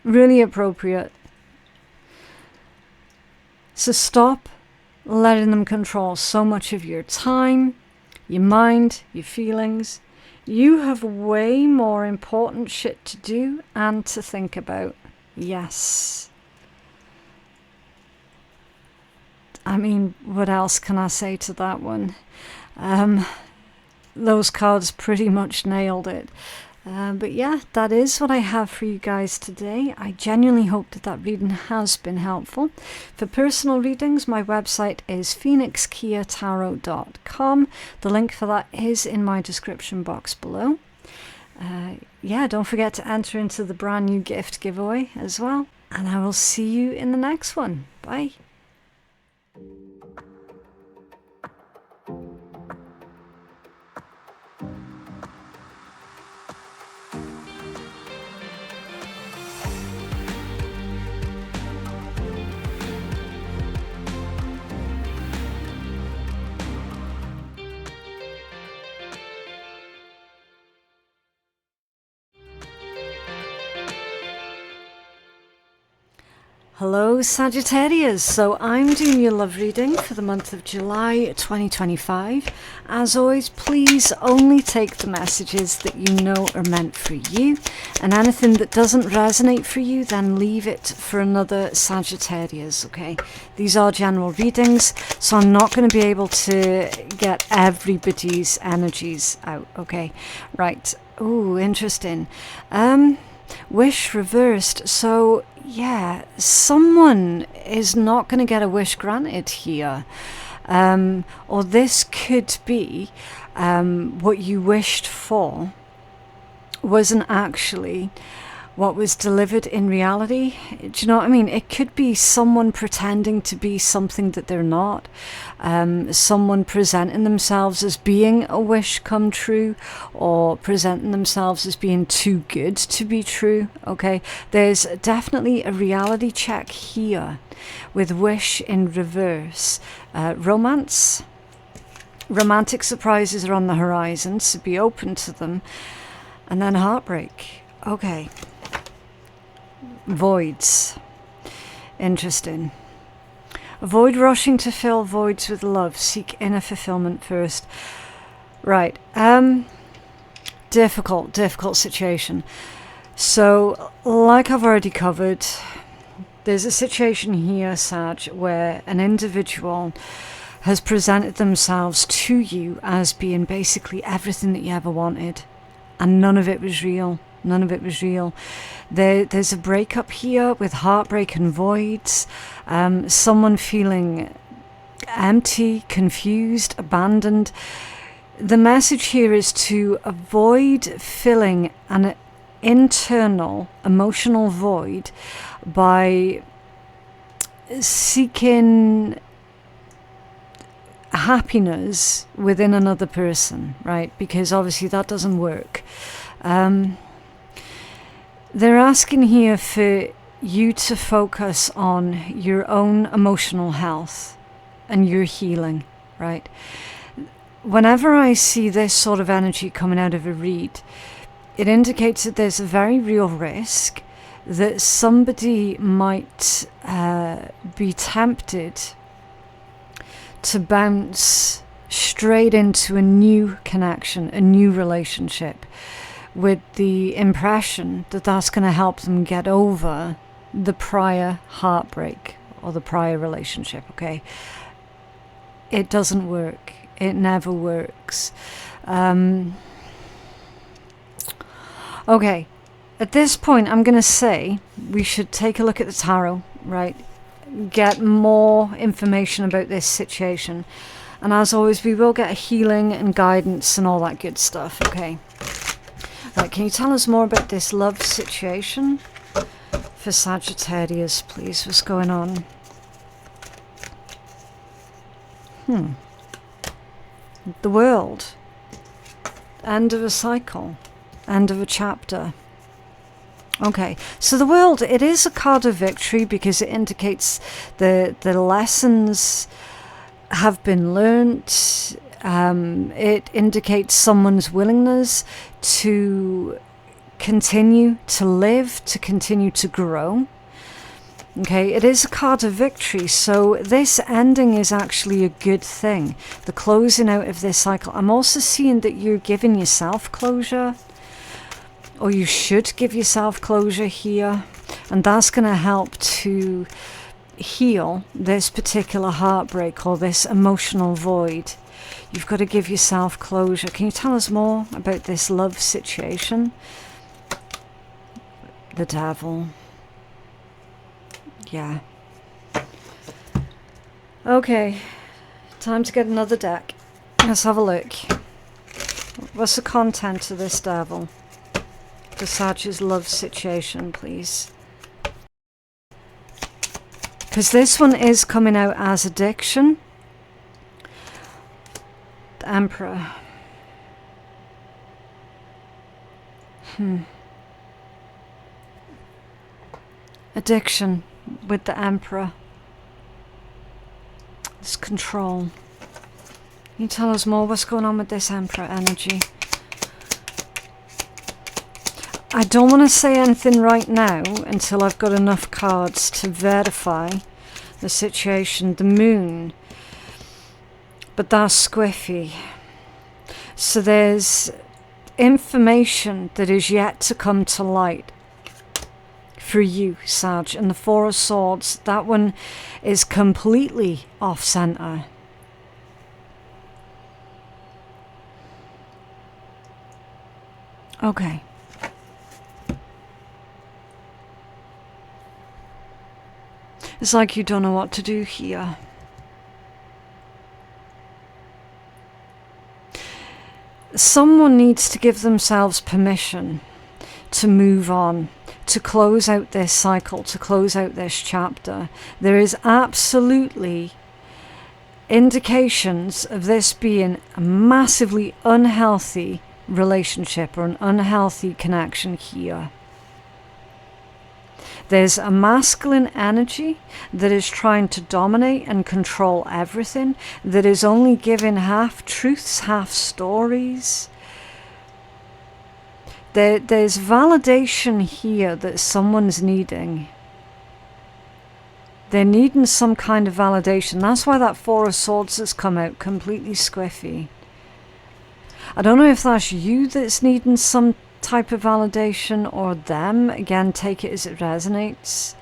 Really appropriate. So stop letting them control so much of your time, your mind, your feelings. You have way more important shit to do and to think about. Yes. I mean, what else can I say to that one? Those cards pretty much nailed it. But yeah, that is what I have for you guys today. I genuinely hope that that reading has been helpful. For personal readings, my website is phoenixkeiatarot.com. The link for that is in my description box below. Yeah, don't forget to enter into the brand new gift giveaway as well. And I will see you in the next one. Bye. Hello Sagittarius, so I'm doing your love reading for the month of July 2025. As always, please only take the messages that you know are meant for you, and anything that doesn't resonate for you, then leave it for another Sagittarius, okay? These are general readings, so I'm not going to be able to get everybody's energies out, okay? Right, ooh, interesting. Wish reversed, so yeah, someone is not going to get a wish granted here, or this could be what you wished for wasn't actually what was delivered in reality. Do you know what I mean? It could be someone pretending to be something that they're not, someone presenting themselves as being a wish come true, or presenting themselves as being too good to be true, okay? There's definitely a reality check here with wish in reverse. Romantic surprises are on the horizon, so be open to them. And then heartbreak. Okay. Voids. Interesting. Avoid rushing to fill voids with love. Seek inner fulfillment first. Right. Difficult situation. So, like I've already covered, there's a situation here, Sag, where an individual has presented themselves to you as being basically everything that you ever wanted. And none of it was real. None of it was real. There's a breakup here with heartbreak and voids. Someone feeling empty, confused, abandoned. The message here is to avoid filling an internal emotional void by seeking happiness within another person, right? Because obviously that doesn't work. They're asking here for you to focus on your own emotional health and your healing, right? Whenever I see this sort of energy coming out of a read, it indicates that there's a very real risk that somebody might be tempted to bounce straight into a new connection, a new relationship, with the impression that that's going to help them get over the prior heartbreak or the prior relationship, okay? It doesn't work. It never works. Okay, at this point, I'm going to say we should take a look at the tarot, right? Get more information about this situation. And as always, we will get a healing and guidance and all that good stuff, okay? Right, can you tell us more about this love situation for Sagittarius, please? What's going on? The World. End of a cycle. End of a chapter. Okay, so the World, it is a card of victory because it indicates the lessons have been learnt. It indicates someone's willingness to continue to live, to continue to grow. Okay, it is a card of victory, so this ending is actually a good thing. The closing out of this cycle. I'm also seeing that you're giving yourself closure, or you should give yourself closure here, and that's going to help to heal this particular heartbreak or this emotional void. You've got to give yourself closure. Can you tell us more about this love situation? The Devil. Yeah. Okay. Time to get another deck. Let's have a look. What's the content of this Devil? The Sag's love situation, please. Because this one is coming out as addiction. The Emperor. Addiction with the Emperor. It's control. Can you tell us more what's going on with this Emperor energy? I don't want to say anything right now until I've got enough cards to verify the situation. The moon. But that's squiffy. So there's information that is yet to come to light for you, Sag. And the Four of Swords, that one is completely off center. Okay. It's like you don't know what to do here. Someone needs to give themselves permission to move on, to close out this cycle, to close out this chapter. There is absolutely indications of this being a massively unhealthy relationship or an unhealthy connection here. There's a masculine energy that is trying to dominate and control everything, that is only giving half truths, half stories. There's validation here that someone's needing. They're needing some kind of validation. That's why that Four of Swords has come out completely squiffy. I don't know if that's you that's needing some type of validation or them. Again, take it as it resonates.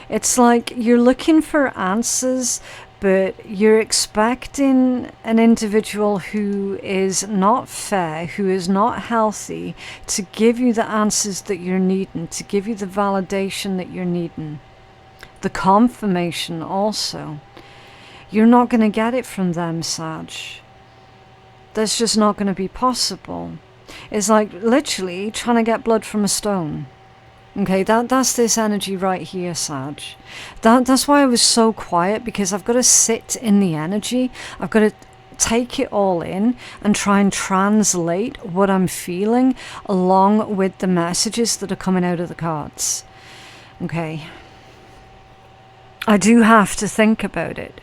It's like you're looking for answers, but you're expecting an individual who is not fair, who is not healthy, to give you the answers that you're needing, to give you the validation that you're needing. The confirmation also. You're not going to get it from them, Sag. That's just not going to be possible. It's like literally trying to get blood from a stone. Okay, that's this energy right here, Sag. That's why I was so quiet, because I've got to sit in the energy. I've got to take it all in and try and translate what I'm feeling along with the messages that are coming out of the cards. Okay. I do have to think about it.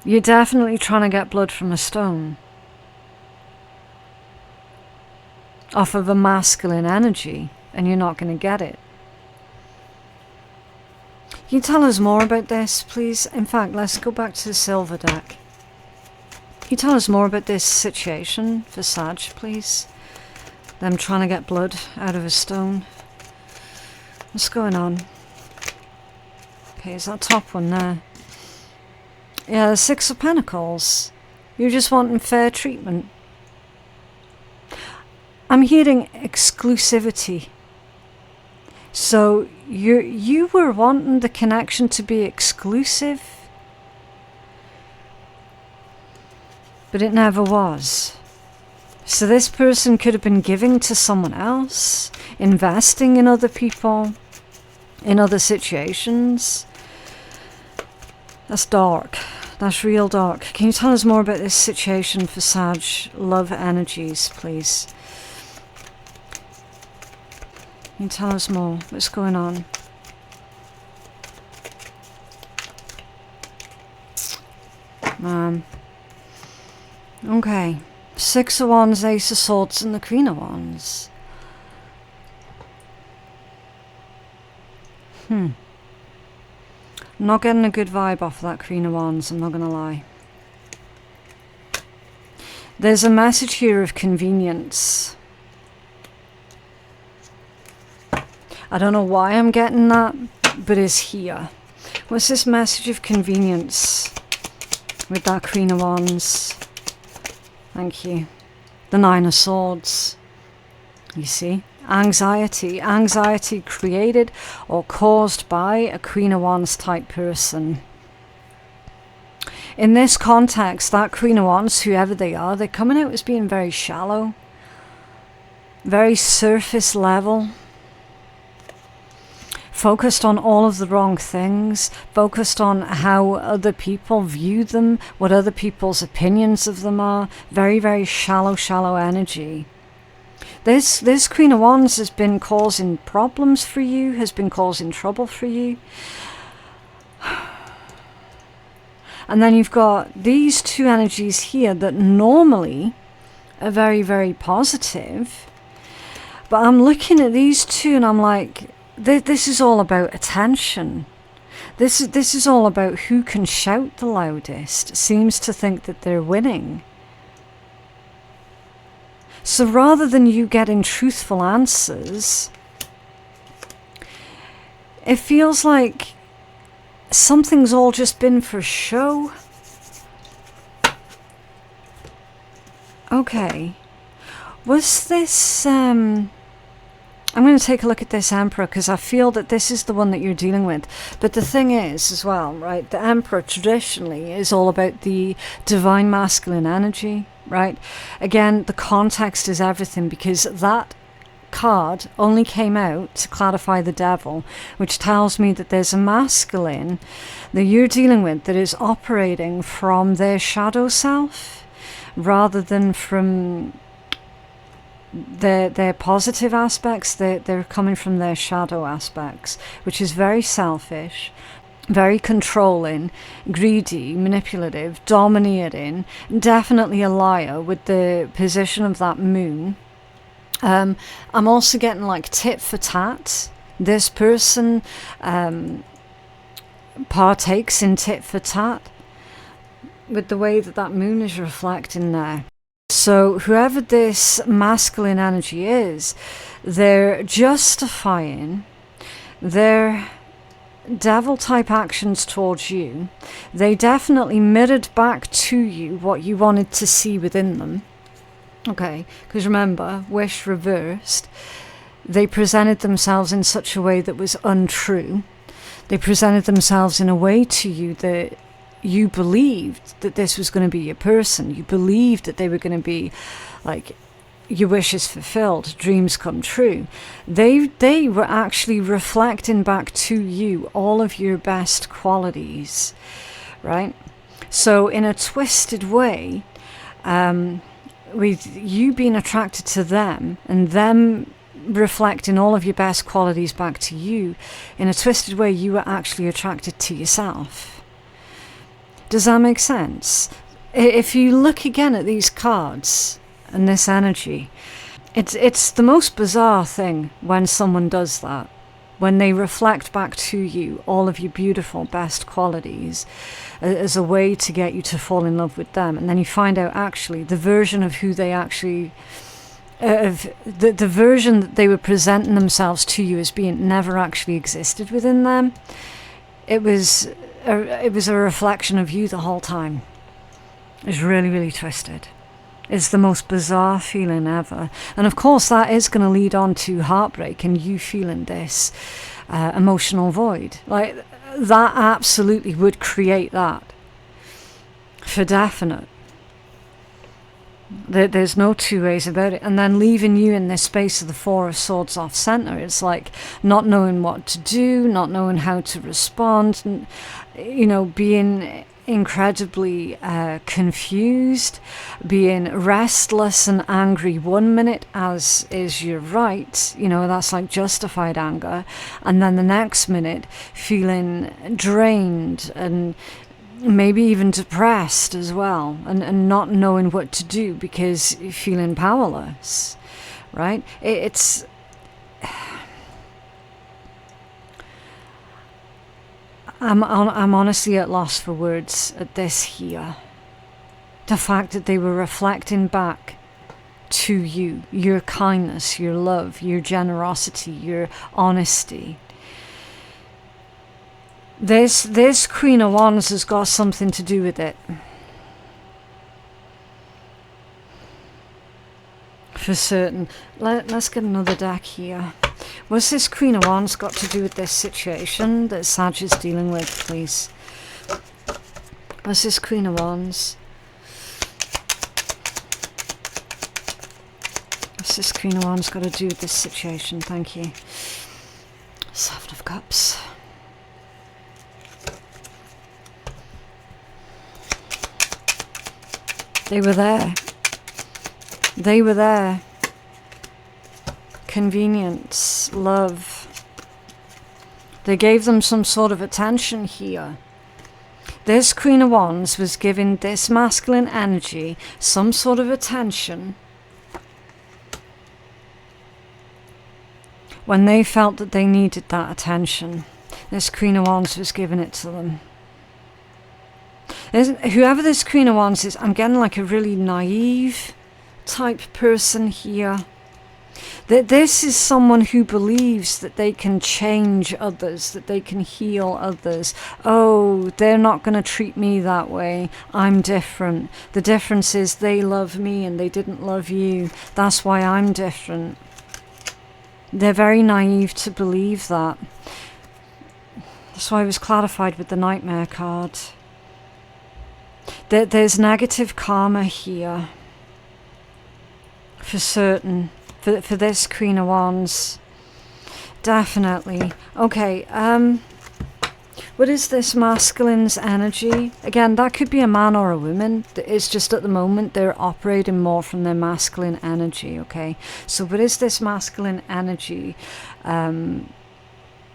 You're definitely trying to get blood from a stone. Off of a masculine energy, and you're not going to get it. Can you tell us more about this, please? In fact, let's go back to the silver deck. Can you tell us more about this situation for Sag, please? Them trying to get blood out of a stone. What's going on? Okay, is that top one there? Yeah, the Six of Pentacles. You're just wanting fair treatment. I'm hearing exclusivity. So you were wanting the connection to be exclusive, but it never was. So this person could have been giving to someone else, investing in other people, in other situations. That's dark. That's real dark. Can you tell us more about this situation for Sag? Love energies, please. Can you tell us more? What's going on? Okay. Six of Wands, Ace of Swords, and the Queen of Wands. I'm not getting a good vibe off that Queen of Wands, I'm not going to lie. There's a message here of convenience. I don't know why I'm getting that, but it's here. What's this message of convenience with that Queen of Wands? Thank you. The Nine of Swords. You see? Anxiety. Anxiety created or caused by a Queen of Wands type person. In this context, that Queen of Wands, whoever they are, they're coming out as being very shallow. Very surface level. Focused on all of the wrong things, focused on how other people view them, what other people's opinions of them are. Very, very shallow, shallow energy. This Queen of Wands has been causing problems for you, has been causing trouble for you. And then you've got these two energies here that normally are very, very positive. But I'm looking at these two and I'm like, this is all about attention. This is all about who can shout the loudest, seems to think that they're winning. So rather than you getting truthful answers, it feels like something's all just been for show. Okay. Was this... I'm going to take a look at this Emperor because I feel that this is the one that you're dealing with. But the thing is as well, right, the Emperor traditionally is all about the divine masculine energy, right? Again, the context is everything, because that card only came out to clarify the Devil, which tells me that there's a masculine that you're dealing with that is operating from their shadow self rather than from their positive aspects. They're coming from their shadow aspects, which is very selfish, very controlling, greedy, manipulative, dominating, definitely a liar with the position of that moon. I'm also getting like tit for tat. This person partakes in tit for tat with the way that that moon is reflecting there. So whoever this masculine energy is, they're justifying their devil type actions towards you. They definitely mirrored back to you what you wanted to see within them. Okay, because remember, wish reversed. They presented themselves in such a way that was untrue. They presented themselves in a way to you that you believed that this was going to be your person. You believed that they were going to be like your wishes fulfilled, dreams come true. They were actually reflecting back to you all of your best qualities, right? So in a twisted way, with you being attracted to them and them reflecting all of your best qualities back to you, in a twisted way, you were actually attracted to yourself. Does that make sense? If you look again at these cards and this energy, it's the most bizarre thing when someone does that. When they reflect back to you all of your beautiful best qualities as a way to get you to fall in love with them. And then you find out actually the version of who they actually... the version that they were presenting themselves to you as being never actually existed within them. It was a reflection of you the whole time. It's really, really twisted. It's the most bizarre feeling ever. And of course that is going to lead on to heartbreak and you feeling this emotional void. Like, that absolutely would create that. For definite. There's no two ways about it. And then leaving you in this space of the Four of Swords off center, it's like not knowing what to do, not knowing how to respond, and, you know, being incredibly confused, being restless and angry one minute, as is your right, you know, that's like justified anger, and then the next minute feeling drained and maybe even depressed as well, and not knowing what to do because you're feeling powerless, right? It's... I'm honestly at loss for words at this here. The fact that they were reflecting back to you, your kindness, your love, your generosity, your honesty. This Queen of Wands has got something to do with it. For certain. Let's get another deck here. What's this Queen of Wands got to do with this situation that Sag is dealing with, please? What's this Queen of Wands? What's this Queen of Wands got to do with this situation? Thank you. Seven of Cups. They were there. They were there. Convenience, love. They gave them some sort of attention here. This Queen of Wands was giving this masculine energy some sort of attention when they felt that they needed that attention. This Queen of Wands was giving it to them. Whoever this Queen of Wands is, I'm getting like a really naive type person here. That this is someone who believes that they can change others, that they can heal others. Oh, they're not going to treat me that way. I'm different. The difference is they love me and they didn't love you. That's why I'm different. They're very naive to believe that. That's why it was clarified with the Nightmare card. There's negative karma here. For certain. For this Queen of Wands. Definitely. Okay, what is this masculine's energy? Again, that could be a man or a woman. It's just at the moment they're operating more from their masculine energy, okay? So what is this masculine energy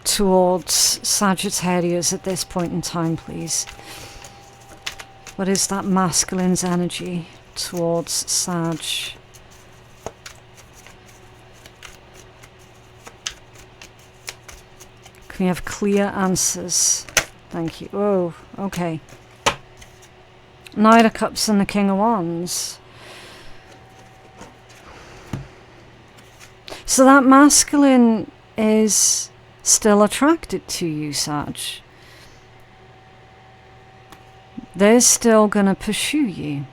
towards Sagittarius at this point in time, please? What is that masculine's energy towards Sag? Can we have clear answers? Thank you. Oh, okay. Knight of Cups and the King of Wands. So that masculine is still attracted to you, Sag. They're still going to pursue you.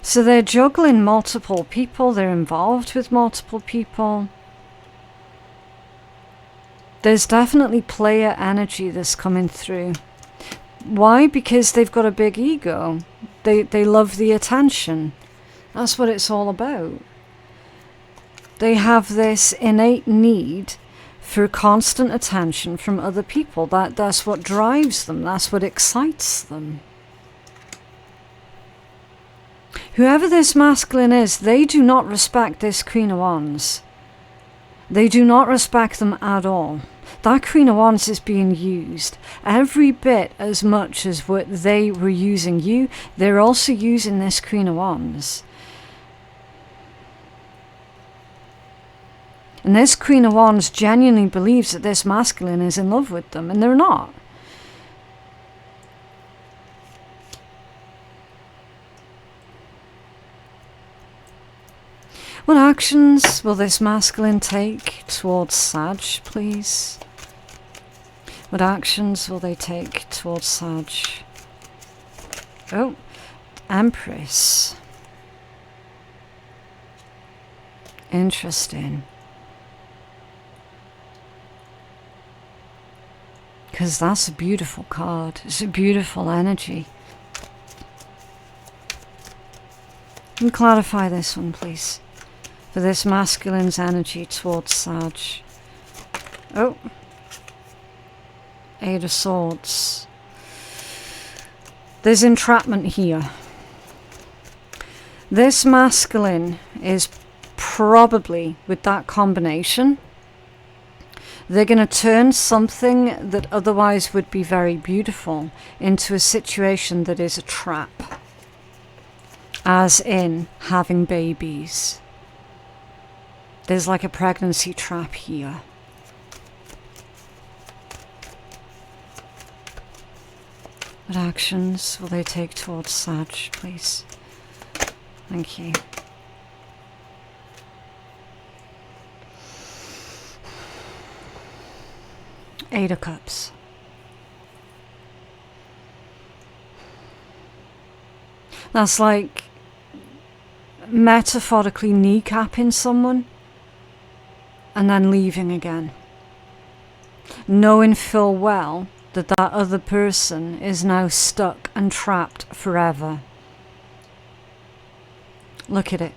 So they're juggling multiple people, they're involved with multiple people. There's definitely player energy that's coming through. Why? Because they've got a big ego. They love the attention. That's what it's all about. They have this innate need for constant attention from other people. That's what drives them. That's what excites them. Whoever this masculine is, they do not respect this Queen of Wands. They do not respect them at all. That Queen of Wands is being used every bit as much as what they were using you. They're also using this Queen of Wands. And this Queen of Wands genuinely believes that this masculine is in love with them, and they're not. What actions will this masculine take towards Sag, please? What actions will they take towards Sag? Oh, Empress. Interesting. Because that's a beautiful card. It's a beautiful energy. Can you clarify this one, please? For this masculine's energy towards Sag. Oh. Eight of Swords. There's entrapment here. This masculine is probably, with that combination, they're going to turn something that otherwise would be very beautiful into a situation that is a trap. As in having babies. There's like a pregnancy trap here. What actions will they take towards Sag, please? Thank you. Eight of Cups. That's like metaphorically kneecapping someone and then leaving again, knowing full well that that other person is now stuck and trapped forever. Look at it.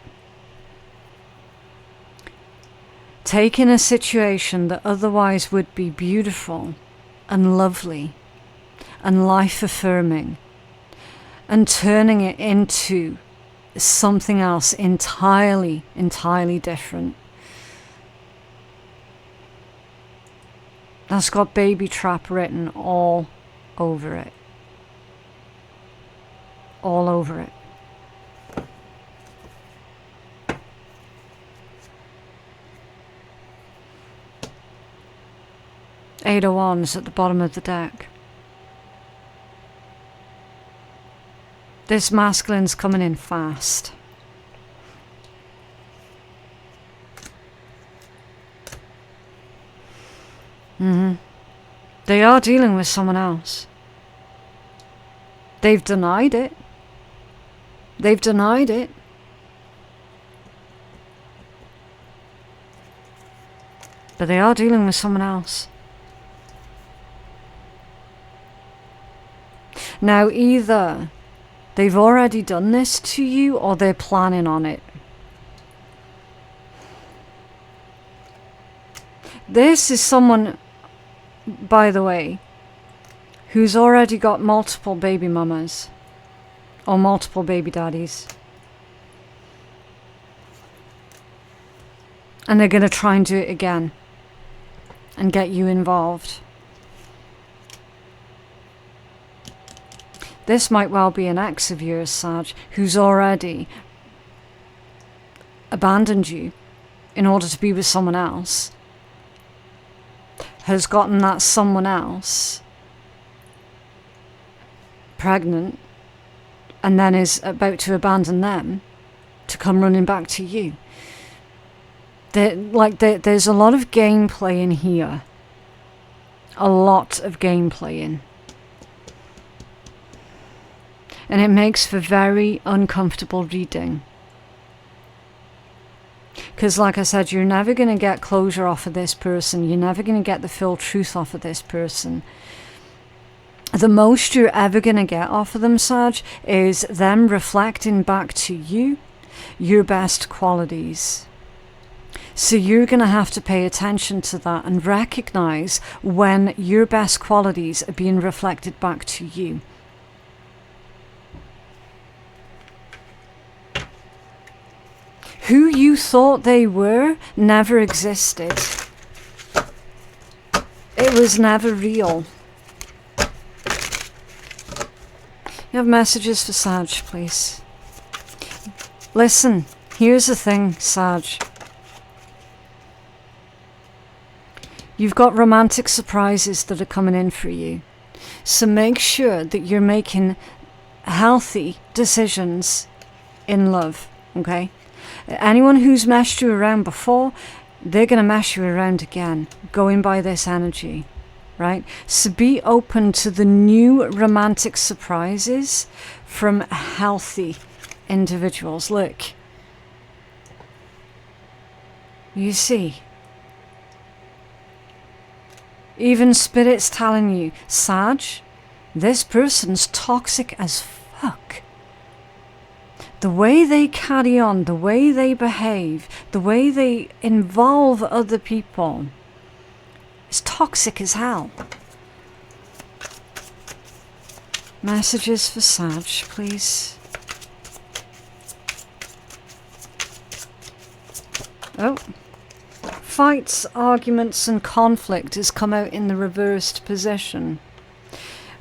Taking a situation that otherwise would be beautiful and lovely and life-affirming and turning it into something else entirely different. That's got baby trap written all over it. All over it. Eight of Wands at the bottom of the deck. This masculine's coming in fast. They are dealing with someone else. They've denied it. They've denied it. But they are dealing with someone else. Now, either they've already done this to you or they're planning on it. This is someone, by the way, who's already got multiple baby mamas or multiple baby daddies. And they're going to try and do it again and get you involved. This might well be an ex of yours, Sag, who's already abandoned you in order to be with someone else, has gotten that someone else pregnant, and then is about to abandon them to come running back to you. There's a lot of gameplay in here. A lot of gameplay in. And it makes for very uncomfortable reading. Because like I said, you're never going to get closure off of this person. You're never going to get the full truth off of this person. The most you're ever going to get off of them, Sag, is them reflecting back to you your best qualities. So you're going to have to pay attention to that and recognize when your best qualities are being reflected back to you. Who you thought they were never existed. It was never real. You have messages for Sag, please. Listen, here's the thing, Sag. You've got romantic surprises that are coming in for you. So make sure that you're making healthy decisions in love, okay? Anyone who's messed you around before, they're going to mess you around again, going by this energy, right? So be open to the new romantic surprises from healthy individuals. Look. You see. Even Spirit's telling you, Sag, this person's toxic as fuck. The way they carry on, the way they behave, the way they involve other people is toxic as hell. Messages for Sag, please. Oh. Fights, arguments and conflict has come out in the reversed position.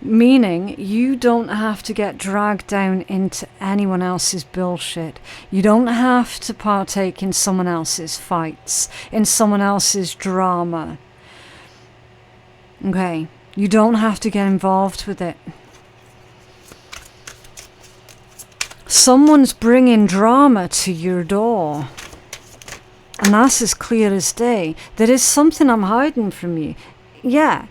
Meaning you don't have to get dragged down into anyone else's bullshit. You don't have to partake in someone else's fights, in someone else's drama. Okay, you don't have to get involved with it. Someone's bringing drama to your door. And that's as clear as day. There is something I'm hiding from you. Yeah.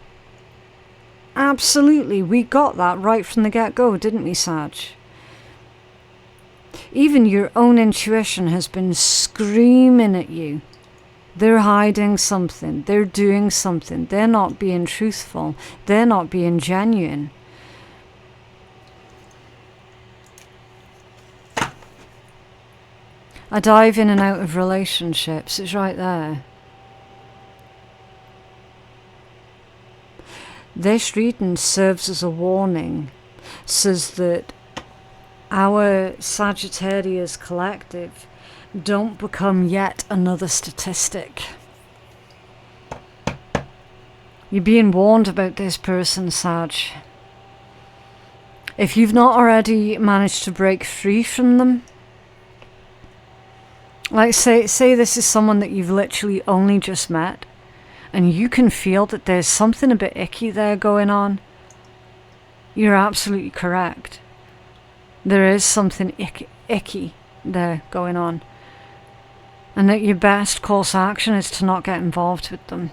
Absolutely, we got that right from the get-go, didn't we, Sag? Even your own intuition has been screaming at you. They're hiding something. They're doing something. They're not being truthful. They're not being genuine. I dive in and out of relationships. It's right there. This reading serves as a warning, says that our Sagittarius collective don't become yet another statistic. You're being warned about this person, Sag. If you've not already managed to break free from them, like say this is someone that you've literally only just met, and you can feel that there's something a bit icky there going on, you're absolutely correct. There is something icky there going on. And that your best course of action is to not get involved with them.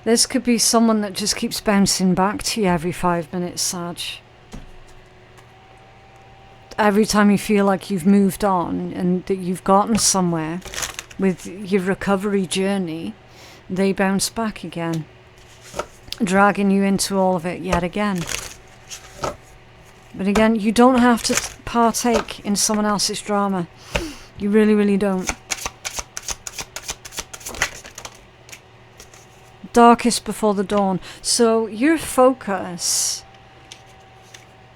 This could be someone that just keeps bouncing back to you every 5 minutes, Sag. Every time you feel like you've moved on and that you've gotten somewhere with your recovery journey, they bounce back again, dragging you into all of it yet again. But again, you don't have to partake in someone else's drama. You really, really don't. Darkest before the dawn. So your focus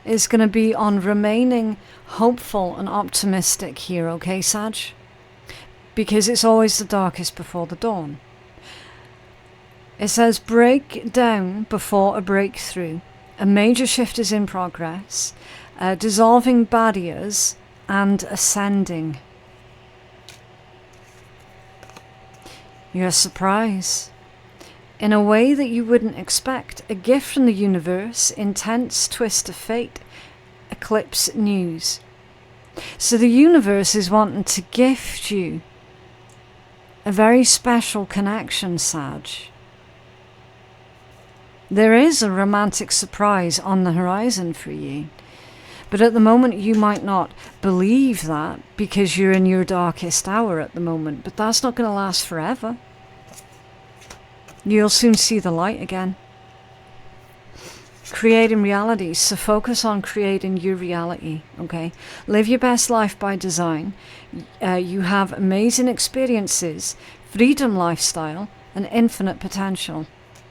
is going to be on remaining hopeful and optimistic here, okay, Sag? Because it's always the darkest before the dawn. It says break down before a breakthrough. A major shift is in progress. Dissolving barriers and ascending. You're a surprise. In a way that you wouldn't expect, a gift from the universe, intense twist of fate, eclipse news. So the universe is wanting to gift you a very special connection, Sag. There is a romantic surprise on the horizon for you. But at the moment you might not believe that because you're in your darkest hour at the moment. But that's not going to last forever. You'll soon see the light again. Creating reality. So focus on creating your reality, okay? Live your best life by design. You have amazing experiences, freedom lifestyle, and infinite potential.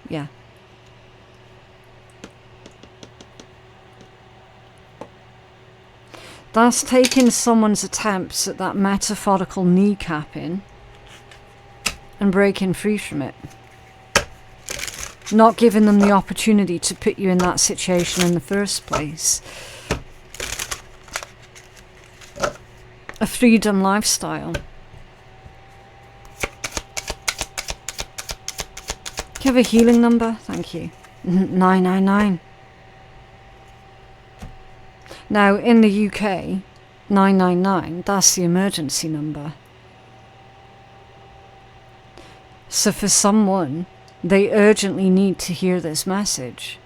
Yeah. That's taking someone's attempts at that metaphorical kneecapping and breaking free from it. Not giving them the opportunity to put you in that situation in the first place. A freedom lifestyle. Do you have a healing number? Thank you. 999. Now, in the UK, 999, that's the emergency number. So for someone, they urgently need to hear this message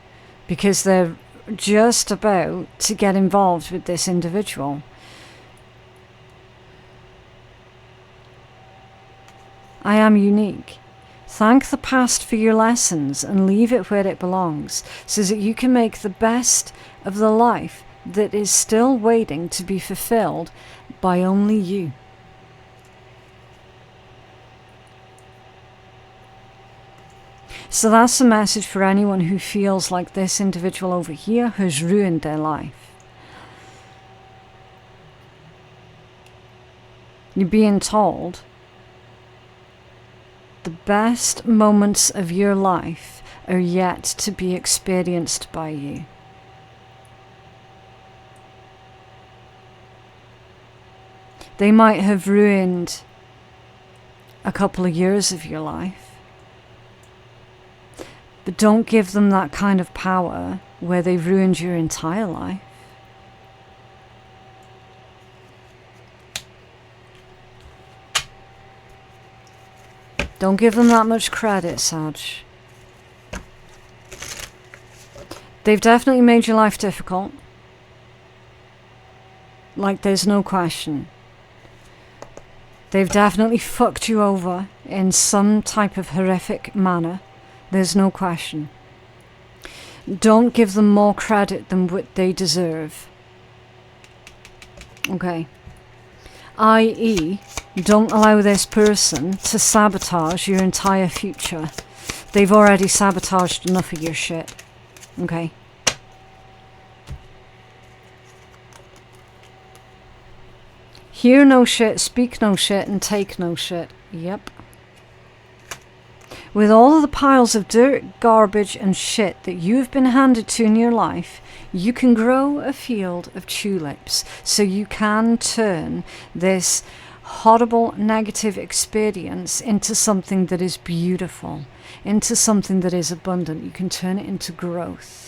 because they're just about to get involved with this individual. I am unique. Thank the past for your lessons and leave it where it belongs so that you can make the best of the life that is still waiting to be fulfilled by only you. So that's a message for anyone who feels like this individual over here has ruined their life. You're being told the best moments of your life are yet to be experienced by you. They might have ruined a couple of years of your life. But don't give them that kind of power where they've ruined your entire life. Don't give them that much credit, Sag. They've definitely made your life difficult. Like, there's no question. They've definitely fucked you over in some type of horrific manner. There's no question. Don't give them more credit than what they deserve. Okay. I.e., don't allow this person to sabotage your entire future. They've already sabotaged enough of your shit. Okay. Hear no shit, speak no shit, and take no shit. Yep. With all of the piles of dirt, garbage, and shit that you've been handed to in your life, you can grow a field of tulips. So you can turn this horrible negative experience into something that is beautiful, into something that is abundant. You can turn it into growth.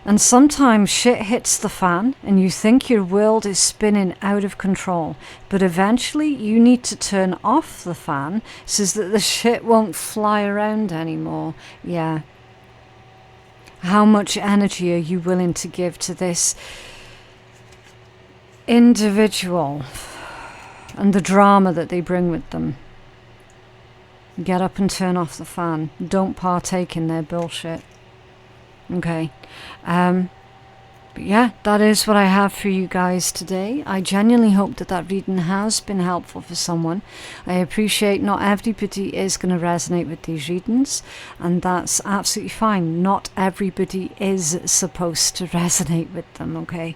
And sometimes shit hits the fan and you think your world is spinning out of control, but eventually you need to turn off the fan so that the shit won't fly around anymore. Yeah. How much energy are you willing to give to this individual and the drama that they bring with them? Get up and turn off the fan. Don't partake in their bullshit. Okay. But yeah, that is what I have for you guys today. I genuinely hope that that reading has been helpful for someone. I appreciate not everybody is going to resonate with these readings, and that's absolutely fine. Not everybody is supposed to resonate with them, okay?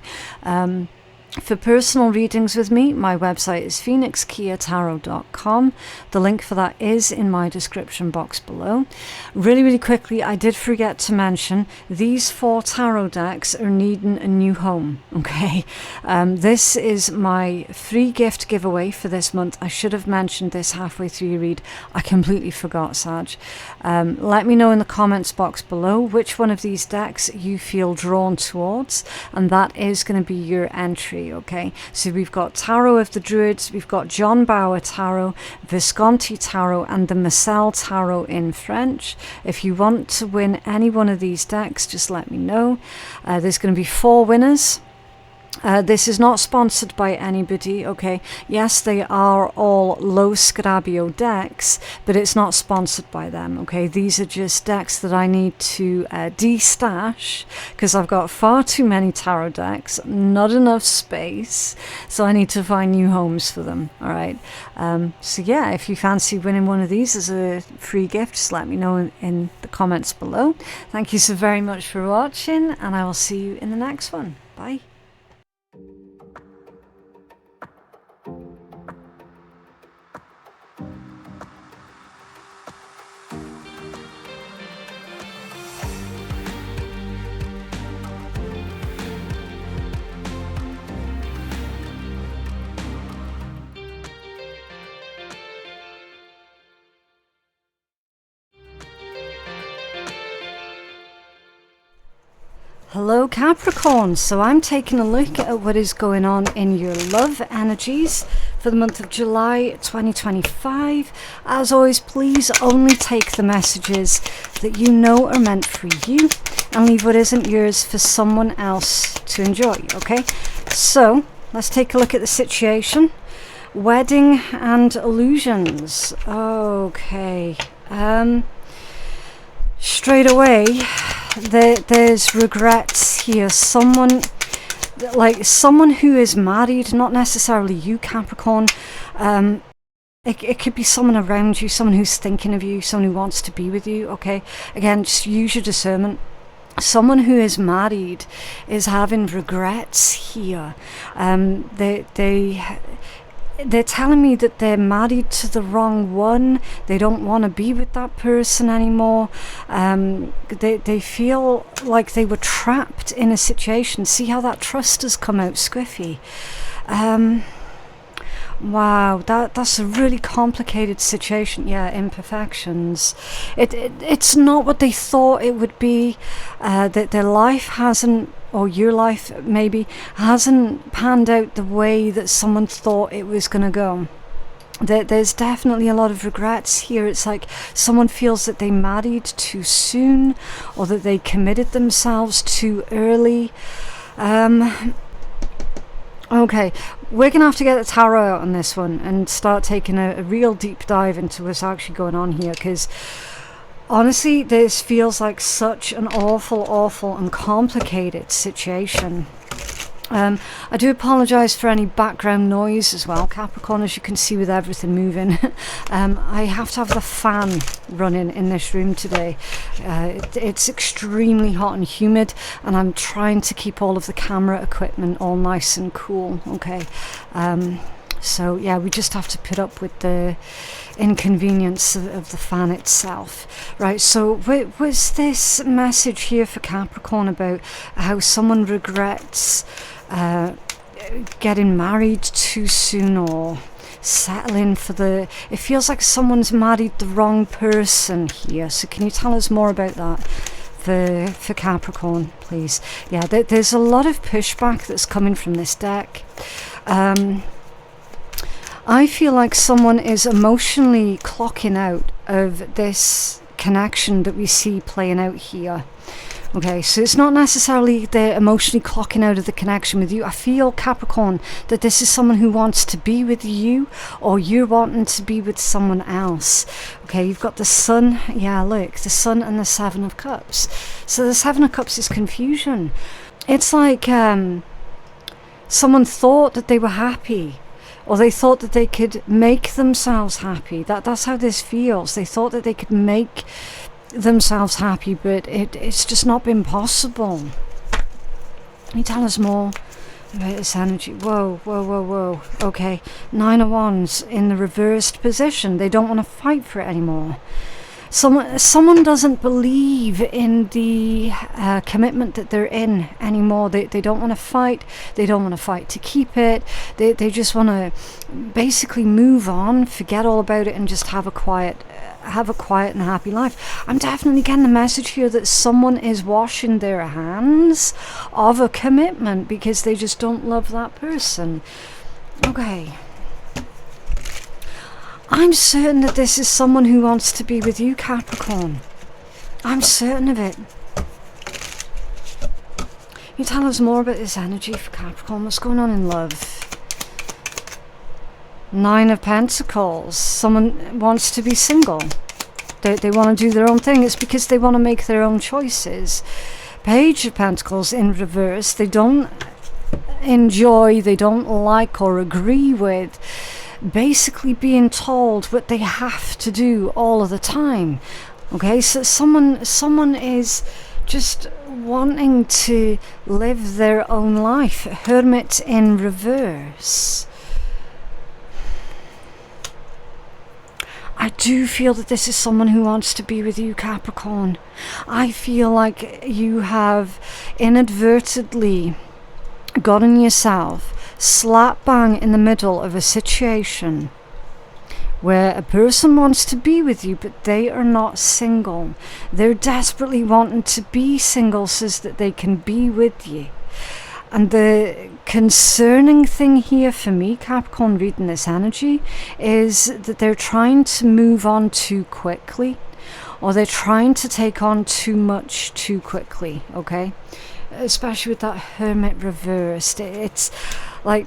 For personal readings with me, my website is phoenixkeiatarot.com. The link for that is in my description box below. Really quickly, I did forget to mention these 4 tarot decks are needing a new home. Okay, this is my free gift giveaway for this month. I should have mentioned this halfway through your read. I completely forgot, Sag. Let me know in the comments box below which one of these decks you feel drawn towards, and that is going to be your entry. Okay, so we've got Tarot of the Druids, we've got John Bauer Tarot, Visconti Tarot, and the Marcel Tarot in French. If you want to win any one of these decks, just let me know. There's going to be 4 winners. This is not sponsored by anybody, okay? Yes, they are all Lo Scarabeo decks, but it's not sponsored by them, okay? These are just decks that I need to de-stash because I've got far too many tarot decks, not enough space, so I need to find new homes for them, all right? So yeah, if you fancy winning one of these as a free gift, just let me know in the comments below. Thank you so very much for watching, and I will see you in the next one. Bye. Hello Capricorn, so I'm taking a look at what is going on in your love energies for the month of July 2025. As always, please only take the messages that you know are meant for you and leave what isn't yours for someone else to enjoy, okay? So let's take a look at the situation. Wedding and illusions. Okay. Straight away, there's regrets here. Someone who is married, not necessarily you, Capricorn. It could be someone around you, someone who's thinking of you, someone who wants to be with you, okay? Again, just use your discernment. Someone who is married is having regrets here. They're telling me that they're married to the wrong one. They don't want to be with that person anymore. They feel like they were trapped in a situation. See how that trust has come out squiffy. Wow, that's a really complicated situation. Yeah, imperfections. It's not what they thought it would be. That their life hasn't, or your life maybe, hasn't panned out the way that someone thought it was going to go. There's definitely a lot of regrets here. It's like someone feels that they married too soon, or that they committed themselves too early. Okay, we're going to have to get the tarot out on this one and start taking a real deep dive into what's actually going on here, because honestly, this feels like such an awful and complicated situation. I do apologise for any background noise as well, Capricorn, as you can see with everything moving. I have to have the fan running in this room today. It's extremely hot and humid, and I'm trying to keep all of the camera equipment all nice and cool, okay? So yeah, we just have to put up with the inconvenience of the fan itself. Right, so was this message here for Capricorn about how someone regrets getting married too soon, or settling for the... It feels like someone's married the wrong person here. So can you tell us more about that for Capricorn, please? Yeah, there's a lot of pushback that's coming from this deck. I feel like someone is emotionally clocking out of this connection that we see playing out here. Okay, so it's not necessarily they're emotionally clocking out of the connection with you. I feel, Capricorn, that this is someone who wants to be with you, or you're wanting to be with someone else. Okay, you've got the Sun. Yeah, look, the Sun and the Seven of Cups. So the Seven of Cups is confusion. It's like someone thought that they were happy, or they thought that they could make themselves happy. That's how this feels. They thought that they could make themselves happy, but it's just not been possible. Can you tell us more about this energy? Whoa, whoa, whoa, whoa. Okay, Nine of Wands in the reversed position. They don't want to fight for it anymore. Someone doesn't believe in the commitment that they're in anymore. They don't want to fight. They don't want to fight to keep it. They just want to basically move on, forget all about it, and just have a quiet and happy life. I'm definitely getting the message here that someone is washing their hands of a commitment because they just don't love that person. Okay. I'm certain that this is someone who wants to be with you, Capricorn. I'm certain of it. Can you tell us more about this energy for Capricorn? What's going on in love? Nine of Pentacles. Someone wants to be single. They want to do their own thing. It's because they want to make their own choices. Page of Pentacles in reverse. They don't enjoy, they don't like or agree with basically being told what they have to do all of the time. Okay, so someone is just wanting to live their own life. Hermit in reverse. I do feel that this is someone who wants to be with you, Capricorn. I feel like you have inadvertently gotten yourself slap bang in the middle of a situation where a person wants to be with you, but they are not single. They're desperately wanting to be single so that they can be with you. And the concerning thing here for me, Capricorn, reading this energy, is that they're trying to move on too quickly, or they're trying to take on too much too quickly, okay? Especially with that Hermit reversed. It's like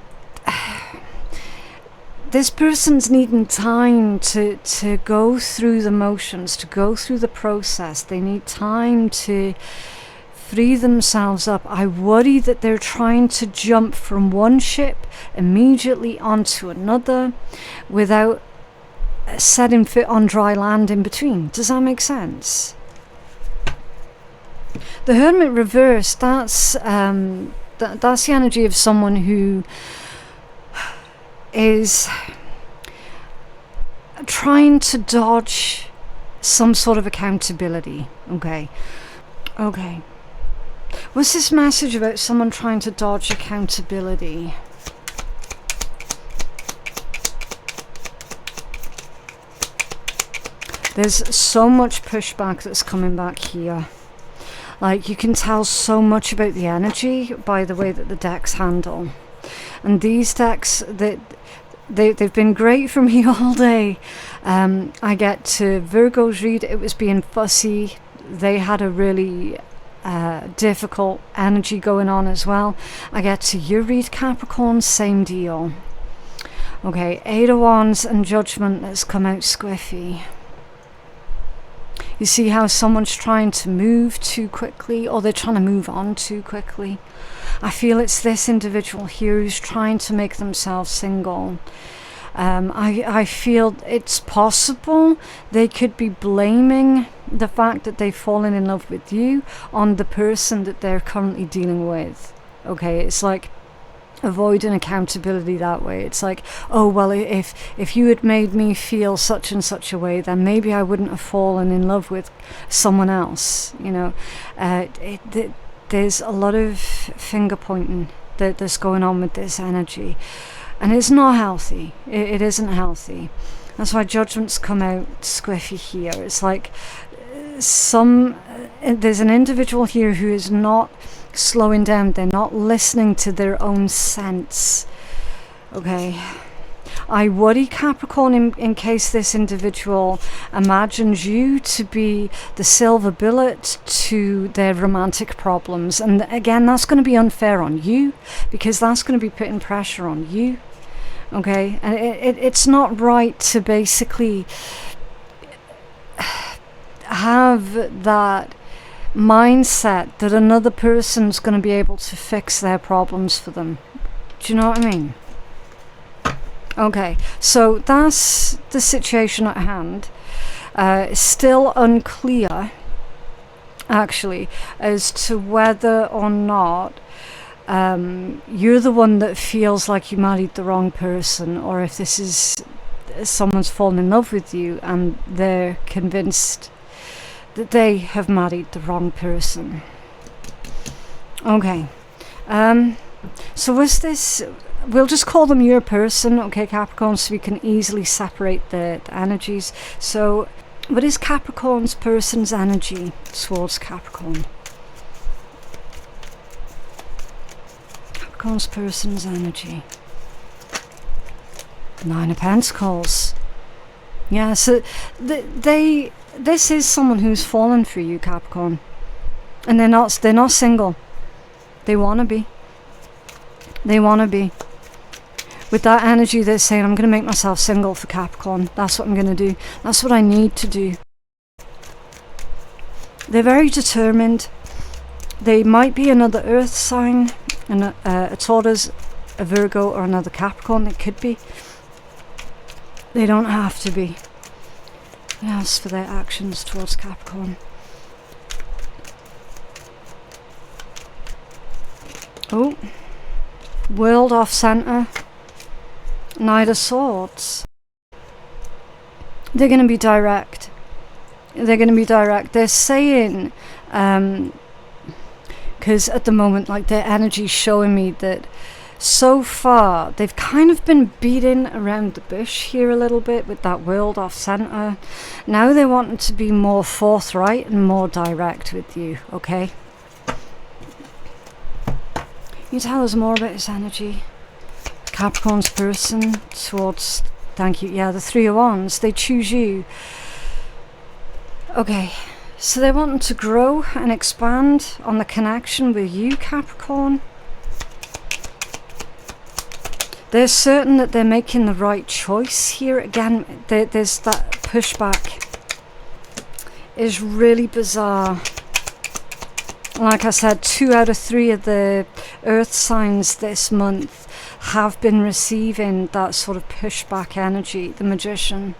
this person's needing time to go through the motions, to go through the process. They need time to free themselves up. I worry that they're trying to jump from one ship immediately onto another without setting foot on dry land in between. Does that make sense? The Hermit reverse, that's the energy of someone who is trying to dodge some sort of accountability. Okay. What's this message about someone trying to dodge accountability? There's so much pushback that's coming back here. Like, you can tell so much about the energy by the way that the decks handle. And these decks, they've been great for me all day. I get to Virgo's read, it was being fussy. They had a really difficult energy going on as well. I get to your read, Capricorn, same deal. Okay, Eight of Wands and Judgment has come out squiffy. You see how someone's trying to move too quickly, or they're trying to move on too quickly. I feel it's this individual here who's trying to make themselves single. I feel it's possible they could be blaming the fact that they've fallen in love with you on the person that they're currently dealing with. Okay, it's like avoiding accountability that way. It's like, oh well, if you had made me feel such and such a way, then maybe I wouldn't have fallen in love with someone else, you know. There's a lot of finger pointing that's going on with this energy, and it's not healthy. It isn't healthy. That's why judgments come out squiffy here. It's like there's an individual here who is not slowing down. They're not listening to their own sense. Okay, I worry, Capricorn, in case this individual imagines you to be the silver bullet to their romantic problems. And again, that's going to be unfair on you, because that's going to be putting pressure on you. Okay, and it's not right to basically have that mindset that another person's going to be able to fix their problems for them. Do you know what I mean? Okay, so that's the situation at hand. Still unclear, actually, as to whether or not you're the one that feels like you married the wrong person, or if this is someone's fallen in love with you and they're convinced that they have married the wrong person. Okay, so was this, we'll just call them your person, okay, Capricorn, so we can easily separate the energies. So what is Capricorn's person's energy towards Capricorn? Capricorn's person's energy. 9 of Pentacles. Yeah, so this is someone who's fallen for you, Capricorn, and they're not single. They want to be. They want to be. With that energy, they're saying, I'm going to make myself single for Capricorn. That's what I'm going to do. That's what I need to do. They're very determined. They might be another earth sign, a Taurus, a Virgo, or another Capricorn. It could be. They don't have to be. Yes, for their actions towards Capricorn. Oh, World off center. Knight of Swords. They're going to be direct. They're going to be direct. They're saying, because at the moment, like, their energy's showing me that so far they've kind of been beating around the bush here a little bit with that world off center. Now they want to be more forthright and more direct with you, okay? Can you tell us more about his energy? Capricorn's person towards, thank you, yeah, the 3 of Wands. They choose you. Okay, so they're wanting to grow and expand on the connection with you, Capricorn. They're certain that they're making the right choice here. Again, there's that pushback. Is really bizarre. Like I said, 2 out of 3 of the earth signs this month have been receiving that sort of pushback energy. The Magician.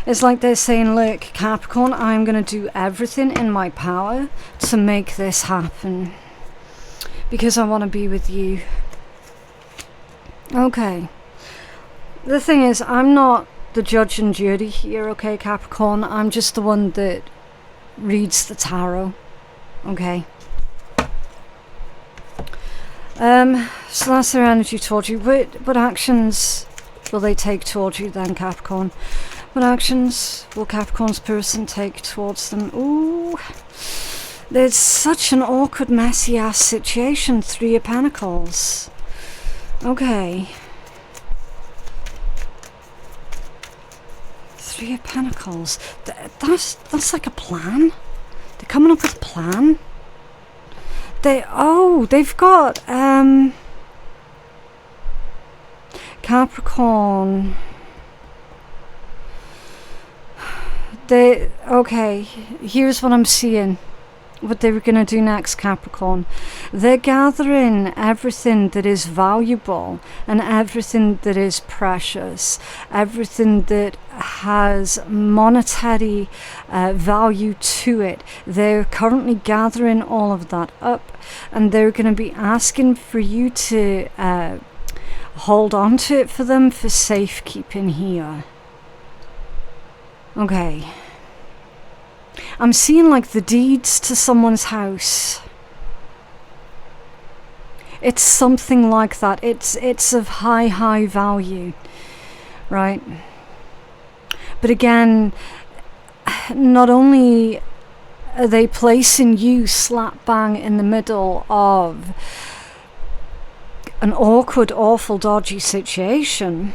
It's like they're saying, look, Capricorn, I'm going to do everything in my power to make this happen, because I want to be with you. Okay. The thing is, I'm not the judge and jury here, okay, Capricorn? I'm just the one that reads the tarot, okay? So that's their energy towards you. What actions will they take towards you then, Capricorn? What actions will Capricorn's person take towards them? Ooh, there's such an awkward, messy ass situation. 3 of Pentacles. Okay. 3 of Pentacles. That's like a plan. They're coming up with a plan. They've got Capricorn. Okay, here's what I'm seeing. What they were going to do next, Capricorn. They're gathering everything that is valuable and everything that is precious, everything that has monetary value to it. They're currently gathering all of that up, and they're going to be asking for you to hold on to it for them for safekeeping here. Okay. I'm seeing like the deeds to someone's house. It's something like that. It's of high value, right? But again, not only are they placing you slap bang in the middle of an awkward, awful, dodgy situation.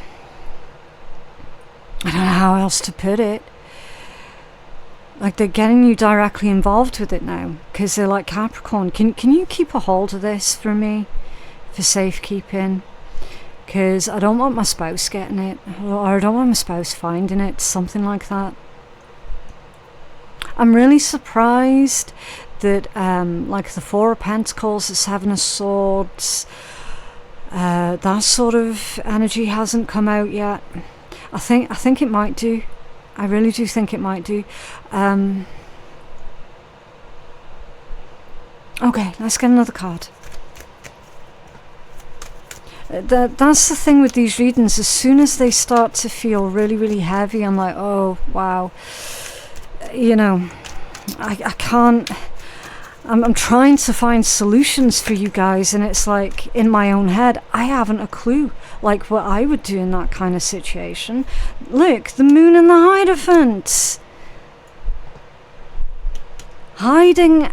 I don't know how else to put it. Like, they're getting you directly involved with it now, because they're like, Capricorn, can you keep a hold of this for me for safekeeping? Because I don't want my spouse getting it, or I don't want my spouse finding it, something like that. I'm really surprised that like the Four of Pentacles, the Seven of Swords, that sort of energy hasn't come out yet. I think it might do. I really do think it might do. Okay, let's get another card. That's the thing with these readings. As soon as they start to feel really heavy, I'm like, oh, wow. You know, I can't... I'm trying to find solutions for you guys, and it's like, in my own head, I haven't a clue, like, what I would do in that kind of situation. Look, the Moon and the Hierophant. Hiding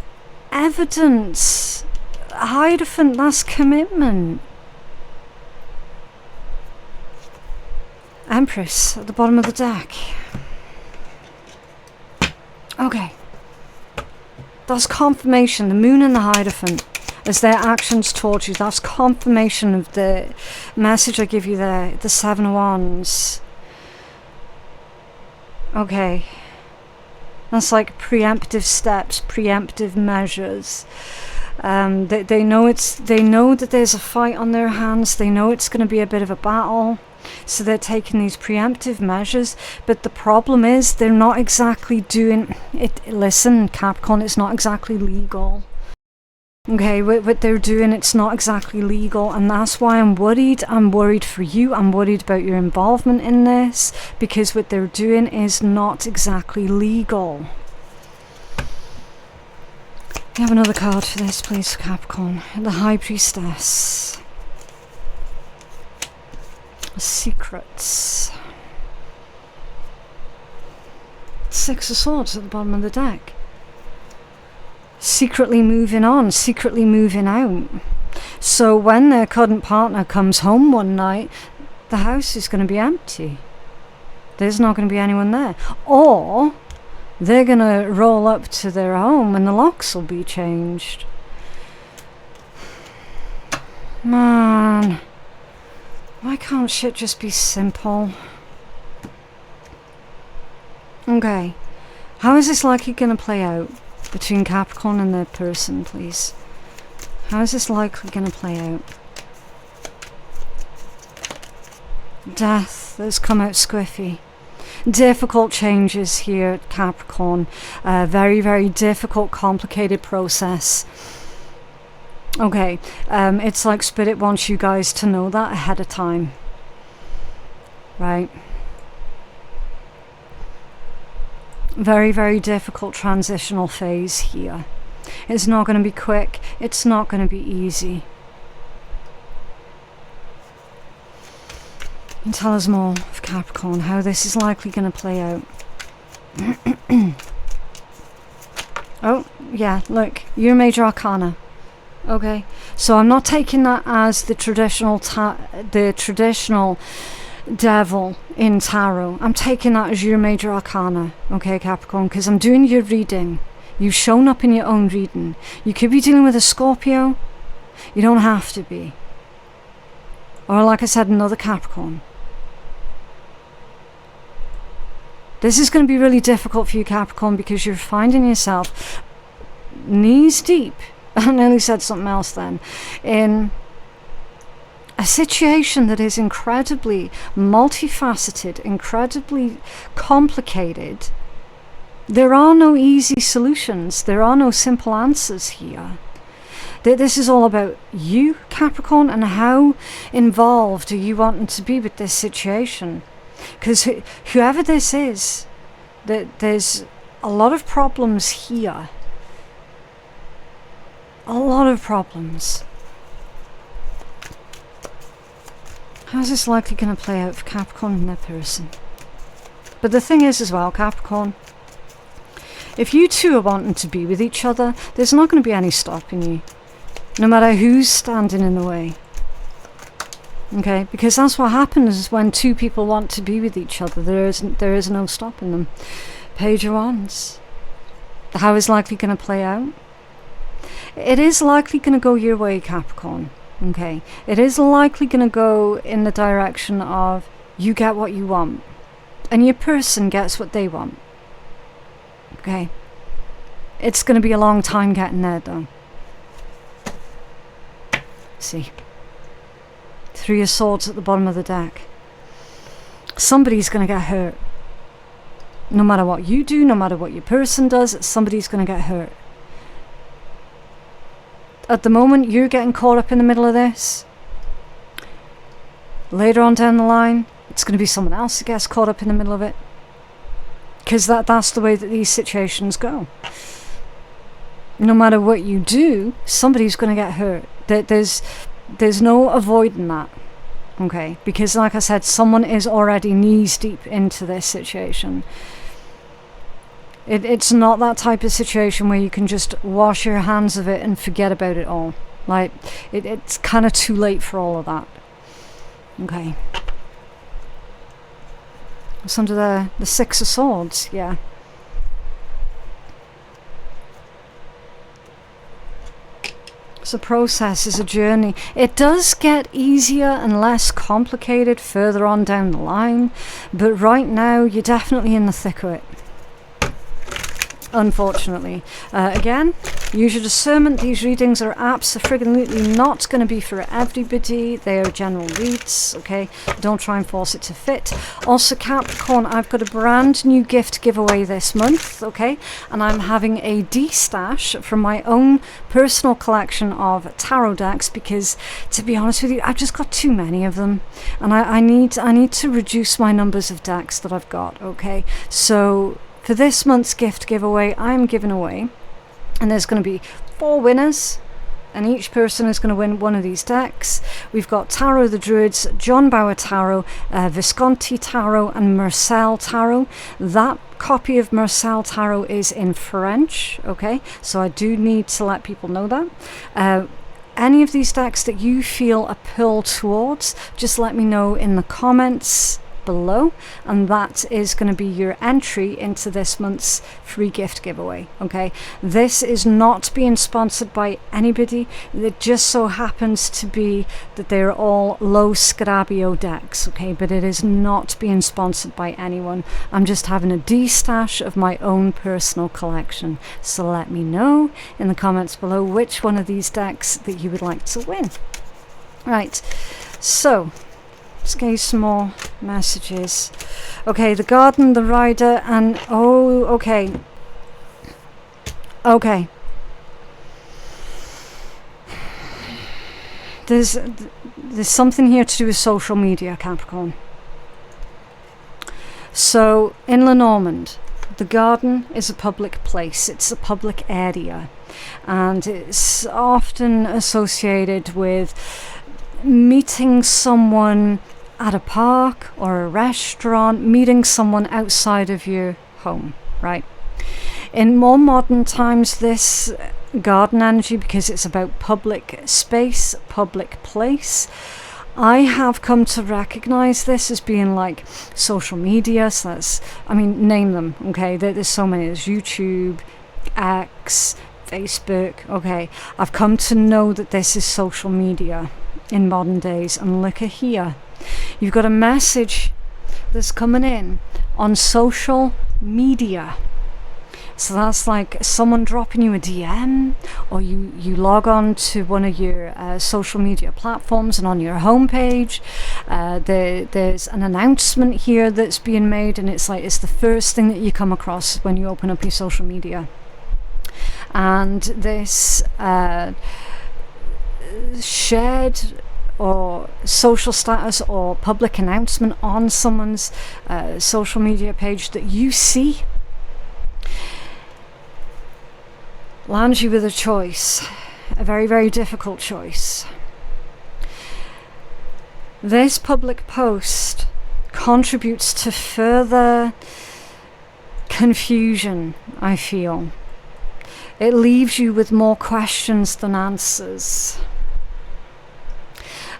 evidence. Hierophant, that's commitment. Empress at the bottom of the deck. Okay. That's confirmation. The Moon and the Hierophant, as their actions towards you, that's confirmation of the message I give you there. The Seven of Wands. Okay. That's like preemptive steps, preemptive measures. They know that there's a fight on their hands. They know it's going to be a bit of a battle. So they're taking these preemptive measures, but the problem is they're not exactly doing it. Listen, Capricorn, it's not exactly legal. Okay, what they're doing, it's not exactly legal, and that's why I'm worried. I'm worried for you. I'm worried about your involvement in this, because what they're doing is not exactly legal. You have another card for this, please, Capricorn. The High Priestess. Secrets. Six of Swords at the bottom of the deck. Secretly moving on, secretly moving out. So when their current partner comes home one night, the house is going to be empty. There's not going to be anyone there. Or they're going to roll up to their home and the locks will be changed. Man. Why can't shit just be simple? Okay. How is this likely going to play out between Capricorn and their person, please? How is this likely going to play out? Death that's come out squiffy. Difficult changes here, Capricorn. Very difficult, complicated process. Okay, it's like Spirit wants you guys to know that ahead of time. Right? Very difficult transitional phase here. It's not going to be quick. It's not going to be easy. And tell us more of Capricorn, how this is likely going to play out. Oh, yeah, look, you're Major Arcana. Okay, so I'm not taking that as the traditional devil in tarot. I'm taking that as your Major Arcana, okay, Capricorn, because I'm doing your reading. You've shown up in your own reading. You could be dealing with a Scorpio. You don't have to be. Or like I said, another Capricorn. This is going to be really difficult for you, Capricorn, because you're finding yourself knees deep, I nearly said something else then, in a situation that is incredibly multifaceted, incredibly complicated. There are no easy solutions. There are no simple answers here. This is all about you, Capricorn, and how involved are you wanting to be with this situation. Because whoever this is, there's a lot of problems here. A lot of problems. How's this likely going to play out for Capricorn and their person? But the thing is as well, Capricorn, if you two are wanting to be with each other, there's not going to be any stopping you. No matter who's standing in the way. Okay, because that's what happens when two people want to be with each other. There is no stopping them. Page of Wands. How is likely going to play out? It is likely going to go your way, Capricorn. Okay, it is likely going to go in the direction of you get what you want and your person gets what they want. Okay, it's going to be a long time getting there though. See, Three of Swords at the bottom of the deck. Somebody's going to get hurt. No matter what you do, no matter what your person does, somebody's going to get hurt. At the moment, you're getting caught up in the middle of this. Later on down the line, it's going to be someone else that gets caught up in the middle of it. Because that's the way that these situations go. No matter what you do, somebody's going to get hurt. There's no avoiding that. Okay? Because like I said, someone is already knees deep into this situation. It's not that type of situation where you can just wash your hands of it and forget about it all. Like, it's kind of too late for all of that. Okay. It's under the Six of Swords, yeah. It's a process, it's a journey. It does get easier and less complicated further on down the line, but right now you're definitely in the thick of it. Unfortunately. Again, use your discernment. These readings are absolutely not going to be for everybody. They are general reads, okay? Don't try and force it to fit. Also, Capricorn, I've got a brand new gift giveaway this month, okay? And I'm having a de-stash from my own personal collection of tarot decks because, to be honest with you, I've just got too many of them. And I need to reduce my numbers of decks that I've got, okay? So for this month's gift giveaway, I'm giving away, and there's going to be 4 winners, and each person is going to win one of these decks. We've got Tarot the Druids, John Bauer Tarot, Visconti Tarot, and Marcel Tarot. That copy of Marcel Tarot is in French, okay? So I do need to let people know that. Any of these decks that you feel a pull towards, just let me know in the comments below, and that is going to be your entry into this month's free gift giveaway. Okay, this is not being sponsored by anybody. It just so happens to be that they're all low Scarabeo decks, okay, but it is not being sponsored by anyone. I'm just having a de-stash of my own personal collection, so let me know in the comments below which one of these decks that you would like to win. Right, so let's get some more messages. Okay, the garden, the rider, and oh, okay. Okay. There's something here to do with social media, Capricorn. So, in Lenormand, the garden is a public place. It's a public area. And it's often associated with meeting someone at a park or a restaurant, meeting someone outside of your home, right? In more modern times, this garden energy, because it's about public space, public place, I have come to recognize this as being like social media. So that's, I mean, name them, okay? There's so many. There's YouTube, X, Facebook, okay? I've come to know that this is social media in modern days. And look at here, you've got a message that's coming in on social media. So that's like someone dropping you a DM, or you log on to one of your social media platforms, and on your homepage there's an announcement here that's being made, and it's like it's the first thing that you come across when you open up your social media. And this shared or social status or public announcement on someone's social media page that you see lands you with a choice, a very, very difficult choice. This public post contributes to further confusion, I feel. It leaves you with more questions than answers.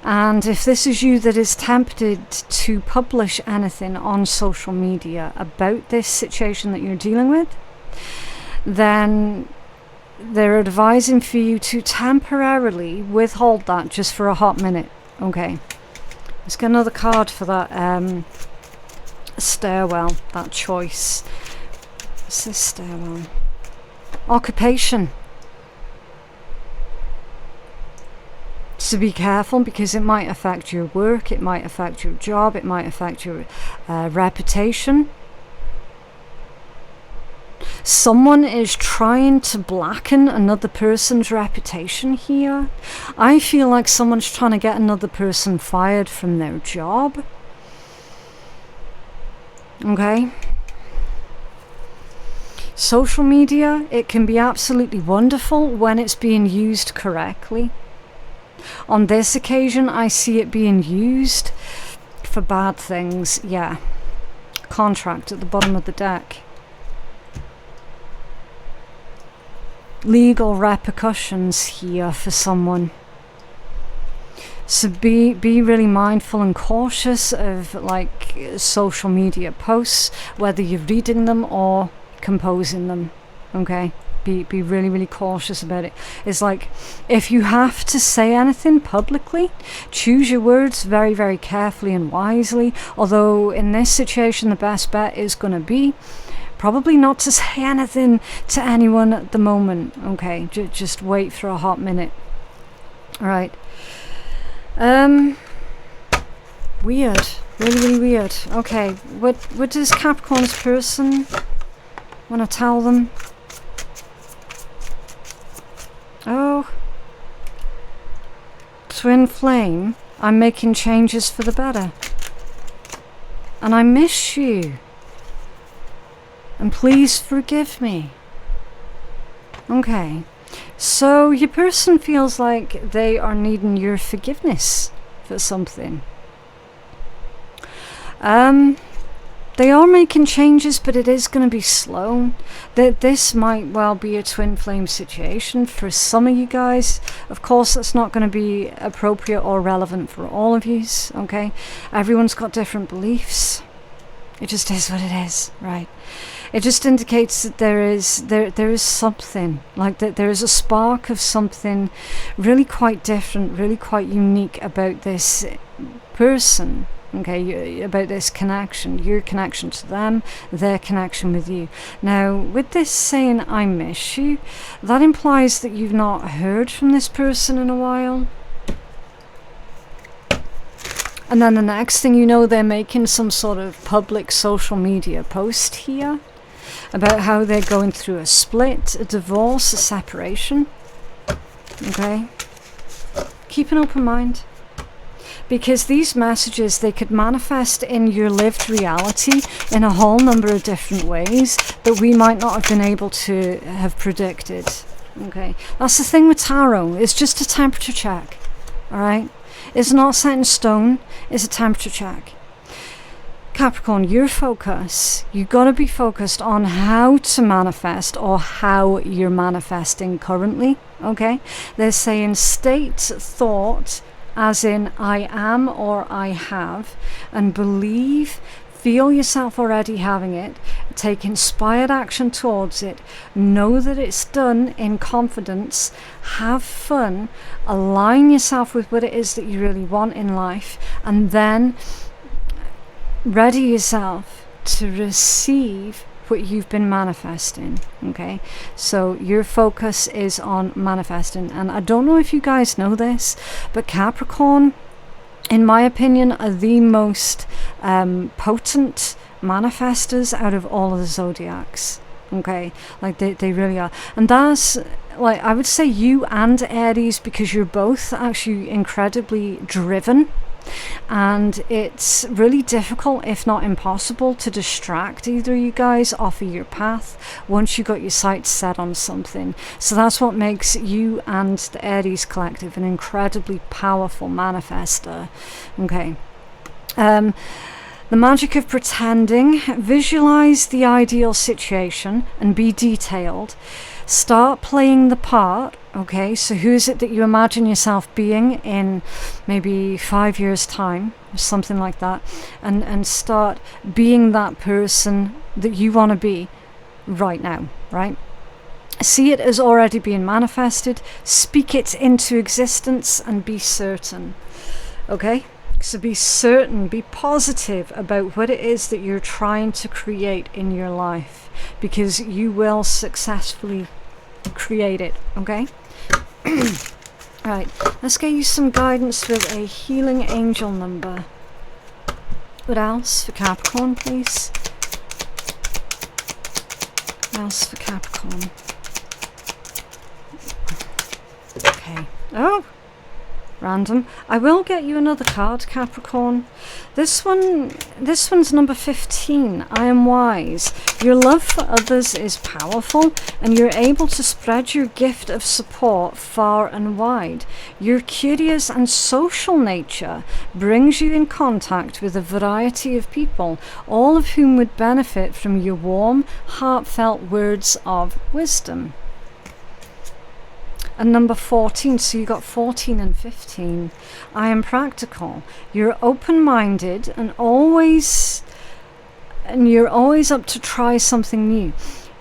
And if this is you that is tempted to publish anything on social media about this situation that you're dealing with, then they're advising for you to temporarily withhold that just for a hot minute. Okay, let's get another card for that stairwell, that choice. What's this stairwell? Occupation. So be careful, because it might affect your work, it might affect your job, it might affect your reputation. Someone is trying to blacken another person's reputation here. I feel like someone's trying to get another person fired from their job. Okay? Social media, it can be absolutely wonderful when it's being used correctly. On this occasion, I see it being used for bad things. Yeah. Contract at the bottom of the deck. Legal repercussions here for someone. So be really mindful and cautious of like social media posts, whether you're reading them or composing them. Okay? Be really, really cautious about it. It's like, if you have to say anything publicly, choose your words very, very carefully and wisely. Although in this situation, the best bet is going to be probably not to say anything to anyone at the moment. Okay, just wait for a hot minute. All right. Weird, really, really weird. Okay, what does Capricorn's person want to tell them? Oh, twin flame, I'm making changes for the better. And I miss you. And please forgive me. Okay, so your person feels like they are needing your forgiveness for something. They are making changes, but it is going to be slow. This might well be a twin flame situation for some of you guys. Of course, that's not going to be appropriate or relevant for all of you, okay? Everyone's got different beliefs. It just is what it is, right? It just indicates that there is something, like that there is a spark of something really quite different, really quite unique about this person. Okay, about this connection, your connection to them, their connection with you. Now, with this saying, I miss you, that implies that you've not heard from this person in a while. And then the next thing you know, they're making some sort of public social media post here about how they're going through a split, a divorce, a separation. Okay? Keep an open mind. Because these messages, they could manifest in your lived reality in a whole number of different ways that we might not have been able to have predicted. Okay, that's the thing with tarot. It's just a temperature check. All right, it's not set in stone. It's a temperature check. Capricorn, your focus, you've got to be focused on how to manifest or how you're manifesting currently. Okay, they're saying state thought, as in I am or I have, and believe, feel yourself already having it, take inspired action towards it, know that it's done in confidence, have fun, align yourself with what it is that you really want in life, and then ready yourself to receive what you've been manifesting. Okay, so your focus is on manifesting. And I don't know if you guys know this, but Capricorn, in my opinion, are the most potent manifestors out of all of the zodiacs. Okay, like they really are. And that's, like, I would say you and Aries, because you're both actually incredibly driven, and it's really difficult, if not impossible, to distract either of you guys off of your path once you got your sights set on something. So that's what makes you and the Aries collective an incredibly powerful manifester. Okay. The magic of pretending. Visualize the ideal situation and be detailed. Start playing the part. Okay, so who is it that you imagine yourself being in maybe 5 years' time, or something like that, and start being that person that you want to be right now, right? See it as already being manifested, speak it into existence, and be certain. Okay, so be certain, be positive about what it is that you're trying to create in your life, because you will successfully create it. Okay. Right, let's get you some guidance with a healing angel number. What else for Capricorn, please? What else for Capricorn? Okay. Oh, random. I will get you another card, Capricorn. This one's number 15. I am wise. Your love for others is powerful, and you're able to spread your gift of support far and wide. Your curious and social nature brings you in contact with a variety of people, all of whom would benefit from your warm, heartfelt words of wisdom. And number 14, so you got 14 and 15. I am practical. You're open-minded and you're always up to try something new.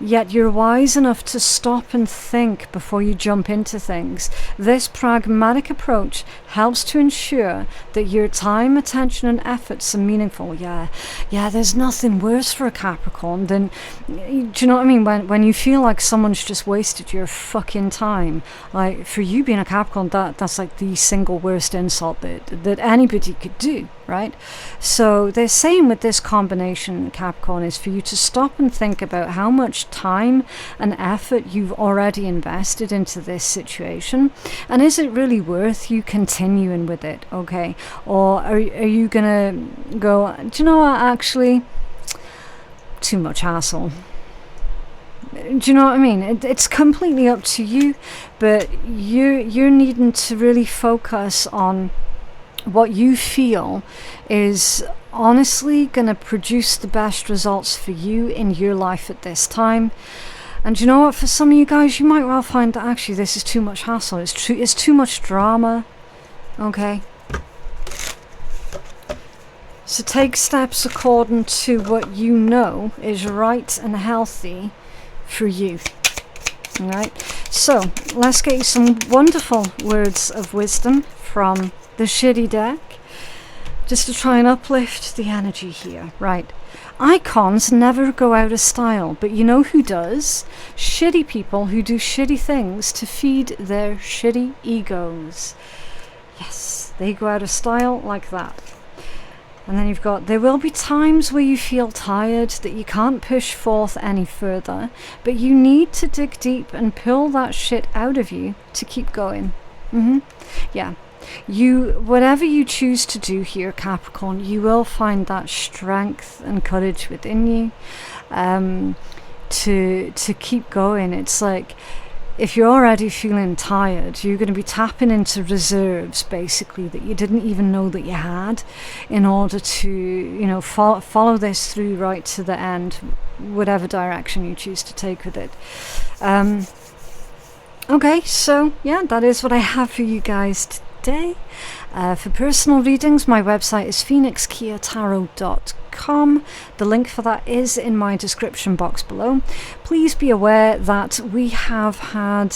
Yet you're wise enough to stop and think before you jump into things. This pragmatic approach helps to ensure that your time, attention, and efforts are meaningful. Yeah, there's nothing worse for a Capricorn than, do you know what I mean? When you feel like someone's just wasted your fucking time. Like, for you being a Capricorn, that's like the single worst insult that anybody could do, right? So they're saying with this combination, Capricorn, is for you to stop and think about how much time and effort you've already invested into this situation, and is it really worth you continuing with it? Okay, or are you gonna go, do you know what, actually too much hassle? Do you know what I mean? It's completely up to you, but you're needing to really focus on what you feel is honestly going to produce the best results for you in your life at this time. And you know what, for some of you guys, you might well find that actually this is too much hassle, it's too much drama. Okay, so take steps according to what you know is right and healthy for you. Alright, so let's get you some wonderful words of wisdom from the shitty deck, just to try and uplift the energy here. Right, icons never go out of style, but you know who does? Shitty people who do shitty things to feed their shitty egos. Yes, they go out of style like that. And then you've got, there will be times where you feel tired, that you can't push forth any further, but you need to dig deep and pull that shit out of you to keep going. Yeah. Whatever you choose to do here, Capricorn, you will find that strength and courage within you to keep going. It's like, if you're already feeling tired, you're going to be tapping into reserves, basically, that you didn't even know that you had, in order to, you know, follow this through right to the end, whatever direction you choose to take with it. Okay, so yeah, that is what I have for you guys day. For personal readings, my website is phoenixkeiatarot.com. The link for that is in my description box below. Please be aware that we have had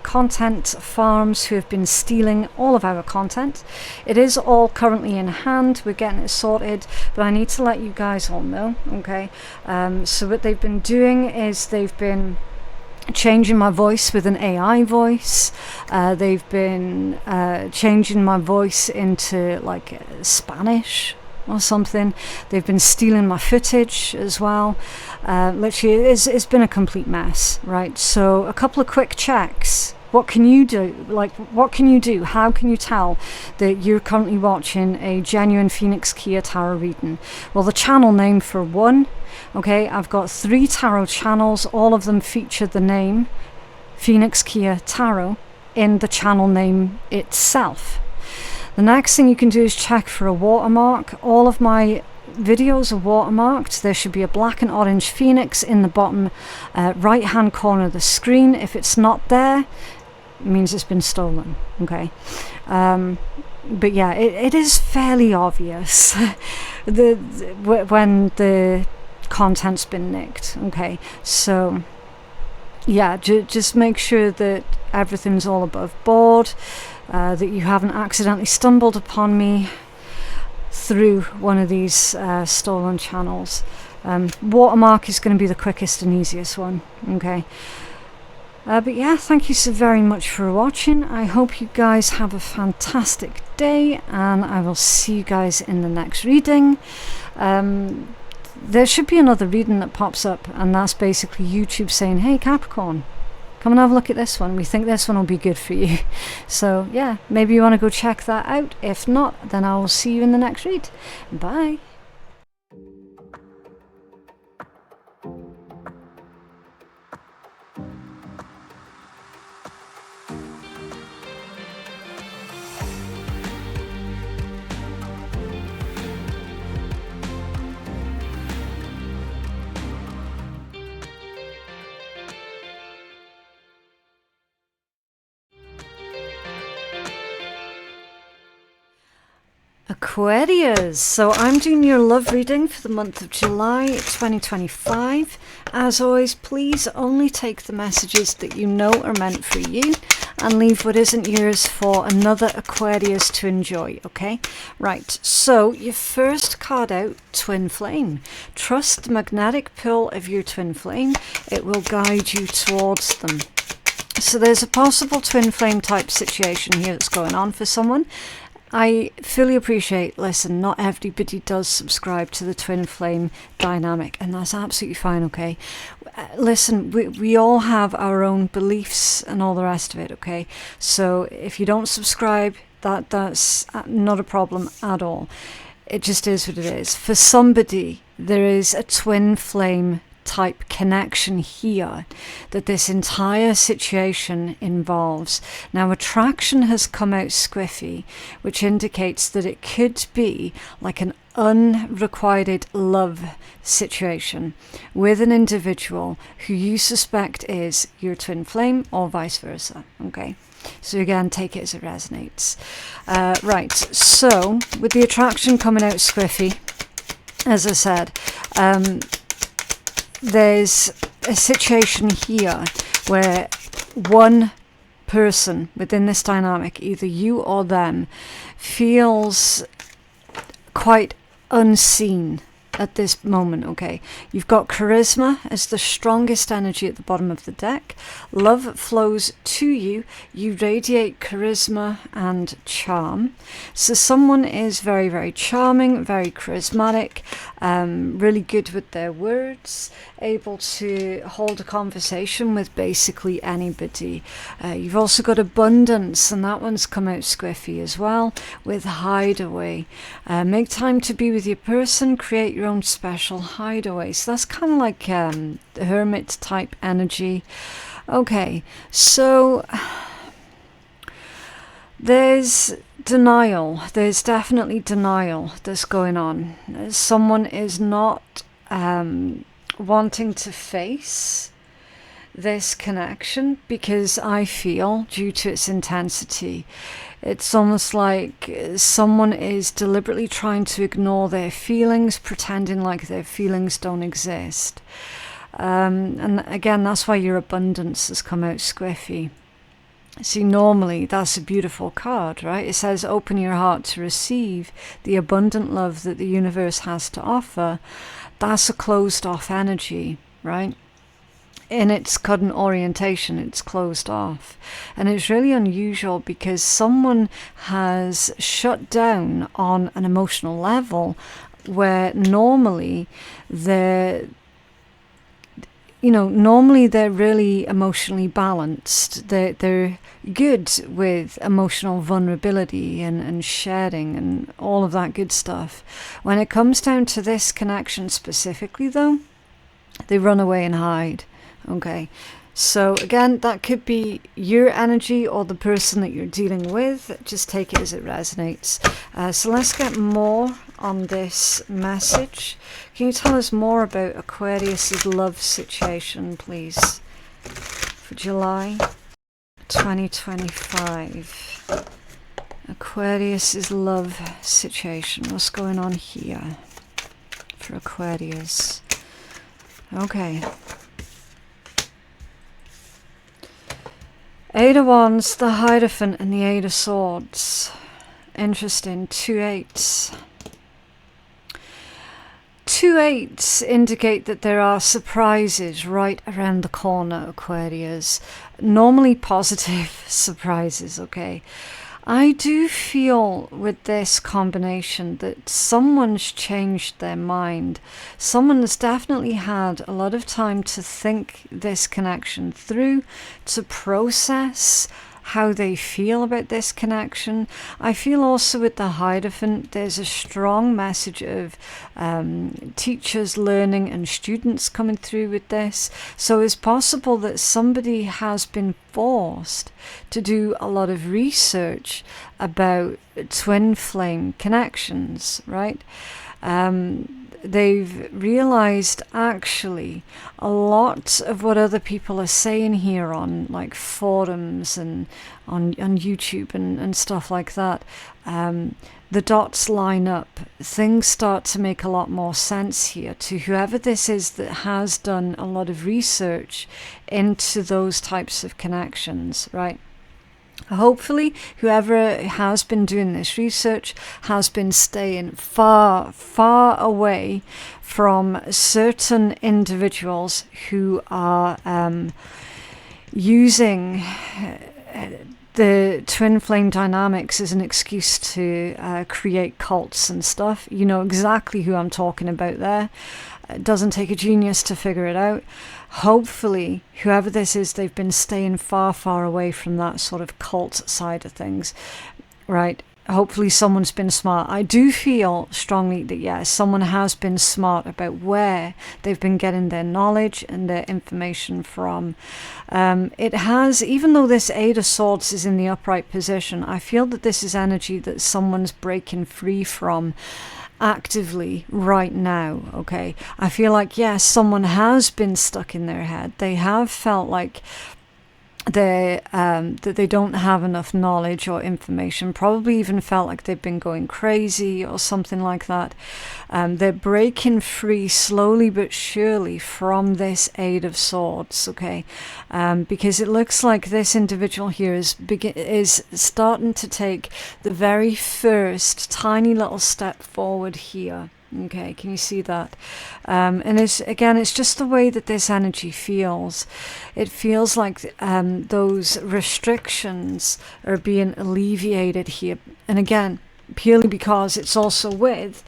content farms who have been stealing all of our content. It is all currently in hand. We're getting it sorted, but I need to let you guys all know, okay? So what they've been doing is they've been changing my voice with an AI voice. They've been changing my voice into like Spanish or something. They've been stealing my footage as well. Literally, it's been a complete mess, right? So a couple of quick checks. What can you do? Like, what can you do? How can you tell that you're currently watching a genuine Phoenix Keia tarot reading? Well, the channel name for one. Okay, I've got 3 tarot channels. All of them feature the name Phoenix Keia Tarot in the channel name itself. The next thing you can do is check for a watermark. All of my videos are watermarked. There should be a black and orange phoenix in the bottom right hand corner of the screen. If it's not there, it means it's been stolen. Okay. But yeah, it is fairly obvious when the content's been nicked. Okay, so yeah, just make sure that everything's all above board, that you haven't accidentally stumbled upon me through one of these stolen channels. Watermark is going to be the quickest and easiest one. Okay. But yeah, thank you so very much for watching. I hope you guys have a fantastic day, and I will see you guys in the next reading. There should be another reading that pops up, and that's basically YouTube saying, hey Capricorn, come and have a look at this one. We think this one will be good for you. So yeah, maybe you want to go check that out. If not, then I will see you in the next read. Bye. Aquarius, so I'm doing your love reading for the month of July 2025. As always, please only take the messages that you know are meant for you, and leave what isn't yours for another Aquarius to enjoy, okay? Right, so your first card out, Twin Flame. Trust the magnetic pull of your twin flame. It will guide you towards them. So there's a possible twin flame type situation here that's going on for someone. I fully appreciate, listen, not everybody does subscribe to the twin flame dynamic, and that's absolutely fine, okay? Listen, we all have our own beliefs and all the rest of it, okay? So if you don't subscribe, that's not a problem at all. It just is what it is. For somebody, there is a twin flame type connection here that this entire situation involves. Now, attraction has come out squiffy, which indicates that it could be like an unrequited love situation with an individual who you suspect is your twin flame, or vice versa. Okay, so again, take it as it resonates. Right, so with the attraction coming out squiffy, as I said, there's a situation here where one person within this dynamic, either you or them, feels quite unseen at this moment, okay? You've got charisma as the strongest energy at the bottom of the deck. Love flows to you. You radiate charisma and charm. So someone is very, very charming, very charismatic, really good with their words, able to hold a conversation with basically anybody. You've also got abundance, and that one's come out squiffy as well, with hideaway. Make time to be with your person, create your own special hideaway. So that's kind of like the hermit type energy. Okay, so there's denial. There's definitely denial that's going on. Someone is not wanting to face this connection, because I feel, due to its intensity, it's almost like someone is deliberately trying to ignore their feelings, pretending like their feelings don't exist. And again, that's why your abundance has come out squiffy. See, normally that's a beautiful card, right? It says open your heart to receive the abundant love that the universe has to offer. That's a closed off energy, right? In its current orientation, it's closed off. And it's really unusual because someone has shut down on an emotional level where normally they're really emotionally balanced. They're good with emotional vulnerability and sharing and all of that good stuff. When it comes down to this connection specifically, though, they run away and hide. Okay, so again, that could be your energy or the person that you're dealing with. Just take it as it resonates. So let's get more on this message. Can you tell us more about Aquarius's love situation, please, for July 2025? Aquarius's love situation. What's going on here for Aquarius? Okay. Eight of Wands, the Hierophant, and the Eight of Swords. Interesting. 2 8s. 2 8s indicate that there are surprises right around the corner, Aquarius. Normally positive surprises, okay? I do feel with this combination that someone's changed their mind. Someone has definitely had a lot of time to think this connection through, to process how they feel about this connection. I feel also with the Hierophant, there's a strong message of teachers learning and students coming through with this. So it's possible that somebody has been forced to do a lot of research about twin flame connections, right? They've realized actually a lot of what other people are saying here on like forums and on YouTube and stuff like that. The dots line up. Things start to make a lot more sense here to whoever this is that has done a lot of research into those types of connections, right? Hopefully, whoever has been doing this research has been staying far, far away from certain individuals who are using the twin flame dynamics as an excuse to create cults and stuff. You know exactly who I'm talking about there. It doesn't take a genius to figure it out. Hopefully, whoever this is, they've been staying far, far away from that sort of cult side of things, right? Hopefully someone's been smart. I do feel strongly that, yes, someone has been smart about where they've been getting their knowledge and their information from. It has, even though this Eight of Swords is in the upright position, I feel that this is energy that someone's breaking free from actively right now. Okay, I feel like, yes, someone has been stuck in their head. They have felt like that they don't have enough knowledge or information, probably even felt like they've been going crazy or something like that. They're breaking free slowly but surely from this Eight of Swords, okay? Because it looks like this individual here is starting to take the very first tiny little step forward here. Okay, can you see that? And it's just the way that this energy feels. It feels like those restrictions are being alleviated here. And again, purely because it's also with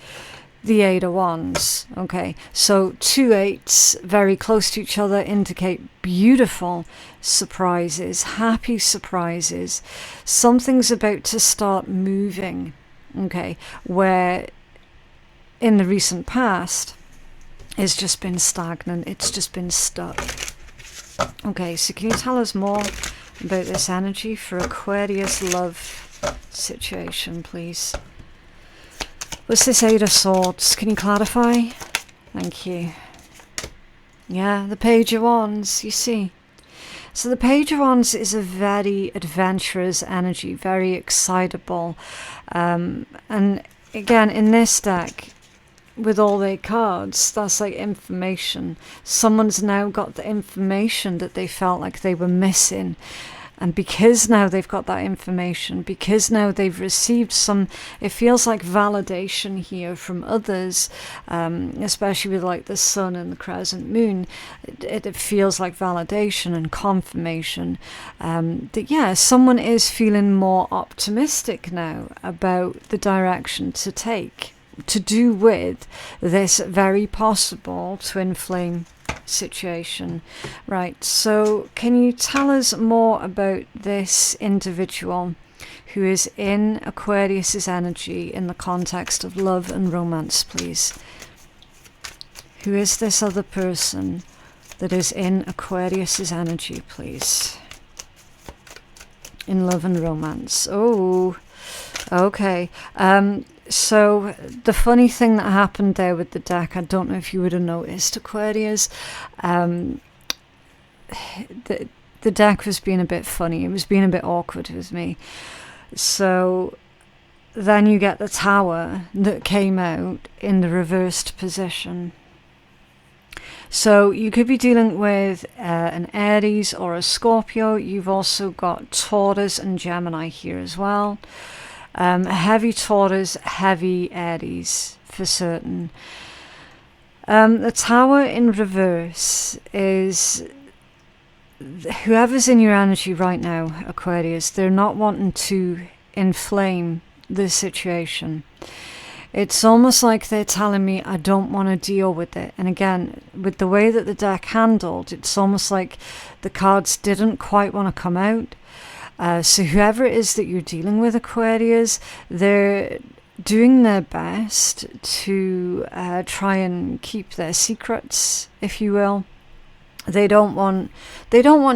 the Eight of Wands. Okay, so 2 8s very close to each other indicate beautiful surprises, happy surprises. Something's about to start moving. Okay, where in the recent past, it's just been stagnant. It's just been stuck. Okay, so can you tell us more about this energy for Aquarius love situation, please? What's this Eight of Swords? Can you clarify? Thank you. Yeah, the Page of Wands, you see. So the Page of Wands is a very adventurous energy, very excitable. And again, in this deck, with all their cards, that's like information. Someone's now got the information that they felt like they were missing. And because now they've got that information, because now they've received some, it feels like validation here from others, especially with like the sun and the crescent moon, it feels like validation and confirmation that, yeah, someone is feeling more optimistic now about the direction to take, to do with this very possible twin flame situation. Right, so can you tell us more about this individual who is in Aquarius's energy in the context of love and romance, please? Who is this other person that is in Aquarius's energy, please? In love and romance. Oh, okay. So the funny thing that happened there with the deck, I don't know if you would have noticed, Aquarius, the deck was being a bit funny. It was being a bit awkward with me. So then you get the Tower that came out in the reversed position. So you could be dealing with an Aries or a Scorpio. You've also got Taurus and Gemini here as well. Heavy Taurus, heavy Aries for certain. The Tower in reverse is whoever's in your energy right now, Aquarius. They're not wanting to inflame the situation. It's almost like they're telling me, I don't want to deal with it. And again, with the way that the deck handled, it's almost like the cards didn't quite want to come out. So whoever it is that you're dealing with, Aquarius, they're doing their best to try and keep their secrets, if you will. They don't want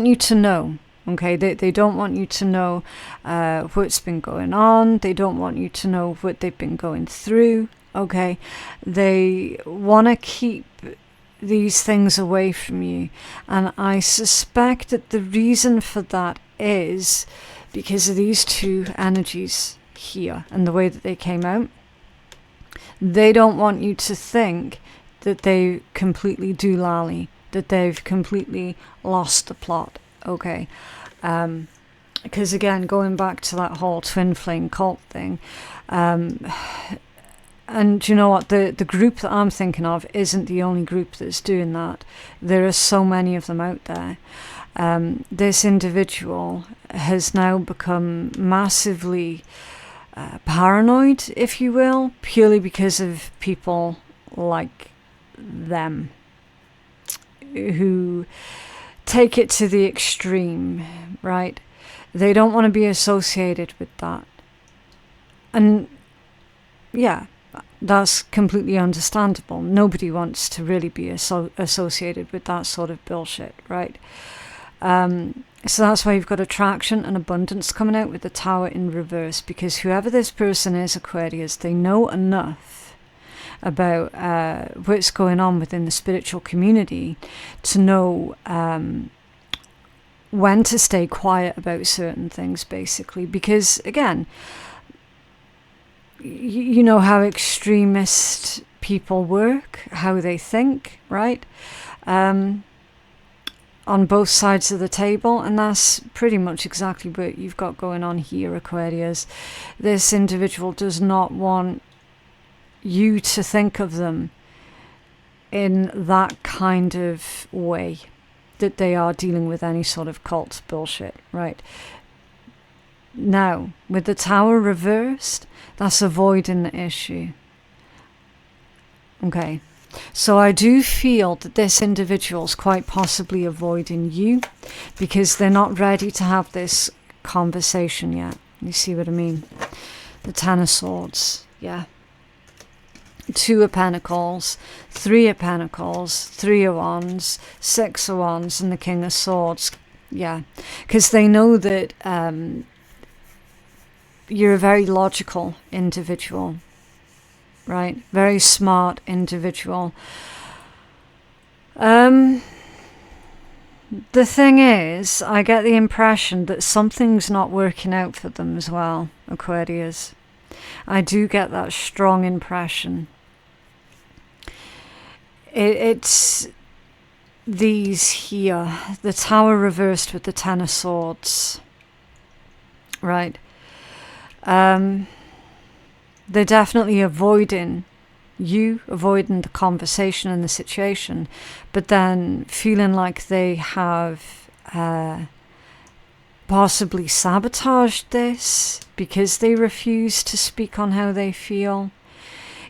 you to know. Okay, they don't want you to know what's been going on. They don't want you to know what they've been going through. Okay, they want to keep these things away from you, and I suspect that the reason for that is because of these two energies here and the way that they came out. They don't want you to think that they completely doolally, that they've completely lost the plot. Okay, because again, going back to that whole twin flame cult thing, and you know what, the group that I'm thinking of isn't the only group that's doing that. There are so many of them out there. This individual has now become massively paranoid, if you will, purely because of people like them who take it to the extreme, right? They don't want to be associated with that. And yeah, that's completely understandable. Nobody wants to really be associated with that sort of bullshit, right? So that's why you've got attraction and abundance coming out with the Tower in reverse, because whoever this person is, Aquarius, they know enough about what's going on within the spiritual community to know when to stay quiet about certain things, basically. Because again, you know how extremist people work, how they think, right? On both sides of the table, and that's pretty much exactly what you've got going on here, Aquarius. This individual does not want you to think of them in that kind of way, that they are dealing with any sort of cult bullshit, right? Now, with the Tower reversed, that's avoiding the issue. Okay. So I do feel that this individual's quite possibly avoiding you because they're not ready to have this conversation yet. You see what I mean? The Ten of Swords, yeah. Two of Pentacles, Three of Pentacles, Three of Wands, Six of Wands, and the King of Swords, yeah. Because they know that you're a very logical individual. Right, very smart individual. The thing is, I get the impression that something's not working out for them as well, Aquarius. I do get that strong impression. It's these here, the Tower reversed with the Ten of Swords. Right. They're definitely avoiding the conversation and the situation, but then feeling like they have possibly sabotaged this because they refuse to speak on how they feel,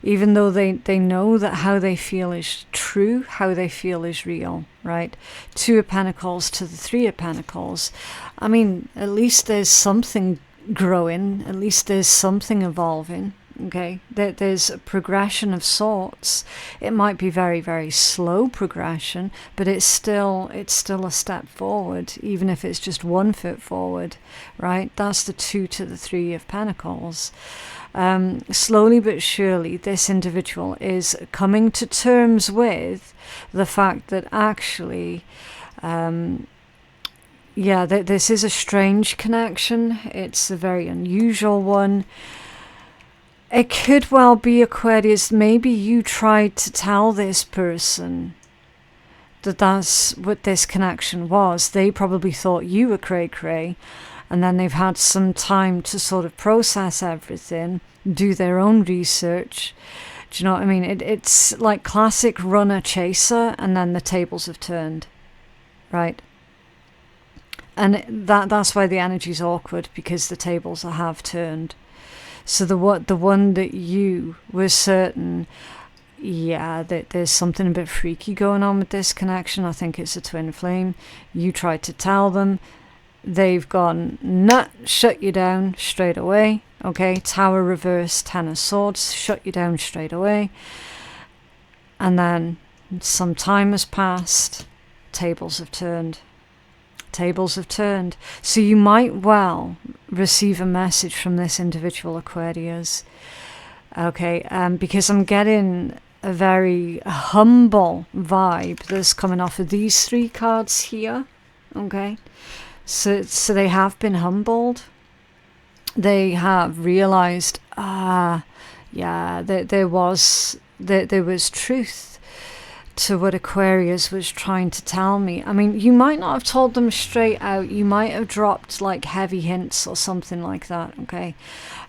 even though they know that how they feel is true, how they feel is real, right? Two of Pentacles to the Three of Pentacles. I mean, at least there's something growing, at least there's something evolving, okay? There's a progression of sorts. It might be very, very slow progression, but it's still a step forward, even if it's just 1 foot forward, right? That's the Two to the Three of Pentacles. Slowly but surely, this individual is coming to terms with the fact that actually, this is a strange connection. It's a very unusual one. It could well be, Aquarius, maybe you tried to tell this person that that's what this connection was. They probably thought you were cray-cray, and then they've had some time to sort of process everything, do their own research. Do you know what I mean? It's like classic runner-chaser, and then the tables have turned, right? And that's why the energy's awkward, because the tables have turned. So the one that you were certain, that there's something a bit freaky going on with this connection. I think it's a twin flame. You tried to tell them. They've gone, nah, shut you down straight away. Okay, Tower reverse, Ten of Swords, shut you down straight away. And then some time has passed. Tables have turned. Tables have turned. So you might well receive a message from this individual, Aquarius. Okay, because I'm getting a very humble vibe that's coming off of these 3 cards here. Okay, so they have been humbled. They have realized, there was truth to what Aquarius was trying to tell me. I mean, you might not have told them straight out. You might have dropped like heavy hints or something like that, okay?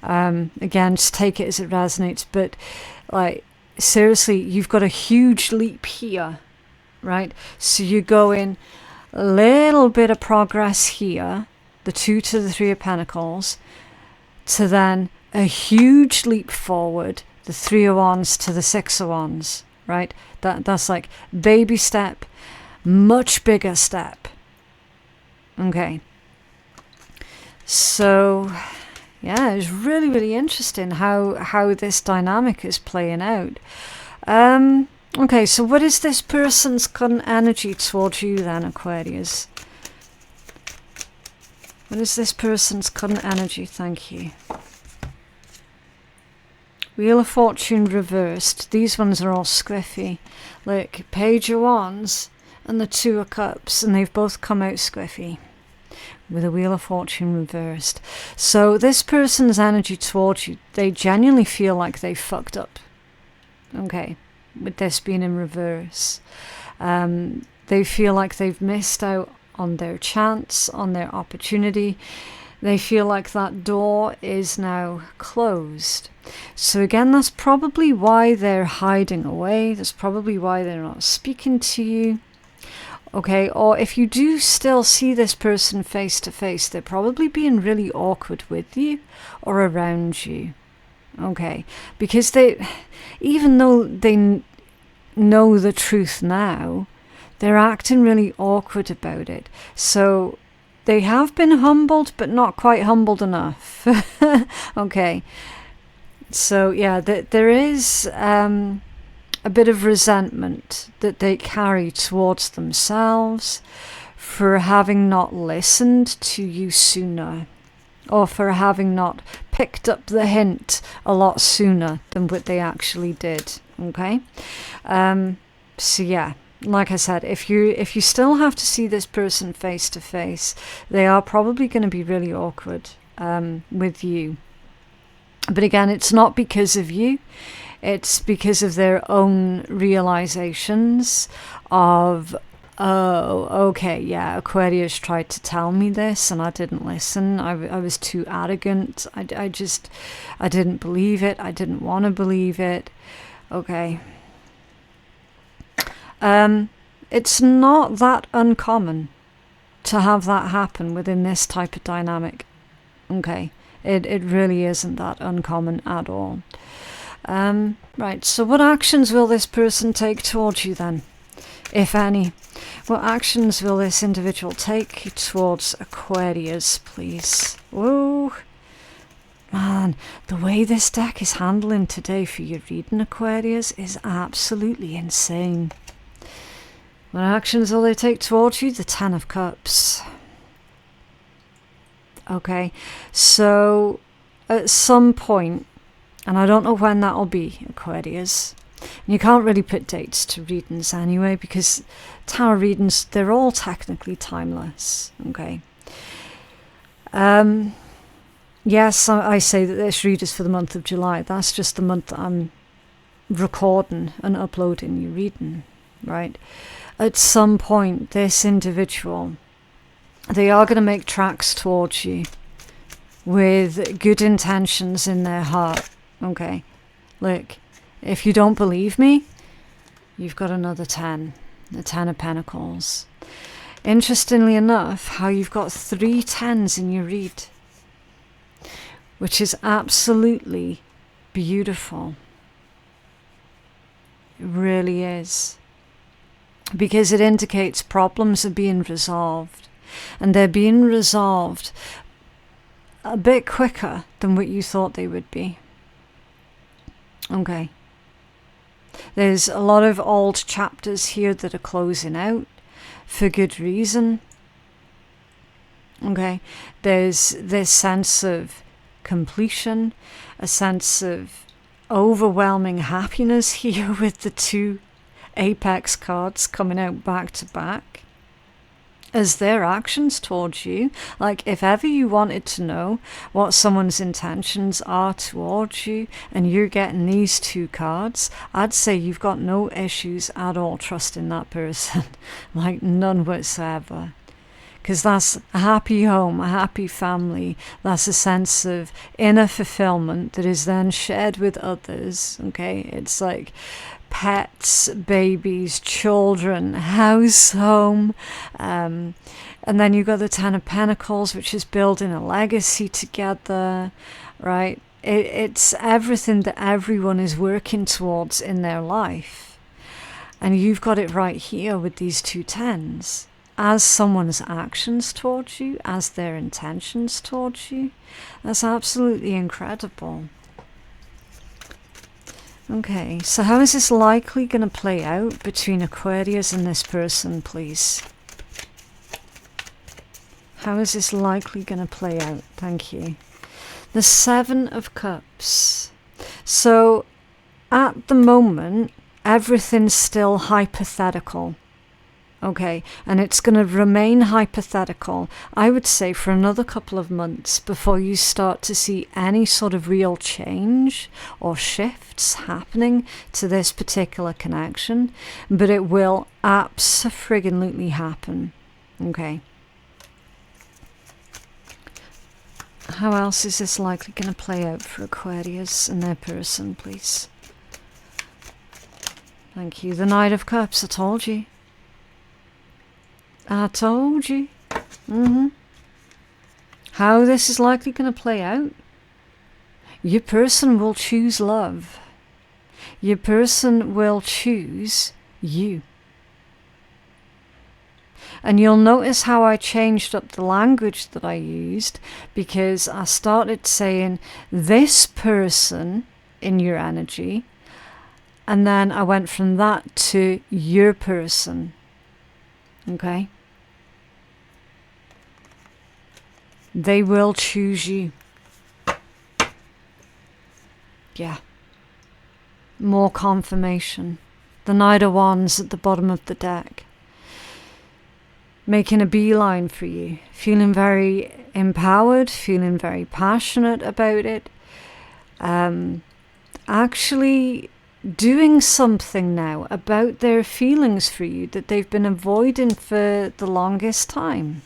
Again, just take it as it resonates. But like, seriously, you've got a huge leap here, right? So you're going a little bit of progress here, the Two to the Three of Pentacles, to then a huge leap forward, the Three of Wands to the Six of Wands, right? That's like baby step, much bigger step. Okay. So, yeah, it's really, really interesting how this dynamic is playing out. Okay, so what is this person's current energy towards you then, Aquarius? What is this person's current energy? Thank you. Wheel of Fortune reversed. These ones are all squiffy. Look, Page of Wands and the Two of Cups, and they've both come out squiffy with a Wheel of Fortune reversed. So this person's energy towards you, they genuinely feel like they fucked up. Okay, with this being in reverse. They feel like they've missed out on their chance, on their opportunity. They feel like that door is now closed. So again, that's probably why they're hiding away. That's probably why they're not speaking to you. Okay, or if you do still see this person face to face, they're probably being really awkward with you or around you. Okay, because even though they know the truth now, they're acting really awkward about it. So they have been humbled, but not quite humbled enough. Okay. So, yeah, there is a bit of resentment that they carry towards themselves for having not listened to you sooner, or for having not picked up the hint a lot sooner than what they actually did. Okay. So, yeah. like I said, if you still have to see this person face to face, they are probably going to be really awkward with you. But again, it's not because of you. It's because of their own realizations of, oh, okay, yeah, Aquarius tried to tell me this and I didn't listen. I was too arrogant. I didn't believe it. I didn't want to believe it. Okay. It's not that uncommon to have that happen within this type of dynamic. Okay. It really isn't that uncommon at all. Right, so what actions will this person take towards you then, if any? What actions will this individual take towards Aquarius, please? Whoa, man, the way this deck is handling today for your reading, Aquarius, is absolutely insane. What actions will they take towards you? The Ten of Cups. Okay, so at some point, and I don't know when that'll be, Aquarius, and you can't really put dates to readings anyway, because tarot readings, they're all technically timeless, okay? Yes, I say that this read is for the month of July. That's just the month that I'm recording and uploading your reading, right? At some point, this individual, they are going to make tracks towards you with good intentions in their heart. Okay, look, if you don't believe me, you've got another 10, the 10 of Pentacles. Interestingly enough, how you've got 3 10s in your read, which is absolutely beautiful. It really is. Because it indicates problems are being resolved. And they're being resolved a bit quicker than what you thought they would be. Okay. There's a lot of old chapters here that are closing out for good reason. Okay. There's this sense of completion, a sense of overwhelming happiness here with the 2 Apex cards coming out back to back. As their actions towards you, like if ever you wanted to know what someone's intentions are towards you and you're getting these 2 cards, I'd say you've got no issues at all trusting that person. Like none whatsoever. Because that's a happy home, a happy family. That's a sense of inner fulfillment that is then shared with others. Okay, it's like pets, babies, children, house, home, and then you've got the 10 of Pentacles, which is building a legacy together, right? It's everything that everyone is working towards in their life, and you've got it right here with these 2 10s as someone's actions towards you, as their intentions towards you. That's absolutely incredible. Okay, so how is this likely going to play out between Aquarius and this person, please? How is this likely going to play out? Thank you. The 7 of Cups. So, at the moment, everything's still hypothetical. Okay, and it's going to remain hypothetical, I would say, for another couple of months before you start to see any sort of real change or shifts happening to this particular connection. But it will abso-friggin-lutely happen. Okay. How else is this likely going to play out for Aquarius and their person, please? Thank you. The Knight of Cups, I told you. I told you. How this is likely going to play out? Your person will choose love. Your person will choose you. And you'll notice how I changed up the language that I used, because I started saying this person in your energy, and then I went from that to your person. Okay? They will choose you. Yeah. More confirmation. The Knight of Wands at the bottom of the deck. Making a beeline for you. Feeling very empowered, feeling very passionate about it. Actually doing something now about their feelings for you that they've been avoiding for the longest time.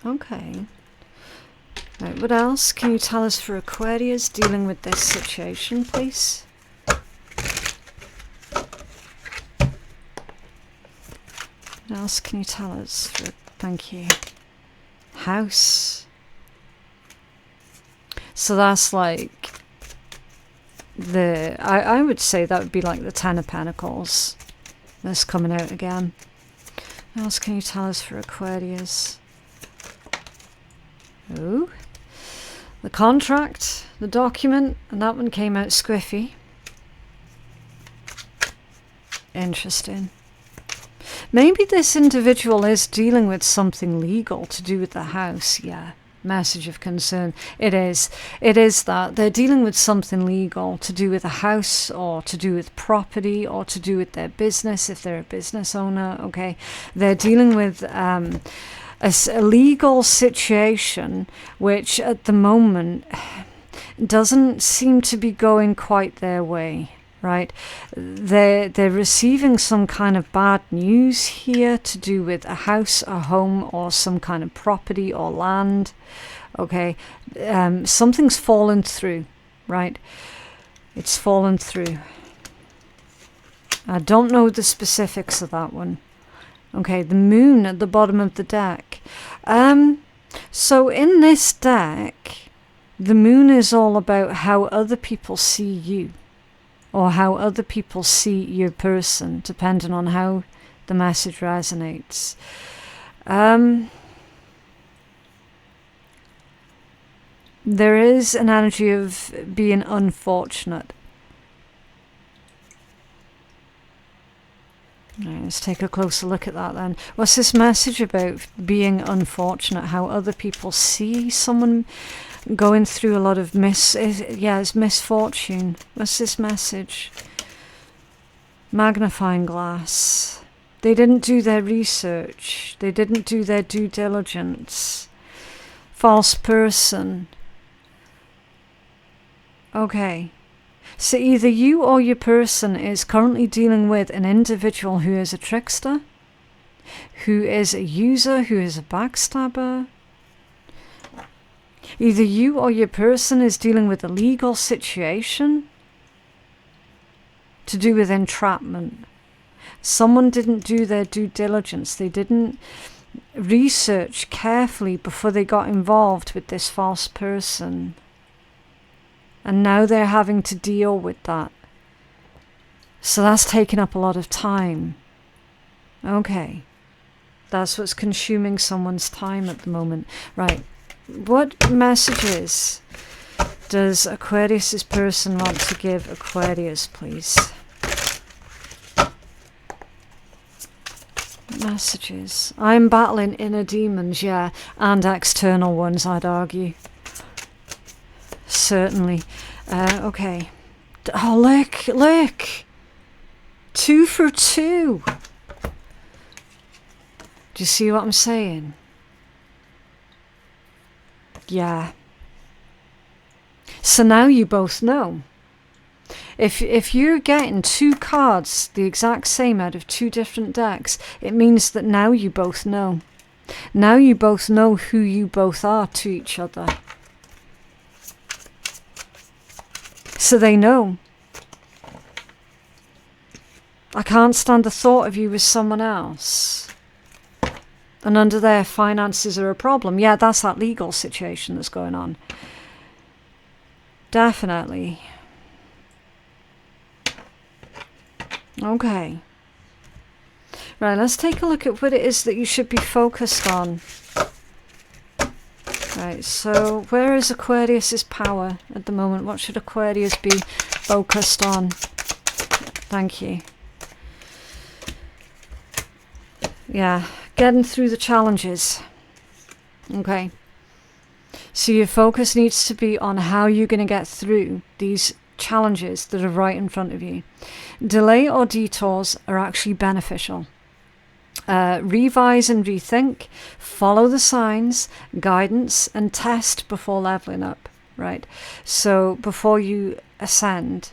Okay. Right, what else can you tell us for Aquarius dealing with this situation, please? What else can you tell us for, thank you. House. So that's like I would say that would be like the Ten of Pentacles. That's coming out again. What else can you tell us for Aquarius? Oh, the contract, the document, and that one came out squiffy. Interesting. Maybe this individual is dealing with something legal to do with the house, yeah. Message of concern. It is that they're dealing with something legal to do with a house or to do with property or to do with their business if they're a business owner. Okay, they're dealing with a legal situation which at the moment doesn't seem to be going quite their way. Right, they're receiving some kind of bad news here to do with a house, a home, or some kind of property or land. Okay, something's fallen through, right? It's fallen through. I don't know the specifics of that one. Okay, the moon at the bottom of the deck. So in this deck, the moon is all about how other people see you. Or how other people see your person, depending on how the message resonates. There is an energy of being unfortunate. Right, let's take a closer look at that then. What's this message about being unfortunate? How other people see someone going through a lot of it's misfortune. What's this message? Magnifying glass. They didn't do their research. They didn't do their due diligence. False person. Okay. So either you or your person is currently dealing with an individual who is a trickster, who is a user, who is a backstabber. Either you or your person is dealing with a legal situation to do with entrapment. Someone didn't do their due diligence. They didn't research carefully before they got involved with this false person. And now they're having to deal with that. So that's taking up a lot of time. Okay. That's what's consuming someone's time at the moment. Right. What messages does Aquarius's person want to give Aquarius, please? Messages. I'm battling inner demons, yeah, and external ones, I'd argue. Certainly. Okay. Oh, look! 2 for 2. Do you see what I'm saying? Yeah. So now you both know. If you're getting 2 cards, the exact same out of 2 different decks, it means that now you both know. Now you both know who you both are to each other. So they know. I can't stand the thought of you with someone else. And under there, finances are a problem. Yeah, that's that legal situation that's going on. Definitely. Okay. Right, let's take a look at what it is that you should be focused on. Right, so where is Aquarius's power at the moment? What should Aquarius be focused on? Thank you. Yeah, getting through the challenges. Okay. So your focus needs to be on how you're going to get through these challenges that are right in front of you. Delay or detours are actually beneficial. Revise and rethink, follow the signs, guidance, and test before leveling up, right? So before you ascend,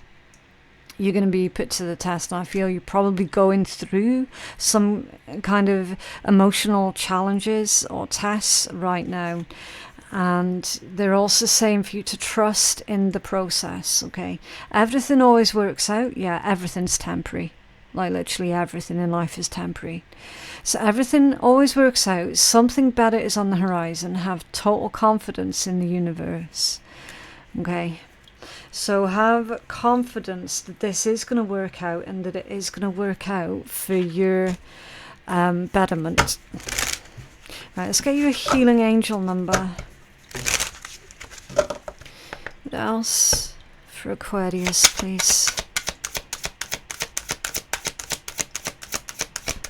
you're going to be put to the test. And I feel you're probably going through some kind of emotional challenges or tests right now. And they're also saying for you to trust in the process, okay? Everything always works out. Yeah, everything's temporary. Like literally everything in life is temporary. So everything always works out. Something better is on the horizon. Have total confidence in the universe, okay? So have confidence that this is going to work out and that it is going to work out for your betterment. Right, let's get you a healing angel number. What else for Aquarius, please?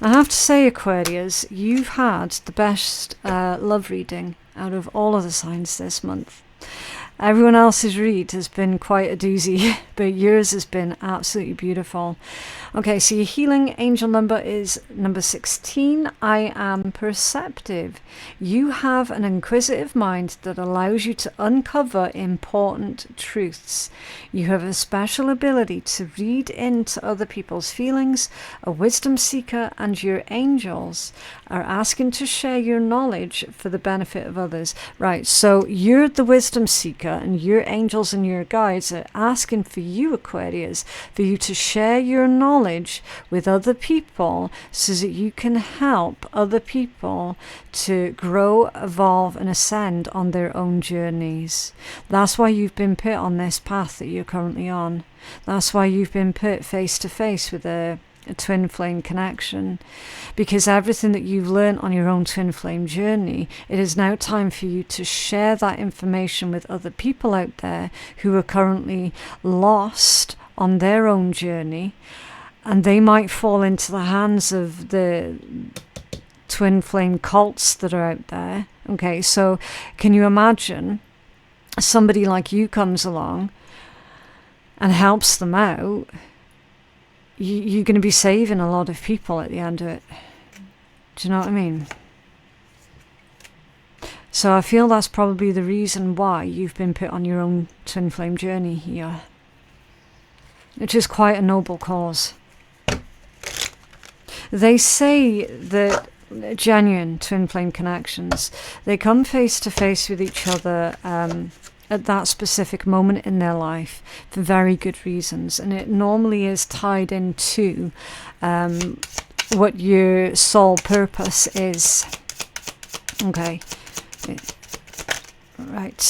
I have to say, Aquarius, you've had the best love reading out of all of the signs this month. Everyone else's read has been quite a doozy, but yours has been absolutely beautiful. Okay, so your healing angel number is number 16. I am perceptive. You have an inquisitive mind that allows you to uncover important truths. You have a special ability to read into other people's feelings, a wisdom seeker, and your angels are asking to share your knowledge for the benefit of others. Right, so you're the wisdom seeker, and your angels and your guides are asking for you, Aquarius, for you to share your knowledge with other people so that you can help other people to grow, evolve, and ascend on their own journeys. That's why you've been put on this path that you're currently on. That's why you've been put face to face with a twin flame connection, because everything that you've learned on your own twin flame journey, it is now time for you to share that information with other people out there who are currently lost on their own journey, and they might fall into the hands of the twin flame cults that are out there. Okay, so can you imagine somebody like you comes along and helps them out? You're going to be saving a lot of people at the end of it. Do you know what I mean? So I feel that's probably the reason why you've been put on your own twin flame journey here, which is quite a noble cause. They say that genuine twin flame connections, they come face to face with each other at that specific moment in their life for very good reasons, and it normally is tied into what your soul purpose is. Okay, right.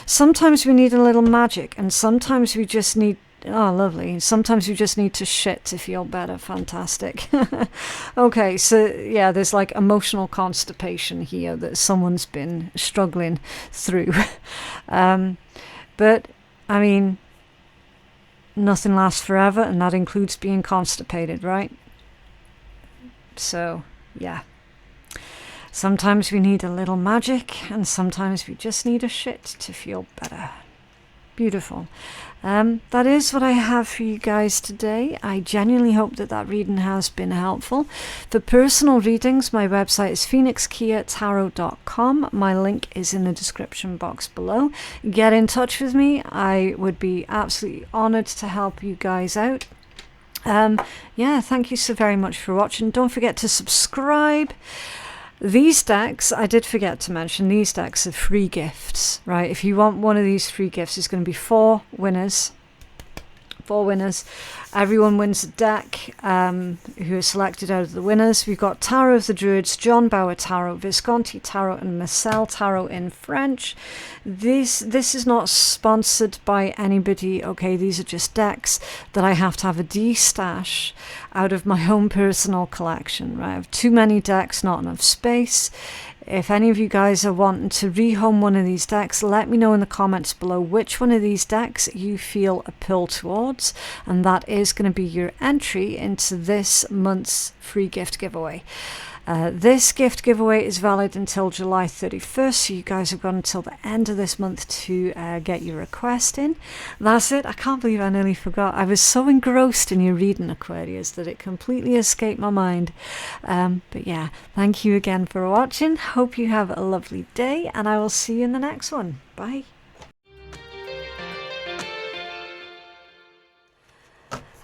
Sometimes we need a little magic, and sometimes we just need, oh lovely, sometimes we just need to shit to feel better. Fantastic. Okay, so yeah, there's like emotional constipation here that someone's been struggling through. But I mean, nothing lasts forever, and that includes being constipated, right? So yeah, sometimes we need a little magic, and sometimes we just need a shit to feel better. Beautiful. That is what I have for you guys today. I genuinely hope that that reading has been helpful. For personal readings, my website is phoenixkeiatarot.com. My link is in the description box below. Get in touch with me. I would be absolutely honored to help you guys out. Yeah, thank you so very much for watching. Don't forget to subscribe. These decks, I did forget to mention, these decks are free gifts, right? If you want one of these free gifts, it's going to be 4 winners. 4 winners. Everyone wins a deck who are selected out of the winners. We've got Tarot of the Druids, John Bauer Tarot, Visconti Tarot, and Marcel Tarot in French. This is not sponsored by anybody, okay? These are just decks that I have to have a de-stash out of my own personal collection, right? I have too many decks, not enough space. If any of you guys are wanting to rehome one of these decks, let me know in the comments below which one of these decks you feel a pull towards, and that is going to be your entry into this month's free gift giveaway. This gift giveaway is valid until July 31st, so you guys have got until the end of this month to get your request in. That's it. I can't believe I nearly forgot. I was so engrossed in your reading, Aquarius, that it completely escaped my mind. But yeah, thank you again for watching. Hope you have a lovely day, and I will see you in the next one. Bye.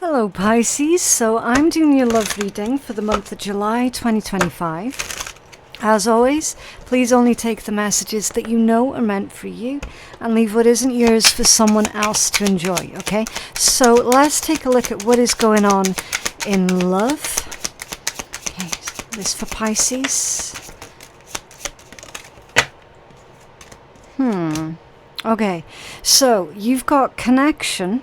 Hello Pisces, so I'm doing your love reading for the month of July 2025. As always, please only take the messages that you know are meant for you and leave what isn't yours for someone else to enjoy, okay? So let's take a look at what is going on in love. Okay, this for Pisces. Okay, so you've got connection.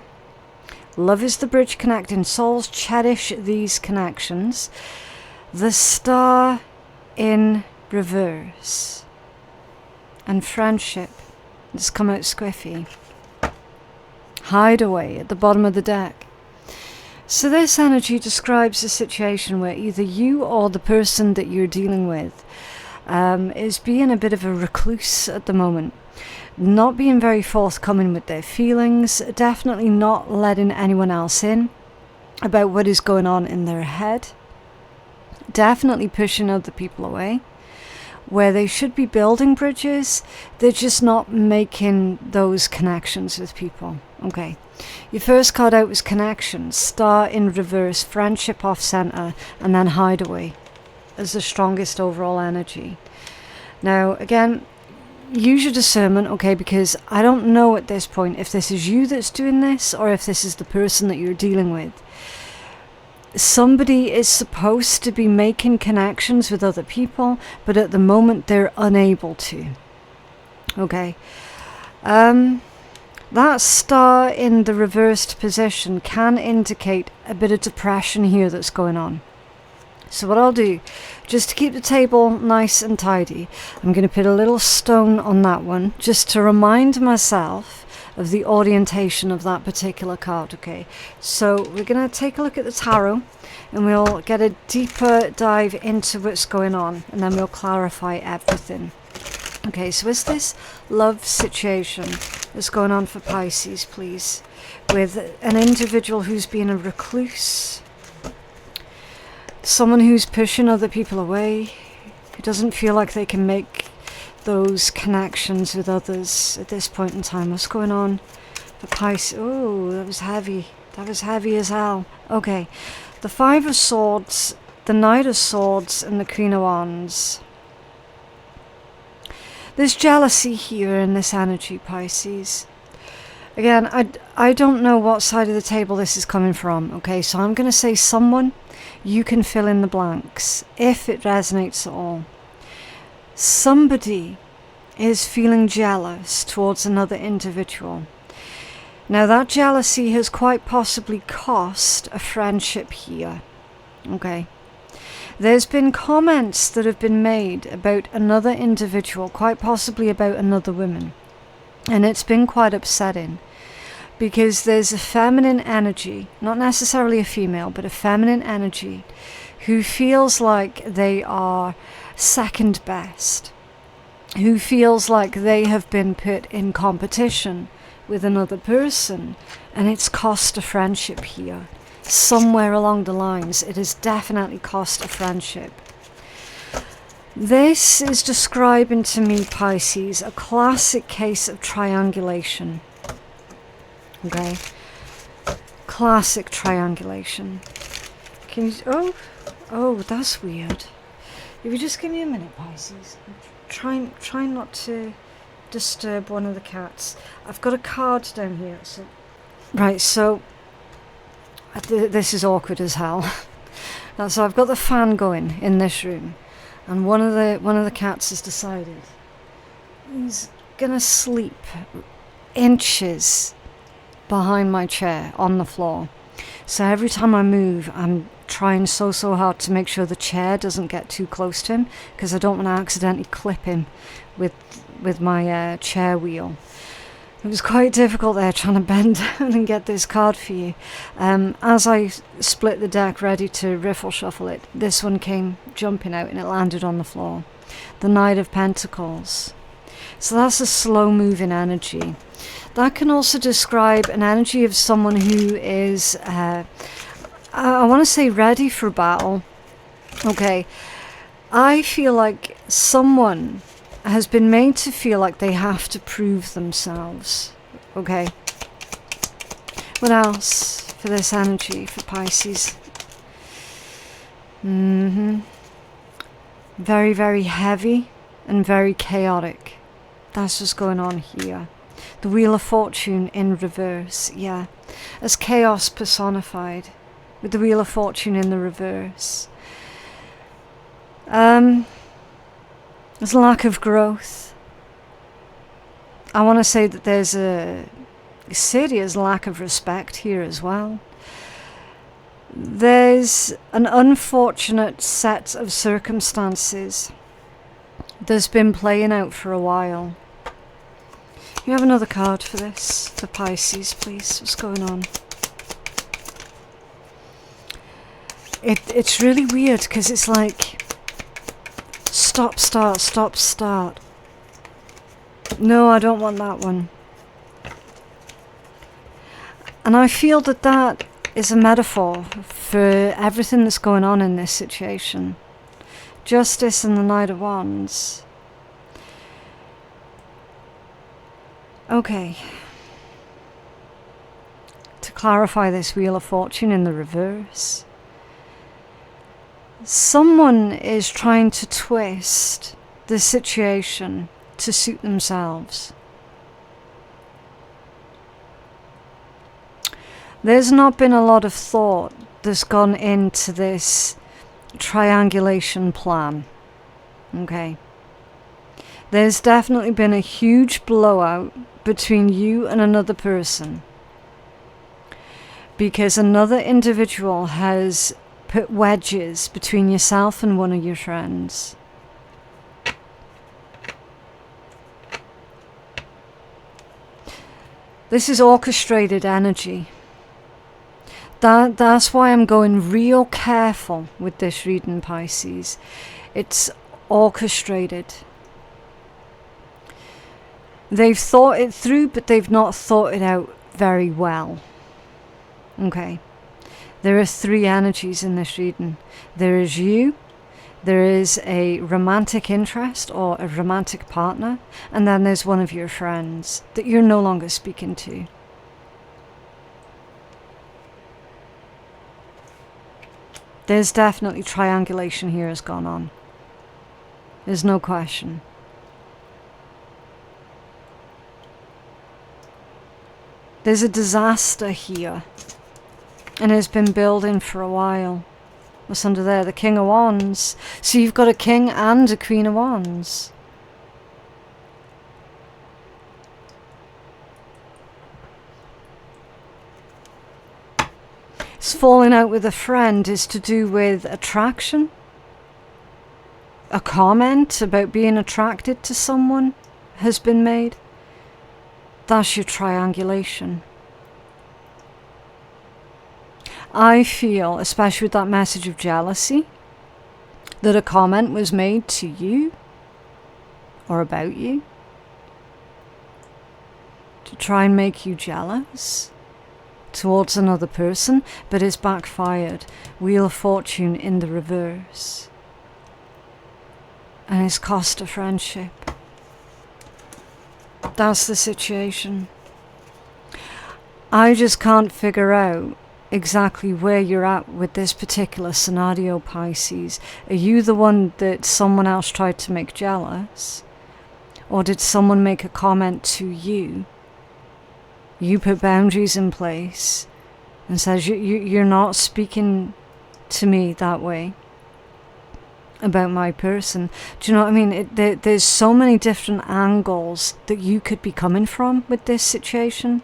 Love is the bridge connecting souls. Cherish these connections. The Star in reverse. And friendship. It's come out squiffy. Hideaway at the bottom of the deck. So this energy describes a situation where either you or the person that you're dealing with is being a bit of a recluse at the moment. Not being very forthcoming with their feelings, definitely not letting anyone else in about what is going on in their head, definitely pushing other people away. Where they should be building bridges, they're just not making those connections with people. Okay, your first card out was connection, Star in reverse, friendship off center, and then hideaway as the strongest overall energy. Now again, use your discernment, okay, because I don't know at this point if this is you that's doing this or if this is the person that you're dealing with. Somebody is supposed to be making connections with other people, but at the moment they're unable to. Okay. That star in the reversed position can indicate a bit of depression here that's going on. So what I'll do, just to keep the table nice and tidy, I'm going to put a little stone on that one, just to remind myself of the orientation of that particular card, okay? So we're going to take a look at the tarot, and we'll get a deeper dive into what's going on, and then we'll clarify everything. Okay, so is this love situation that's going on for Pisces, please, with an individual who's been a recluse, someone who's pushing other people away, who doesn't feel like they can make those connections with others at this point in time. What's going on for Pisces? Oh, that was heavy. That was heavy as hell. Okay, the Five of Swords, the Knight of Swords, and the Queen of Wands. There's jealousy here in this energy, Pisces. Again, I don't know what side of the table this is coming from, okay? So I'm going to say someone. You can fill in the blanks if it resonates at all. Somebody is feeling jealous towards another individual. Now that jealousy has quite possibly cost a friendship here. Okay. There's been comments that have been made about another individual, quite possibly about another woman. And it's been quite upsetting. Because there's a feminine energy, not necessarily a female, but a feminine energy, who feels like they are second best, who feels like they have been put in competition with another person, and it's cost a friendship here. Somewhere along the lines, it has definitely cost a friendship. This is describing to me, Pisces, a classic case of triangulation. Okay, classic triangulation. Can you? Oh, that's weird. If you just give me a minute, Pisces. I'm trying not to disturb one of the cats. I've got a card down here. So, right. So this is awkward as hell. So I've got the fan going in this room, and one of the cats has decided he's gonna sleep inches behind my chair on the floor. So every time I move, I'm trying so hard to make sure the chair doesn't get too close to him, because I don't want to accidentally clip him with my chair wheel. It was quite difficult there trying to bend down and get this card for you. As I split the deck ready to riffle shuffle it, this one came jumping out and it landed on the floor. The Knight of Pentacles. So that's a slow moving energy. That can also describe an energy of someone who is, I want to say, ready for battle. Okay. I feel like someone has been made to feel like they have to prove themselves. Okay. What else for this energy for Pisces? Very, very heavy and very chaotic. That's what's going on here. The Wheel of Fortune in reverse, yeah. As chaos personified, with the Wheel of Fortune in the reverse. There's a lack of growth. I want to say that there's a serious lack of respect here as well. There's an unfortunate set of circumstances that's been playing out for a while. You have another card for this, for Pisces, please. What's going on? It's really weird because it's like stop, start, stop, start. No, I don't want that one. And I feel that that is a metaphor for everything that's going on in this situation. Justice and the Knight of Wands. Okay. To clarify this Wheel of Fortune in the reverse. Someone is trying to twist the situation to suit themselves. There's not been a lot of thought that's gone into this triangulation plan. Okay. There's definitely been a huge blowout between you and another person, because another individual has put wedges between yourself and one of your friends. This is orchestrated energy. That's why I'm going real careful with this reading, Pisces. It's orchestrated. They've thought it through, but they've not thought it out very well. Okay. There are three energies in this reading. There is you, there is a romantic interest or a romantic partner, and then there's one of your friends that you're no longer speaking to. There's definitely triangulation here has gone on. There's no question. There's a disaster here, and it's been building for a while. What's under there? The King of Wands. So you've got a King and a Queen of Wands. It's falling out with a friend is to do with attraction. A comment about being attracted to someone has been made. That's your triangulation. I feel, especially with that message of jealousy, that a comment was made to you or about you to try and make you jealous towards another person, but it's backfired. Wheel of Fortune in the reverse. And it's cost a friendship. That's the situation. I just can't figure out exactly where you're at with this particular scenario, Pisces. Are you the one that someone else tried to make jealous? Or did someone make a comment to you? You put boundaries in place and says you're not speaking to me that way about my person. Do you know what I mean? There's so many different angles that you could be coming from with this situation.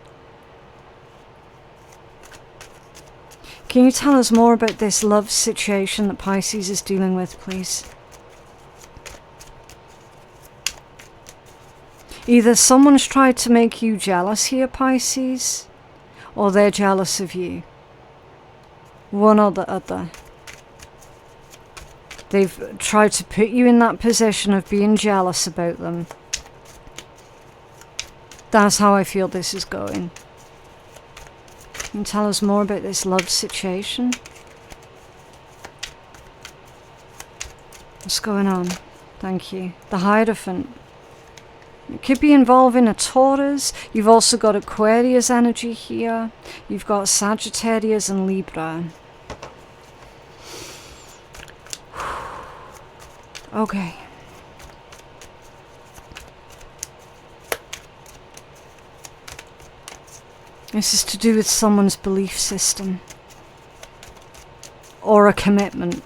Can you tell us more about this love situation that Pisces is dealing with, please? Either someone's tried to make you jealous here, Pisces, or they're jealous of you. One or the other. They've tried to put you in that position of being jealous about them. That's how I feel this is going. Can you tell us more about this love situation? What's going on? Thank you. The Hierophant. It could be involving a Taurus. You've also got Aquarius energy here. You've got Sagittarius and Libra. Okay. This is to do with someone's belief system. Or a commitment.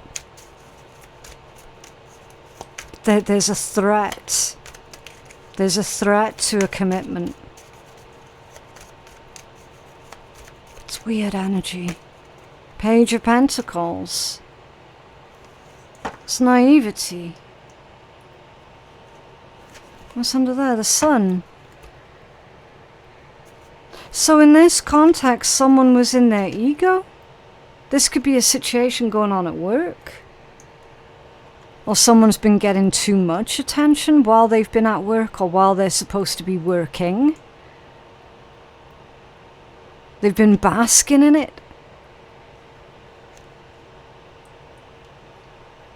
There's a threat. There's a threat to a commitment. It's weird energy. Page of Pentacles. It's naivety. What's under there? The Sun. So in this context, someone was in their ego? This could be a situation going on at work. Or someone's been getting too much attention while they've been at work or while they're supposed to be working. They've been basking in it.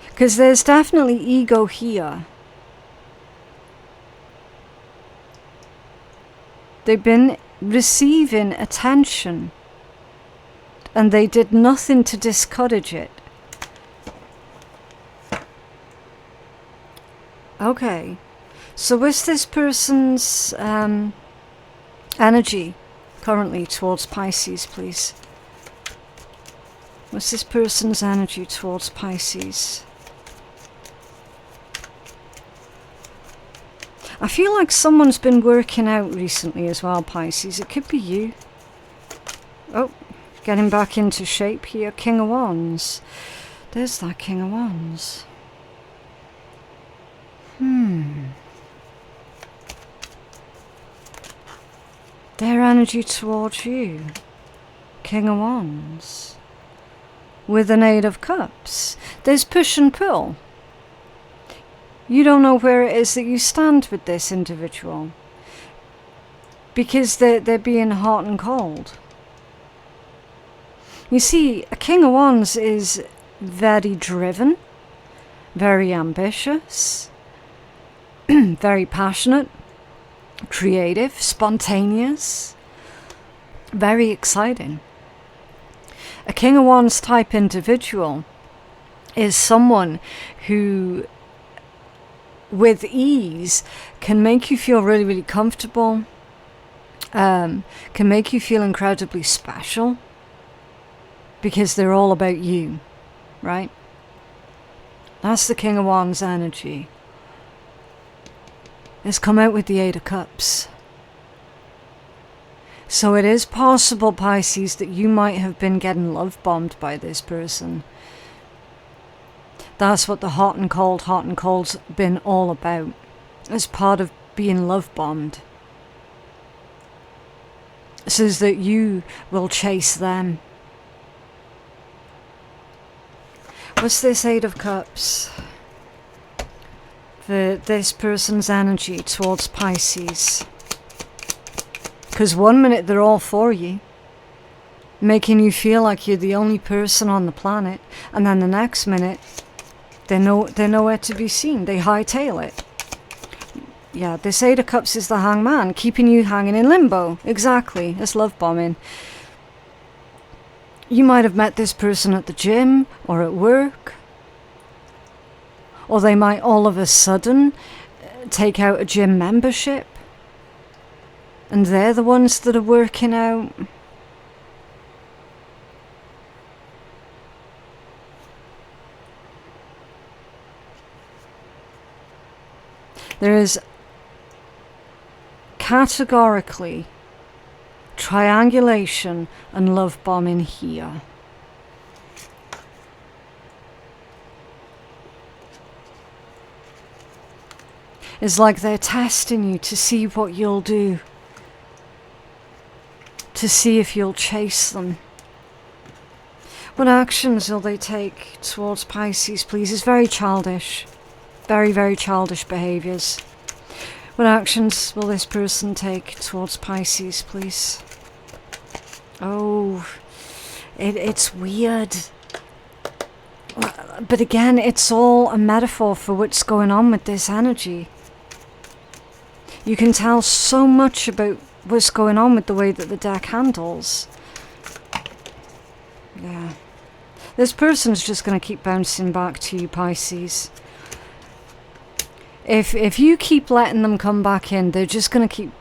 Because there's definitely ego here. They've been receiving attention. And they did nothing to discourage it. Okay, so what's this person's energy currently towards Pisces, please? What's this person's energy towards Pisces? I feel like someone's been working out recently as well, Pisces. It could be you. Oh, getting back into shape here. King of Wands. There's that King of Wands. Their energy towards you. King of Wands. With an Eight of Cups. There's push and pull. You don't know where it is that you stand with this individual. Because they're being hot and cold. You see, a King of Wands is very driven. Very ambitious. Very passionate, creative, spontaneous, very exciting. A King of Wands type individual is someone who, with ease, can make you feel really, really comfortable, can make you feel incredibly special, because they're all about you, right? That's the King of Wands energy. It's come out with the Eight of Cups. So it is possible, Pisces, that you might have been getting love bombed by this person. That's what the hot and cold's been all about. It's part of being love bombed. So that you will chase them. What's this Eight of Cups? This person's energy towards Pisces. Because one minute they're all for you, making you feel like you're the only person on the planet, and then the next minute they're nowhere to be seen. They hightail it. Yeah, this Eight of Cups is the Hangman, keeping you hanging in limbo. Exactly, it's love bombing. You might have met this person at the gym or at work. Or they might all of a sudden take out a gym membership. And they're the ones that are working out. There is categorically triangulation and love bombing here. It's like they're testing you to see what you'll do. To see if you'll chase them. What actions will they take towards Pisces, please? It's very childish. Very, very childish behaviours. What actions will this person take towards Pisces, please? Oh, it's weird. But again, it's all a metaphor for what's going on with this energy. You can tell so much about what's going on with the way that the deck handles. Yeah. This person's just going to keep bouncing back to you, Pisces. If you keep letting them come back in, they're just going to keep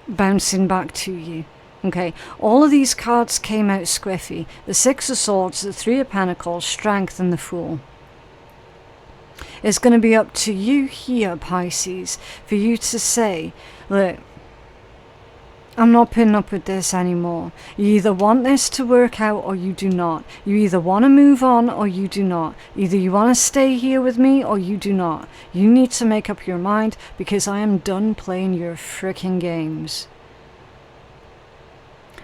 bouncing back to you. Okay, all of these cards came out squiffy. The Six of Swords, the Three of Pentacles, Strength, and the Fool. It's going to be up to you here, Pisces, for you to say, look, I'm not putting up with this anymore. You either want this to work out or you do not. You either want to move on or you do not. Either you want to stay here with me or you do not. You need to make up your mind, because I am done playing your frickin' games.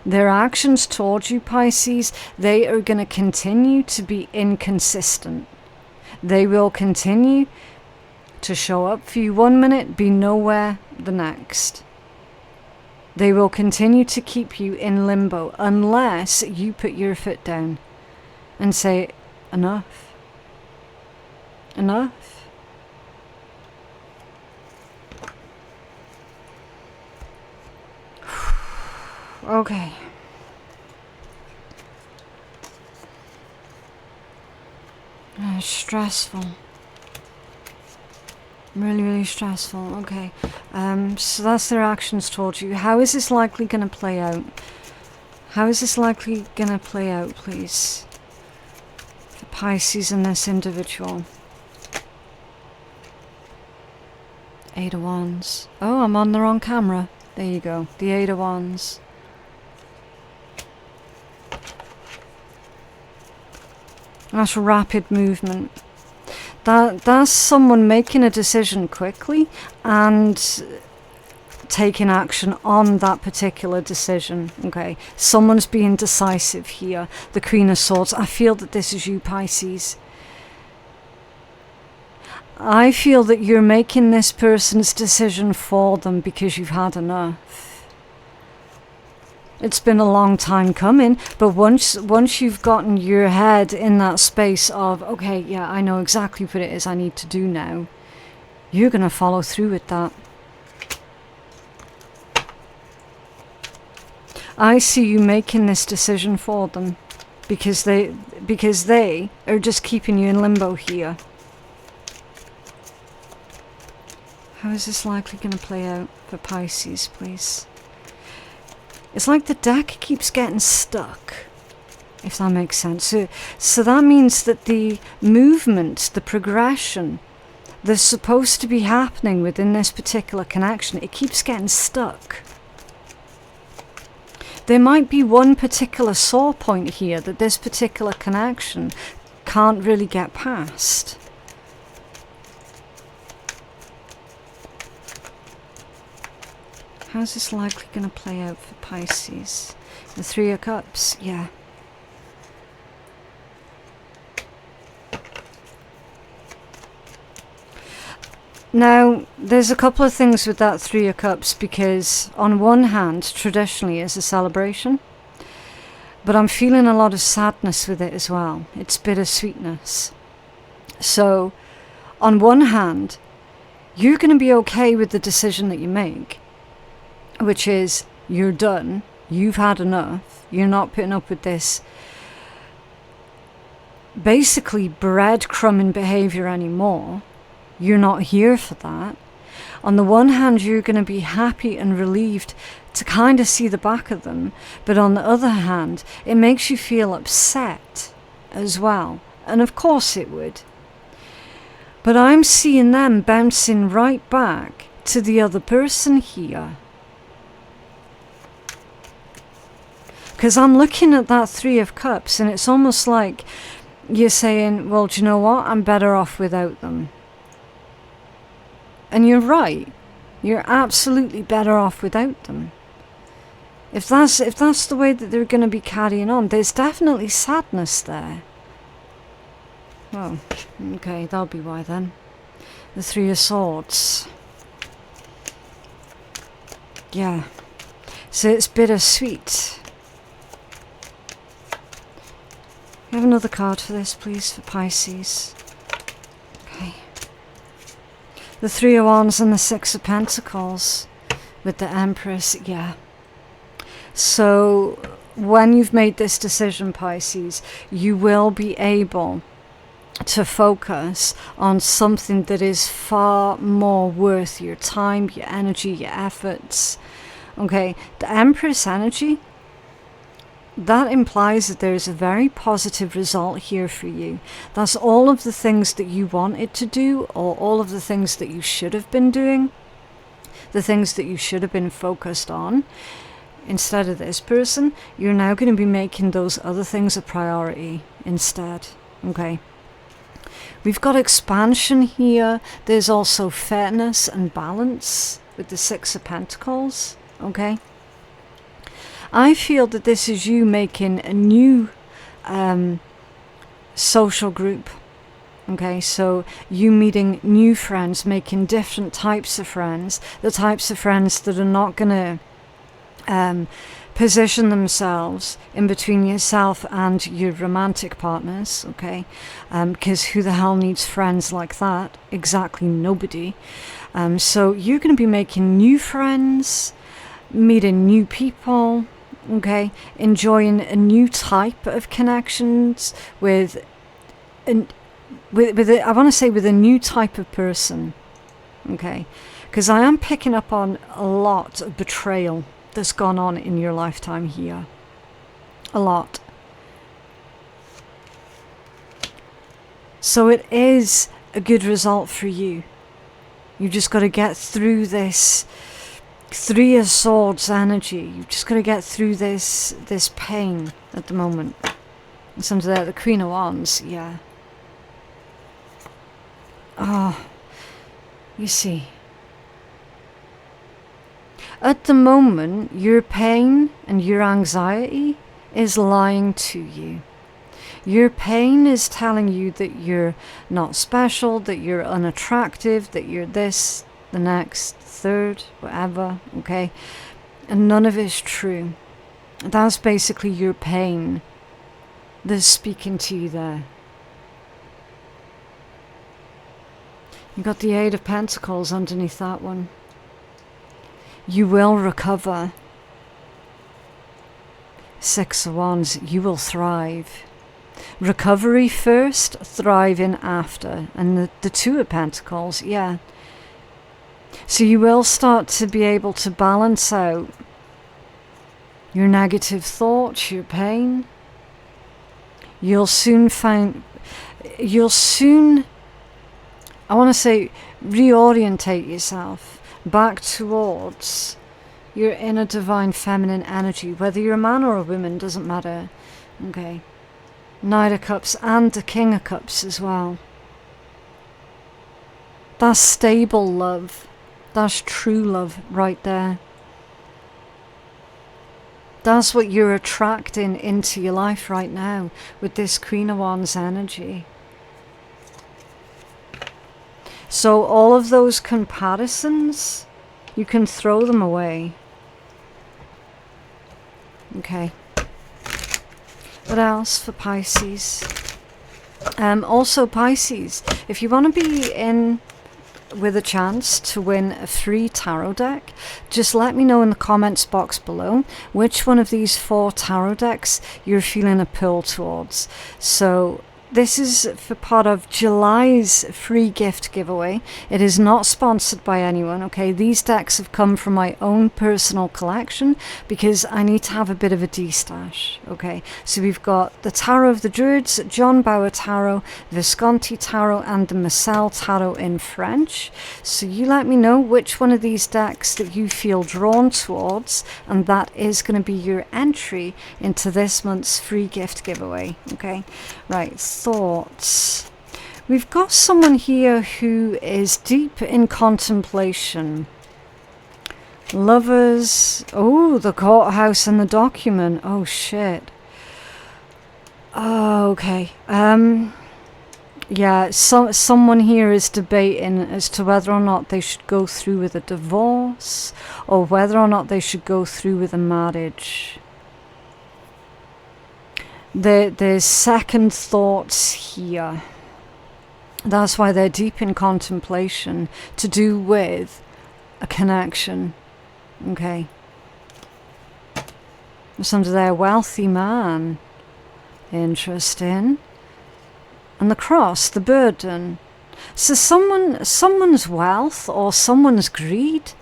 Their actions towards you, Pisces, they are going to continue to be inconsistent. They will continue to show up for you one minute, be nowhere the next. They will continue to keep you in limbo unless you put your foot down and say, enough. Enough. Okay. Stressful. Really, really stressful. Okay. So that's their actions towards you. How is this likely going to play out? How is this likely going to play out, please? For Pisces and this individual. Eight of Wands. Oh, I'm on the wrong camera. There you go. The Eight of Wands. That's rapid movement. That's someone making a decision quickly and taking action on that particular decision. Okay, someone's being decisive here. The Queen of Swords. I feel that this is you, Pisces. I feel that you're making this person's decision for them because you've had enough. It's been a long time coming, but once you've gotten your head in that space of, okay, yeah, I know exactly what it is I need to do now, you're going to follow through with that. I see you making this decision for them because they are just keeping you in limbo here. How is this likely going to play out for Pisces, please? It's like the deck keeps getting stuck, if that makes sense. So that means that the movement, the progression that's supposed to be happening within this particular connection, it keeps getting stuck. There might be one particular sore point here that this particular connection can't really get past. How's this likely going to play out for Pisces? The Three of Cups, yeah. Now, there's a couple of things with that Three of Cups, because on one hand, traditionally it's a celebration, but I'm feeling a lot of sadness with it as well. It's bittersweetness. So, on one hand, you're going to be okay with the decision that you make, which is, you're done, you've had enough, you're not putting up with this basically breadcrumbing behaviour anymore. You're not here for that. On the one hand, you're going to be happy and relieved to kind of see the back of them, but on the other hand, it makes you feel upset as well. And of course it would. But I'm seeing them bouncing right back to the other person here. Because I'm looking at that Three of Cups, and it's almost like you're saying, well, do you know what? I'm better off without them. And you're right. You're absolutely better off without them. If that's the way that they're going to be carrying on, there's definitely sadness there. Well, okay, that'll be why then. The Three of Swords. Yeah. So it's bittersweet. You have another card for this, please, for Pisces. Okay. The Three of Wands and the Six of Pentacles with the Empress. Yeah. So when you've made this decision, Pisces, you will be able to focus on something that is far more worth your time, your energy, your efforts. Okay, the Empress energy, that implies that there's a very positive result here for you. That's all of the things that you wanted to do, or all of the things that you should have been doing, the things that you should have been focused on. Instead of this person, you're now going to be making those other things a priority instead. Okay. We've got expansion here. There's also fairness and balance with the Six of Pentacles. Okay. I feel that this is you making a new social group. Okay, so you meeting new friends, making different types of friends, the types of friends that are not going to position themselves in between yourself and your romantic partners, okay? Because who the hell needs friends like that? Exactly nobody. So you're going to be making new friends, meeting new people, okay? Enjoying a new type of connections with I want to say with a new type of person, okay? Because I am picking up on a lot of betrayal that's gone on in your lifetime here. A lot. So it is a good result for you. You just got to get through this Three of Swords energy. You've just got to get through this pain at the moment. It's under there, the Queen of Wands, yeah. Oh, you see. At the moment, your pain and your anxiety is lying to you. Your pain is telling you that you're not special, that you're unattractive, that you're this, the next, third, whatever, okay? And none of it's true. That's basically your pain that's speaking to you there. You got the Eight of Pentacles underneath that one. You will recover. Six of Wands, you will thrive. Recovery first, thriving after. And the Two of Pentacles, yeah. So you will start to be able to balance out your negative thoughts, your pain. You'll soon, I want to say, reorientate yourself back towards your inner divine feminine energy. Whether you're a man or a woman, doesn't matter. Okay. Knight of Cups and the King of Cups as well. That's stable love. That's true love right there. That's what you're attracting into your life right now with this Queen of Wands energy. So all of those comparisons, you can throw them away. Okay. What else for Pisces? Also Pisces, if you want to be in with a chance to win a free tarot deck, just let me know in the comments box below which one of these 4 tarot decks you're feeling a pull towards. So this is for part of July's free gift giveaway. It is not sponsored by anyone, okay? These decks have come from my own personal collection because I need to have a bit of a de-stash, okay? So we've got the Tarot of the Druids, John Bauer Tarot, Visconti Tarot, and the Marcel Tarot in French. So you let me know which one of these decks that you feel drawn towards, and that is going to be your entry into this month's free gift giveaway, okay? Right, thoughts. We've got someone here who is deep in contemplation. Lovers. Oh, the courthouse and the document. Oh, shit. Oh, okay. Yeah, someone here is debating as to whether or not they should go through with a divorce or whether or not they should go through with a marriage. There's second thoughts here. That's why they're deep in contemplation, to do with a connection. Okay. Somebody there, wealthy man. Interesting. And the cross, the burden. So someone's wealth or someone's greed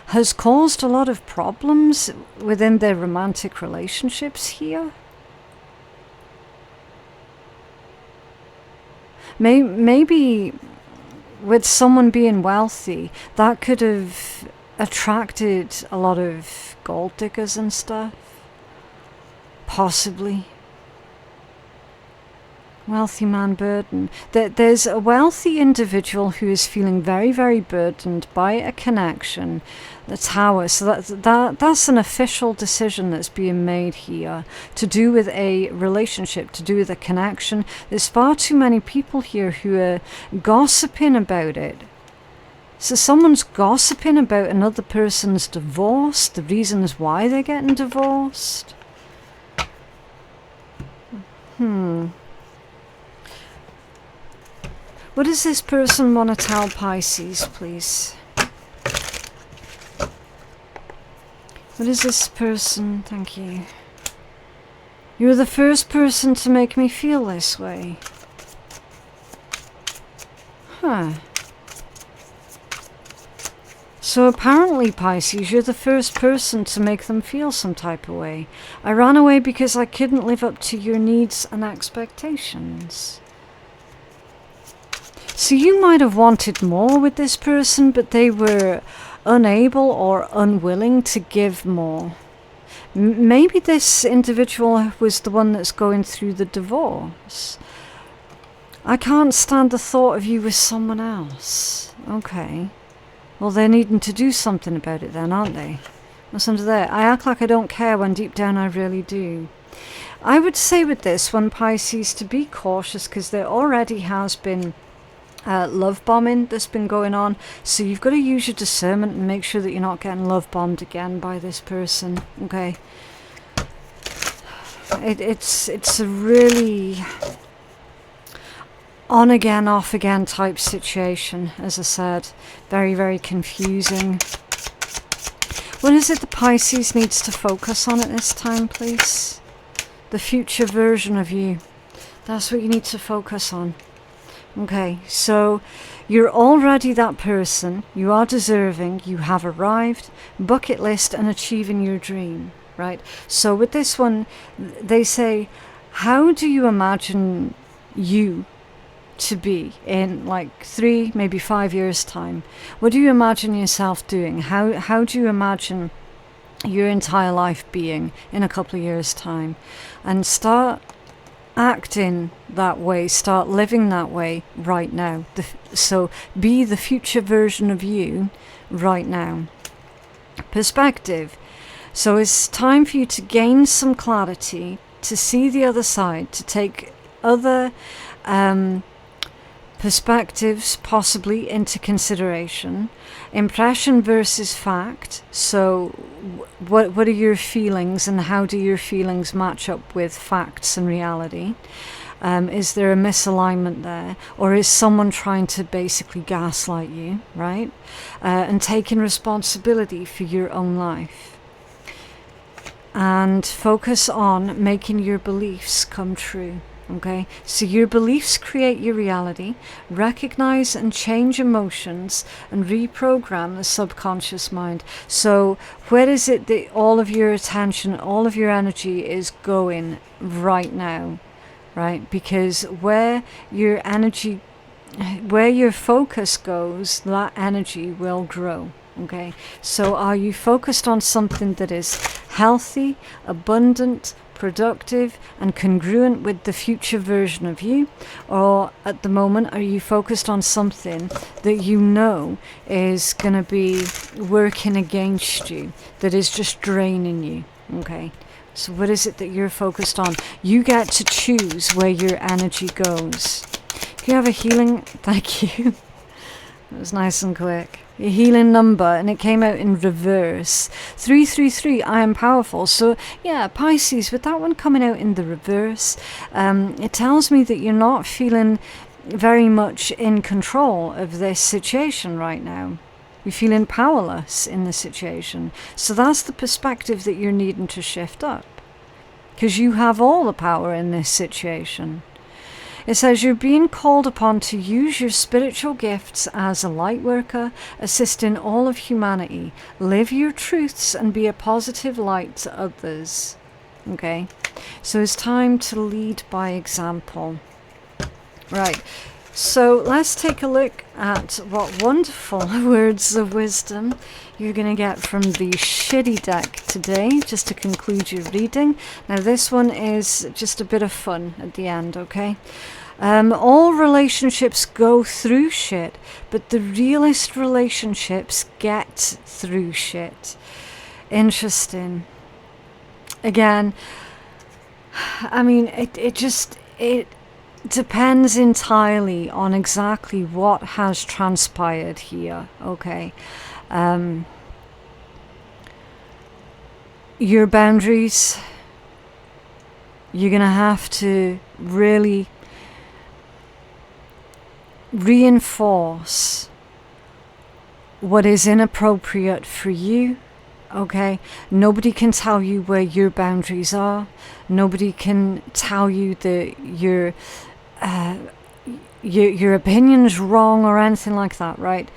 has caused a lot of problems within their romantic relationships here. Maybe with someone being wealthy, that could have attracted a lot of gold diggers and stuff. Possibly. Wealthy man burden. There's a wealthy individual who is feeling very, very burdened by a connection. The Tower. So that's an official decision that's being made here to do with a relationship, to do with a connection. There's far too many people here who are gossiping about it. So someone's gossiping about another person's divorce, the reasons why they're getting divorced. What does this person want to tell Pisces, please? What is this person? Thank you. You're the first person to make me feel this way. Huh. So apparently, Pisces, you're the first person to make them feel some type of way. I ran away because I couldn't live up to your needs and expectations. So you might have wanted more with this person, but they were unable or unwilling to give more. Maybe this individual was the one that's going through the divorce. I can't stand the thought of you with someone else. Okay. Well, they're needing to do something about it then, aren't they? What's under there? I act like I don't care when deep down I really do. I would say with this one, Pisces, to be cautious, because there already has been love bombing that's been going on, so you've got to use your discernment and make sure that you're not getting love bombed again by this person. Okay, it's a really on again, off again type situation. As I said, very, very confusing. What is it the Pisces needs to focus on at this time, please? The future version of you. That's what you need to focus on. Okay, so you're already that person, you are deserving, you have arrived, bucket list and achieving your dream, right? So with this one, they say, how do you imagine you to be in like 3, maybe 5 years time? What do you imagine yourself doing? How do you imagine your entire life being in a couple of years time? And start acting that way, start living that way right now. So be the future version of you right now. Perspective. So it's time for you to gain some clarity, to see the other side, to take other perspectives possibly into consideration. Impression versus fact. So what are your feelings and how do your feelings match up with facts and reality? Is there a misalignment there, or is someone trying to basically gaslight you, right? And taking responsibility for your own life. And focus on making your beliefs come true. Okay, so your beliefs create your reality. Recognize and change emotions and reprogram the subconscious mind. So where is it that all of your attention, all of your energy is going right now, right? Because where your energy, where your focus goes, that energy will grow. Okay, so are you focused on something that is healthy, abundant, productive, and congruent with the future version of you? Or at the moment, are you focused on something that you know is going to be working against you, that is just draining you? Okay, so what is it that you're focused on? You get to choose where your energy goes. Can you have a healing? Thank you. It was nice and quick. A healing number, and it came out in reverse. 333, I am powerful. So yeah, Pisces, with that one coming out in the reverse, it tells me that you're not feeling very much in control of this situation right now. You're feeling powerless in the situation. So that's the perspective that you're needing to shift up, because you have all the power in this situation. It says you're being called upon to use your spiritual gifts as a light worker, assisting all of humanity. Live your truths and be a positive light to others. Okay, so it's time to lead by example. Right, so let's take a look at what wonderful words of wisdom you're going to get from the shitty deck today, just to conclude your reading. Now this one is just a bit of fun at the end, okay? All relationships go through shit, but the realest relationships get through shit. Interesting. Again, I mean, it depends entirely on exactly what has transpired here, okay? Your boundaries, you're gonna have to really reinforce what is inappropriate for you, okay? Nobody can tell you where your boundaries are. Nobody can tell you that your opinion's wrong or anything like that, right?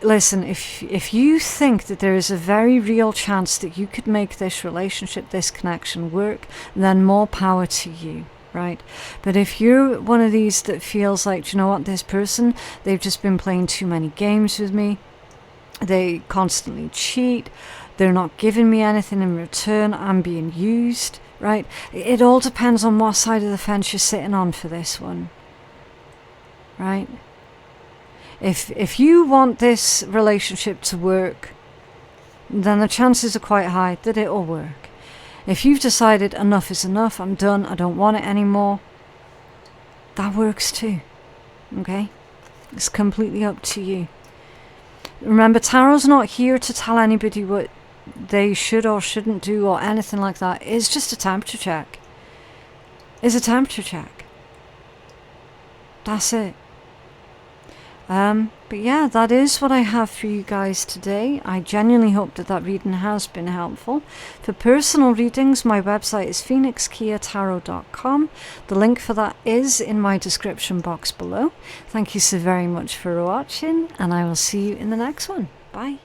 Listen, if you think that there is a very real chance that you could make this relationship, this connection work, then more power to you, right? But if you're one of these that feels like, you know what, this person, they've just been playing too many games with me, they constantly cheat, they're not giving me anything in return, I'm being used, right? It all depends on what side of the fence you're sitting on for this one, right? If you want this relationship to work, then the chances are quite high that it will work. If you've decided enough is enough, I'm done, I don't want it anymore, that works too, okay? It's completely up to you. Remember, Tarot's not here to tell anybody what they should or shouldn't do or anything like that. It's just a temperature check. It's a temperature check. That's it. But yeah, that is what I have for you guys today. I genuinely hope that that reading has been helpful. For personal readings, my website is phoenixkeiatarot.com. The link for that is in my description box below. Thank you so very much for watching, and I will see you in the next one. Bye.